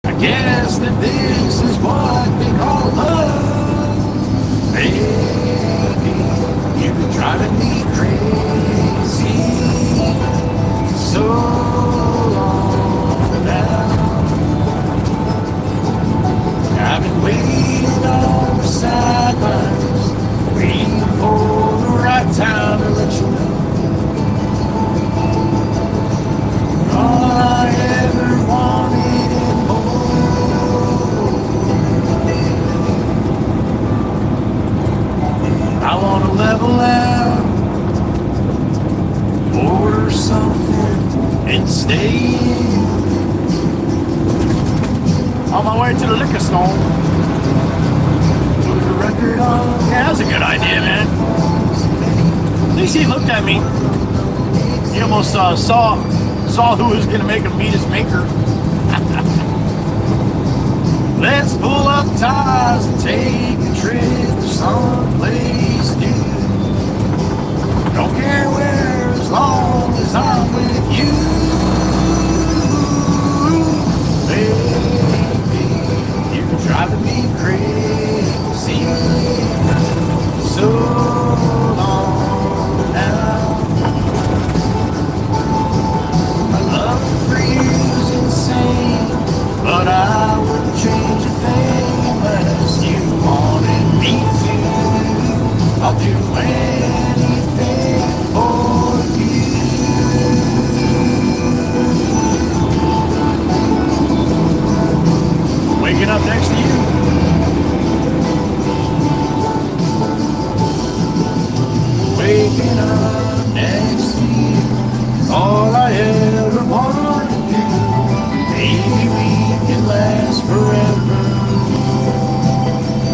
I guess that this is what they call love. Baby, you've been driving me crazy so long now. I've been waiting on the sidelines, waiting for the right time to let you know. All I ever wanted and more. I want to level out, order something, and stay in. On my way to the liquor store. Put the record on. Yeah, that was a good idea, man. At least he looked at me. He almost saw who was going to make him meet his maker. Let's pull up ties and take a trip someplace new. Don't care where, as long as I'm with you. Baby, you're driving me crazy so long now. My love for you's insane, but I wouldn't change a thing unless you wanted me to. I'll do anything for you. Waking up next to you. Waking up next to you, all I ever wanted to do. Maybe we can last forever.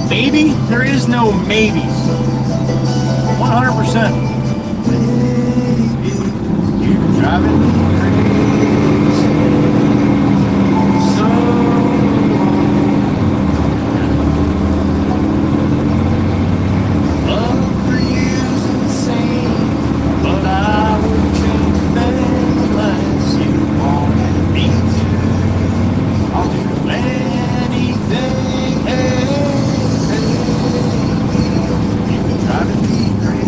Maybe? There is no maybes. 100%. Baby, you're driving me crazy. So love for you's insane, but I would change a thing unless you wanted me to. I'll do anything. Hey, you've been driving me crazy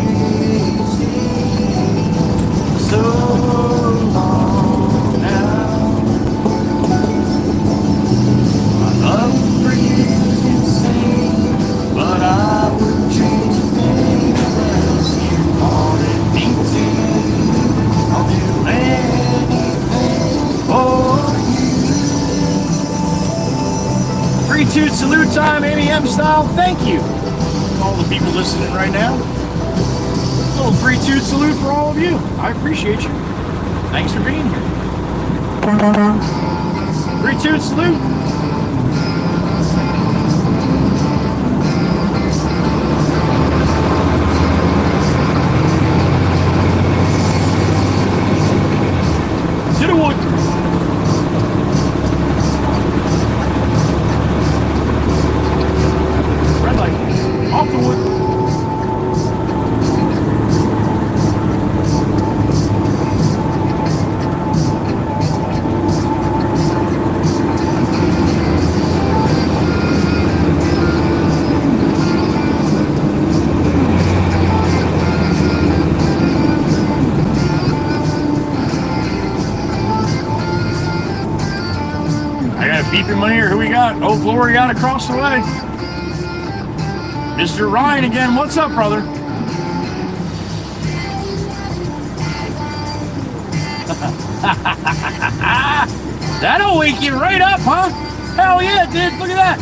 so long now. My love for you's insane, but I wouldn't change a thing unless you wanted me to. I'll do anything for you. 3-2 salute time, ABM style. Thank you. All the people listening right now. A little 3-2 salute for all of you. I appreciate you. Thanks for being here. 3-2 salute. To the wood. Red light. Off the wood. Beep in my ear. Who we got? Oh, Glory got across the way. Mr. Ryan again. What's up, brother? That'll wake you right up, huh? Hell yeah, dude. Look at that.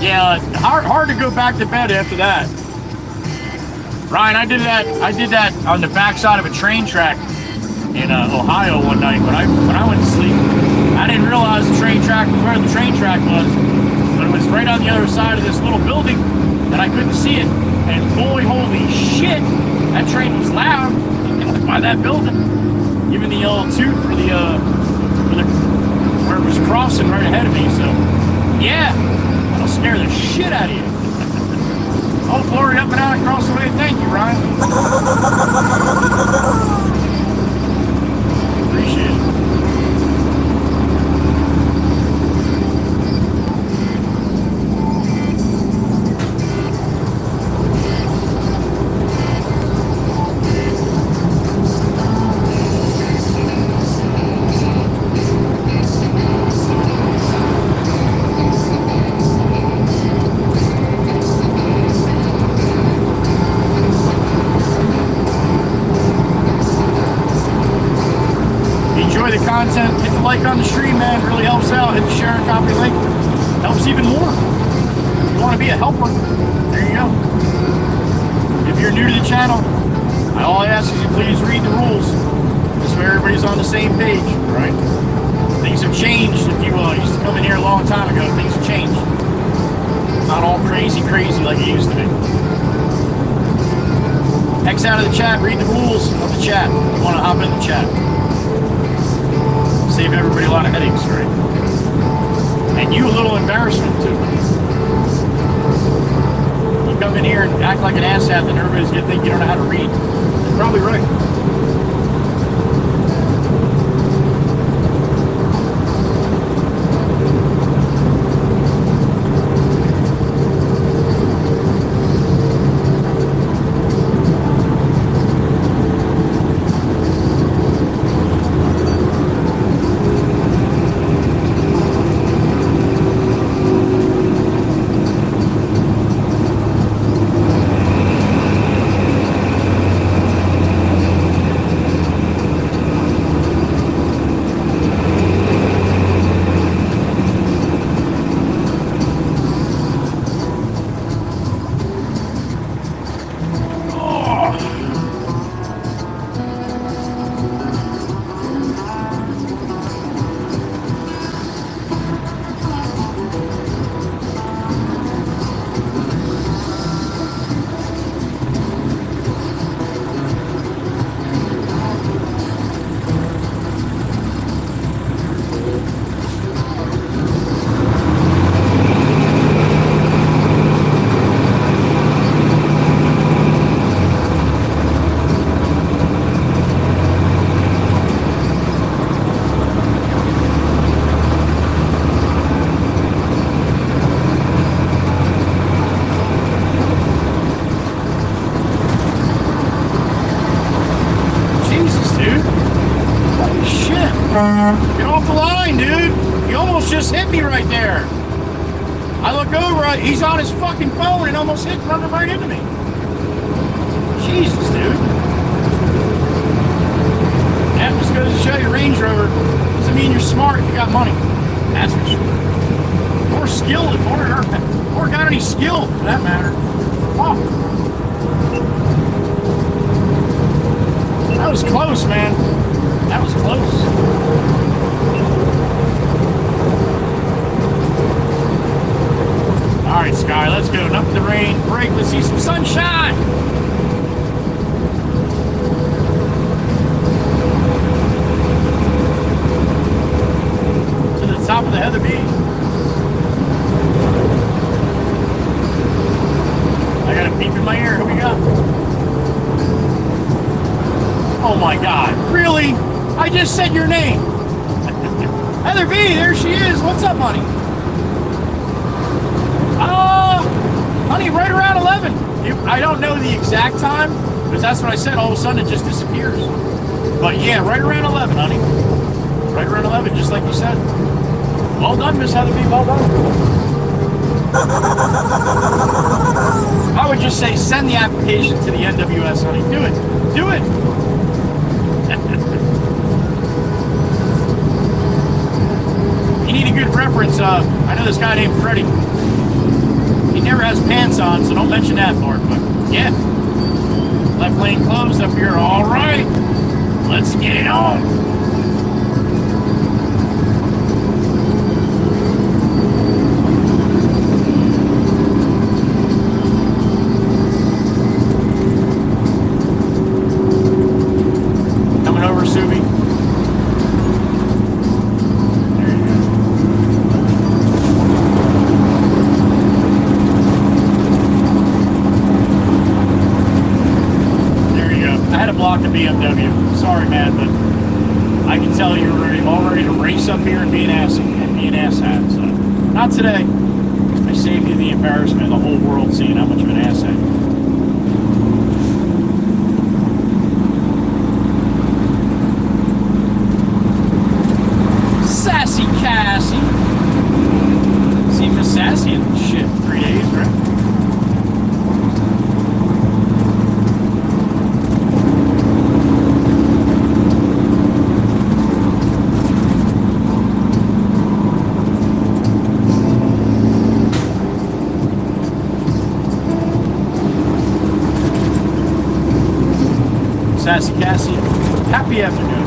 Yeah, hard to go back to bed after that. Ryan, I did that on the backside of a train track in Ohio one night when I went to sleep. I didn't realize the train track was where the train track was, but it was right on the other side of this little building that I couldn't see it. And boy, holy shit, that train was loud by that building, giving the old toot for the where it was crossing right ahead of me. So Yeah, that'll scare the shit out of you. Oh, glory up and out across the way. Thank you, Ryan. Appreciate it. The content, hit the like on the stream, man. It really helps out. Hit the share and copy link. Helps even more. If you want to be a helper, there you go. If you're new to the channel, all I ask is you please read the rules. This way everybody's on the same page, right? Things have changed. If you used to come in here a long time ago, things have changed. It's not all crazy like it used to be. X out of the chat, read the rules of the chat. If you want to hop in the chat. Save everybody a lot of headaches, right? And you a little embarrassment too. You come in here and act like an asshat, then everybody's gonna think you don't know how to read. You're probably right. Get off the line, dude. He almost just hit me right there. I look over, he's on his fucking phone and almost running right into me. Jesus, dude. That just goes to show you, Range Rover doesn't mean you're smart if you got money. That's for sure. Or skilled, or got any skill for that matter. Oh. That was close, man. That was close. All right, Sky, let's go. Enough of the rain. Break. Let's see some sunshine. To the top of the Heather B. I got a beep in my ear. Who we got? Oh my God! Really? I just said your name. Heather B, there she is. What's up, honey? Honey, right around 11. I don't know the exact time, because that's what I said. All of a sudden, it just disappears. But yeah, right around 11, honey. Right around 11, just like you said. Well done, Miss Heather B. Well done. I would just say send the application to the NWS, honey. Do it. Do it. You need a good reference. I know this guy named Freddie. He never has pants on, so don't mention that, Lord. But yeah, left lane closed up here. All right, let's get it on. BMW. Sorry, man, but I can tell you're all ready to race up here and be an ass hat. So, not today. I saved you the embarrassment of the whole world seeing how much of an ass hat you are. Sassy Cassie. See Miss Sassy in shit 3 days, right? Sassy Cassie, happy afternoon.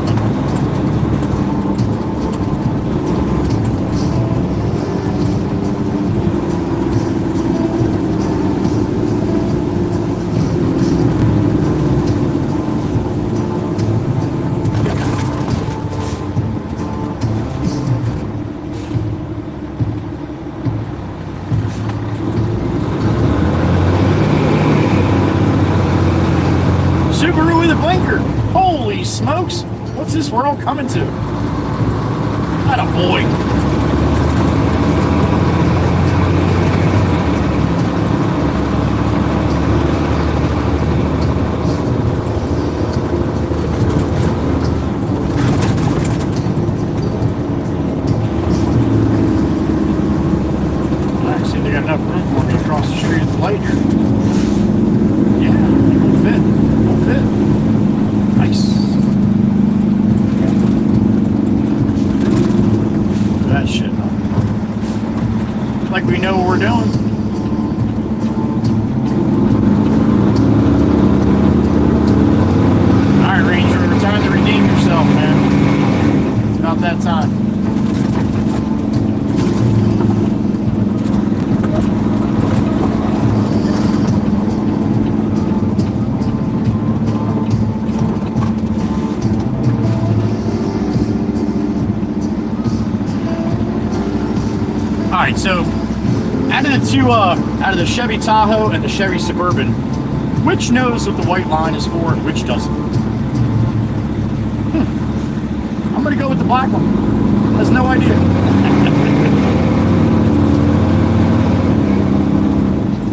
Subaru with a blinker. Holy smokes. What's this world coming to? Not a boy. Actually, they got enough room for me across the street at the light here. Yeah, it will fit. Nice. That shit. Like we know what we're doing. Alright, Ranger, time to redeem yourself, man. It's about that time. Alright, so out of the two, out of the Chevy Tahoe and the Chevy Suburban, which knows what the white line is for and which doesn't? I'm gonna go with the black one. Has no idea.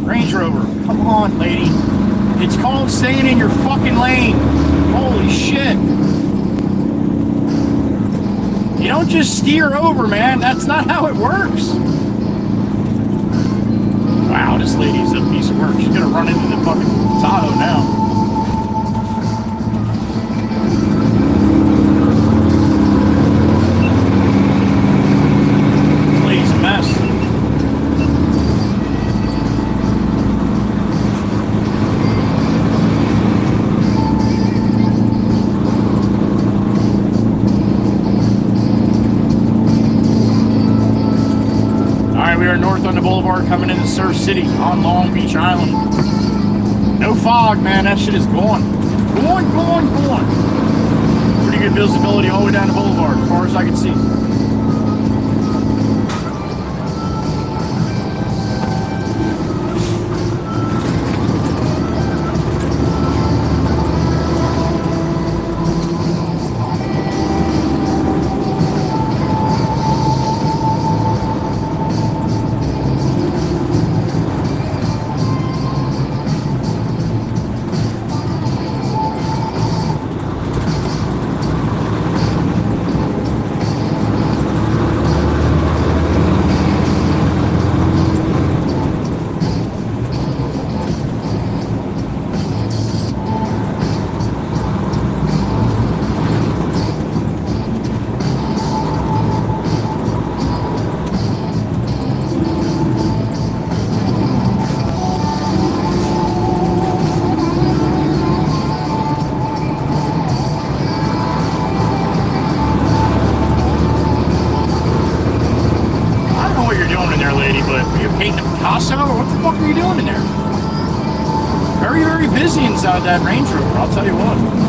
Range Rover, come on, lady. It's called staying in your fucking lane. Holy shit. You don't just steer over, man. That's not how it works. Wow, this lady's a piece of work. She's gonna run into the fucking Tahoe now. This lady's a mess. We are north on the boulevard coming into Surf City on Long Beach Island. No fog, man. That shit is going. Going. Pretty good visibility all the way down the boulevard, as far as I can see. What are you doing in there? Very, very busy inside that Range Rover, I'll tell you what.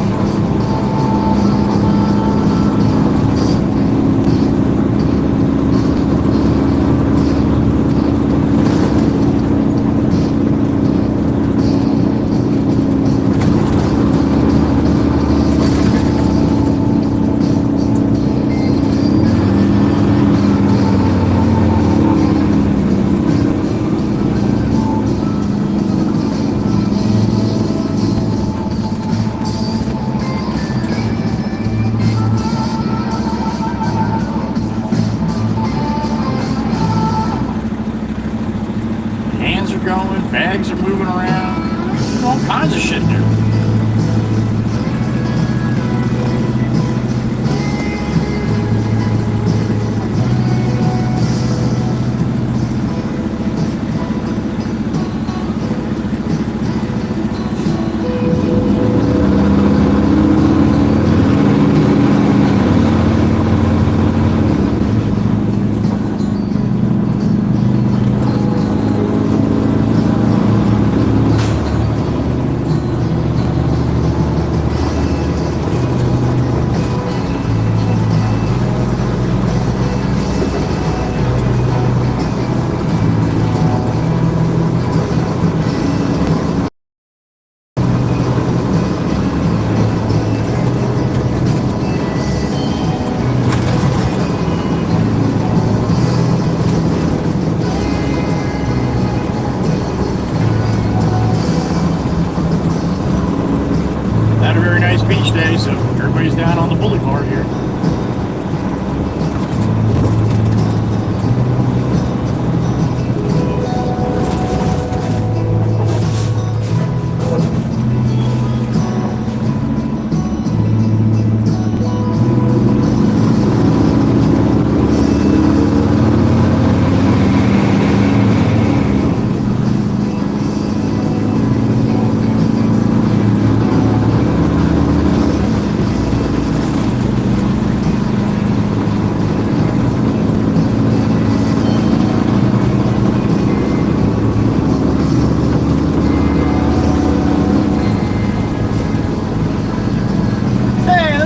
here.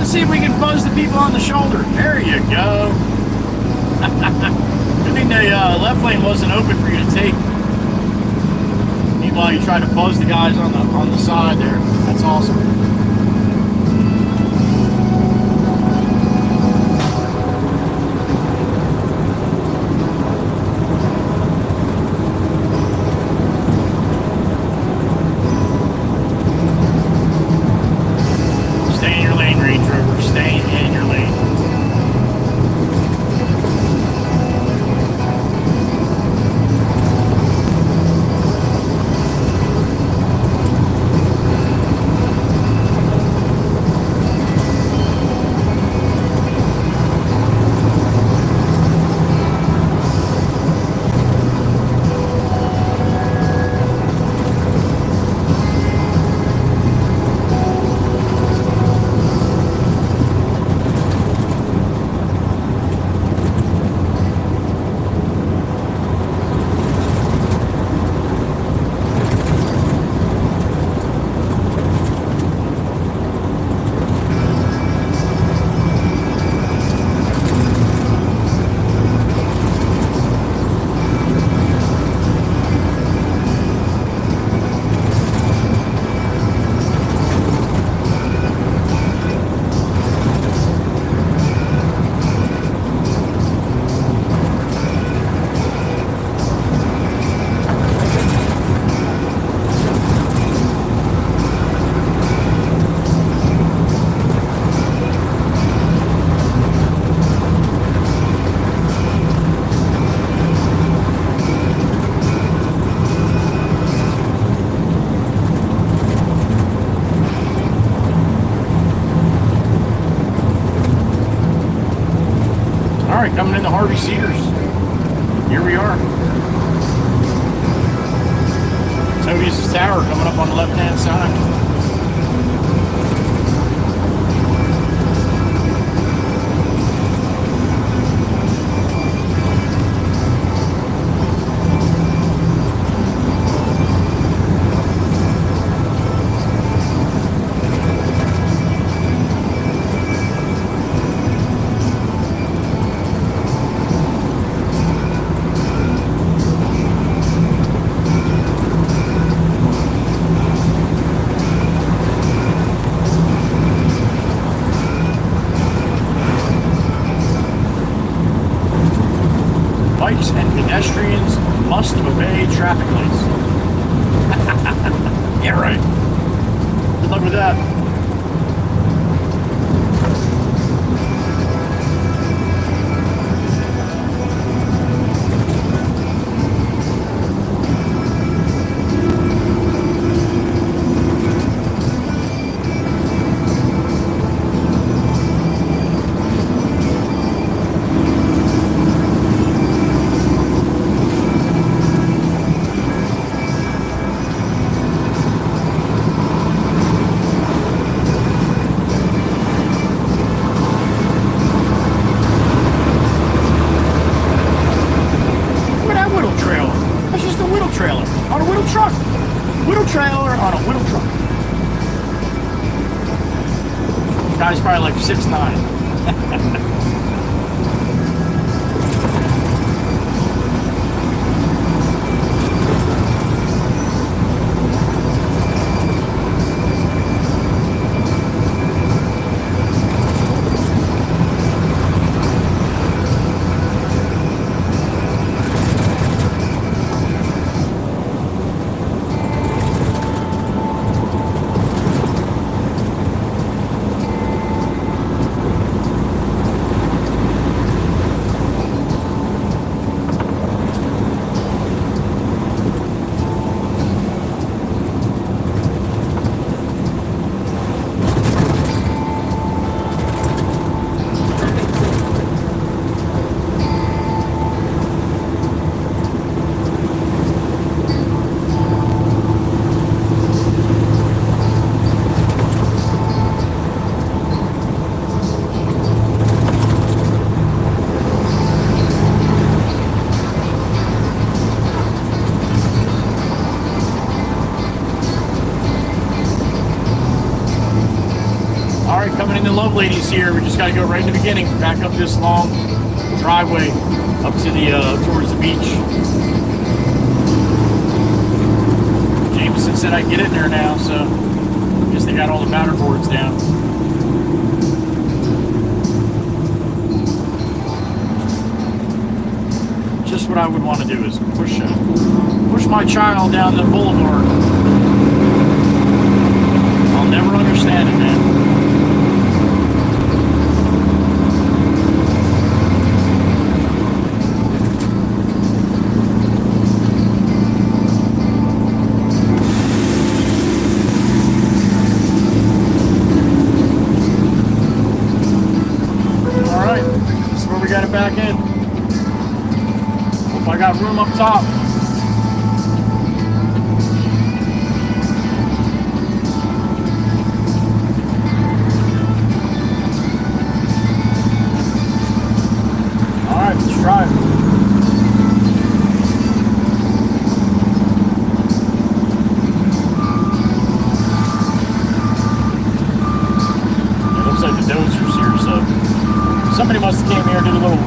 See if we can buzz the people on the shoulder. There you go. Good thing the left lane wasn't open for you to take. Meanwhile, you try to buzz the guys on the side there. That's awesome. Alright, coming into Harvey Cedars. Here we are. Toby's Tower coming up on the left-hand side. Bikes and pedestrians must obey traffic lights. Yeah, right. Good luck with that. Guy's probably like 6'9". love lady's here. We just got to go right in the beginning, back up this long driveway up to the towards the beach. Jameson said I can get in there now, so I guess they got all the batter boards down. Just what I would want to do is push my child down the boulevard. I'll never understand it, man. All right, this is where we got it back in. Hope I got room up top. Alright, let's try it. It looks like the dozer's here, so somebody must have came here and did a little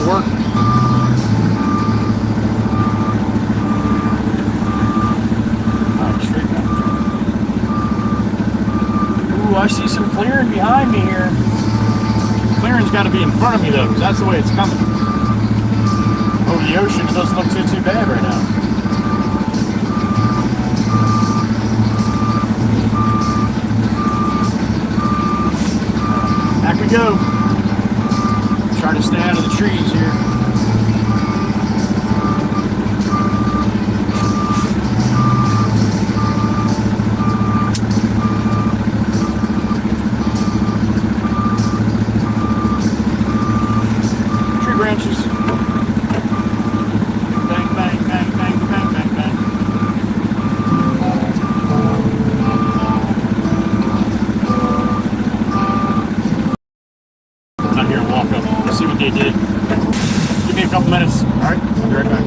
work. Alright, straight back. Ooh, I see some clearing behind me here. Clearing's got to be in front of me though, because that's the way it's coming. Over the ocean, it doesn't look too bad right now. Back we go. Try to stay out of the trees here. Branches. Bang, bang, bang, bang, bang, bang, bang. Out here and walk up. See what they did. Give me a couple minutes. Alright, I'll be right back.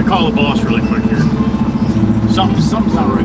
Call the boss really quick here. Something's not right.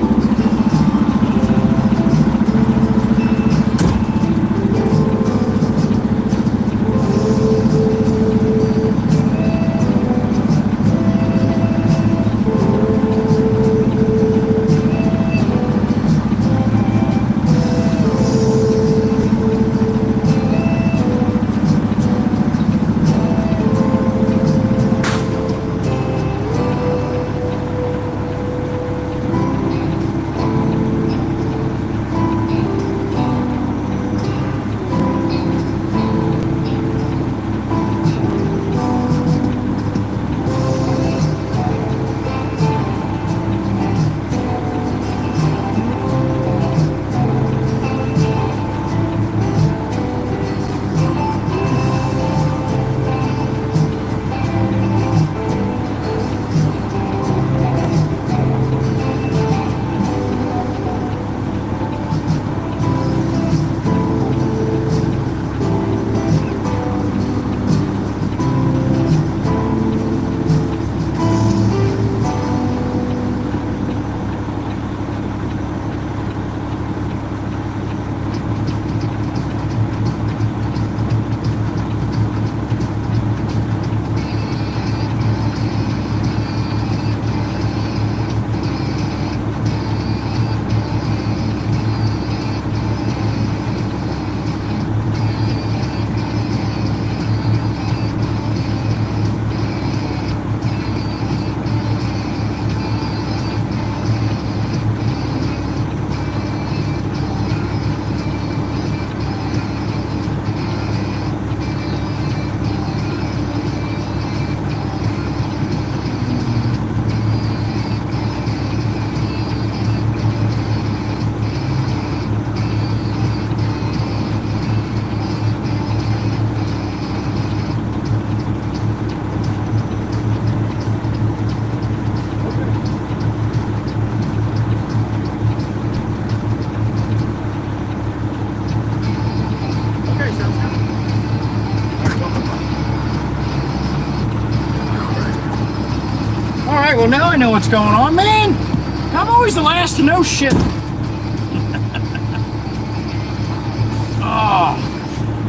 well, now I know what's going on, man. I'm always the last to know shit. Oh,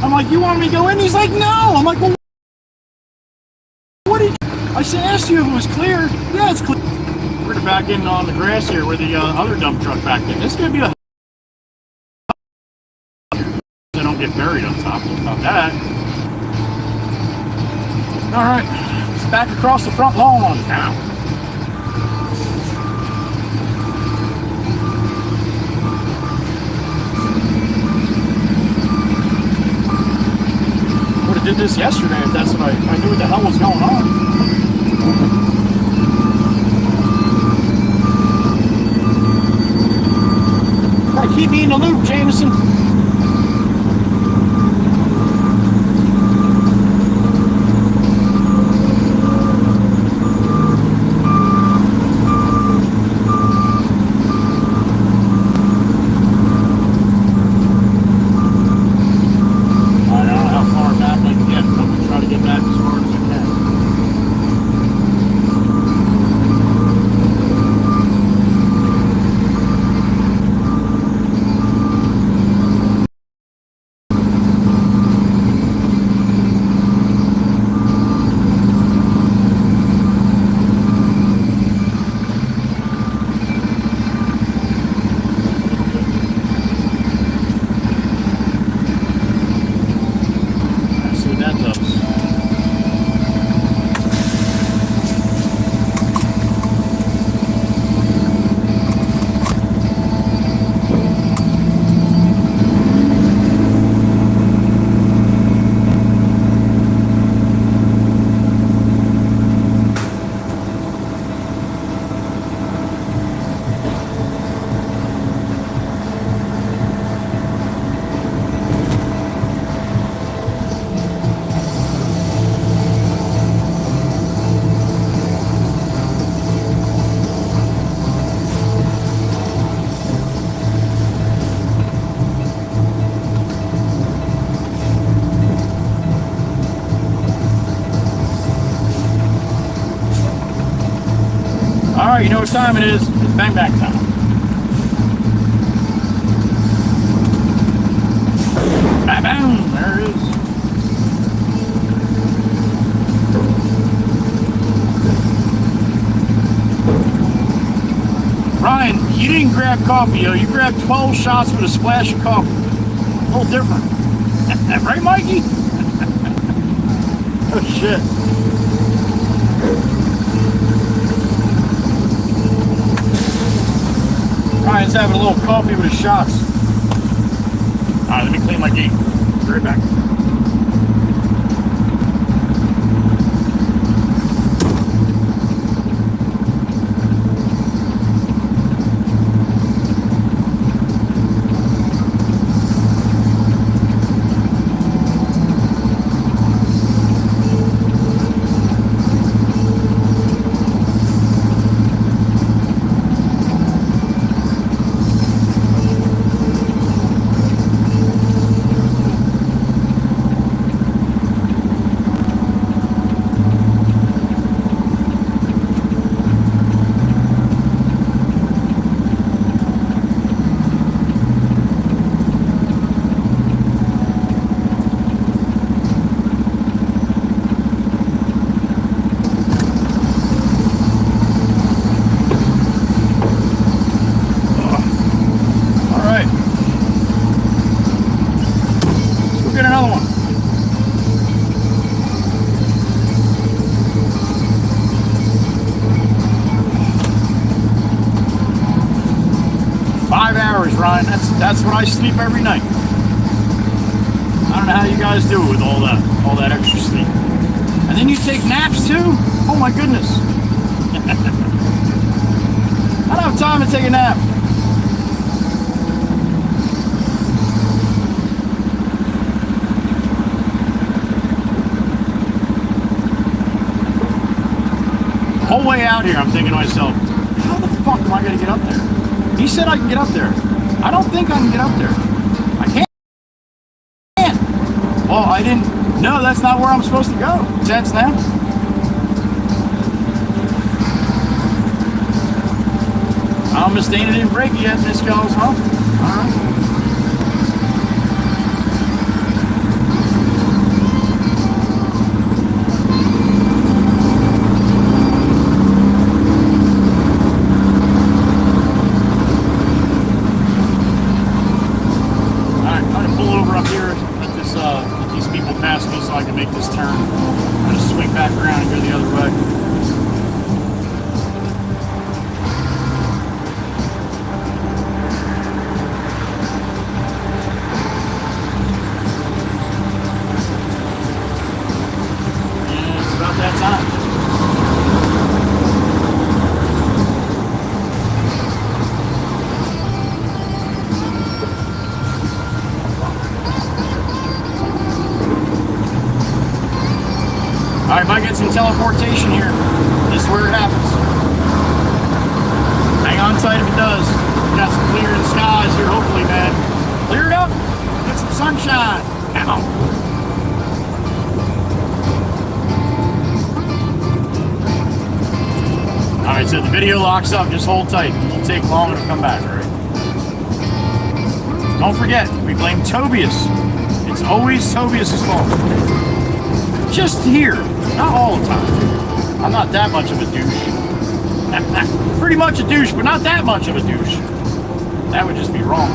I'm like, you want me to go in? He's like, no. I'm like, well, what did I asked you if it was clear? Yeah, it's clear. We're gonna back in on the grass here where the other dump truck back in. This is gonna be a they don't get buried on top of that. All right, it's back across the front lawn now. Would have did this yesterday if that's what I knew what the hell was going on. Gotta keep me in the loop, Jameson. Alright, you know what time it is. It's bang bang time. Bang bang, there it is. Ryan, you didn't grab coffee, yo. You grabbed 12 shots with a splash of coffee. A little different. Right, Mikey? Oh, shit. Ryan's having a little coffee with his shots. Alright, let me clean my gate. Be right back. Another one. Five hours, Ryan. That's what I sleep every night. I don't know how you guys do it with all that extra sleep. And then you take naps too? Oh my goodness. I don't have time to take a nap. The whole way out here, I'm thinking to myself, how the fuck am I going to get up there? He said I can get up there. I don't think I can get up there. I can't. Well, I didn't. No, that's not where I'm supposed to go. Sense now? Oh, Miss Dana didn't break it yet, Miss Kells, huh? Alright. So I can make this turn. I'm going to swing back around and go the other way. And it's about that time. Alright, might get some teleportation here. This is where it happens. Hang on tight if it does. We got some clearing skies here, hopefully, man. Clear it up. Get some sunshine. Ow. Alright, so the video locks up. Just hold tight. It won't take long to come back, alright? Don't forget, we blame Tobias. It's always Tobias' fault. Just here. Not all the time. I'm not that much of a douche. Pretty much a douche, but not that much of a douche. That would just be wrong.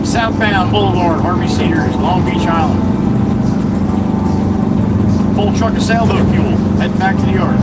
Southbound Boulevard, Harvey Cedars, Long Beach Island. Full truck of sailboat fuel, heading back to the yard.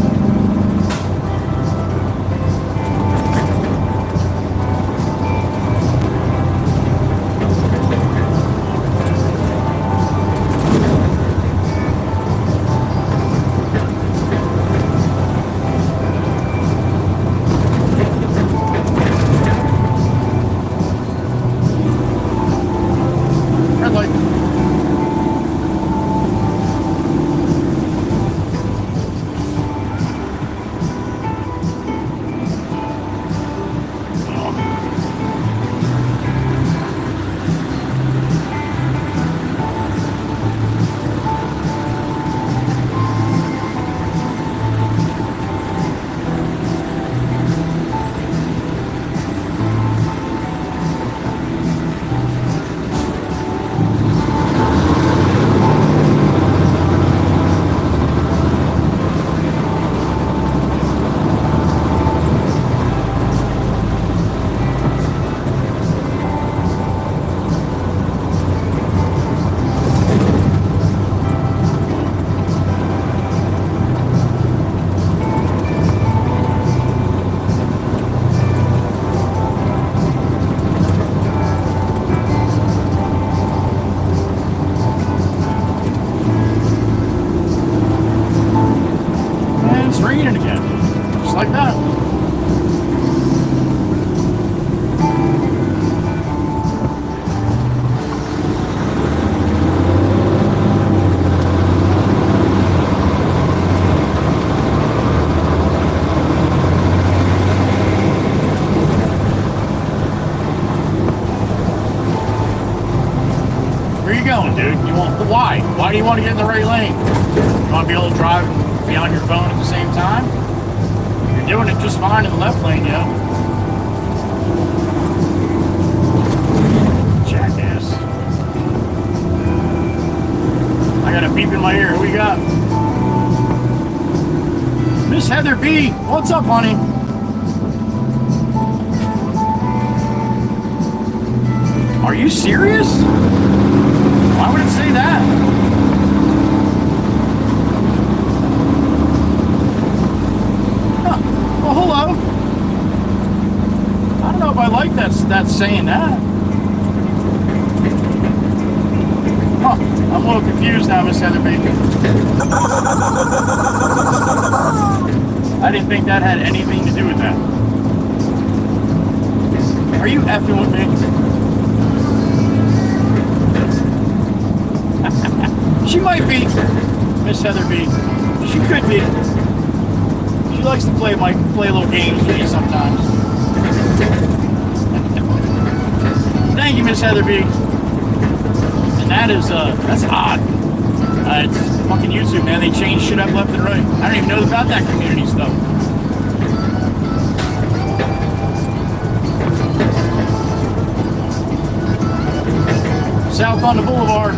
Raining again, just like that. why? Why do you want to get in the right lane? You want to be able to drive and be on your phone at the same time? You're doing it just fine in the left lane, yo. Jackass. I got a beep in my ear. Who we got? Miss Heather B. What's up, honey? Are you serious? Why would it say that? Huh. Well, hello. I don't know if I like that's saying that. Huh. I'm a little confused now, Miss Heather B. I didn't think that had anything to do with that. Are you effing with me? She might be, Miss Heather B. She could be. She likes to play little games with me sometimes. Thank you, Miss Heather B. And that's odd. It's fucking YouTube, man. They change shit up left and right. I don't even know about that community stuff. South on the Boulevard.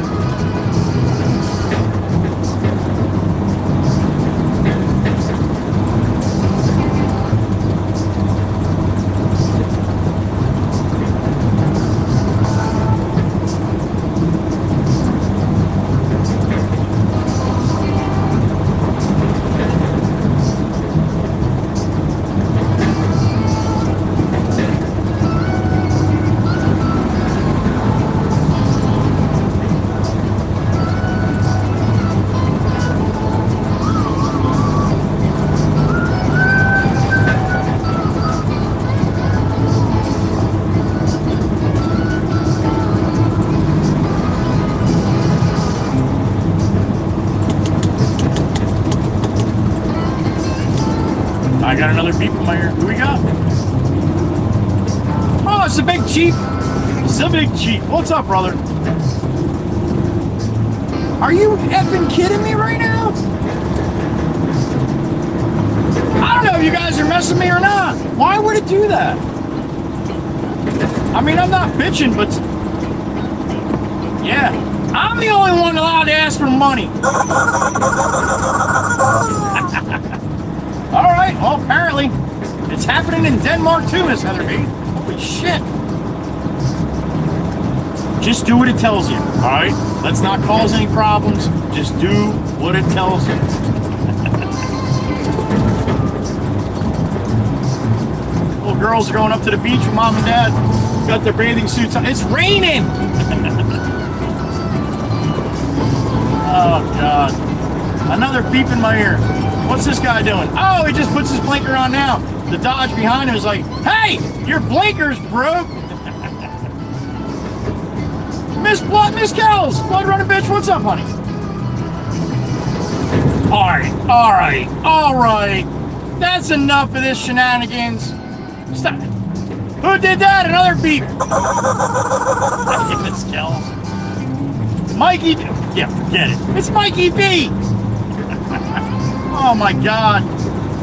I got another beep in my ear. Who we got? Oh, it's the big chief. It's the big chief. What's up, brother? Are you effing kidding me right now? I don't know if you guys are messing me or not. Why would it do that? I mean, I'm not bitching, but yeah, I'm the only one allowed to ask for money. All right, well, apparently it's happening in Denmark too, Miss Heather B. Holy shit. Just do what it tells you, all right? Let's not cause any problems. Just do what it tells you. Little girls are going up to the beach with mom and dad. Got their bathing suits on. It's raining! Oh, God. Another beep in my ear. What's this guy doing? Oh, he just puts his blinker on now. The Dodge behind him is like, hey, your blinker's broke. Miss Kells, blood running bitch, what's up, honey? All right. That's enough of this shenanigans. Stop. Who did that? Another beep. Miss Kells. Mikey, yeah, forget it. It's Mikey B. Oh my God.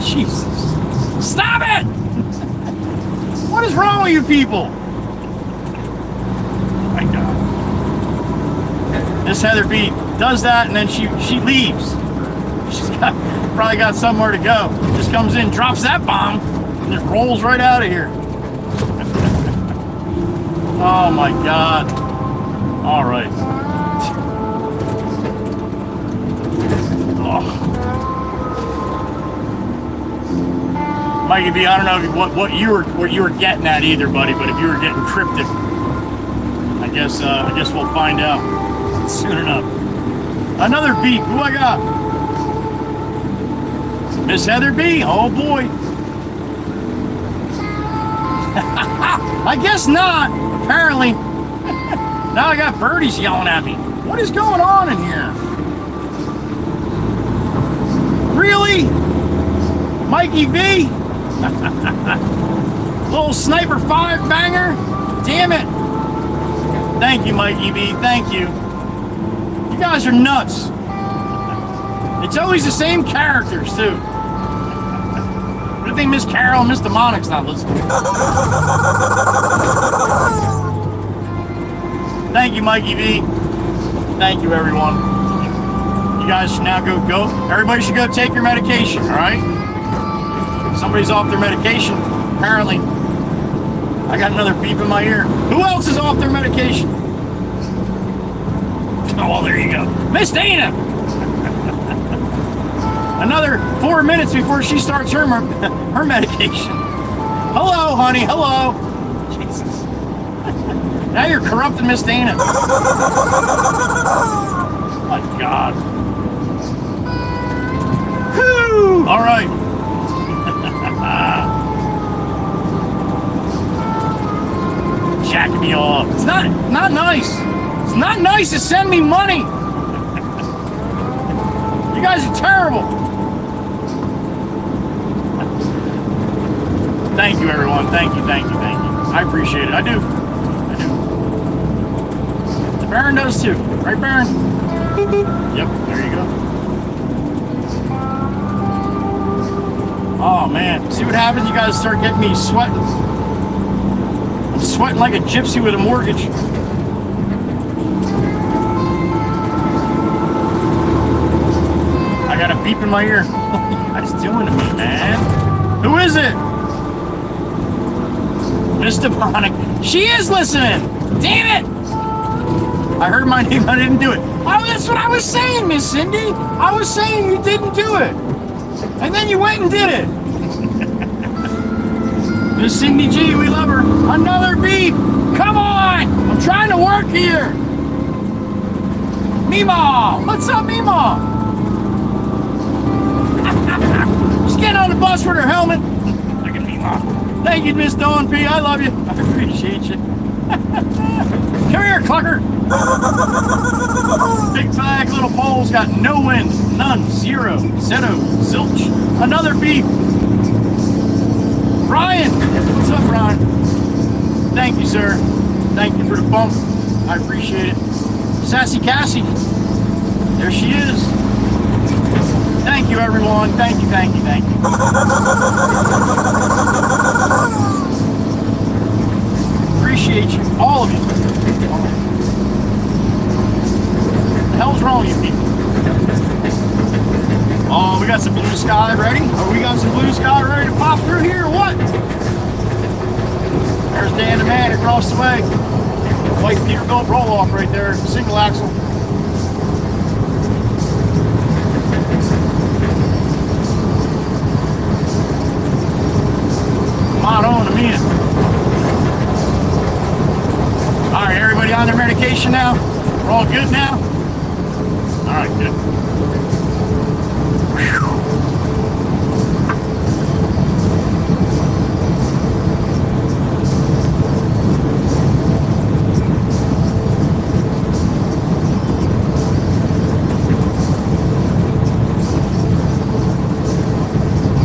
Jesus. Stop it! What is wrong with you people? Oh my God. Miss Heather B does that and then she leaves. She's probably got somewhere to go. Just comes in, drops that bomb, and just rolls right out of here. Oh my God. All right. Oh. Mikey B, I don't know what you were getting at either, buddy, but if you were getting cryptic, I guess we'll find out soon enough. Another beep. Who I got? Miss Heather B. Oh boy. I guess not. Apparently. Now I got birdies yelling at me. What is going on in here? Really? Mikey V? Little Sniper 5 banger? Damn it. Thank you, Mikey V. Thank you. You guys are nuts. It's always the same characters, too. Good thing Miss Carol and Miss Demonic's not listening. Thank you, Mikey V. Thank you, everyone. You guys should now go. Everybody should go take your medication, all right? Somebody's off their medication, apparently. I got another beep in my ear. Who else is off their medication? Oh, well, there you go. Miss Dana! Another 4 minutes before she starts her medication. Hello, honey, hello. Jesus. Now you're corrupting Miss Dana. My God. Whew. All right. Jacking me off. It's not nice. It's not nice to send me money. You guys are terrible. Thank you, everyone. Thank you. I appreciate it. I do. The Baron does too. Right, Baron? Yep, there you go. Oh, man. See what happens? You guys start getting me sweating. I'm sweating like a gypsy with a mortgage. I got a beep in my ear. What are you guys doing to me, man? Who is it? Miss Demonic. She is listening. Damn it. I heard my name. I didn't do it. Oh, that's what I was saying, Miss Cindy. I was saying you didn't do it. And then you went and did it. Miss Cindy G, we love her. Another beep. Come on. I'm trying to work here. Meemaw. What's up, Meemaw? She's getting on the bus with her helmet. Look at Meemaw. Thank you, Miss Dawn P. I love you. I appreciate you. Come here, Clucker. Big flag little pole's got no wind. None. Zero. Zero. Zilch. Another beep. Ryan. What's up, Ryan? Thank you, sir. Thank you for the bump. I appreciate it. Sassy Cassie. There she is. Thank you, everyone. Thank you. Appreciate you. All of you. What the hell's wrong with you people? Oh, we got some blue sky ready? Oh, we got some blue sky ready to pop through here or what? There's Dan the Man across the way. White Peterbilt roll-off right there. Single axle. Come on a minute. All right, everybody on their medication now? We're all good now? All right, good. Whew.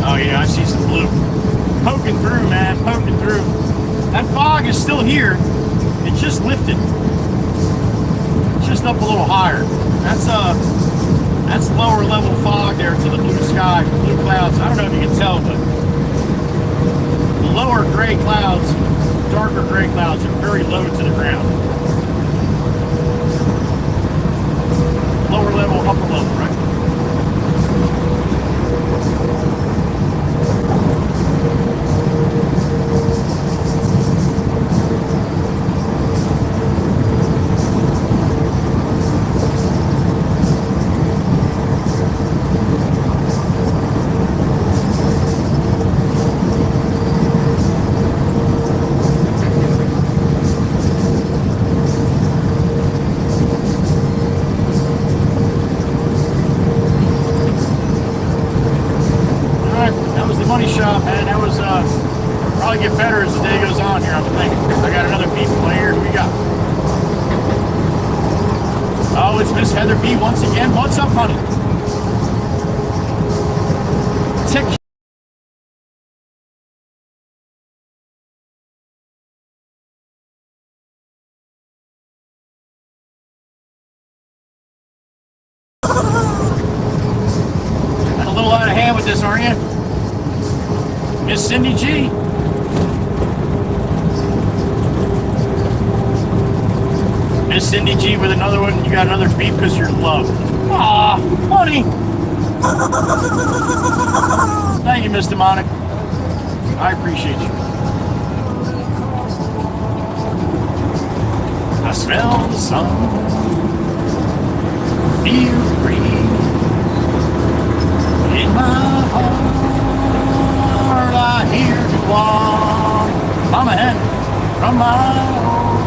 Oh yeah, I see some blue. Poking through, man, poking through. That fog is still here. It just lifted. It's just up a little higher. That's lower level fog there to the blue sky, blue clouds. I don't know if you can tell, but the lower gray clouds, darker gray clouds are very low to the ground. Lower level, upper level, right? Money shop, man. That was probably get better as the day goes on here, I'm thinking. I got another beep in my ear. Who we got? Oh, it's Miss Heather B once again. What's up, honey? Tick this, aren't you? Miss Cindy G. Miss Cindy G with another one. You got another beat because you're loved. Aw, honey. Thank you, Miss Demonic. I appreciate you. I smell the sun, feel the breeze in my heart. I hear the one. I'm ahead from my home.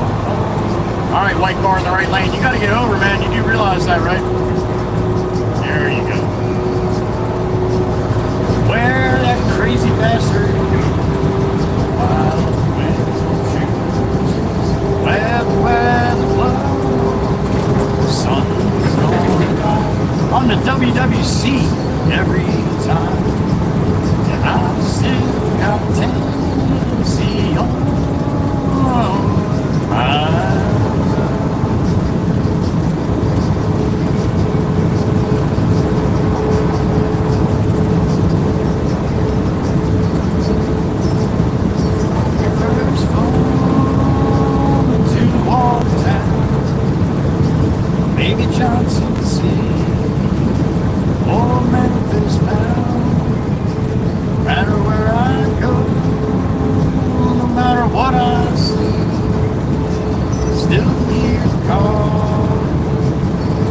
All right, white car in the right lane. You got to get over, man. You do realize that, right? There you go. Where that crazy bastard? Wild wind shoots. Where the blows. Sun's going down. On the WWC every time. And I still got Tennessee on my. Johnson City or Memphis bound. No matter where I go, no matter what I see, still hear the call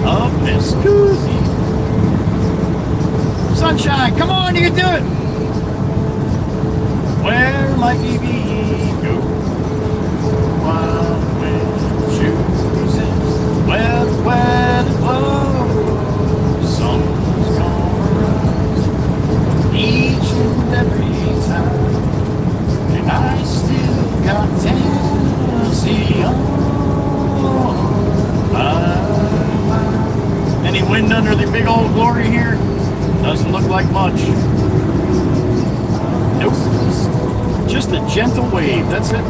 of Miss Goosey. Sunshine, come on, you can do it. Where might we be? Go wild wind chooses. Where the blows, sun's gonna rise each and every time, and I still got Tennessee on my mind. Any wind under the big old glory here? Doesn't look like much. Nope. Just a gentle wave, that's it.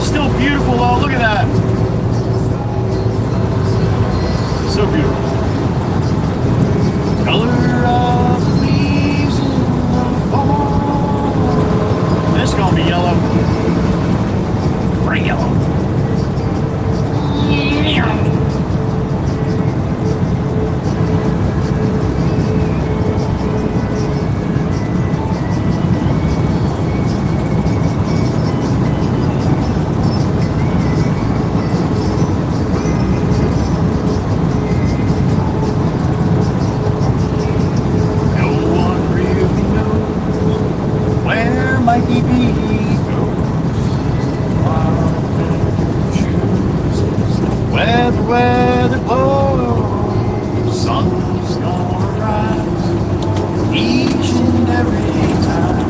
Still beautiful though, look at that. So beautiful. Color of the leaves in the fall. This is gonna be yellow. Bright yellow. Weather blows, sun's gonna rise each and every time.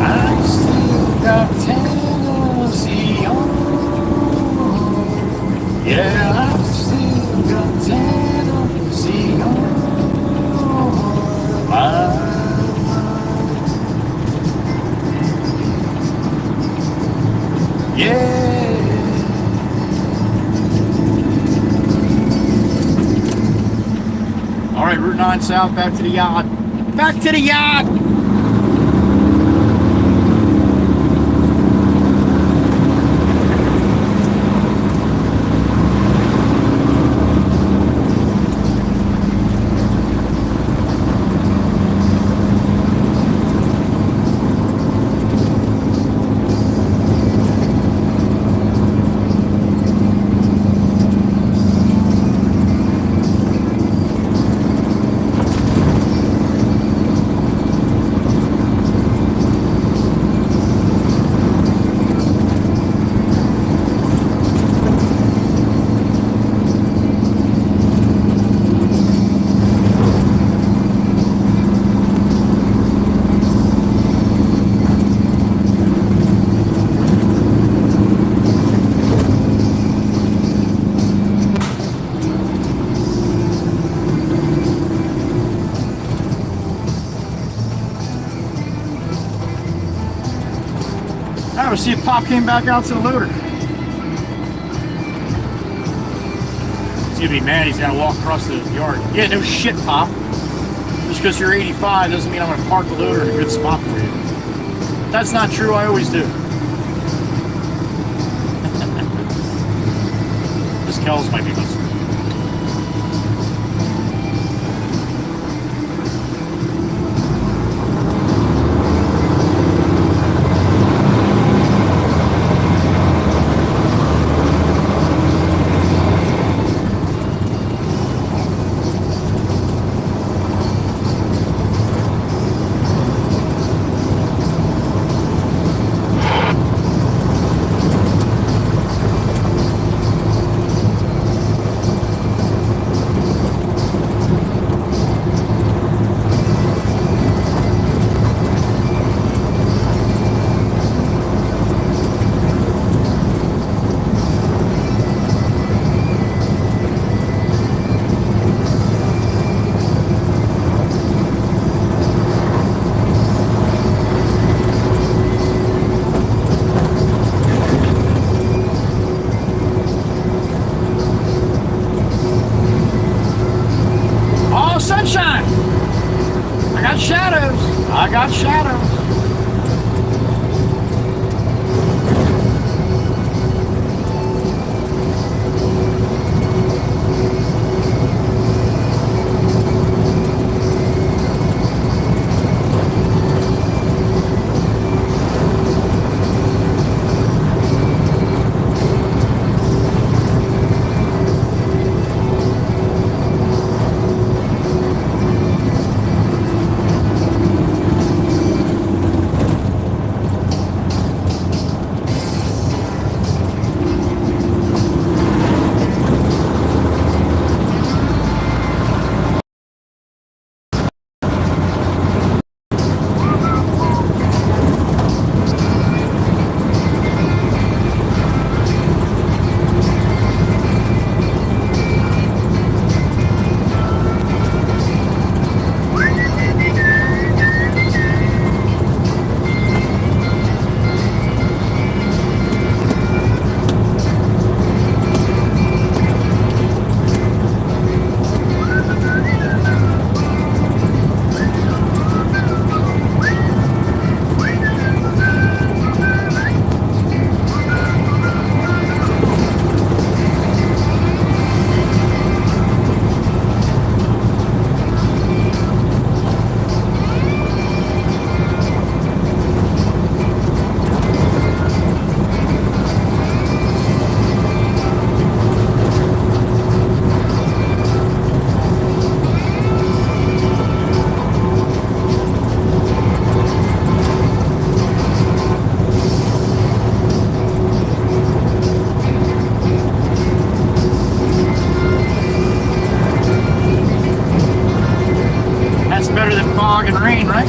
I still got Tennessee on. Yeah, I still got Tennessee on my mind. Yeah. All right, Route 9 South, back to the yacht. Back to the yacht! I see if Pop came back out to the loader. He's gonna be mad. He's gotta walk across the yard. Yeah, no shit, Pop. Just because you're 85 doesn't mean I'm going to park the loader in a good spot for you. That's not true. I always do. This Kells might be listening. I got shadows. And rain, right?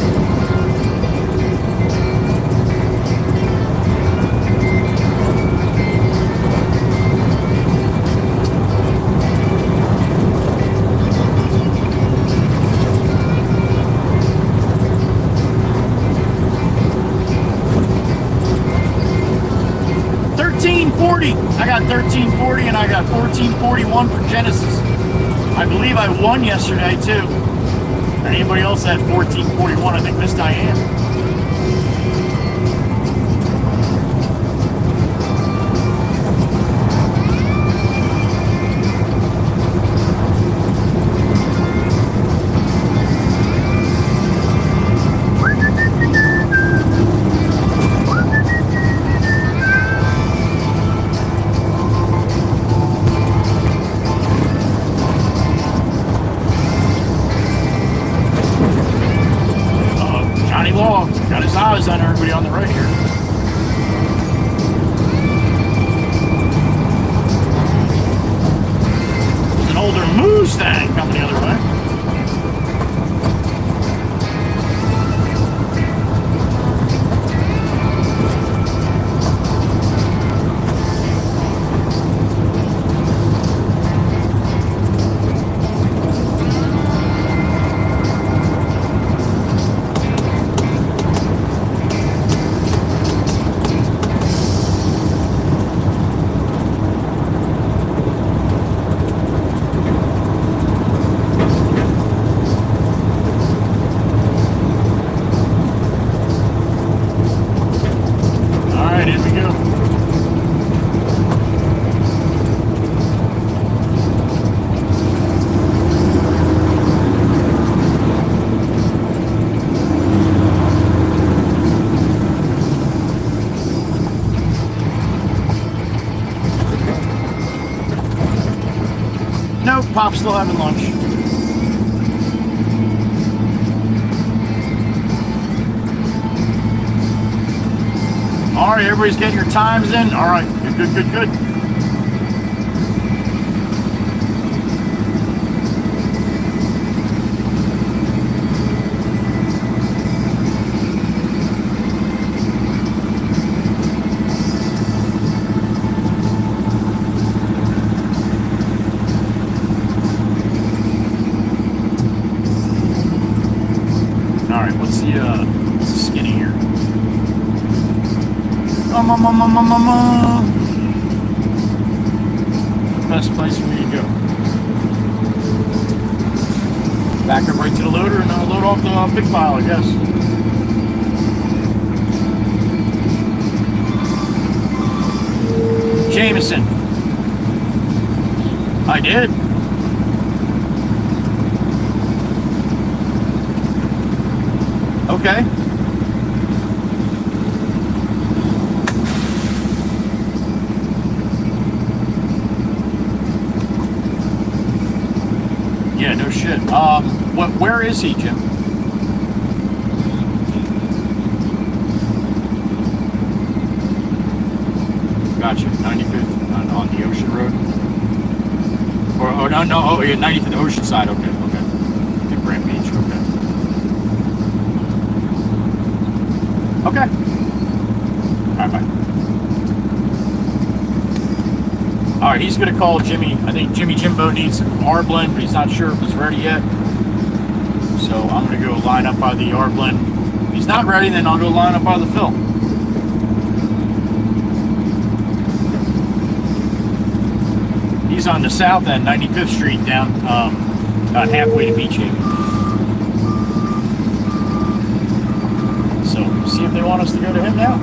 $13.40. I got $13.40 and I got $14.41 for Genesis. I believe I won yesterday too. Anybody else had $14.41? I think Miss Diane. Got his eyes on everybody on the right here. There's an older Mustang coming the other way. Pop's still having lunch. All right, everybody's getting your times in. All right, good. All right, what's the skinny here? Best place for me to go. Back up right to the loader and load off the big pile, I guess. Jameson. I did. Okay. Yeah, no shit. Where is he, Jim? Gotcha. 95th on the Ocean Road. Or no, oh yeah, 95th Ocean side. Okay. In Brant Beach. Okay. All right, bye. All right, he's gonna call Jimmy. I think Jimmy Jimbo needs R blend, but he's not sure if it's ready yet. So I'm gonna go line up by the R blend. If he's not ready, then I'll go line up by the fill. He's on the south end, 95th Street, down about halfway to Beach Haven. So see if they want us to go to him now.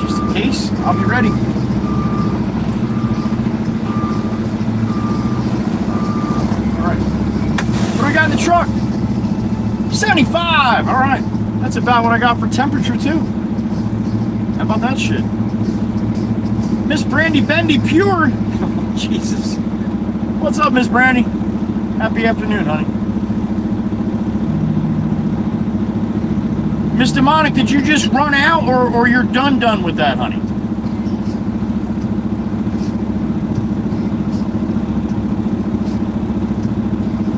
Just in case, I'll be ready. What do we got in the truck? 75. All right, that's about what I got for temperature too. How about that shit? Miss Brandy Bendy Pure. Jesus. What's up, Miss Brandy? Happy afternoon, honey. Miss Demonic, did you just run out, or you're done with that, honey?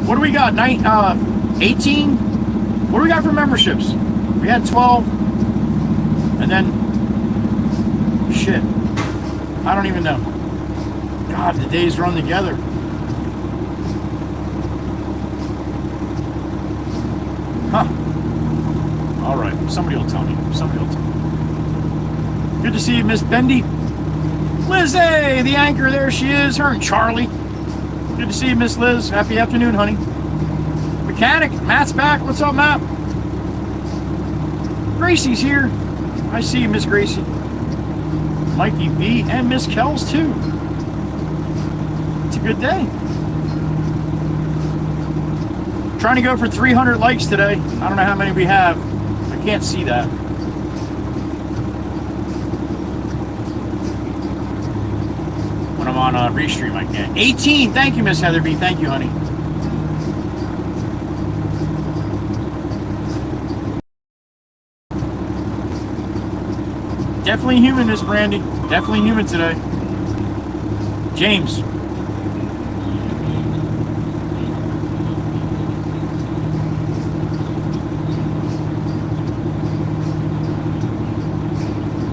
What do we got? 18? What do we got for memberships? We had 12. And then... Shit. I don't even know. God, the days run together. Huh. All right. Somebody will tell me. Good to see you, Miss Bendy. Lizzie, the anchor, there she is. Her and Charlie. Good to see you, Miss Liz. Happy afternoon, honey. Mechanic, Matt's back. What's up, Matt? Gracie's here. I see you, Miss Gracie. Mikey V and Miss Kells too. It's a good day. Trying to go for 300 likes today. I don't know how many we have. I can't see that. When I'm on Restream, I can't. 18. Thank you, Miss Heather B. Thank you, honey. Definitely human, Miss Brandy. Definitely human today. James.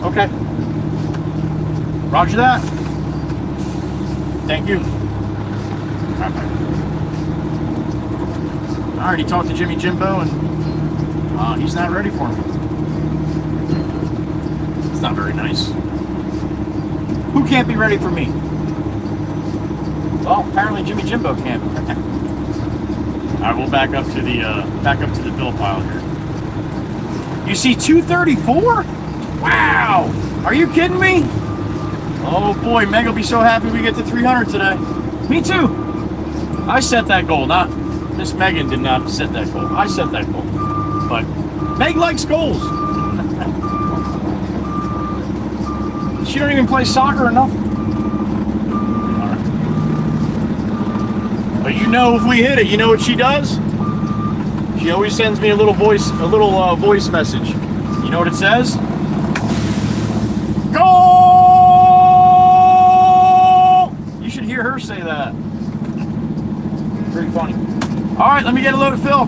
Okay. Roger that. Thank you. I already talked to Jimmy Jimbo, and he's not ready for me. It's not very nice. Who can't be ready for me? Well, apparently Jimmy Jimbo can't. All right, we'll back up to the bill pile here. You see 234? Wow! Are you kidding me? Oh boy, Meg will be so happy we get to 300 today. Me too. I set that goal, not Miss Megan did not set that goal. I set that goal. But Meg likes goals. She don't even play soccer or nothing. All right. But you know, if we hit it, you know what she does? She always sends me a little voice message. You know what it says? Goal! You should hear her say that. Pretty funny. All right, let me get a load of fill.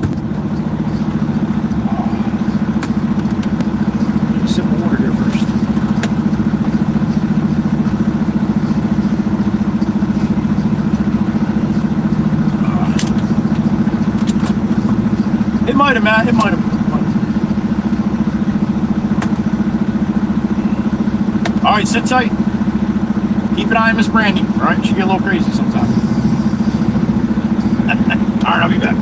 Let me sip of water here first. It might have, Matt. It might have. All right, sit tight. Keep an eye on Miss Brandy. All right, she get a little crazy sometimes. All right, I'll be back.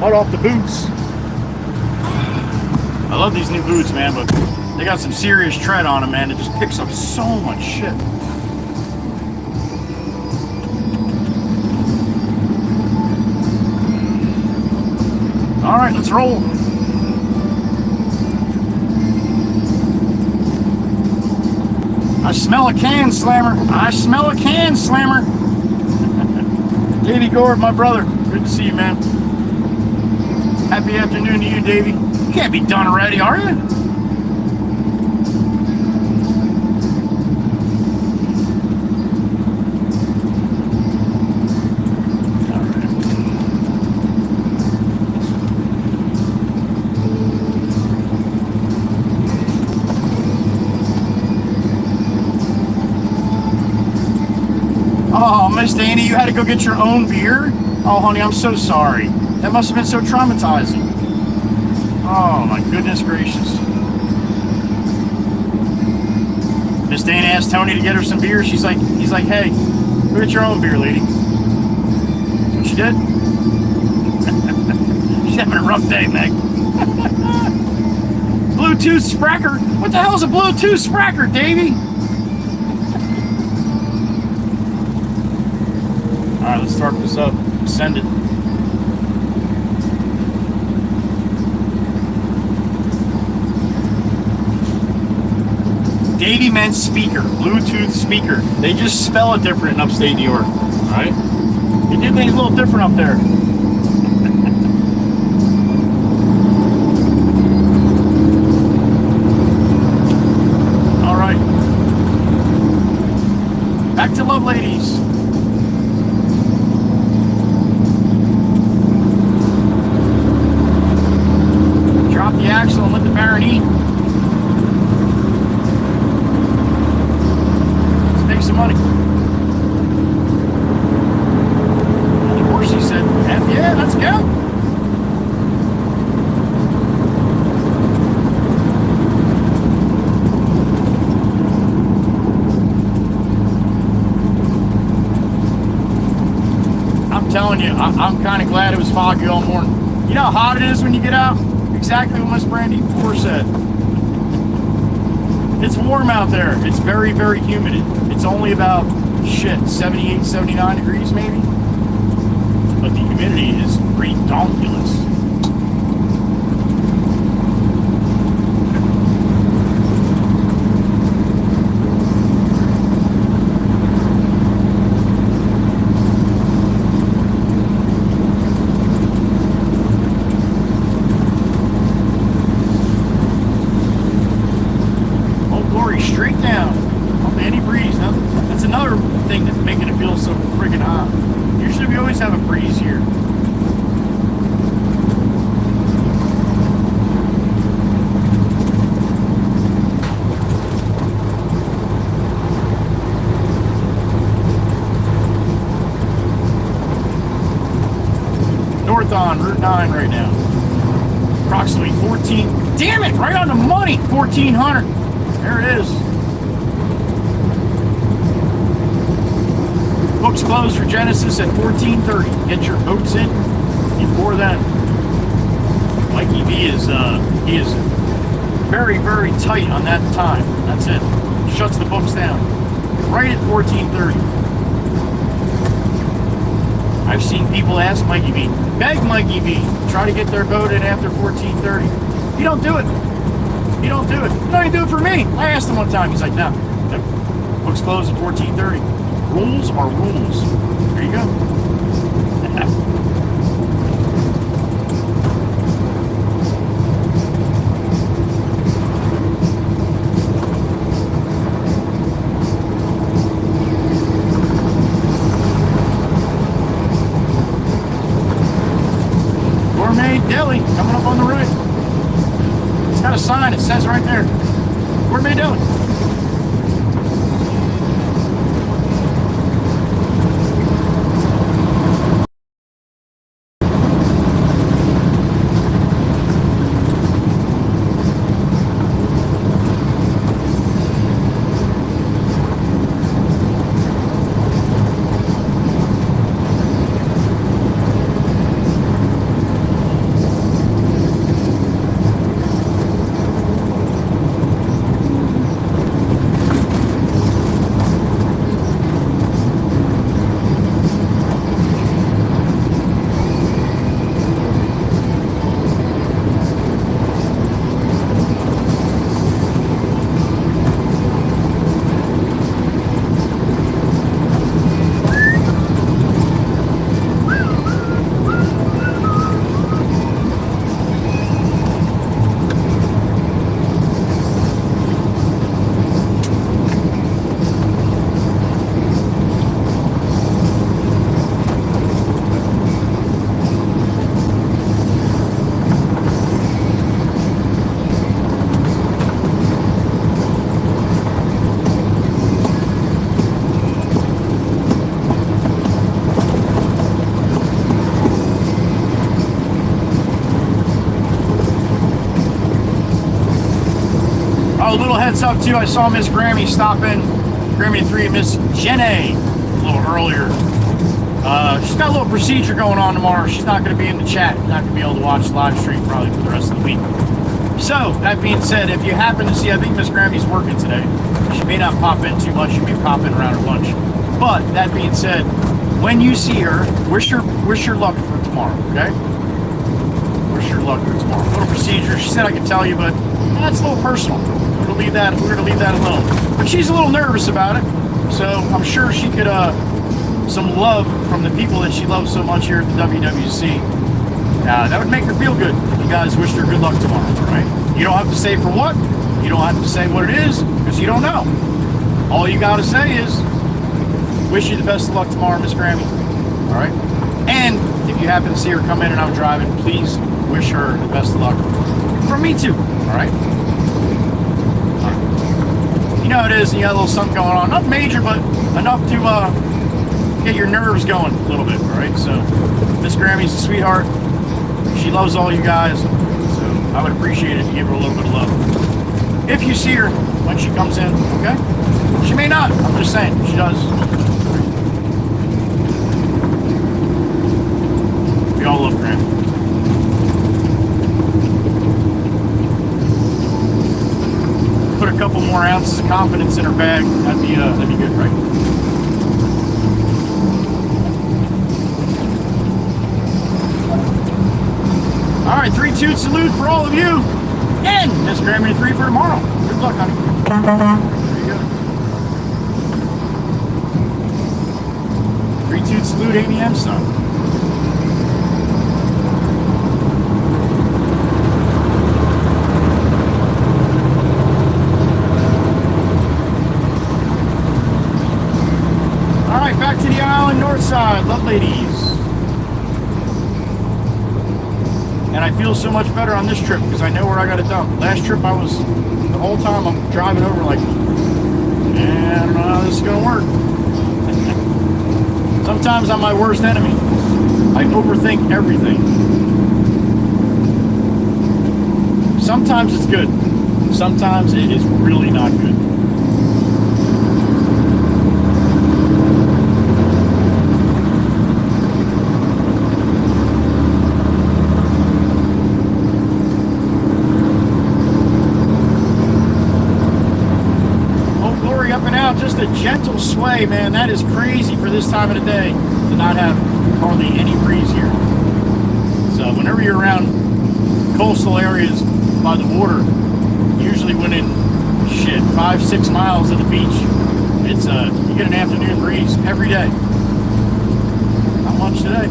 mud off the boots. I love these new boots, man, but they got some serious tread on them, man. It just picks up so much shit. All right, let's roll. I smell a can slammer. I smell a can slammer. Davey Gord, my brother. Good to see you, man. Happy afternoon to you, Davey. You can't be done already, are you? Oh, Miss Danny, you had to go get your own beer? Oh, honey, I'm so sorry. That must have been so traumatizing. Oh, my goodness gracious. Miss Danny asked Tony to get her some beer. He's like, hey, go get your own beer, lady. That's what she did. She's having a rough day, Meg. Bluetooth spracker? What the hell is a Bluetooth spracker, Davey? Alright, let's start this up. Send it. Davey meant speaker, Bluetooth speaker. They just spell it different in upstate New York. Alright? You do things a little different up there. Alright. Back to Love Ladies. The axle and let the Baron eat. Let's make some money. And of course, he said, "Heck yeah, let's go." I'm telling you, I'm kind of glad it was foggy all morning. You know how hot it is when you get out? Exactly what Miss Brandy before said. It's warm out there. It's very, very humid. It's only about, 78, 79 degrees maybe. But the humidity is redonkulous. Straight down. Hardly any breeze. Now, that's another thing that's making it feel so friggin' hot. Usually we always have a breeze here. North on Route 9 right now. Approximately 14. Damn it! Right on the money! 1400. There it is. Books closed for Genesis at 14:30. Get your boats in before then. Mikey V is he is very, very tight on that time. That's it. Shuts the books down right at 14:30. I've seen people ask Mikey V, beg Mikey V, try to get their boat in after 14:30. You don't do it. You don't do it. You don't even do it for me. I asked him one time. He's like, no. Books closed at 14:30. Rules are rules. There you go. Gourmet Deli coming up on the right. It's got a sign. It says right there. Gourmet Deli. heads up too. I saw Miss Grammy stop in, Grammy 3, Miss Jenny a little earlier. She's got a little procedure going on tomorrow. She's not going to be in the chat. Not going to be able to watch the live stream probably for the rest of the week. So, that being said, if you happen to see, I think Miss Grammy's working today. She may not pop in too much. She may pop in around her lunch. But, that being said, when you see her, wish her luck for tomorrow, okay? Wish her luck for tomorrow. Little procedure. She said I could tell you, but that's a little personal. We're going to leave that alone. But she's a little nervous about it. So, I'm sure she could, some love from the people that she loves so much here at the WWC. That would make her feel good if you guys wished her good luck tomorrow, right? You don't have to say for what. You don't have to say what it is, because you don't know. All you got to say is, wish you the best of luck tomorrow, Miss Grammy. All right? And if you happen to see her come in and I'm driving, please wish her the best of luck. From me too, all right? You know how it is, you got a little something going on. Not major, but enough to get your nerves going a little bit, all right? So, Miss Grammy's a sweetheart. She loves all you guys. So, I would appreciate it to give her a little bit of love. If you see her when she comes in, okay? She may not. I'm just saying. She does. We all love Grammy. Put a couple more ounces of confidence in her bag. That'd be good, right? All right, 3-2 salute for all of you. And Miss Grammy 3 for tomorrow. Good luck, honey. There you go. 3-2 salute, ABM son. All right, back to the island north side. Love ladies. And I feel so much better on this trip because I know where I got to dump. Last trip the whole time I'm driving over like, I don't know how this is going to work. Sometimes I'm my worst enemy. I overthink everything. Sometimes it's good. Sometimes it is really not good. Just a gentle sway, man. That is crazy for this time of the day to not have hardly any breeze here. So whenever you're around coastal areas by the water, usually within 5-6 miles of the beach, it's you get an afternoon breeze every day. Not much today.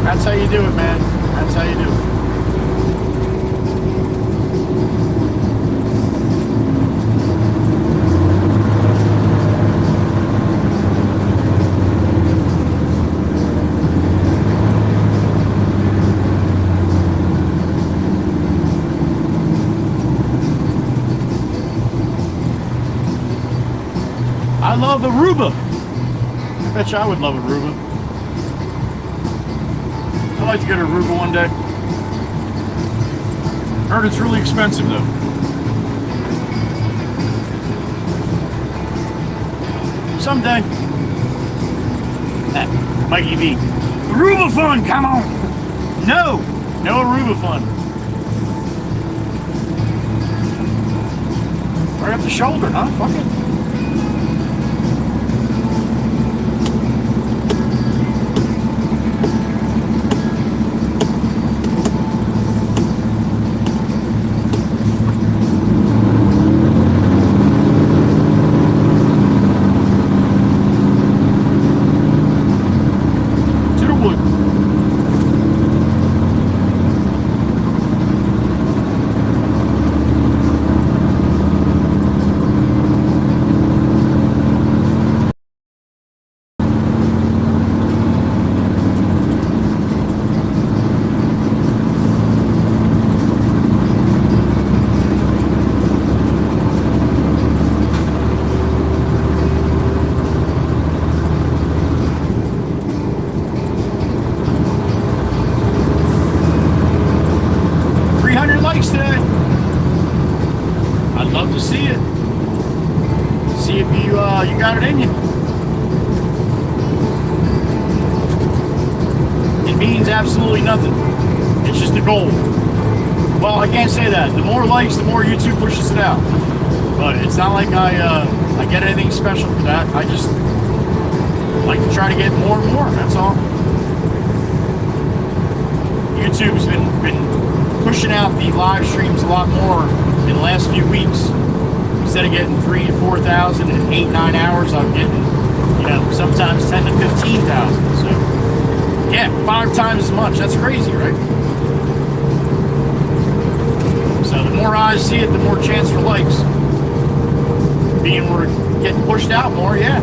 That's how you do it, man. That's how you do it. I love Aruba. I bet you I would love Aruba. I'd like to go to Aruba one day. Heard it's really expensive though. Someday. Mikey V. Aruba fun, come on! No Aruba fun. Right up the shoulder, huh? Fuck it. 500 likes today. I'd love to see it. See if you you got it in you. It means absolutely nothing. It's just a goal. Well, I can't say that. The more likes, the more YouTube pushes it out. But it's not like I get anything special for that. I just like to try to get more and more. That's all. YouTube's been pushing out the live streams a lot more in the last few weeks. Instead of getting 3,000 to 4,000 in 8-9 hours, I'm getting, you know, sometimes 10,000 to 15,000. So yeah, 5 times as much. That's crazy, right? So the more eyes see it, the more chance for likes. Being we're getting pushed out more, yeah.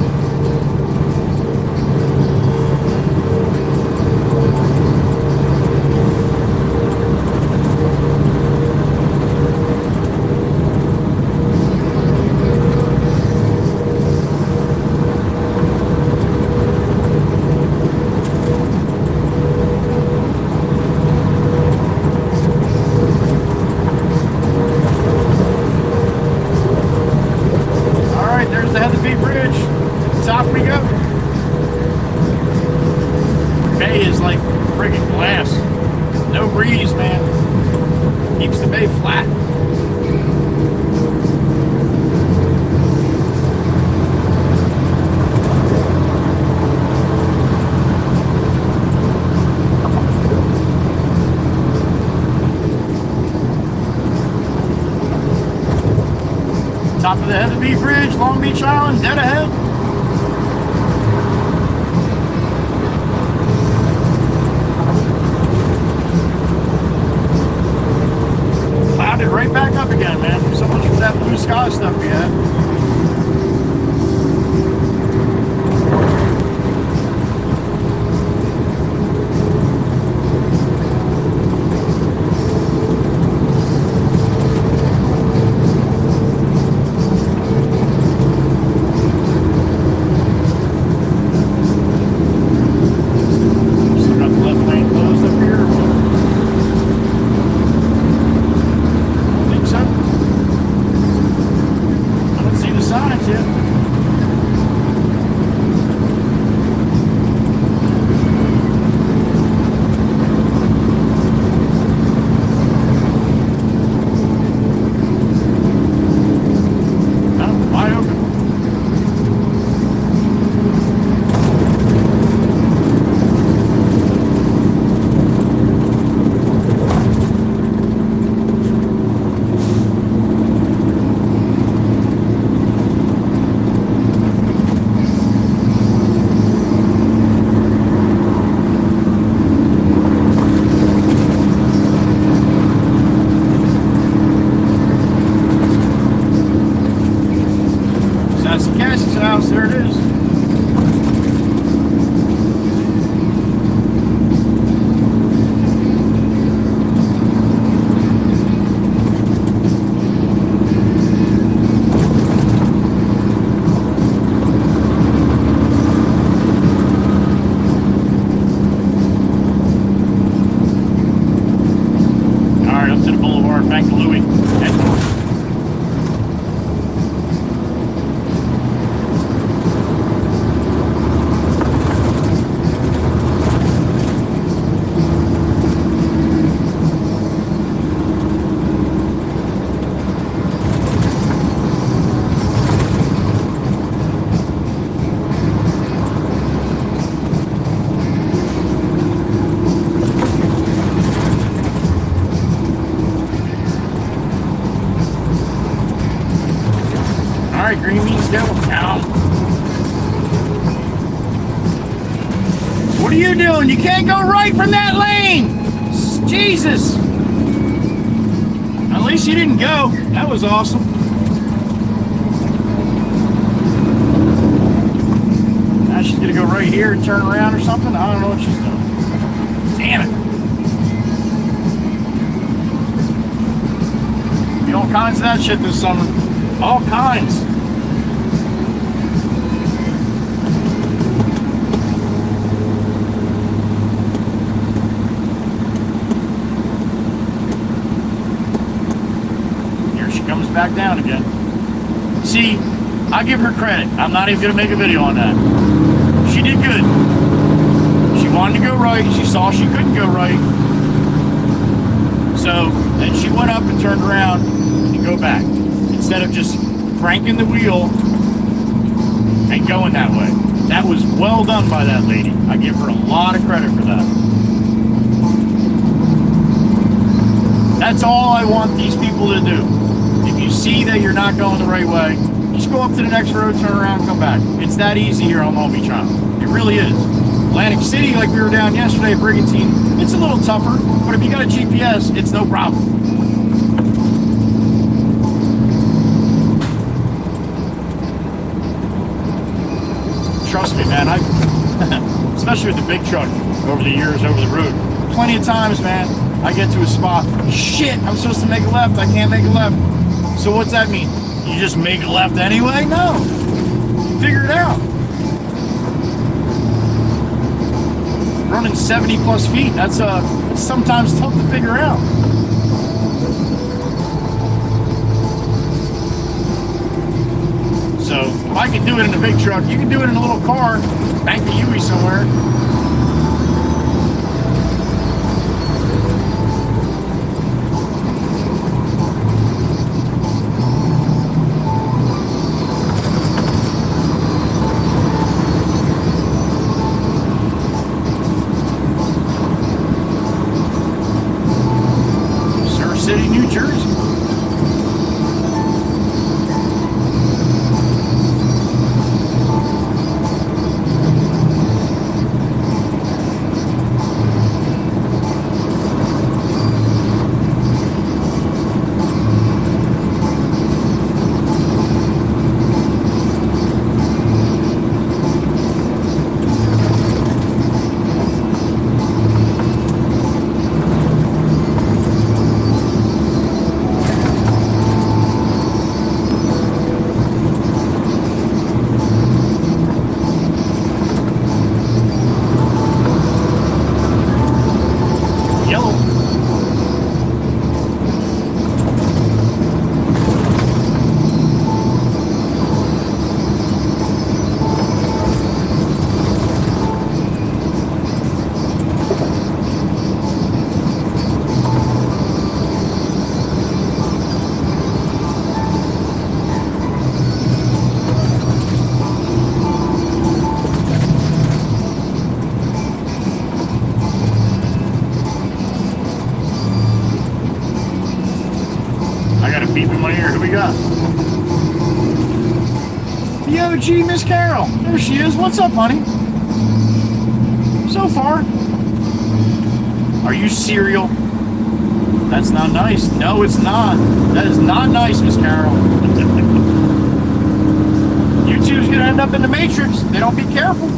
Top of the Heatherby Bridge, Long Beach Island, dead ahead. Clouded right back up again, man. So much for that blue sky stuff we had. There it is. All right, up to the boulevard, back to Louis. Green means devil town. What are you doing? You can't go right from that lane. Jesus. At least you didn't go. That was awesome. Now she's gonna go right here and turn around or something. I don't know what she's doing. Damn it. Be all kinds of that shit this summer. All kinds. back down again. See, I give her credit. I'm not even going to make a video on that. She did good. She wanted to go right. She saw she couldn't go right. So then she went up and turned around and go back. Instead of just cranking the wheel and going that way. That was well done by that lady. I give her a lot of credit for that. That's all I want these people to do. If you see that you're not going the right way, just go up to the next road, turn around, come back. It's that easy here on Long Beach Island. It really is. Atlantic City, like we were down yesterday at Brigantine, it's a little tougher, but if you got a GPS, it's no problem. Trust me, man, especially with the big truck over the years, over the road, plenty of times, man, I get to a spot, shit, I'm supposed to make a left, I can't make a left. So what's that mean? You just make a left anyway? No. Figure it out. Running 70 plus feet, that's sometimes tough to figure out. So if I can do it in a big truck, you can do it in a little car, bank the Huey somewhere. City, New Jersey. Beep in my ear. Who we got? The OG Miss Carol. There she is. What's up, honey? So far. Are you cereal? That's not nice. No, it's not. That is not nice, Miss Carol. You two's gonna end up in the Matrix. They don't be careful.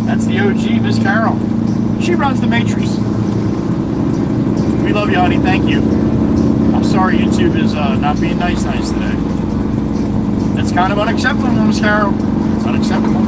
That's the OG Miss Carol. She runs the Matrix. We love you, honey. Thank you. I'm sorry YouTube is not being nice today. That's kind of unacceptable, Miss Carol. It's unacceptable.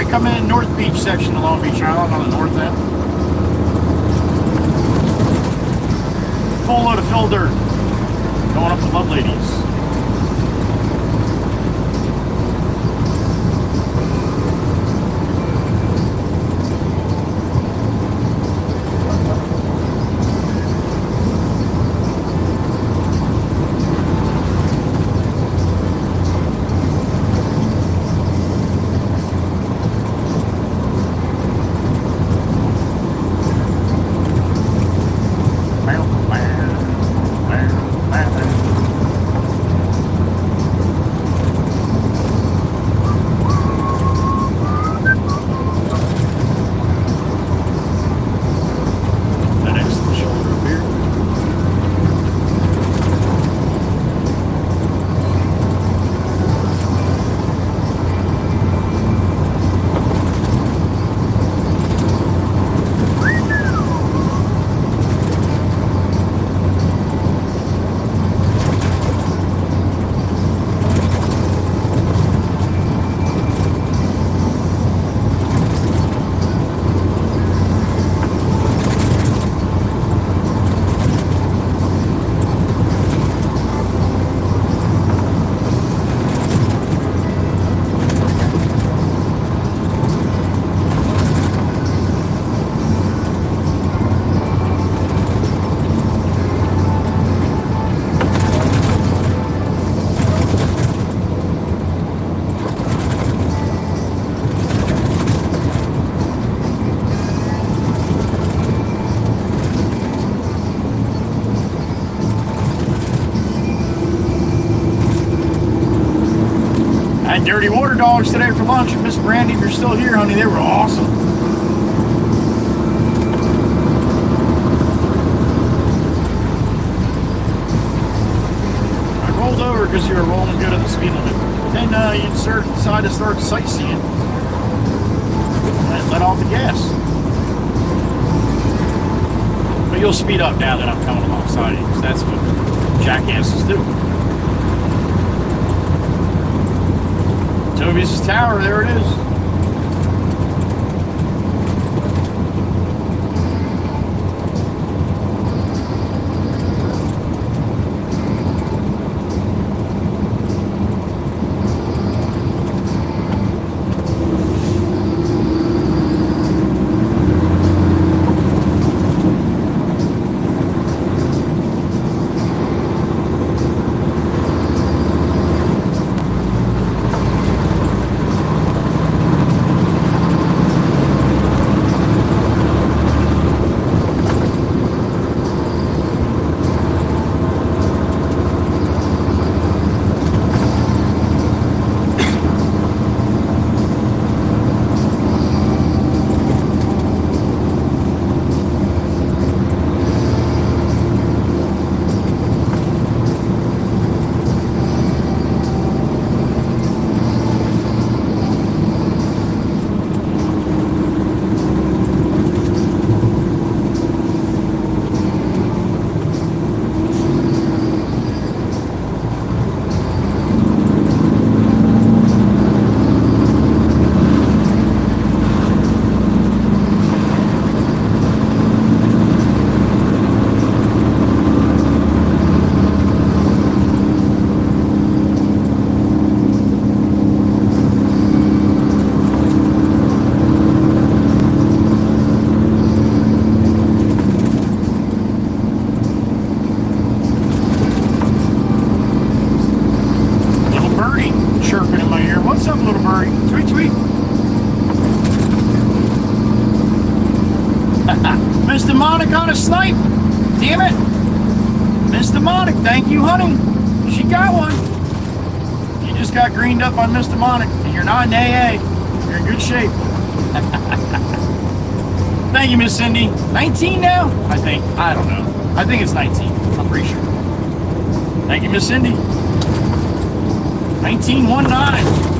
Coming in North Beach section of Long Beach Island on the north end. Full load of fill dirt going up to Love Ladies. dogs today for lunch. Miss Brandy, if you're still here, honey, they were awesome. I rolled over because you were rolling good at the speed limit. Then you decide to start sightseeing. And let off the gas. But you'll speed up now that I'm coming alongside you, because that's what jackasses do. Toby's tower, there it is. Missed demonic on a snipe. Damn it. Miss Demonic, thank you, honey. She got one. You just got greened up on Miss Demonic, and you're not an AA. You're in good shape. Thank you, Miss Cindy. 19 now? I think. I don't know. I think it's 19. I'm pretty sure. Thank you, Miss Cindy. 1919.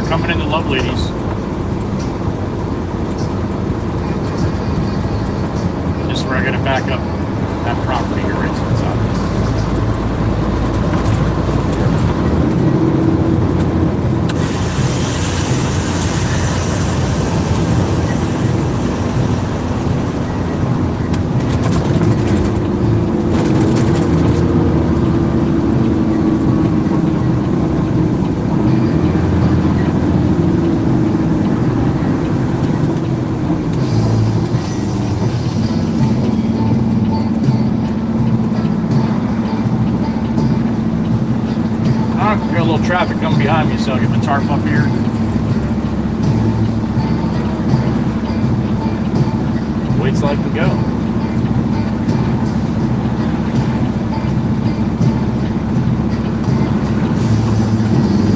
Coming in the Love Ladies. This is where I gotta back up that property here right to the top. Got a little traffic coming behind me, so I'll get the tarp up here. Wait till I can go.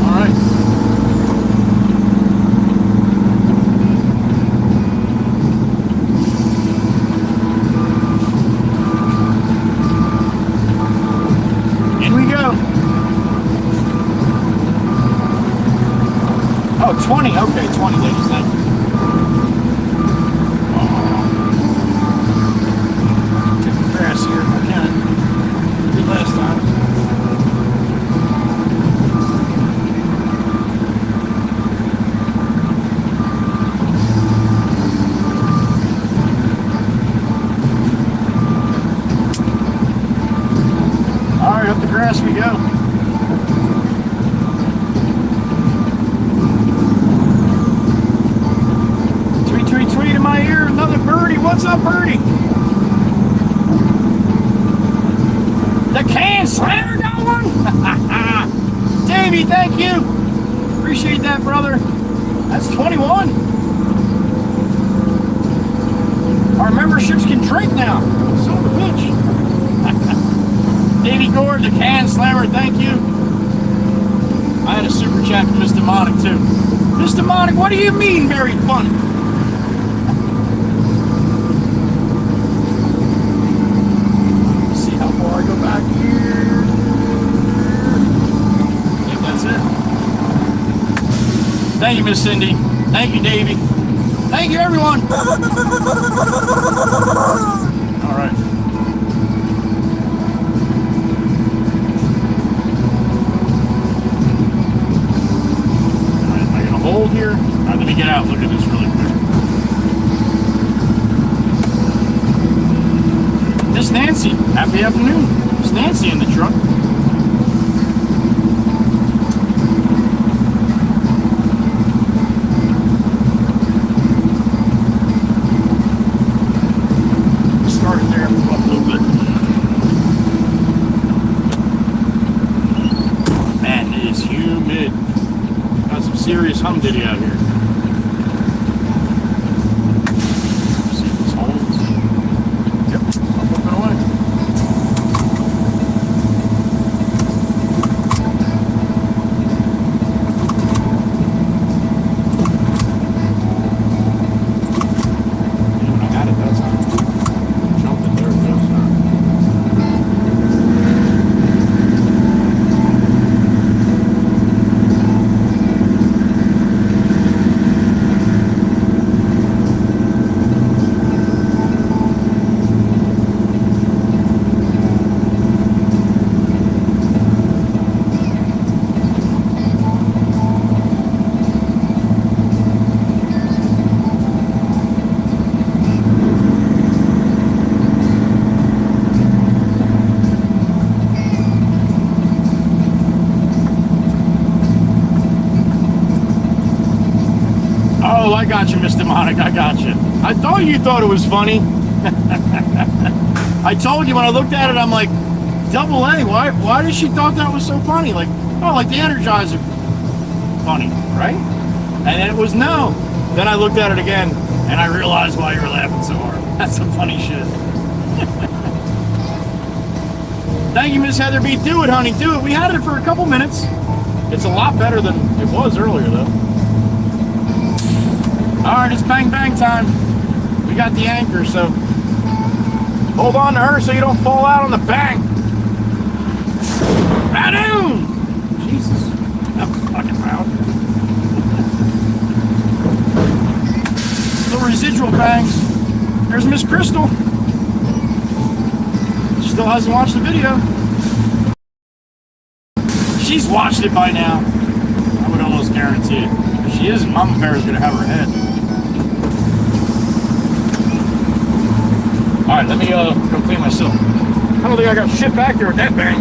All right. In we go. Oh, 20. Okay, 20, ladies. Thank you. Take the grass here if I can. Did last time. All right, up the grass we go. Tweet up, Birdie? The can slammer got one? Davey, thank you. Appreciate that, brother. That's 21. Our memberships can drink now. Son of a bitch. Davey Gord, the can slammer, thank you. I had a super chat from Mr. Monic too. Mr. Monic, what do you mean very funny? Let's see how far I go back here. I think that's it. Thank you, Miss Cindy. Thank you, Davey. Thank you, everyone. All right. Hold here. All right, let me get out. Look at this really quick. Miss Nancy, happy afternoon. Miss Nancy in the truck. Start it there, move up a little bit. Man, it is humid. Got some serious humidity out here. See if this holds. Yep, I'm moving away. I had it that time. Jumped in there, it goes. Oh, I got you, Mr. Monic. I got you. I thought you thought it was funny. I told you when I looked at it, I'm like, double A. Why did she thought that was so funny? Like, oh, like the Energizer. Funny, right? And then it was no. Then I looked at it again, and I realized why you were laughing so hard. That's some funny shit. Thank you, Miss Heather B. Do it, honey. Do it. We had it for a couple minutes. It's a lot better than it was earlier, though. All right, it's bang bang time. We got the anchor, so hold on to her so you don't fall out on the bank. Badoom! Jesus, that was fucking loud. Little residual bangs. There's Miss Crystal. She still hasn't watched the video. She's watched it by now. I would almost guarantee it. If she isn't, Mama Bear is gonna have her head. All right, let me go clean myself. I don't think I got shit back there with that bang.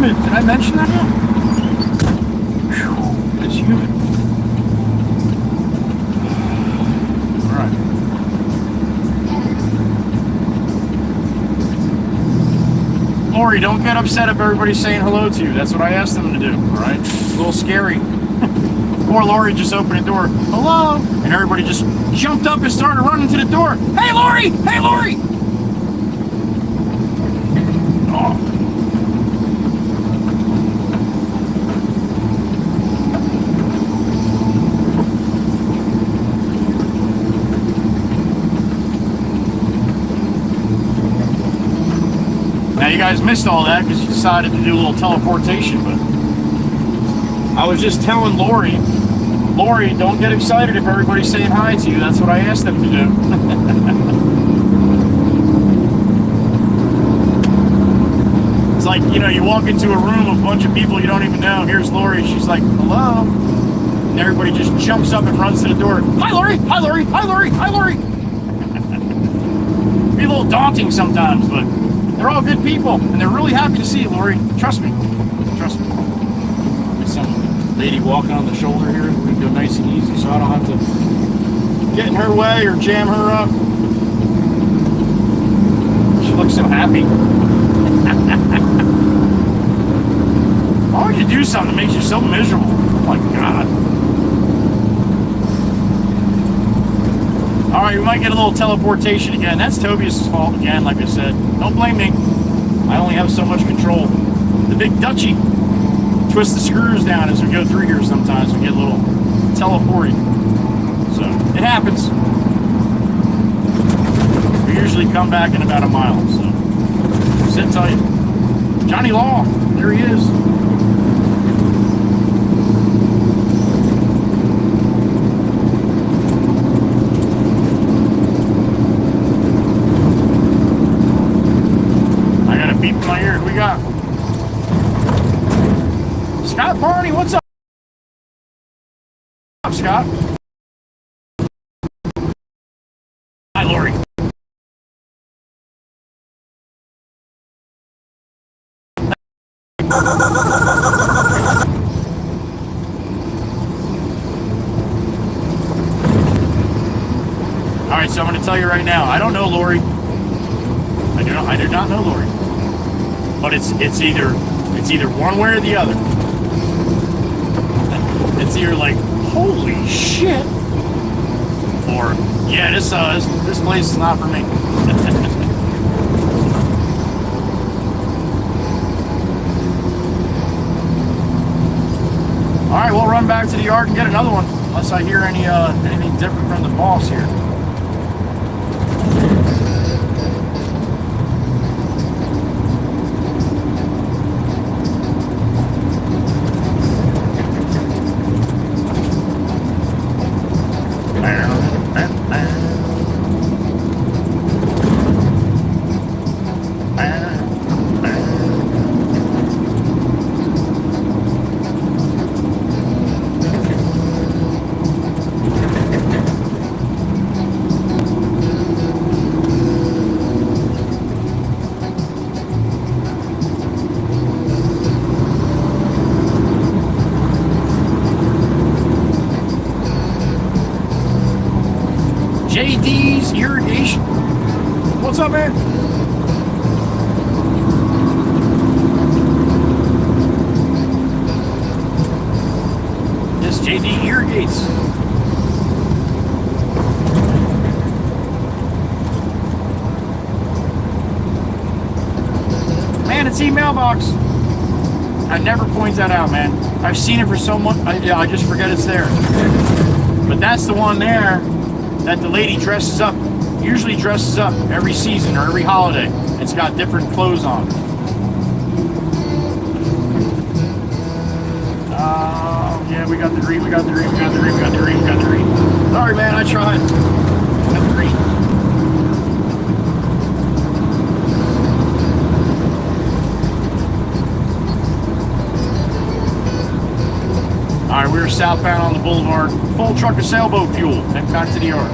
Did I mention that yet? Whew, it's humid. Alright. Lori, don't get upset if everybody's saying hello to you. That's what I asked them to do, alright? It's a little scary. Poor Lori just opened the door. Hello! And everybody just jumped up and started running to the door. Hey, Lori! Hey, Lori! Oh. Now you guys missed all that because you decided to do a little teleportation, but I was just telling Lori, don't get excited if everybody's saying hi to you. That's what I asked them to do. like, you know, you walk into a room of a bunch of people you don't even know. Here's Lori. She's like, hello. And everybody just jumps up and runs to the door. Hi, Lori. Hi, Lori. Hi, Lori. Hi, Lori. Be a little daunting sometimes, but they're all good people. And they're really happy to see you, Lori. Trust me. Trust me. There's some lady walking on the shoulder here. We can go nice and easy so I don't have to get in her way or jam her up. She looks so happy. Why would you do something that makes you so miserable? Oh my God. Alright, we might get a little teleportation again. That's Tobias' fault again, like I said. Don't blame me. I only have so much control. The big Dutchie twists the screws down as we go through here sometimes. We get a little teleporting. So, it happens. We usually come back in about a mile, so sit tight. Johnny Law, there he is. I got a beep in my ear. Who we got? Scott Barney, what's up? What's up, Scott? Hi, Lori. Alright, so I'm going to tell you right now, I don't know Lori. I do not know Lori. But it's either one way or the other. It's either like, holy shit, or yeah, this place is not for me. Alright, we'll run back to the yard and get another one, unless I hear anything different from the boss here. JD's Irrigation. What's up, man? This JD irrigates. Man, it's email box. I never point that out, man. I've seen it for so much. I just forget it's there. But that's the one there that the lady dresses up, usually dresses up every season or every holiday. It's got different clothes on. Yeah, we got the green, we got the green, we got the green, we got the green, we got the green. Sorry, man, I tried. Got the green. Alright, we were southbound on the boulevard. Full truck of sailboat fuel. Head back to the yard.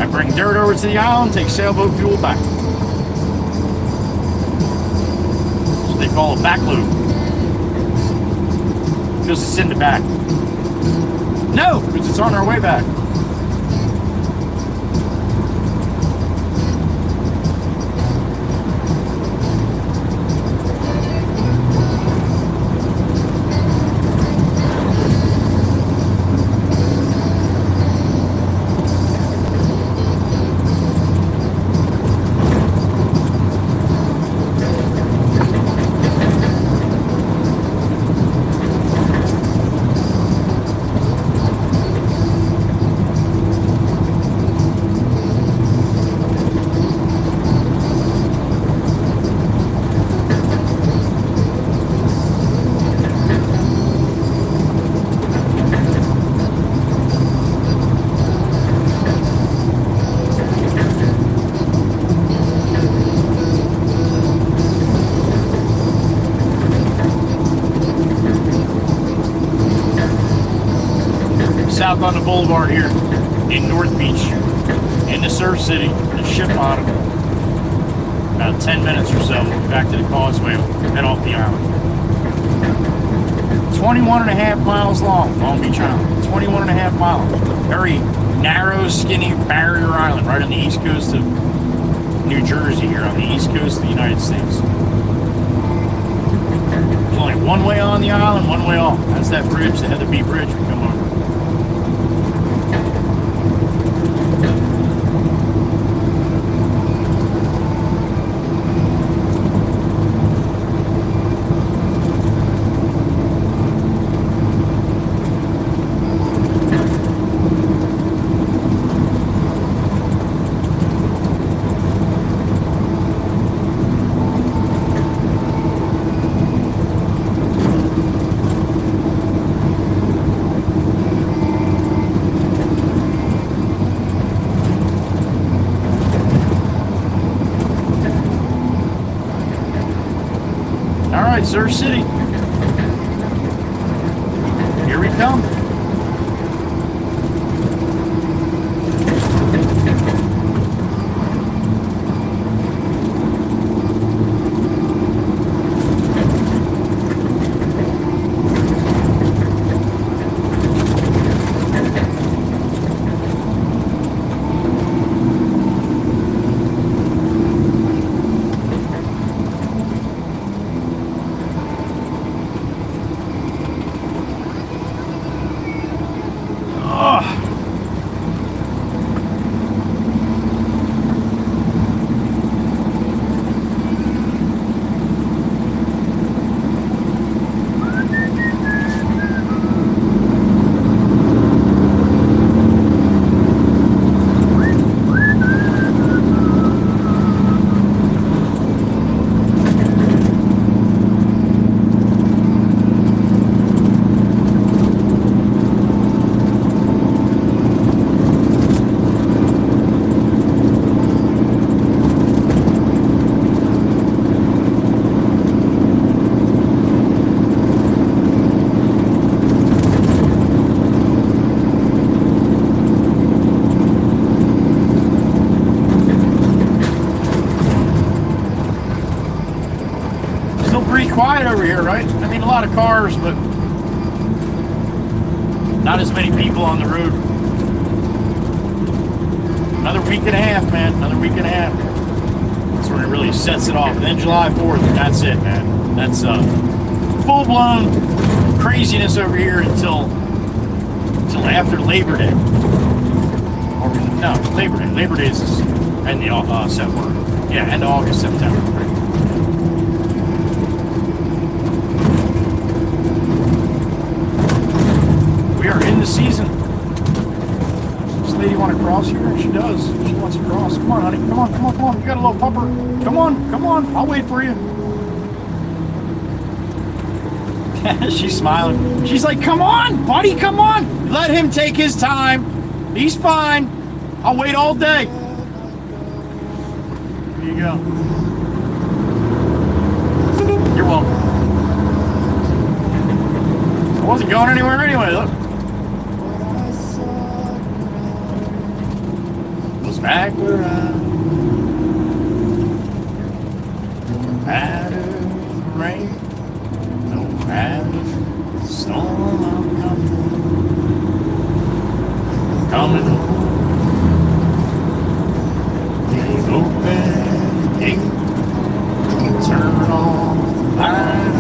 I bring dirt over to the island, take sailboat fuel back. So they call it back load. Because it's in the back. No, because it's on our way back. south on the boulevard here in North Beach, in the Surf City, the ship bottom. About 10 minutes or so, back to the causeway, head off the island. 21.5 miles long, Long Beach Island. 21.5 miles. Very narrow, skinny barrier island right on the east coast of New Jersey here, on the east coast of the United States. There's only one way on the island, one way off. That's that bridge, the Heatherby Bridge we come over. Surf City. Here we come. Quiet over here, right? I mean, a lot of cars, but not as many people on the road. Another week and a half, man. Another week and a half. That's when it really sets it off. And then July 4th, and that's it, man. That's full-blown craziness over here until after Labor Day. Or no, Labor Day. Labor Day is end of September. Yeah, end of August, September. Right? We are in the season. Does this lady want to cross here? She does. She wants to cross. Come on, honey. Come on, come on, come on. You got a little pupper. Come on, come on. I'll wait for you. She's smiling. She's like, come on, buddy, come on. Let him take his time. He's fine. I'll wait all day. Here you go. You're welcome. I wasn't going anywhere anyway, look. Was back where I no matter the rain, no matter the storm, I'm coming home. Leave open the gate, turn on the light.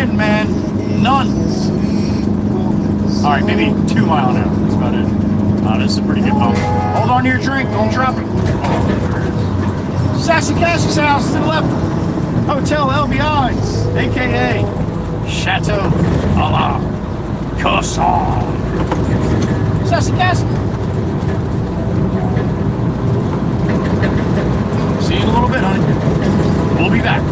wind, man. None. All right, maybe 2 mile an hour. That's about it. Oh, this is a pretty good bump. Hold on to your drink. Don't drop it. Oh, Sassy Cassie's house to the left. Hotel LBI, a.k.a. Chateau a la Cosson. Sassy Cassie. See you in a little bit, honey. We'll be back.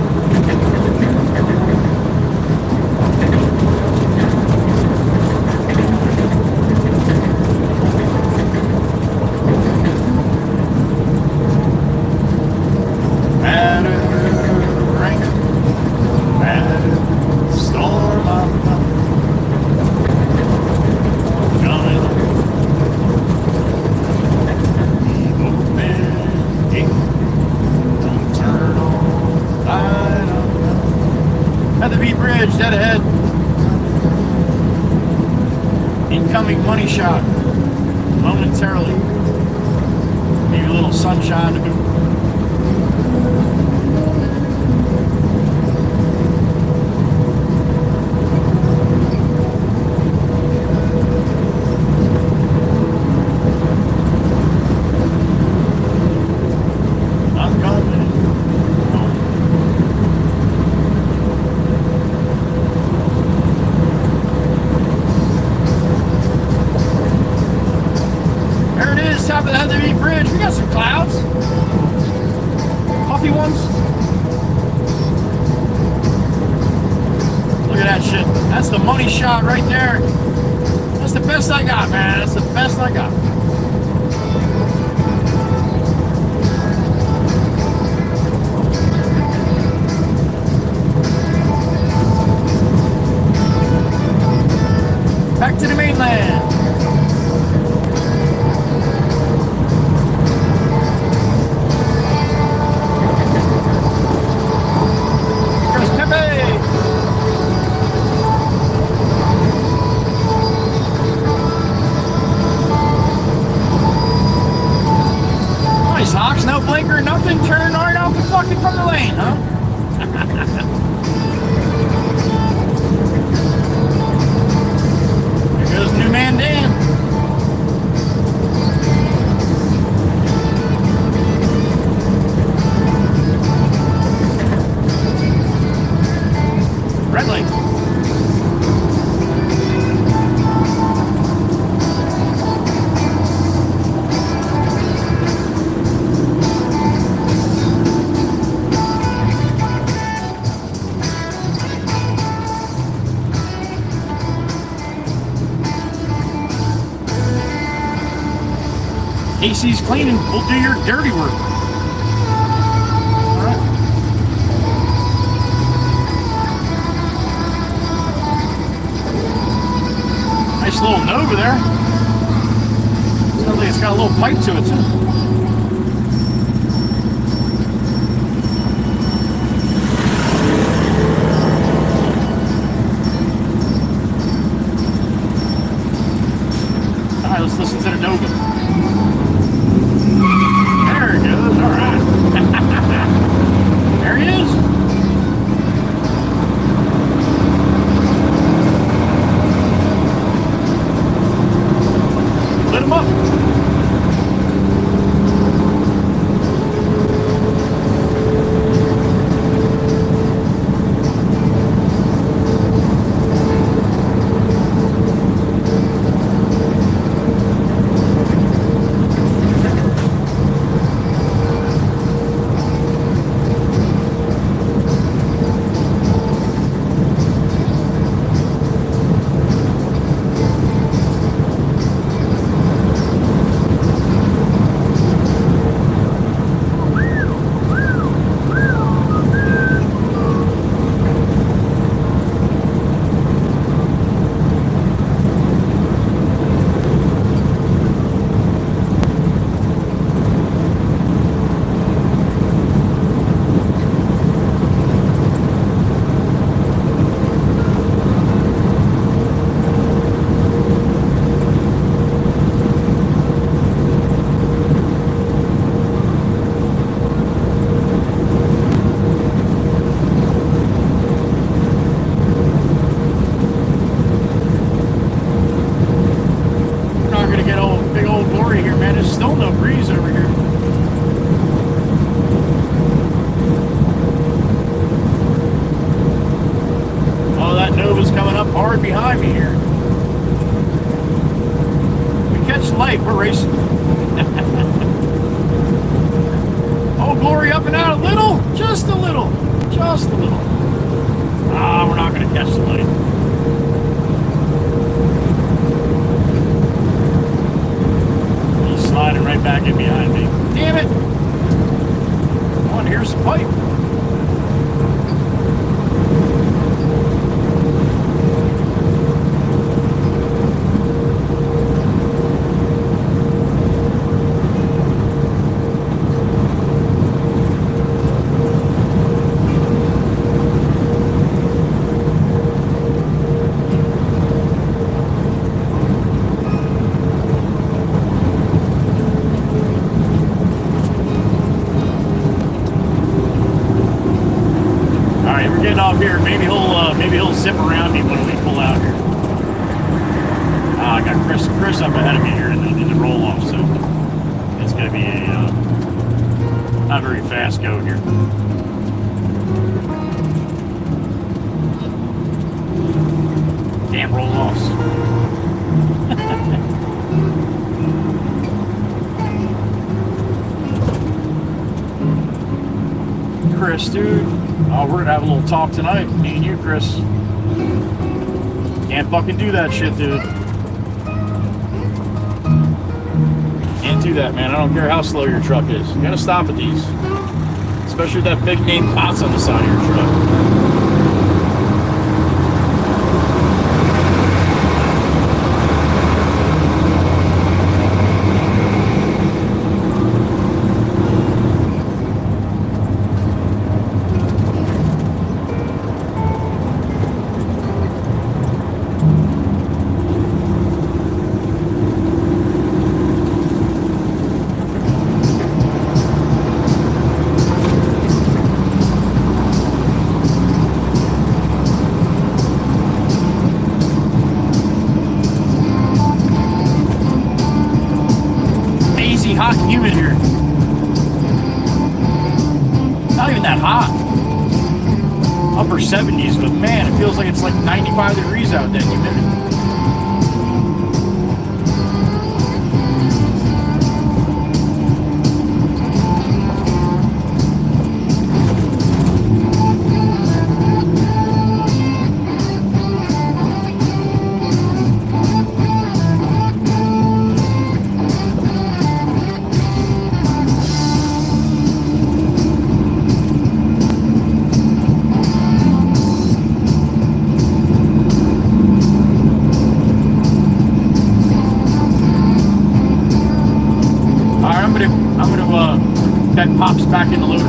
Bridge, dead ahead. Incoming money shot. Momentarily. Maybe a little sunshine to boot. Top of the Heatherby Bridge. We got some clouds. Puffy ones. Look at that shit. That's the money shot right there. That's the best I got, man. That's the best I got. Back to the mainland. Hawks, no blinker, nothing, turn right off the fucking from the lane, huh? There goes New Man Dan. Red light. Casey's cleaning. We'll do your dirty work. All right. Nice little Nova there. Sounds like it's got a little pipe to it too. All right, let's listen to the Nova. There it goes, all right. There he is. Lit him up. here. We catch the light, we're racing. Oh, glory up and out a little, just a little, just a little. Ah, we're not going to catch the light. He's sliding right back in behind me. Damn it! Come on, here's the pipe. Off here, maybe he'll zip around me when we pull out here. I got Chris up ahead of me here in the roll off, so it's gonna be a not very fast go here. Damn roll offs. Chris, dude. Oh, we're gonna have a little talk tonight, me and you, Chris. Can't fucking do that shit, dude. Can't do that, man. I don't care how slow your truck is. You gotta stop at these. Especially with that big name pots on the side of your truck. Hot and humid here. Not even that hot. Upper 70s, but man, it feels like it's like 95 degrees out there. Humidity. That pops back in the loader.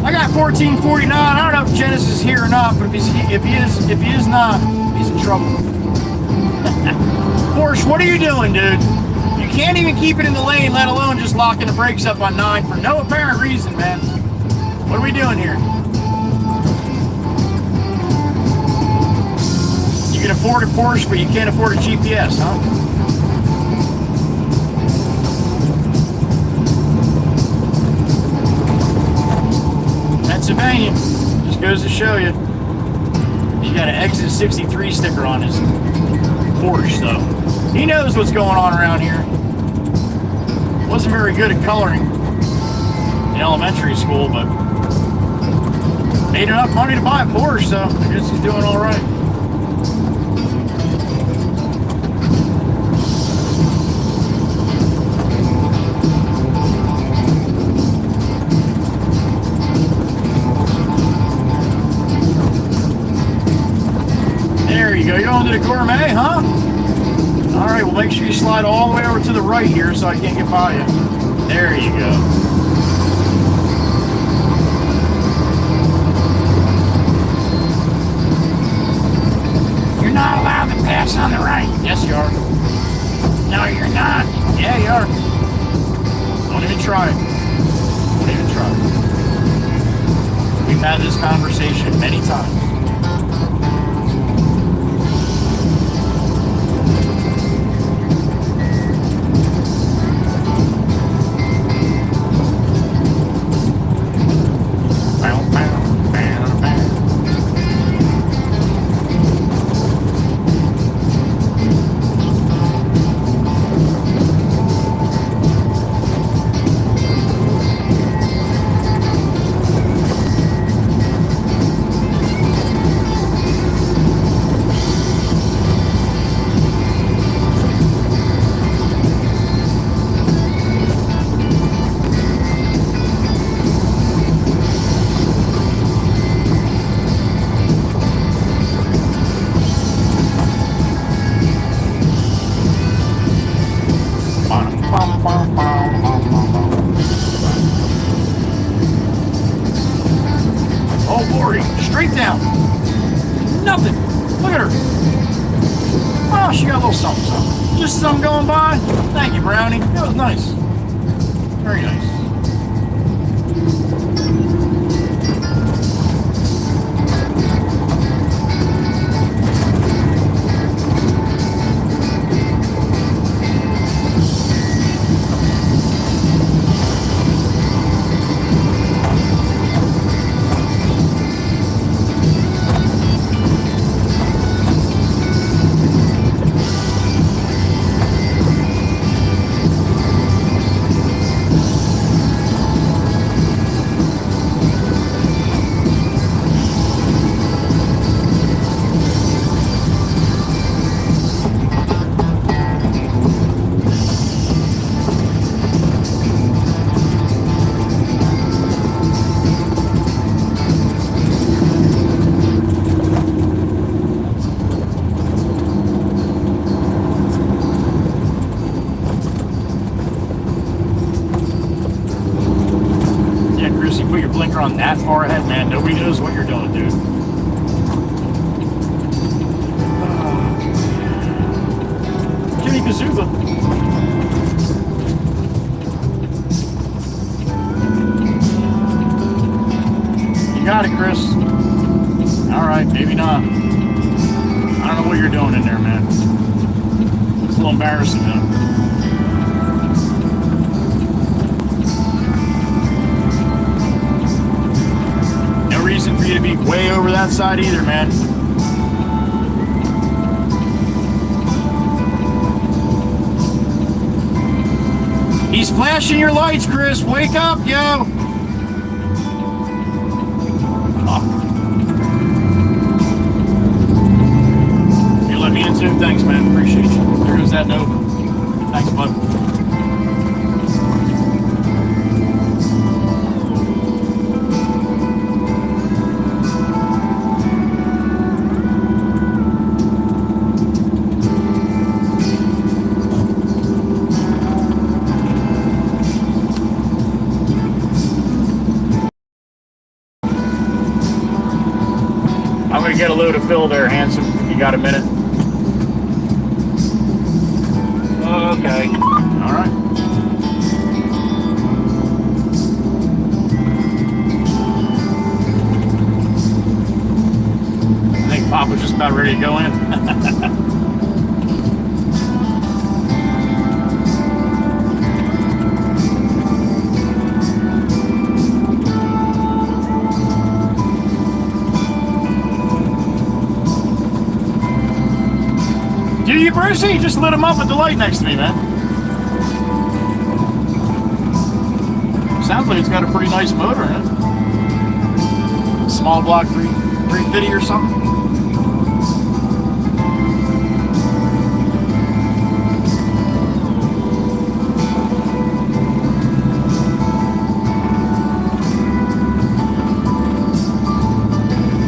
I got 1449. I don't know if Genesis is here or not, but if he is not, he's in trouble. Porsche, what are you doing, dude? You can't even keep it in the lane, let alone just locking the brakes up on 9 for no apparent reason, man. What are we doing here? You can afford a Porsche, but you can't afford a GPS, huh? Pennsylvania, just goes to show you. He got an Exit 63 sticker on his Porsche, so he knows what's going on around here. Wasn't very good at coloring in elementary school, but made enough money to buy a Porsche, so I guess he's doing all right. There you go. You're going to the Gourmet, huh? All right, well, make sure you slide all the way over to the right here so I can't get by you. There you go. You're not allowed to pass on the right. Yes, you are. No, you're not. Yeah, you are. Don't even try it. Don't even try it. We've had this conversation many times. Oh, Lordy, straight down. Nothing. Look at her. Oh, she got a little something, something. Just some going by. Thank you, Brownie. That was nice. Very nice. Put your blinker on that far ahead, man. Nobody knows what you're doing, dude. Jimmy Kazuba. You got it, Chris. All right, maybe not. I don't know what you're doing in there, man. It's a little embarrassing, though. Reason for you to be way over that side either, man. He's flashing your lights, Chris. Wake up, yo. Oh. You let me in too. Thanks, man. Appreciate you. There goes that note. Thanks, bud. Get a load of fill there, handsome. You got a minute? Okay. All right. I think Papa Pop was just about ready to go in. Do you, Brucey? Just lit him up at the light next to me, man. Sounds like it's got a pretty nice motor in it. Small block 350 or something.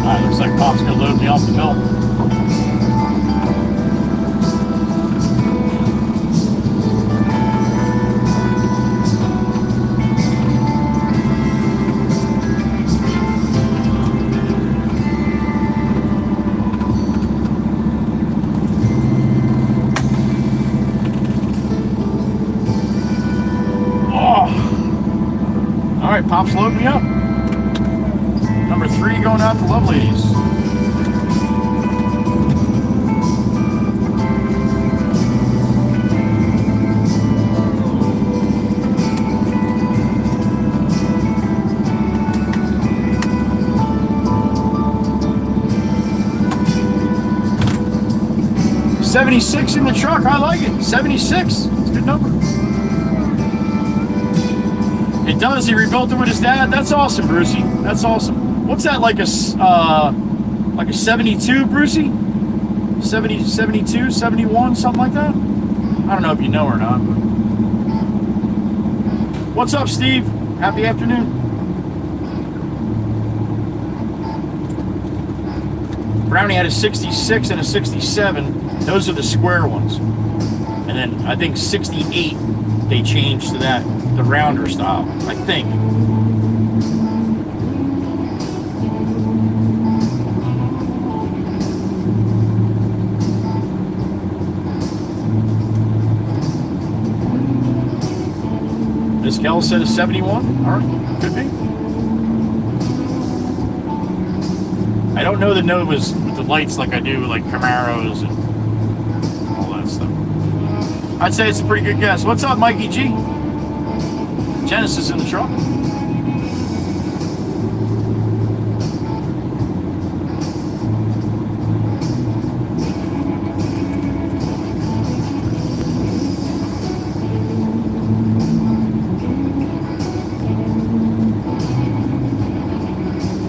Alright, looks like Pop's gonna load me off the hill. Alright, Pop's loading me up. Number 3 going out to Love Ladies. $76 in the truck, I like it. 76, it's a good number. It does. He rebuilt it with his dad. That's awesome, Brucey. That's awesome. What's that, like a 72, Brucey? 70, 72, 71, something like that? I don't know if you know or not. But... What's up, Steve? Happy afternoon. Brownie had a 66 and a 67. Those are the square ones. And then I think 68 they changed to that, the rounder style, I think. This Kel said a 71. All right, could be. I don't know the Novas with the lights like I do like Camaros and all that stuff. I'd say it's a pretty good guess. What's up, Mikey G? Genesis in the truck.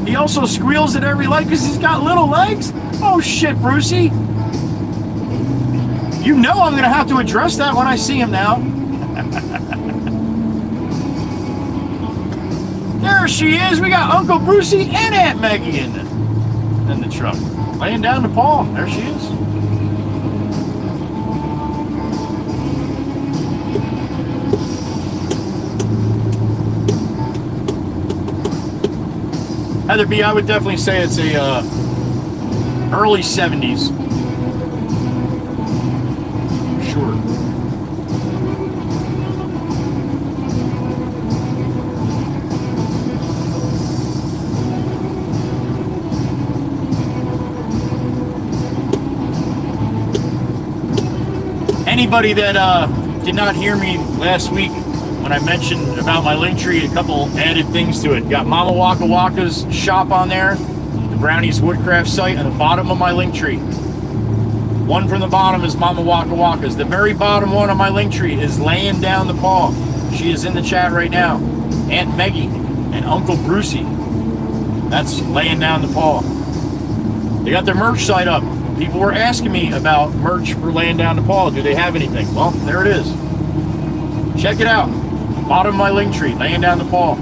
He also squeals at every light because he's got little legs? Oh shit, Brucey. You know I'm going to have to address that when I see him now. There she is. We got Uncle Brucey and Aunt Maggie in the truck. Laying down the paw. There she is. Heather B, I would definitely say it's a early 70s. Sure. Anybody that did not hear me last week when I mentioned about my link tree, a couple added things to it. Got Mama Waka Waka's shop on there, the Brownies Woodcraft site, and the bottom of my link tree. One from the bottom is Mama Waka Waka's. The very bottom one on my link tree is laying down the paw. She is in the chat right now. Aunt Maggie and Uncle Brucey. That's laying down the paw. They got their merch site up. People were asking me about merch for laying down the paw. Do they have anything? Well, there it is. Check it out. Bottom of my link tree, laying down the paw.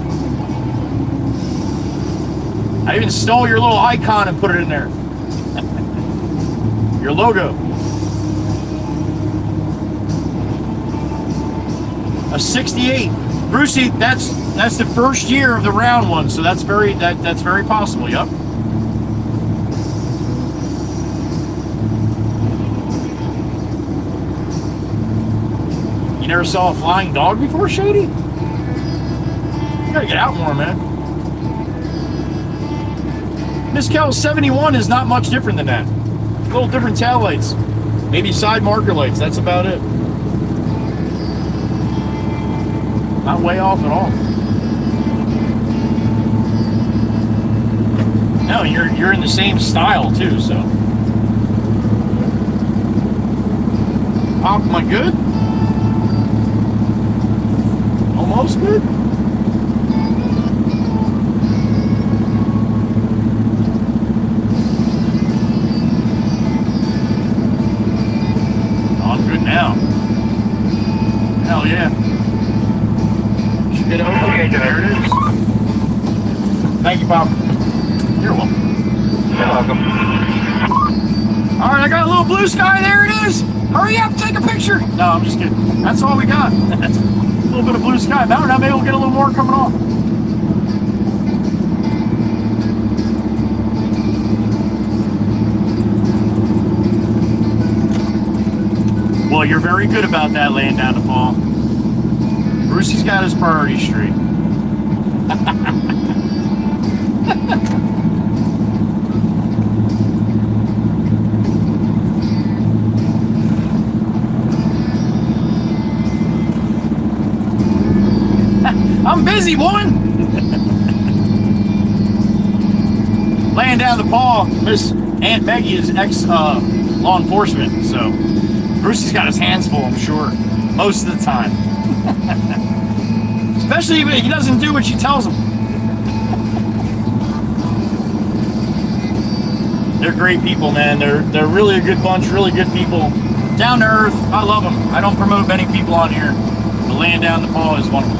I even stole your little icon and put it in there. Your logo. A 68. Brucey, that's the first year of the round one, so that's very possible, yep. You never saw a flying dog before, Shady? You gotta get out more, man. Miss Cal 71 is not much different than that. little different tail lights. Maybe side marker lights. That's about it. Not way off at all. No, you're in the same style too, so. Pop, am I good? Almost good? Oh, I'm good now. Hell yeah. Should get over. Okay, There it is. Thank you, Pop. You're welcome. You're welcome. All right, I got a little blue sky. There it is. Hurry up, take a picture. No, I'm just kidding. That's all we got. A little bit of blue sky. Now maybe we'll get a little more coming off. Well, you're very good about that, laying down the ball. Brucey's got his priorities straight. I'm busy, woman. Laying down the paw, Miss Aunt Maggie is ex-law enforcement, so Brucey's got his hands full, I'm sure, most of the time. Especially if he doesn't do what she tells him. They're great people, man. They're really a good bunch, really good people. Down to earth. I love them. I don't promote many people on here, but laying down the paw is one of them.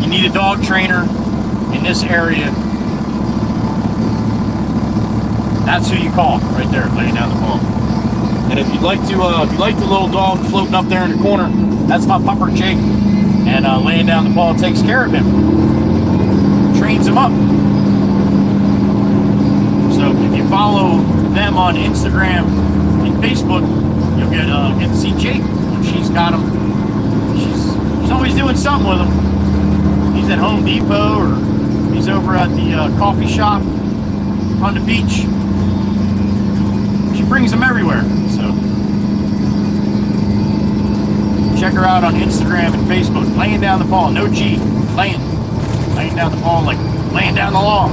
You need a dog trainer in this area. That's who you call right there, laying down the paw. And if you'd like to, if you like the little dog floating up there in the corner, that's my pupper Jake. And laying down the paw takes care of him, trains him up. So if you follow them on Instagram and Facebook, you'll get to see Jake. She's got him. She's always doing something with him. He's at Home Depot or he's over at the coffee shop on the beach. She brings him everywhere. So check her out on Instagram and Facebook. Laying down the paw, no G. Laying down the paw like laying down the law.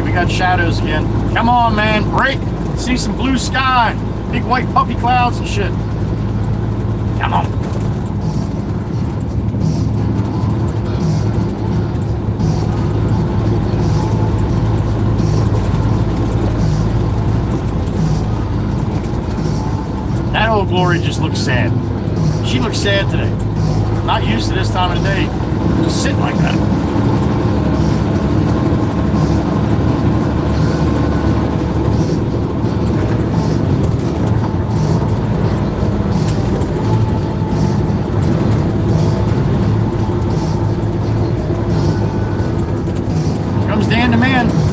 We got shadows again. Come on, man, break. See some blue sky, big white puffy clouds and shit. Come on. That old Glory just looks sad. She looks sad today. Not used to this time of the day. Just sitting like that.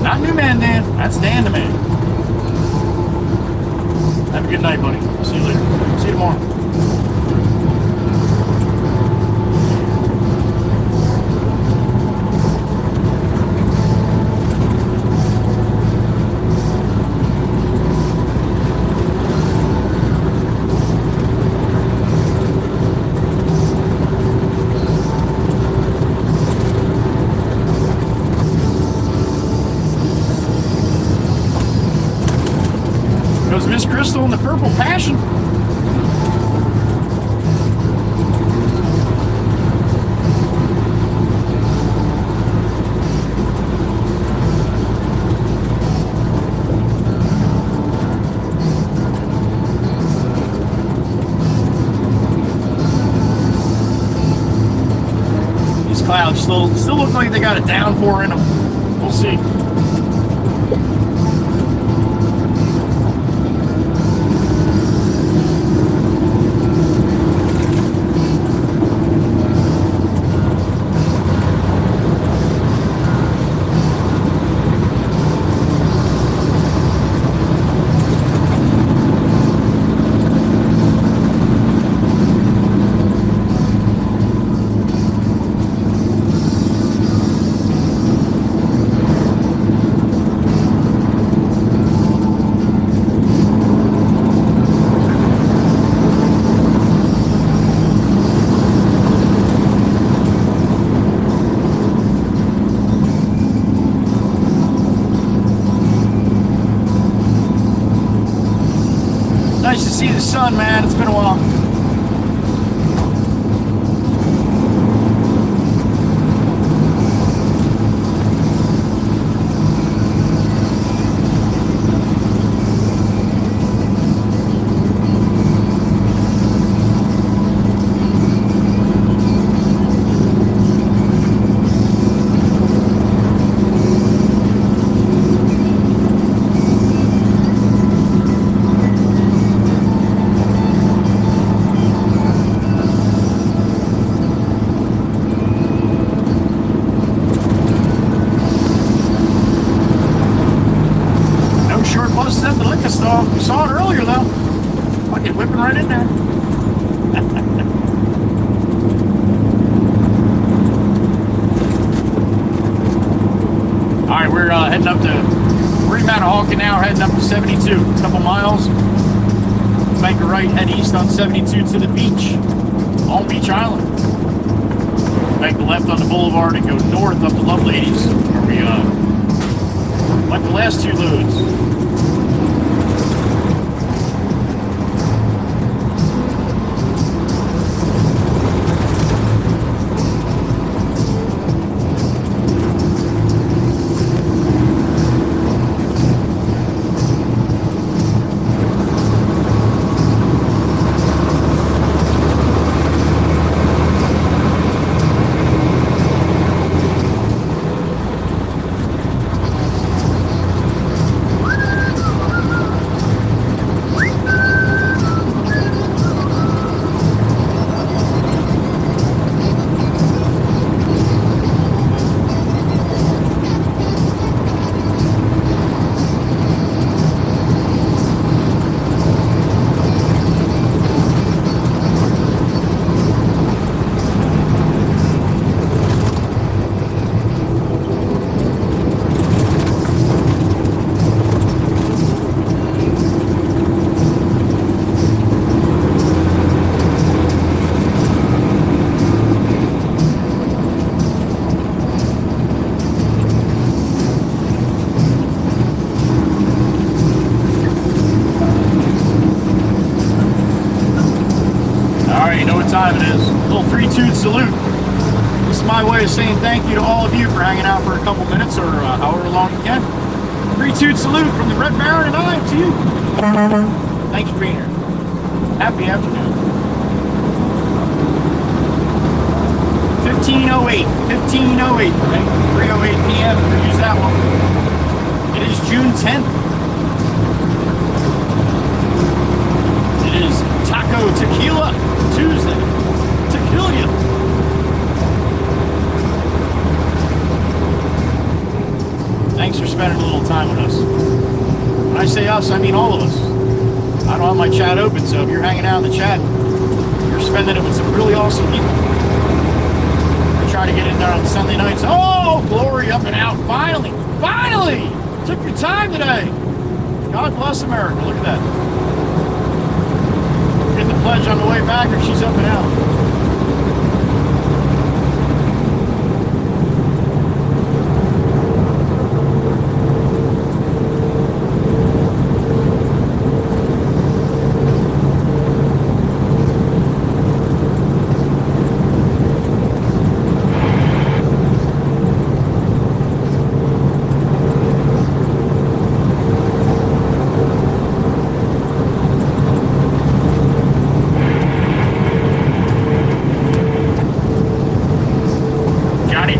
Not New Man Dan, that's Dan the Man. Have a good night, buddy. See you later. See you tomorrow. Miss Crystal and the Purple Passion. These clouds still look like they got a downpour in them. We'll see. Nice to see the sun, man. It's been a while. We saw it earlier though. Fucking whipping right in there. Alright, we're heading up to Manahawkin now, heading up to 72. A couple miles. Make a right, head east on 72 to the beach. On Beach Island. Make a left on the boulevard and go north up to Loveladies, where we like the last two loads. Time it is. A little 3-2 salute. This is my way of saying thank you to all of you for hanging out for a couple minutes or however long you can. 3-2 salute from the Red Baron and I to you. Thanks for being here. Happy afternoon. 15:08. 15:08. 3:08 p.m. Use that one. It is June 10th. It is Taco Tequila Tuesday. Tequila. Thanks for spending a little time with us. When I say us, I mean all of us. I don't have my chat open, so if you're hanging out in the chat, you're spending it with some really awesome people. I try to get in there on Sunday nights. Oh, glory, up and out. Finally. Finally! Took your time today. God bless America. Look at that. Get the pledge on the way back or she's up and out.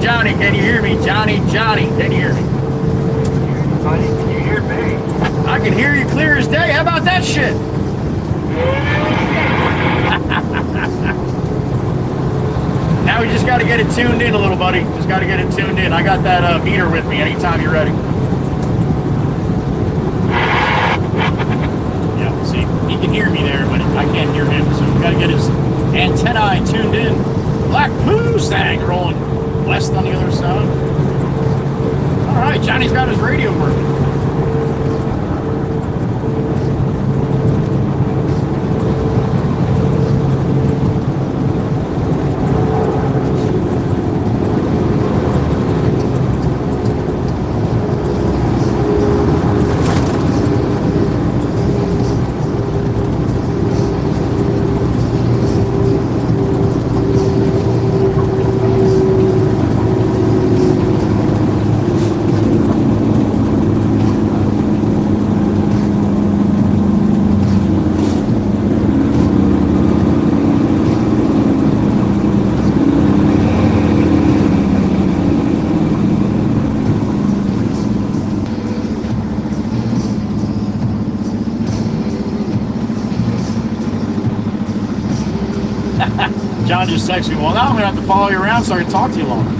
Johnny, can you hear me? Johnny, can you hear me? Johnny, can you hear me? I can hear you clear as day. How about that shit? Now we just got to get it tuned in a little, buddy. Just got to get it tuned in. I got that meter with me anytime you're ready. Yeah, see, he can hear me there, but I can't hear him. So we got to get his antennae tuned in. Black Mustang rolling west on the other side. All right, Johnny's got his radio working. John just texted me, well, now I'm going to have to follow you around so I can talk to you longer.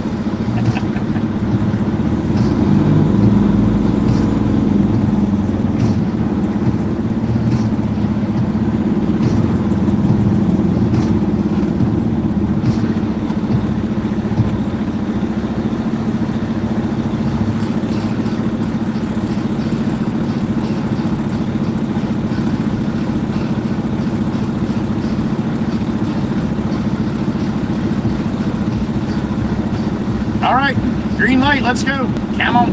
All right, green light, let's go. Come on.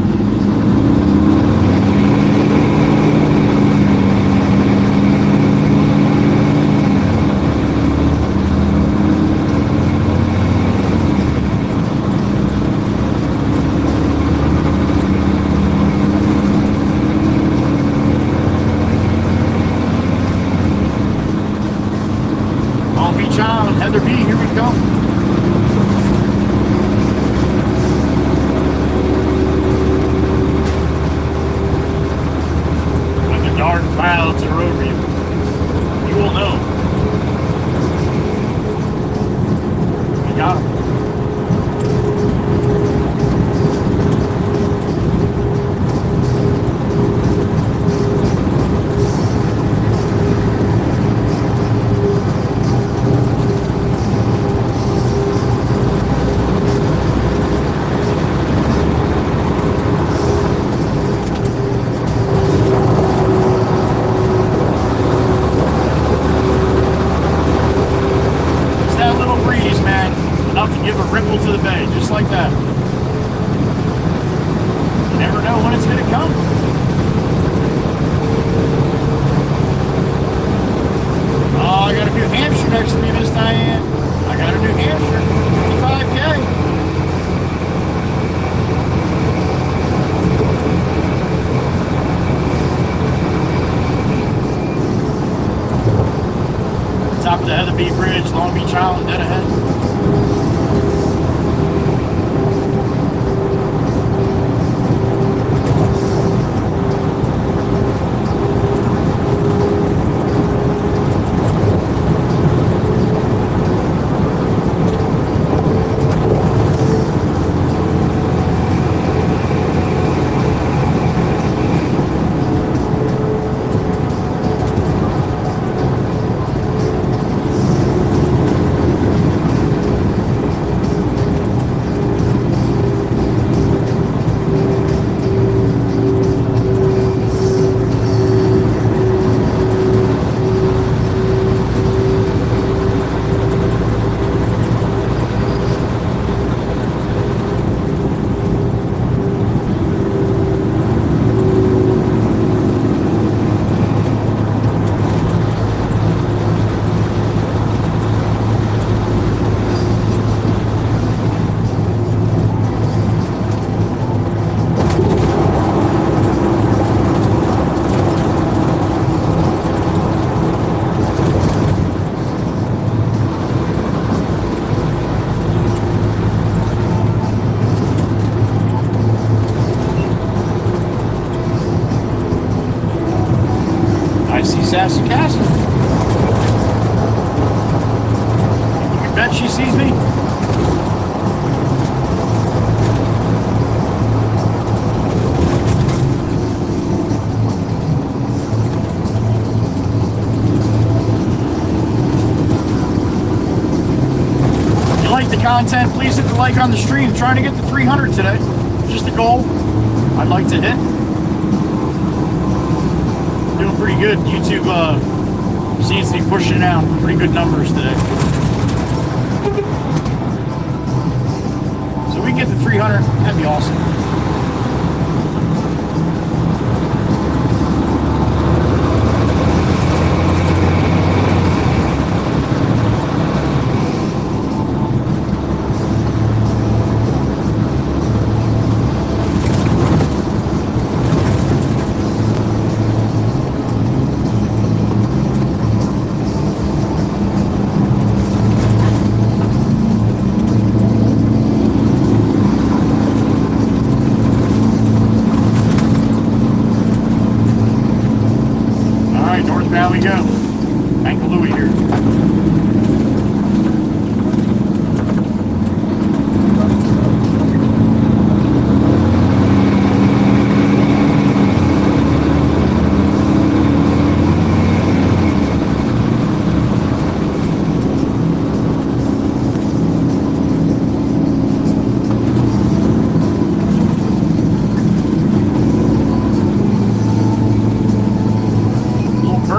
Long Beach Island, Heather B, here we go. Dark clouds are over you. You will know. You got him. Give a ripple to the bay, just like that. You never know when it's going to come. Oh, I got a New Hampshire next to me, Miss Diane. I got a New Hampshire, 55K. Top of the Heather B Bridge, Long Beach Island, dead ahead. Sassy Castle. You bet she sees me. If you like the content, please hit the like on the stream. I'm trying to get to 300 today. Just a goal I'd like to hit. Doing pretty good. YouTube seems to be pushing out pretty good numbers today. So we get to 300, that'd be awesome. There we go. Bank of Louis here.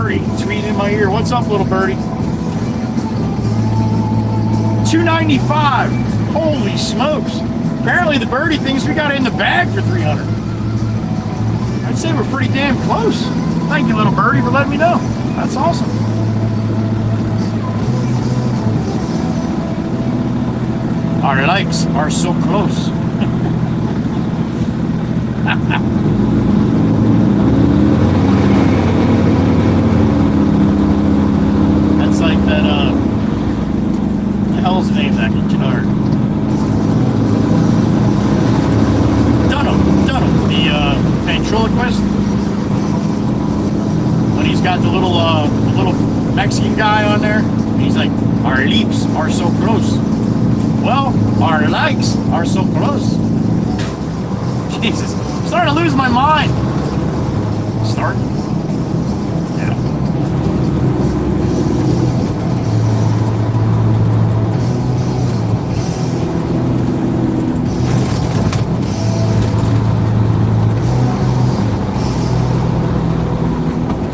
birdie tweeting in my ear. What's up, little birdie? 295. Holy smokes. Apparently the birdie thinks we got it in the bag for 300. I'd say we're pretty damn close. Thank you, little birdie, for letting me know. That's awesome. Our likes are so close. That's like that, the hell's the name of that guitar? Dunham, the ventriloquist. When he's got the little Mexican guy on there, and he's like, our lips are so close. Well, our likes are so close. Jesus, I'm starting to lose my mind. Start? Yeah.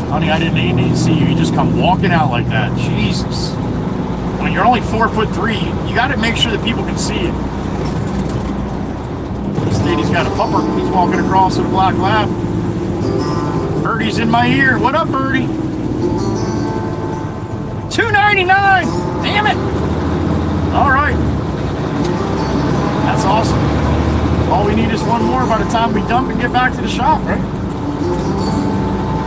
Honey, I didn't even need to see you. You just come walking out like that. Jesus. When you're only 4'3", you got to make sure that people can see you. This lady's got a pupper. He's walking across with a black lab. Birdie's in my ear. What up, Birdie? $2.99. Damn it. All right. That's awesome. All we need is one more by the time we dump and get back to the shop, right?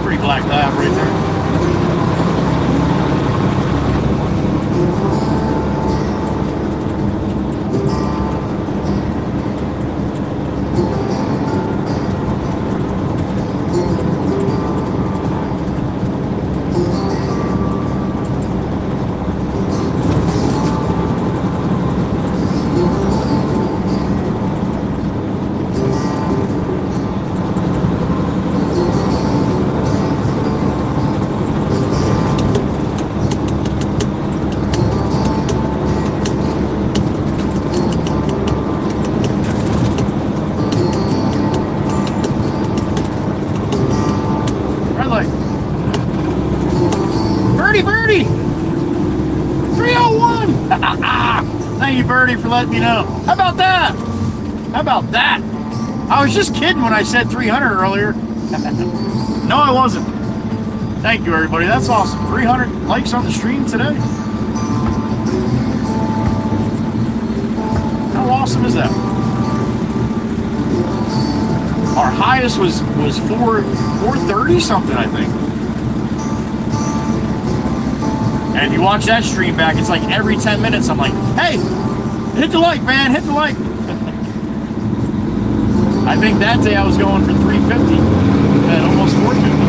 Pretty black lab right there. Birdie! 301! Thank you, Birdie, for letting me know. How about that? How about that? I was just kidding when I said 300 earlier. No, I wasn't. Thank you, everybody. That's awesome. 300 likes on the stream today. How awesome is that? Our highest was 430 something, I think. And if you watch that stream back, it's like every 10 minutes I'm like, hey, hit the like, man, hit the like. I think that day I was going for 350 and almost 450.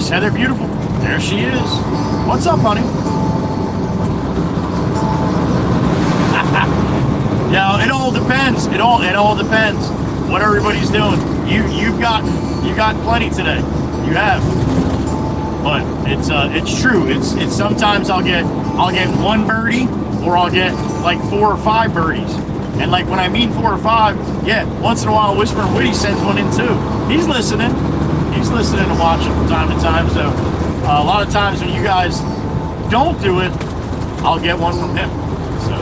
Heather Beautiful. There she is. What's up, honey? Yeah, it all depends. It all depends what everybody's doing. You've got plenty today. You have. But it's true. It's sometimes I'll get one birdie or I'll get like 4 or 5 birdies. And like when I mean 4 or 5, yeah, once in a while Whisper and Witty sends one in too. He's listening. He's listening and watching from time to time, so a lot of times when you guys don't do it, I'll get one from him. So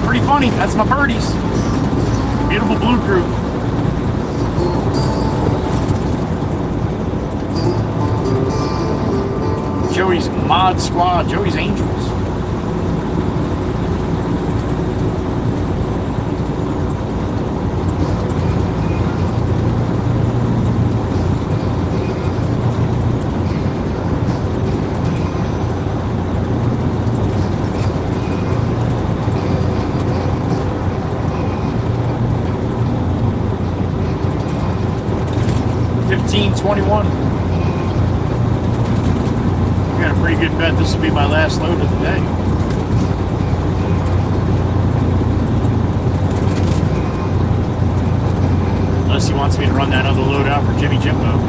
pretty funny. That's my birdies. Beautiful blue crew. Joey's Mod Squad. Joey's Angels. 15:21. I got a pretty good bet this will be my last load of the day. Unless he wants me to run that other load out for Jimmy Jimbo.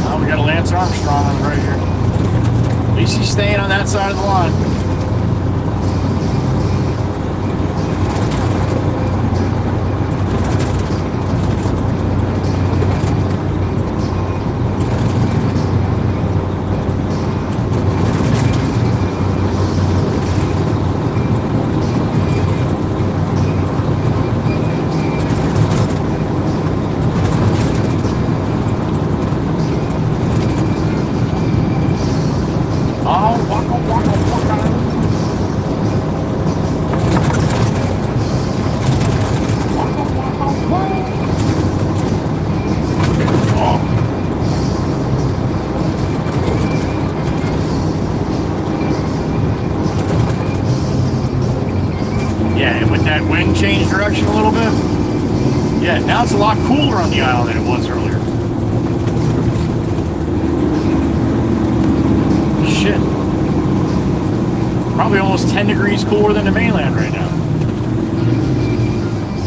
Oh, we got a Lance Armstrong on right here. At least he's staying on that side of the line. Change direction a little bit. Yeah, now it's a lot cooler on the aisle than it was earlier. Shit. Probably almost 10 degrees cooler than the mainland right now.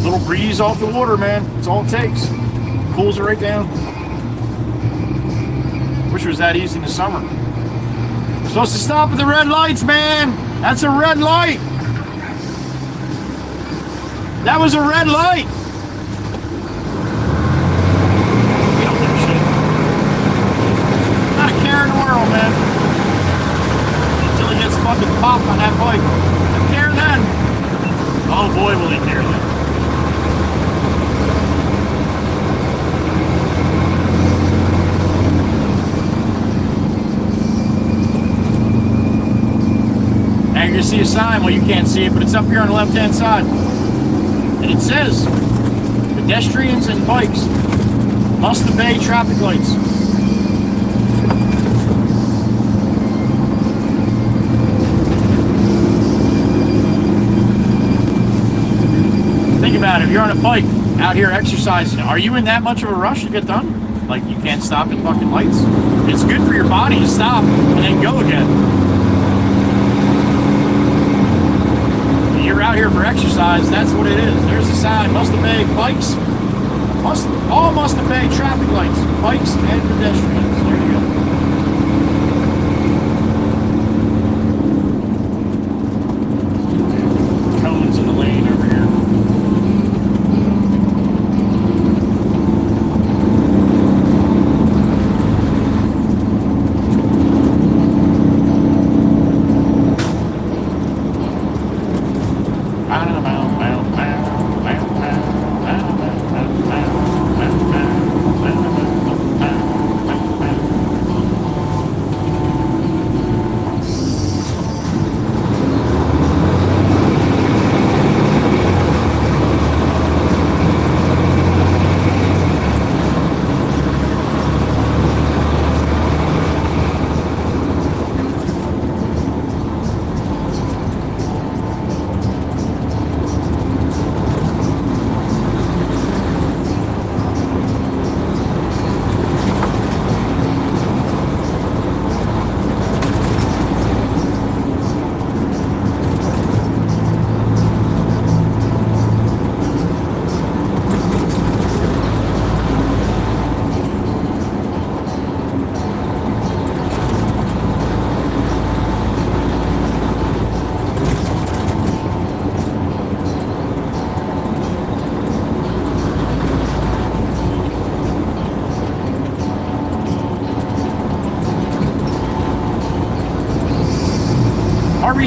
Little breeze off the water, man. That's all it takes. Cools it right down. Wish it was that easy in the summer. We're supposed to stop at the red lights, man. That's a red light. That was a red light! Not a care in the world, man. Until he gets fucking popped on that bike. I care then. Oh boy, will he care then. Now you're gonna see a sign. Well, you can't see it, but it's up here on the left-hand side. And it says, pedestrians and bikes must obey traffic lights. Think about it, if you're on a bike out here exercising, are you in that much of a rush to get done? Like you can't stop at fucking lights? It's good for your body to stop and then go again. You're out here for exercise, that's what it is. There's a sign, must obey bikes, all must obey traffic lights, bikes and pedestrians. There you go. Cones in the lane over here.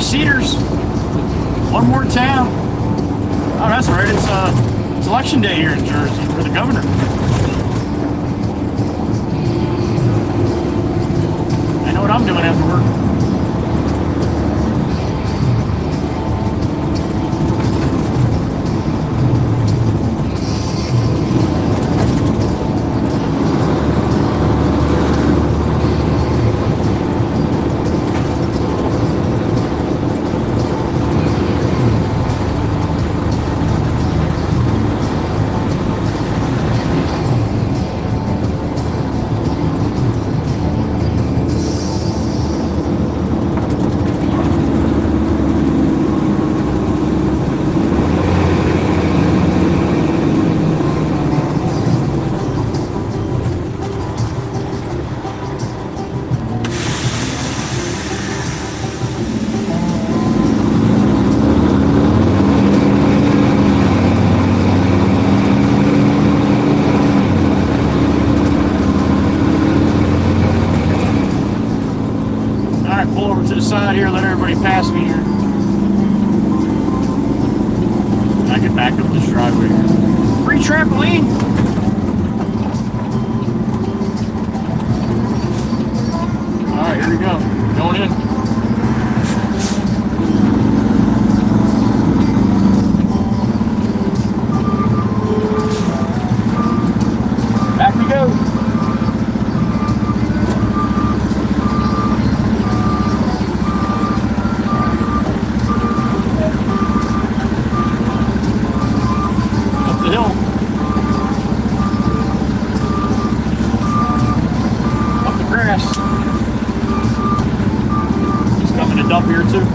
Cedars. One more town. Oh, that's right. It's election day here in Jersey for the governor. I know what I'm doing after work. over to the side here, let everybody pass me here. I get back up this driveway here. Free trampoline! Alright, here we go. Going in. Back we go. Up the hill. Up the grass. He's coming to dump here too.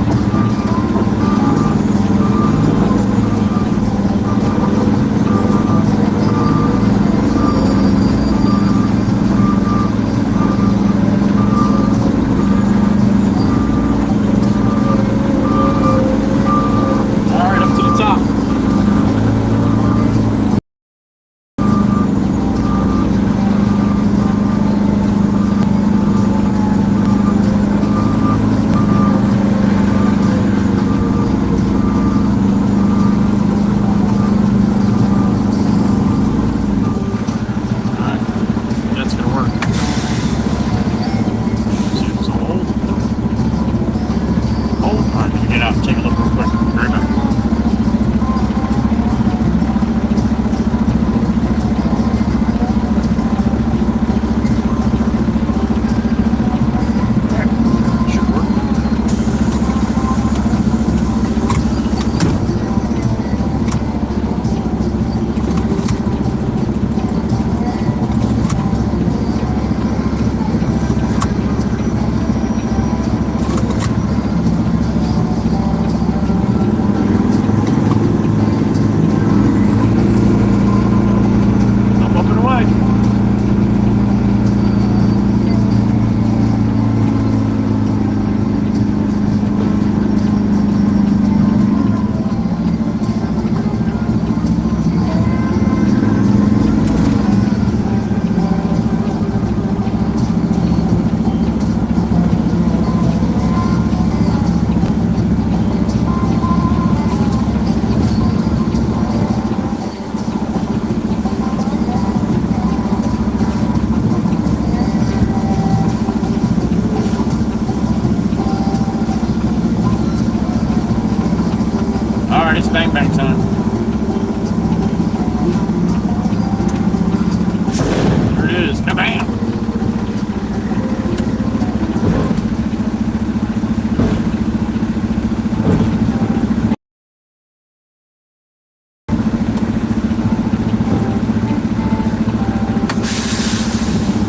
It's bang bang time. There it is. Kabam!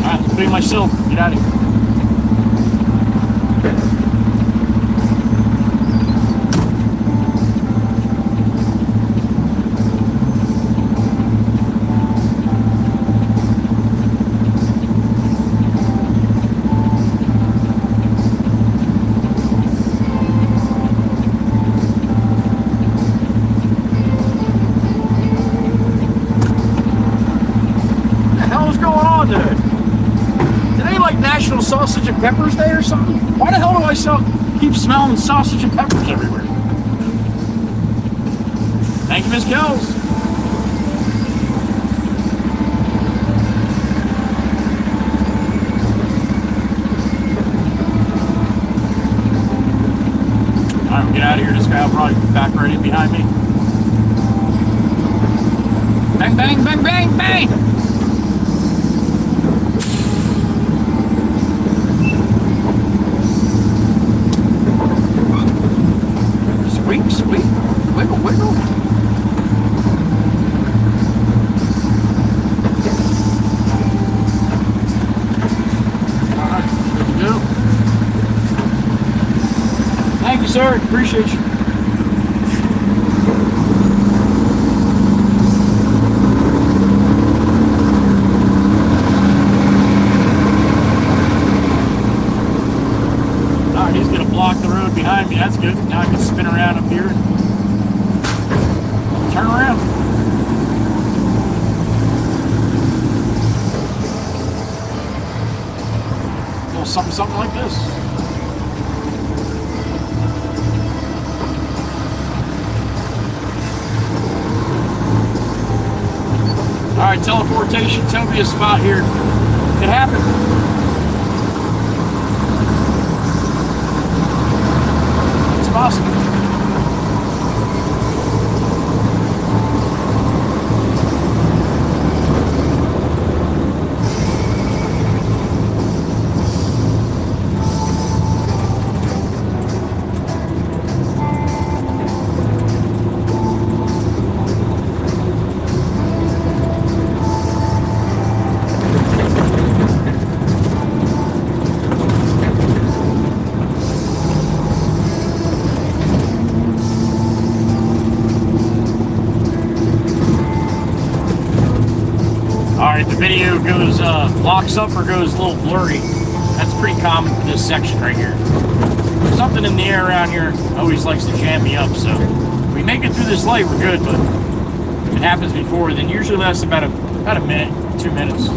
Alright, clean myself. Get out of here. National Sausage and Peppers Day or something? Why the hell do I keep smelling sausage and peppers everywhere? Thank you, Miss Kells. Alright, we'll get out of here. This guy will probably be back right in behind me. Bang, bang, bang, bang, bang! Squeak, squeak, wiggle, wiggle. Alright, there we go. Thank you, sir. Appreciate you. Alright, he's going to block the road behind me. That's good. Now I can spin around up here and turn around. A little something like this. transportation Topia spot here. It happened. It's possible. The video goes, locks up or goes a little blurry. That's pretty common for this section right here. Something in the air around here always likes to jam me up, so if we make it through this light, we're good, but if it happens before, then usually lasts about a minute, 2 minutes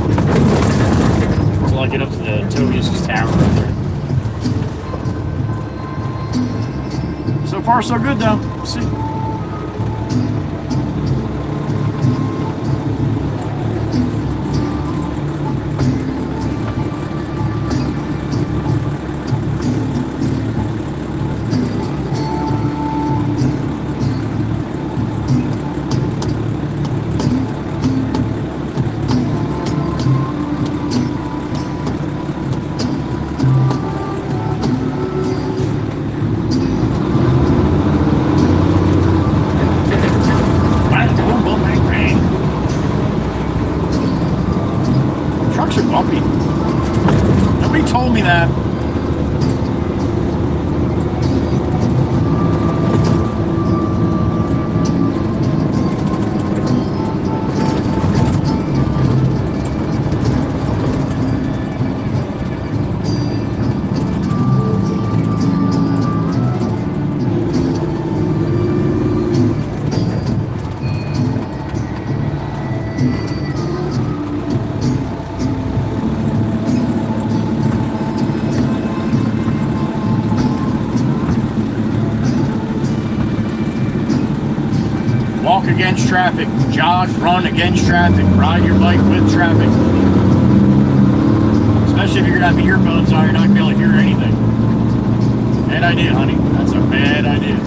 until I get up to the Tobias' tower right there. So far, so good, though. We'll see. Nobody told me that. Walk against traffic, jog, run against traffic, ride your bike with traffic. Especially if you're gonna have the earphones on, you're not gonna be able to hear anything. Bad idea, honey. That's a bad idea.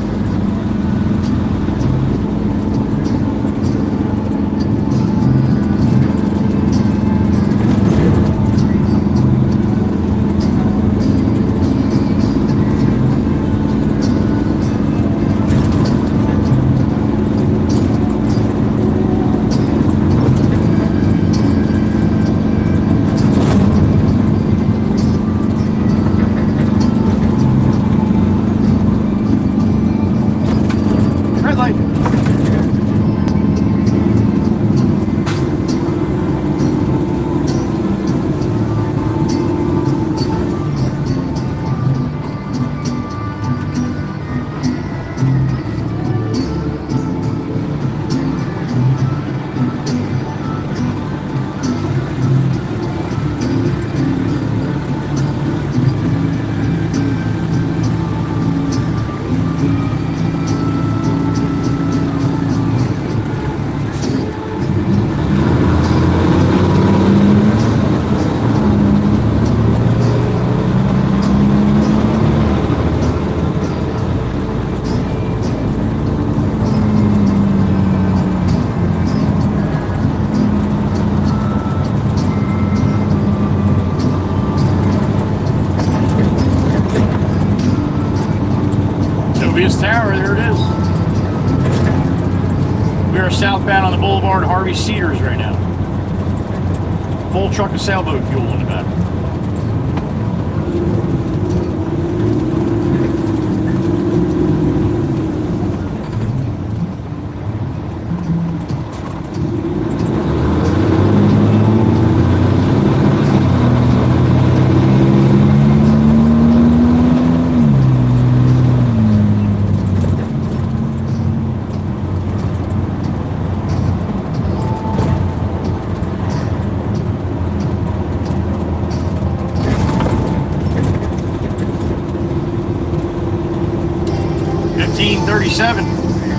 Tower, there it is. We are southbound on the Boulevard Harvey Cedars right now. Full truck of sailboat fuel in the back.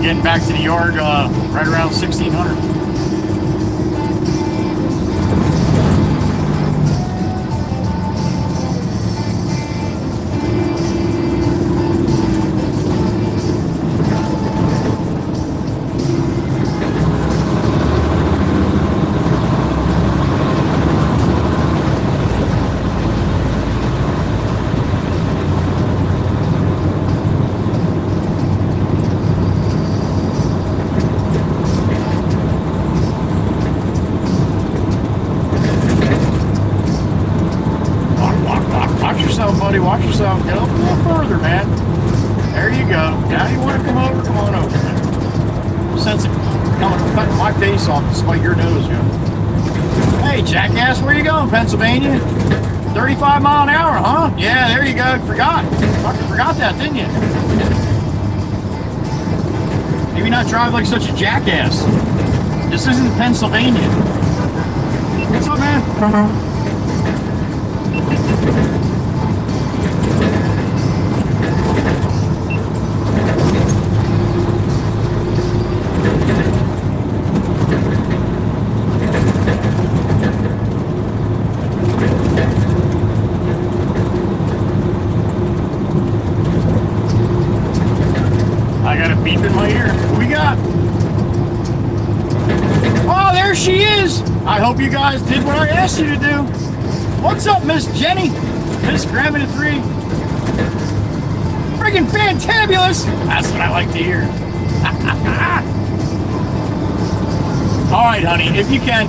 Getting back to the yard right around 1600. over, man. There you go. Now you want to come over? Come on over, man. No sense of cutting my face off despite your nose, yo. Hey, jackass, where you going, Pennsylvania? 35 mile an hour, huh? Yeah, there you go. Forgot. Fucking forgot that, didn't you? Maybe not drive like such a jackass. This isn't Pennsylvania. What's up, man? I got a beep in my ear. What we got? Oh, there she is. I hope you guys did what I asked you to do. What's up, Miss Jenny? Miss Grammy to 3. Friggin' fantabulous. That's what I like to hear. All right, honey, if you can.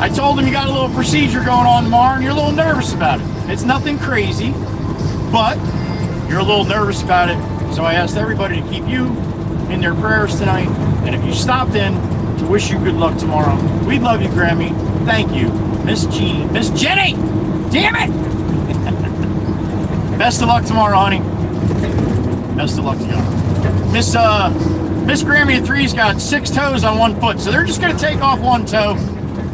I told him you got a little procedure going on tomorrow and you're a little nervous about it. It's nothing crazy, but you're a little nervous about it. So I asked everybody to keep you in their prayers tonight. And if you stopped in to wish you good luck tomorrow, we love you, Grammy. Thank you. Miss Jean. Miss Jenny! Damn it! Best of luck tomorrow, honey. Best of luck to you. Miss Grammy at 3's got 6 toes on 1 foot. So they're just going to take off 1 toe.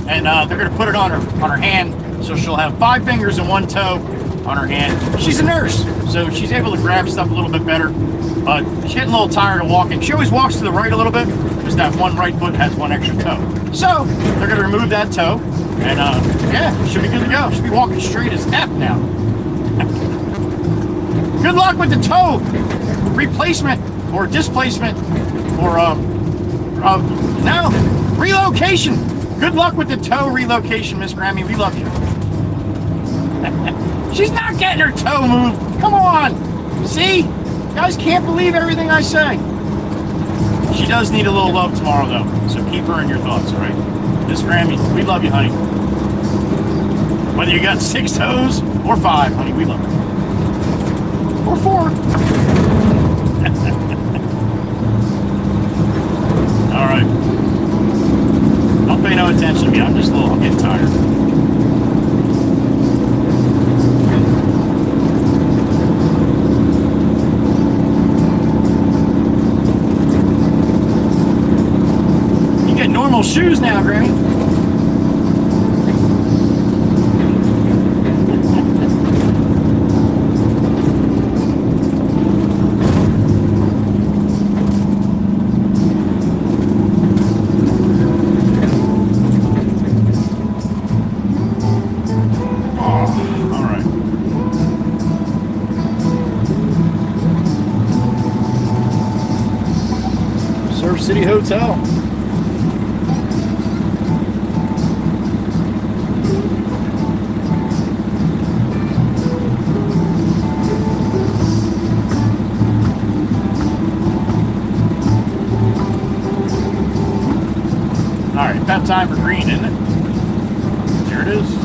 And they're going to put it on her hand. So she'll have 5 fingers and 1 toe on her hand. She's a nurse, so she's able to grab stuff a little bit better, but she's getting a little tired of walking. She always walks to the right a little bit because that one right foot has 1 extra toe. So they're going to remove that toe, and yeah, she'll be good to go. She'll be walking straight as F now. Good luck with the toe replacement or displacement or no, relocation. Good luck with the toe relocation, Miss Grammy. We love you. She's not getting her toe moved. Come on. See? You guys can't believe everything I say. She does need a little love tomorrow, though. So keep her in your thoughts, all right? Miss Grammy, we love you, honey. Whether you got 6 toes or 5, honey, we love you. Or 4. All right. Don't pay no attention to me. I'm getting tired. Normal shoes now, Granny. All right. Surf City Hotel. About time for green, isn't it? There it is.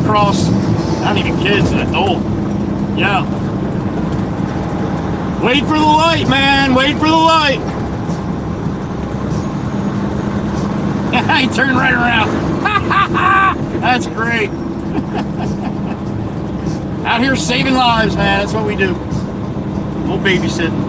Cross, not even kids, an adult. Yeah. Wait for the light, man. Wait for the light. He turned right around. That's great. Out here saving lives, man. That's what we do. A little babysitting.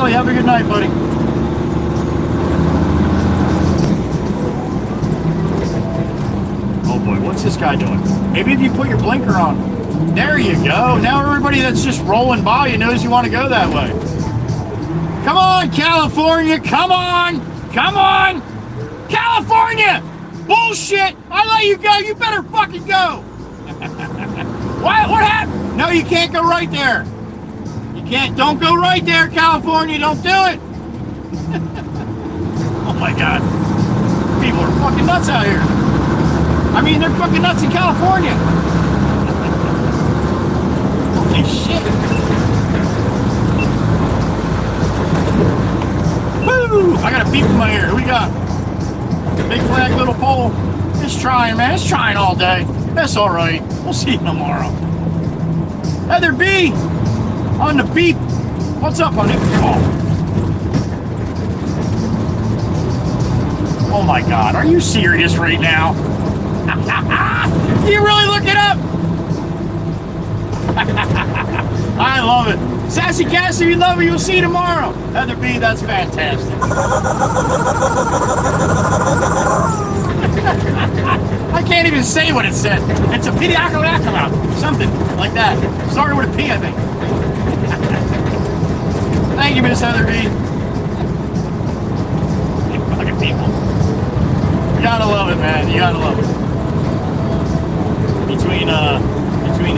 Sally. Have a good night, buddy. Oh boy, what's this guy doing? Maybe if you put your blinker on. There you go. Now everybody that's just rolling by you knows you want to go that way. Come on, California. Come on. Come on. California. Bullshit. I let you go. You better fucking go. What happened? No, you can't go right there. You can't. Don't go right there, California. Don't do it. Oh my God. People are fucking nuts out here. I mean, they're fucking nuts in California. Holy shit. Woo! I got a beep in my ear. Who we got? Big flag, little pole. It's trying, man. It's trying all day. That's all right. We'll see you tomorrow. Heather B on the beep. What's up, honey? Oh my God. Are you serious right now? You really look it up? I love it. Sassy Cassie, we love you. You'll see you tomorrow. Heather B, that's fantastic. I can't even say what it said. It's a pediaculacula, something like that. Started with a P, I think. Thank you, Miss Heather B. You fucking people. You gotta love it, man. You gotta love it. Between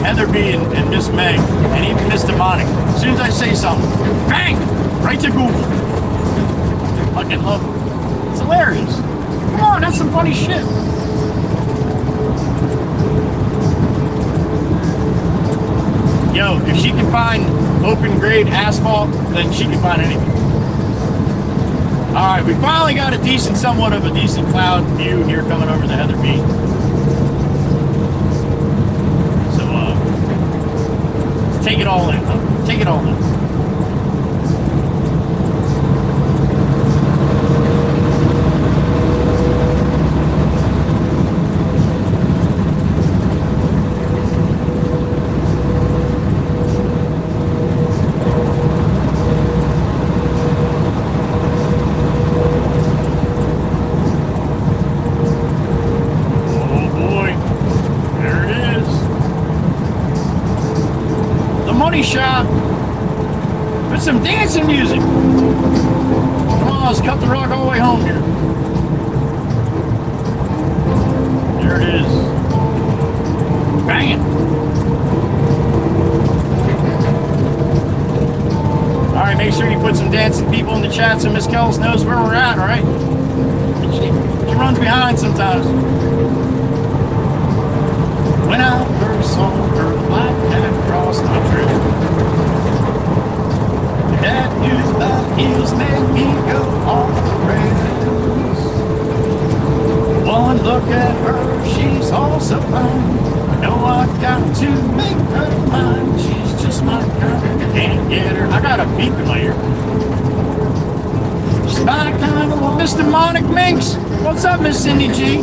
Heather B and Miss Meg, and even Miss Demonic, as soon as I say something, bang! Right to Google. Fucking love it. It's hilarious. Come on, that's some funny shit. Yo, if she can find open grade asphalt, then she can find anything. Alright, we finally got somewhat of a decent cloud view here coming over the Heather B. So, take it all in. Take it all in. Shop with some dancing music. Come on, let's cut the rock all the way home here. There it is. Bang it. All right, make sure you put some dancing people in the chat so Miss Kells knows where we're at, all right? She runs behind sometimes. When I first saw her, black cat crossed my trail. That news about heels made me go off the rails. One look at her, she's all so fine. I know I've got to make her mine. She's just my kind, can't get her. I got a beep in my ear. She's my kind of woman. Mr. Monic Minx. What's up, Miss Cindy G?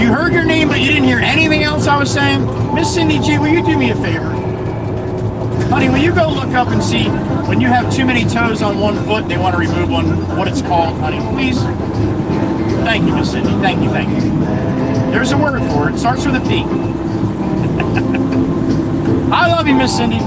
You heard your name, but you didn't hear anything else I was saying? Miss Cindy G, will you do me a favor? Honey, will you go look up and see when you have too many toes on one foot, they want to remove one, what it's called, honey, please? Thank you, Miss Cindy. Thank you, thank you. There's a word for it. It starts with a P. I love you, Miss Cindy.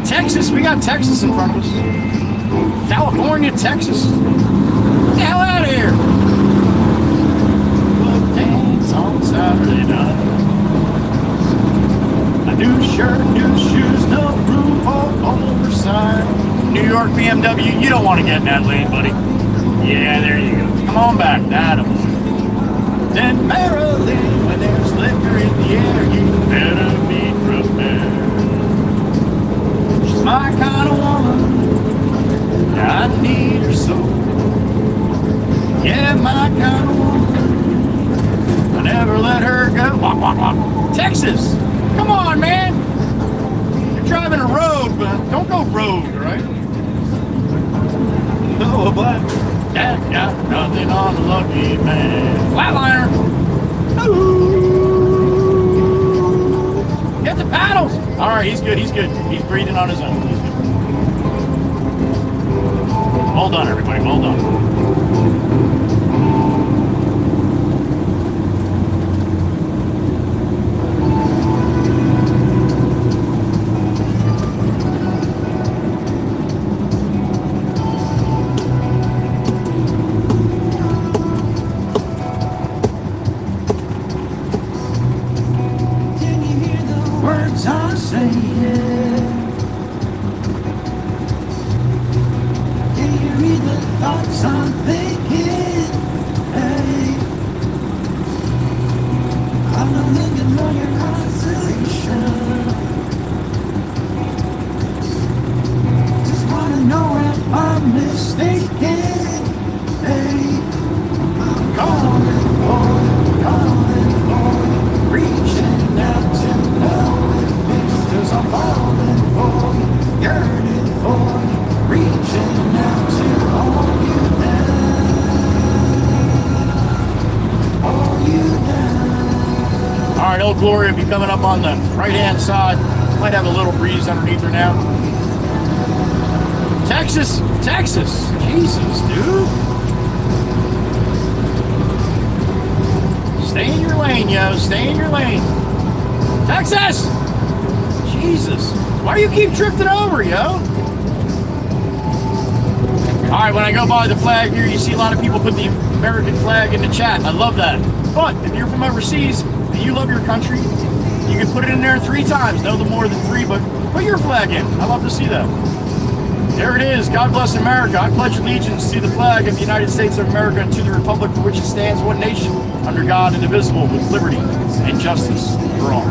Texas, we got Texas in front of us. California, Texas. Get the hell out of here. We'll dance on Saturday night. A new shirt, new shoes, no room for oversight. New York BMW, you don't want to get in that lane, buddy. Yeah, there you go. Come on back, that'll. Then Maryland, when there's liquor in the air, you better be prepared. My kind of woman, I need her so. Yeah, my kind of woman, I never let her go. Walk, walk, walk. Texas, come on, man. You're driving a road, but don't go rogue, right? No, but That got nothing on the lucky man. Flatliner. Get the paddles. All right, he's good. He's good. He's breathing on his own. He's good. Well done, everybody. Well done. words I'm saying. Can you read the thoughts I'm thinking? Hey, I'm not looking for your consolation. Just wanna know if I'm mistaken. Hey, I'm calling for you, reaching out to know if it's 'cause I'm falling for you, yearning for you, reaching out to hold you down, hold you down. All right, Old Glory will be coming up on the right-hand side. Might have a little breeze underneath her now. Texas, Texas. Jesus, dude. Stay in your lane, yo. Stay in your lane. Texas! Jesus. Why do you keep drifting over, yo? Alright, when I go by the flag here, you see a lot of people put the American flag in the chat. I love that. But if you're from overseas and you love your country, you can put it in there 3 times. No more than 3, but put your flag in. I love to see that. There it is. God bless America. I pledge allegiance to the flag of the United States of America and to the republic for which it stands, one nation, under God, indivisible, with liberty and justice for all.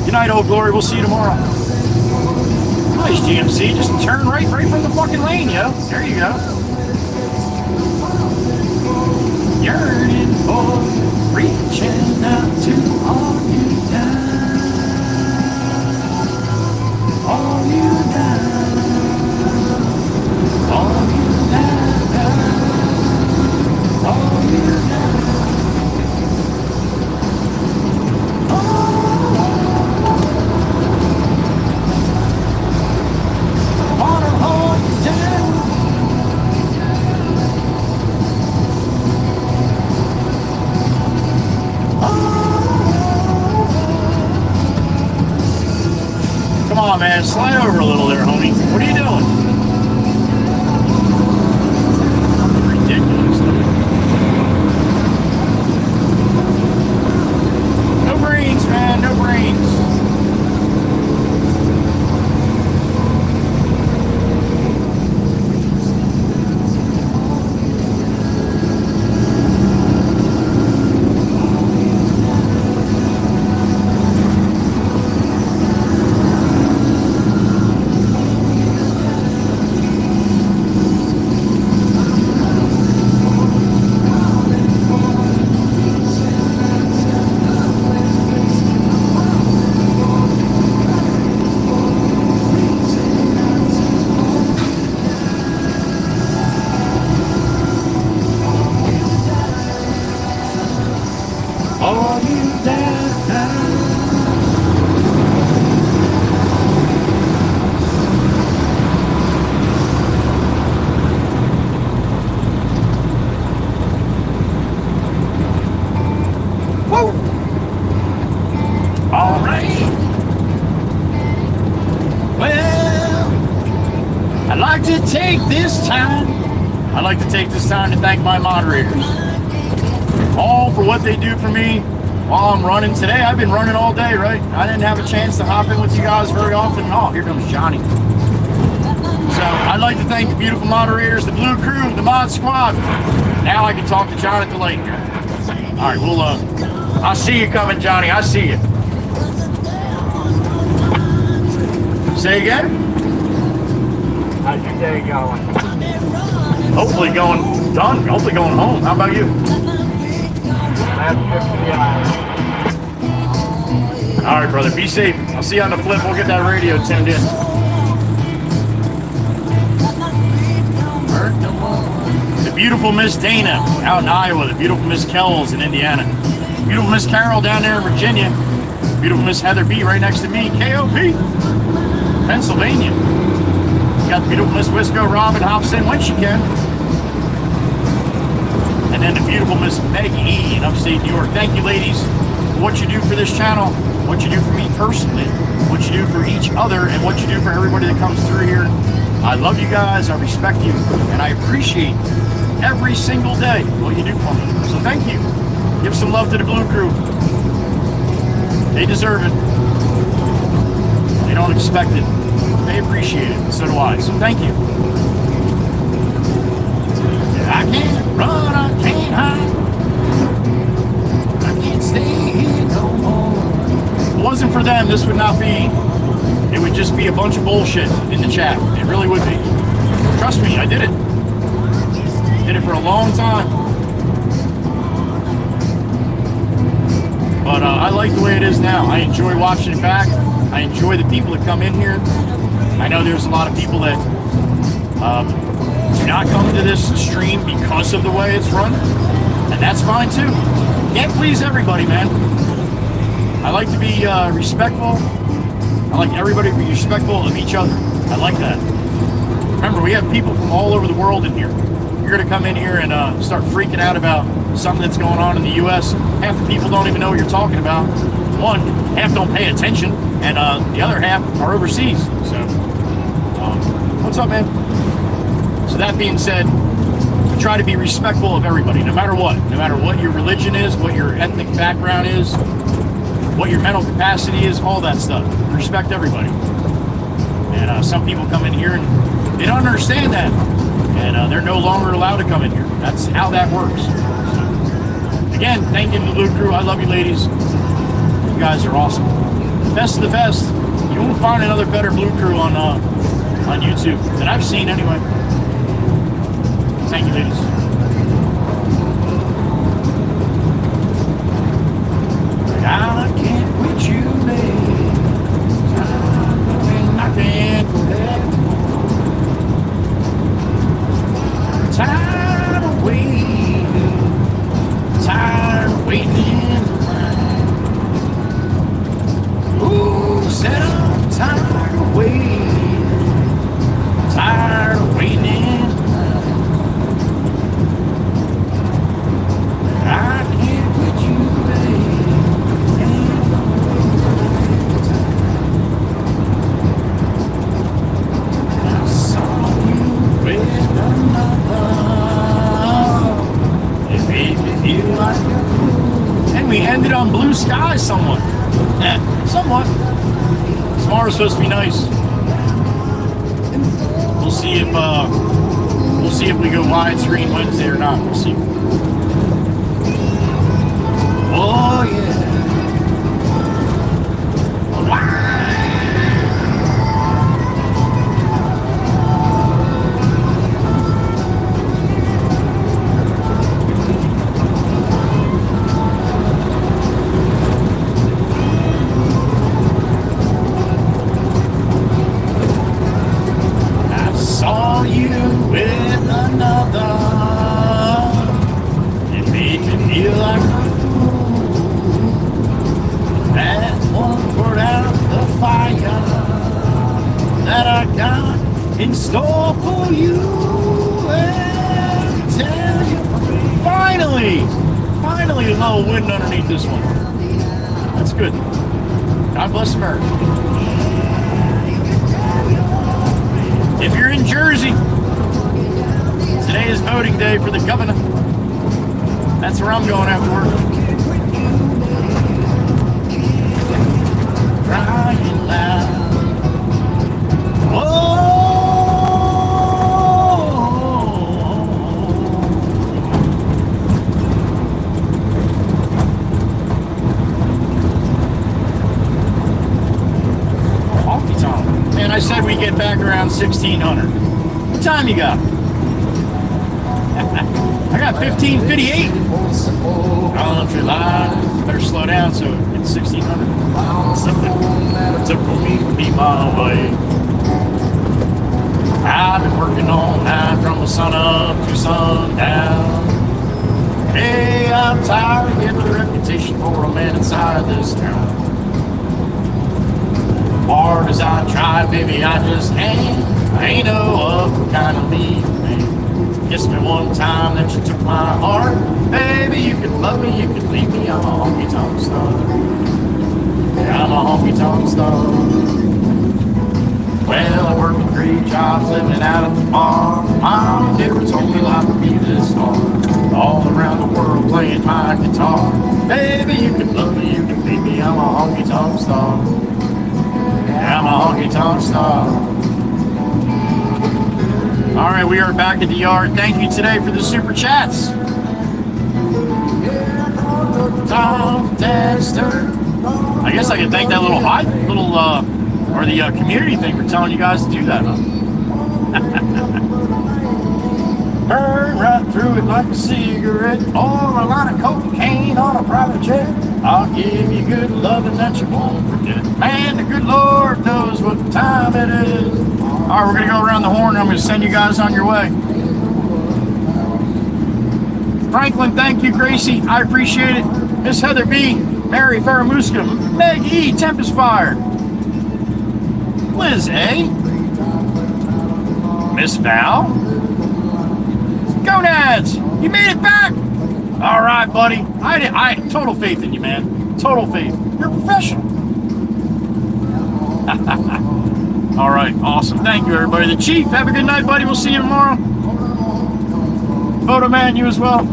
Good night, Old Glory. We'll see you tomorrow. Nice, GMC. Just turn right from the fucking lane, yo. There you go. Yearning for you, reaching out to hold you down, hold you down, hold you down, hold you down. Come on, man. Slide over a little there, homie. What are you doing? Ridiculous. No brains, man. No brains. I'd like to take this time to thank my moderators, all for what they do for me while I'm running. Today, I've been running all day, right? I didn't have a chance to hop in with you guys very often. Oh, here comes Johnny. So I'd like to thank the beautiful moderators, the Blue Crew, the Mod Squad. Now I can talk to John at the lake. All right, we'll, I see you coming, Johnny. I see you. Say again? How's your day going? Hopefully going done. Hopefully going home. How about you? Last trip to the island. All right, brother. Be safe. I'll see you on the flip. We'll get that radio tuned in. The beautiful Miss Dana out in Iowa. The beautiful Miss Kells in Indiana. Beautiful Miss Carol down there in Virginia. Beautiful Miss Heather B right next to me. KOP. Pennsylvania. You got the beautiful Miss Wisco Robin hops in when she can. And then the beautiful Miss Maggie E in upstate New York. Thank you, ladies, for what you do for this channel, what you do for me personally, what you do for each other, and what you do for everybody that comes through here. I love you guys, I respect you, and I appreciate every single day what you do for me. So thank you. Give some love to the Blue Crew. They deserve it. They don't expect it. They appreciate it, and so do I. So thank you. I can't run, I can't hide. I can't stay here no more. If it wasn't for them, this would not be. It would just be a bunch of bullshit in the chat. It really would be. Trust me, I did it. Did it for a long time. But I like the way it is now. I enjoy watching it back. I enjoy the people that come in here. I know there's a lot of people that do not come to this stream because of the way it's run. And that's fine too. Can't please everybody, man. I like to be respectful. I like everybody to be respectful of each other. I like that. Remember, we have people from all over the world in here. You're going to come in here and start freaking out about something that's going on in the U.S. Half the people don't even know what you're talking about. One, half don't pay attention, and the other half are overseas. So, what's up, man? So that being said, we try to be respectful of everybody, no matter what your religion is, what your ethnic background is, what your mental capacity is, all that stuff. Respect everybody. And some people come in here and they don't understand that. And they're no longer allowed to come in here. That's how that works. So, again, thank you to the Blue Crew. I love you, ladies. You guys are awesome. Best of the best. You won't find another better Blue Crew on YouTube that I've seen anyway. Thank you, ladies. I can't quit you, babe. I can't forget. Tired of waiting. Tired of waiting in line. Ooh, said I'm tired of waiting. Tired of waiting in line. I can't quit you, babe. And we ended on blue skies somewhat. Somewhat. Tomorrow's supposed to be nice. We'll see if we go widescreen Wednesday or not. We'll see. Oh yeah. In store for you, and tell you. Finally, a little wind underneath this one. That's good. God bless America. If you're in Jersey, today is voting day for the governor. That's where I'm going after work. Crying loud. Whoa. I said we get back around 1600. What time you got? I got 15:58. Country line. Better slow down so it's 1600. It took for me to be my way. I've been working all night from the sun up to sundown. Hey, I'm tired of getting a reputation for a man inside this town. Hard as I try, baby, I just can't. I ain't no other kind of lead, man. Kissed me one time, then you took my heart. Baby, you could love me, you could leave me. I'm a honky-tonk star. Yeah, I'm a honky-tonk star. Well, I worked 3 jobs, living out of the farm. Mom never told me life would be this hard. All around the world playing my guitar. Baby, you can love me, you can leave me. I'm a honky-tonk star. Yeah, I'm a honky-tonk star. All right, we are back at the yard. Thank you today for the super chats. I guess I could thank that little or the community thing for telling you guys to do that, huh? Burn right through it like a cigarette or a line of cocaine on a private jet. I'll give you good loving that you won't forget. Man, the good Lord knows what time it is. All right, we're going to go around the horn. I'm going to send you guys on your way. Franklin, thank you. Gracie, I appreciate it. Miss Heather B, Mary Faramuska, Meg E, Tempest Fire, Liz A, Miss Val, Gonads, you made it back. All right, buddy. I total faith in you, man. Total faith. You're a professional. All right, awesome. Thank you, everybody. The Chief, have a good night, buddy. We'll see you tomorrow. Photo Man, you as well.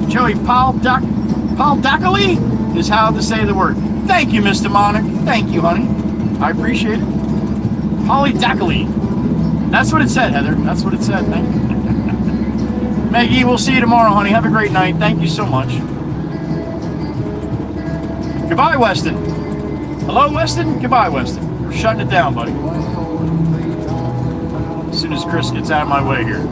Joey Paul-Dackley is how to say the word. Thank you, Mr. Monarch. Thank you, honey. I appreciate it. Polly-Dackley. That's what it said, Heather. That's what it said. Thank you. Maggie, we'll see you tomorrow, honey. Have a great night. Thank you so much. Goodbye, Weston. Hello, Weston? Goodbye, Weston. We're shutting it down, buddy. As soon as Chris gets out of my way here.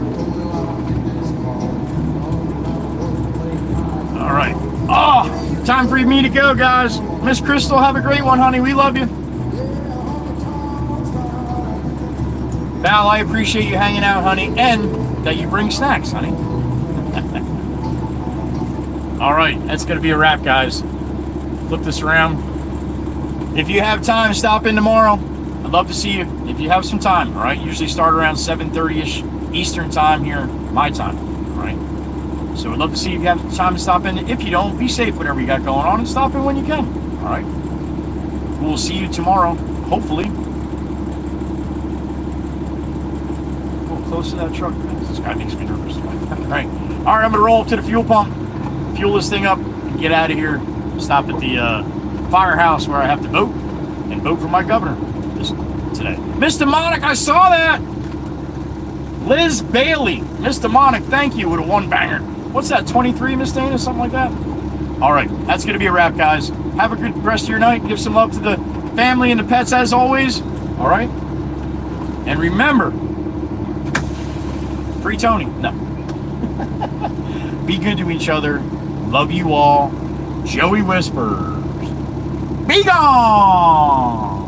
All right. Oh, time for me to go, guys. Miss Crystal, have a great one, honey. We love you. Val, I appreciate you hanging out, honey, and that you bring snacks, honey. All right, that's going to be a wrap, guys. Flip this around. If you have time, stop in tomorrow. I'd love to see you if you have some time, all right? Usually start around 7:30-ish Eastern time here, my time, all right? So I'd love to see if you have time to stop in. If you don't, be safe, whatever you got going on, and stop in when you can, all right? We'll see you tomorrow, hopefully. Close to that truck. This guy makes me nervous. All right, I'm gonna roll up to the fuel pump, fuel this thing up, and get out of here. Stop at the firehouse where I have to vote and vote for my governor today. Mr. Monic, I saw that. Liz Bailey, Mr. Monic, thank you with a 1-banger. What's that? 23, Miss Dana, something like that. All right, that's gonna be a wrap, guys. Have a good rest of your night. Give some love to the family and the pets as always. All right, and remember. Free Tony. No. Be good to each other. Love you all. Joey whispers. Be gone!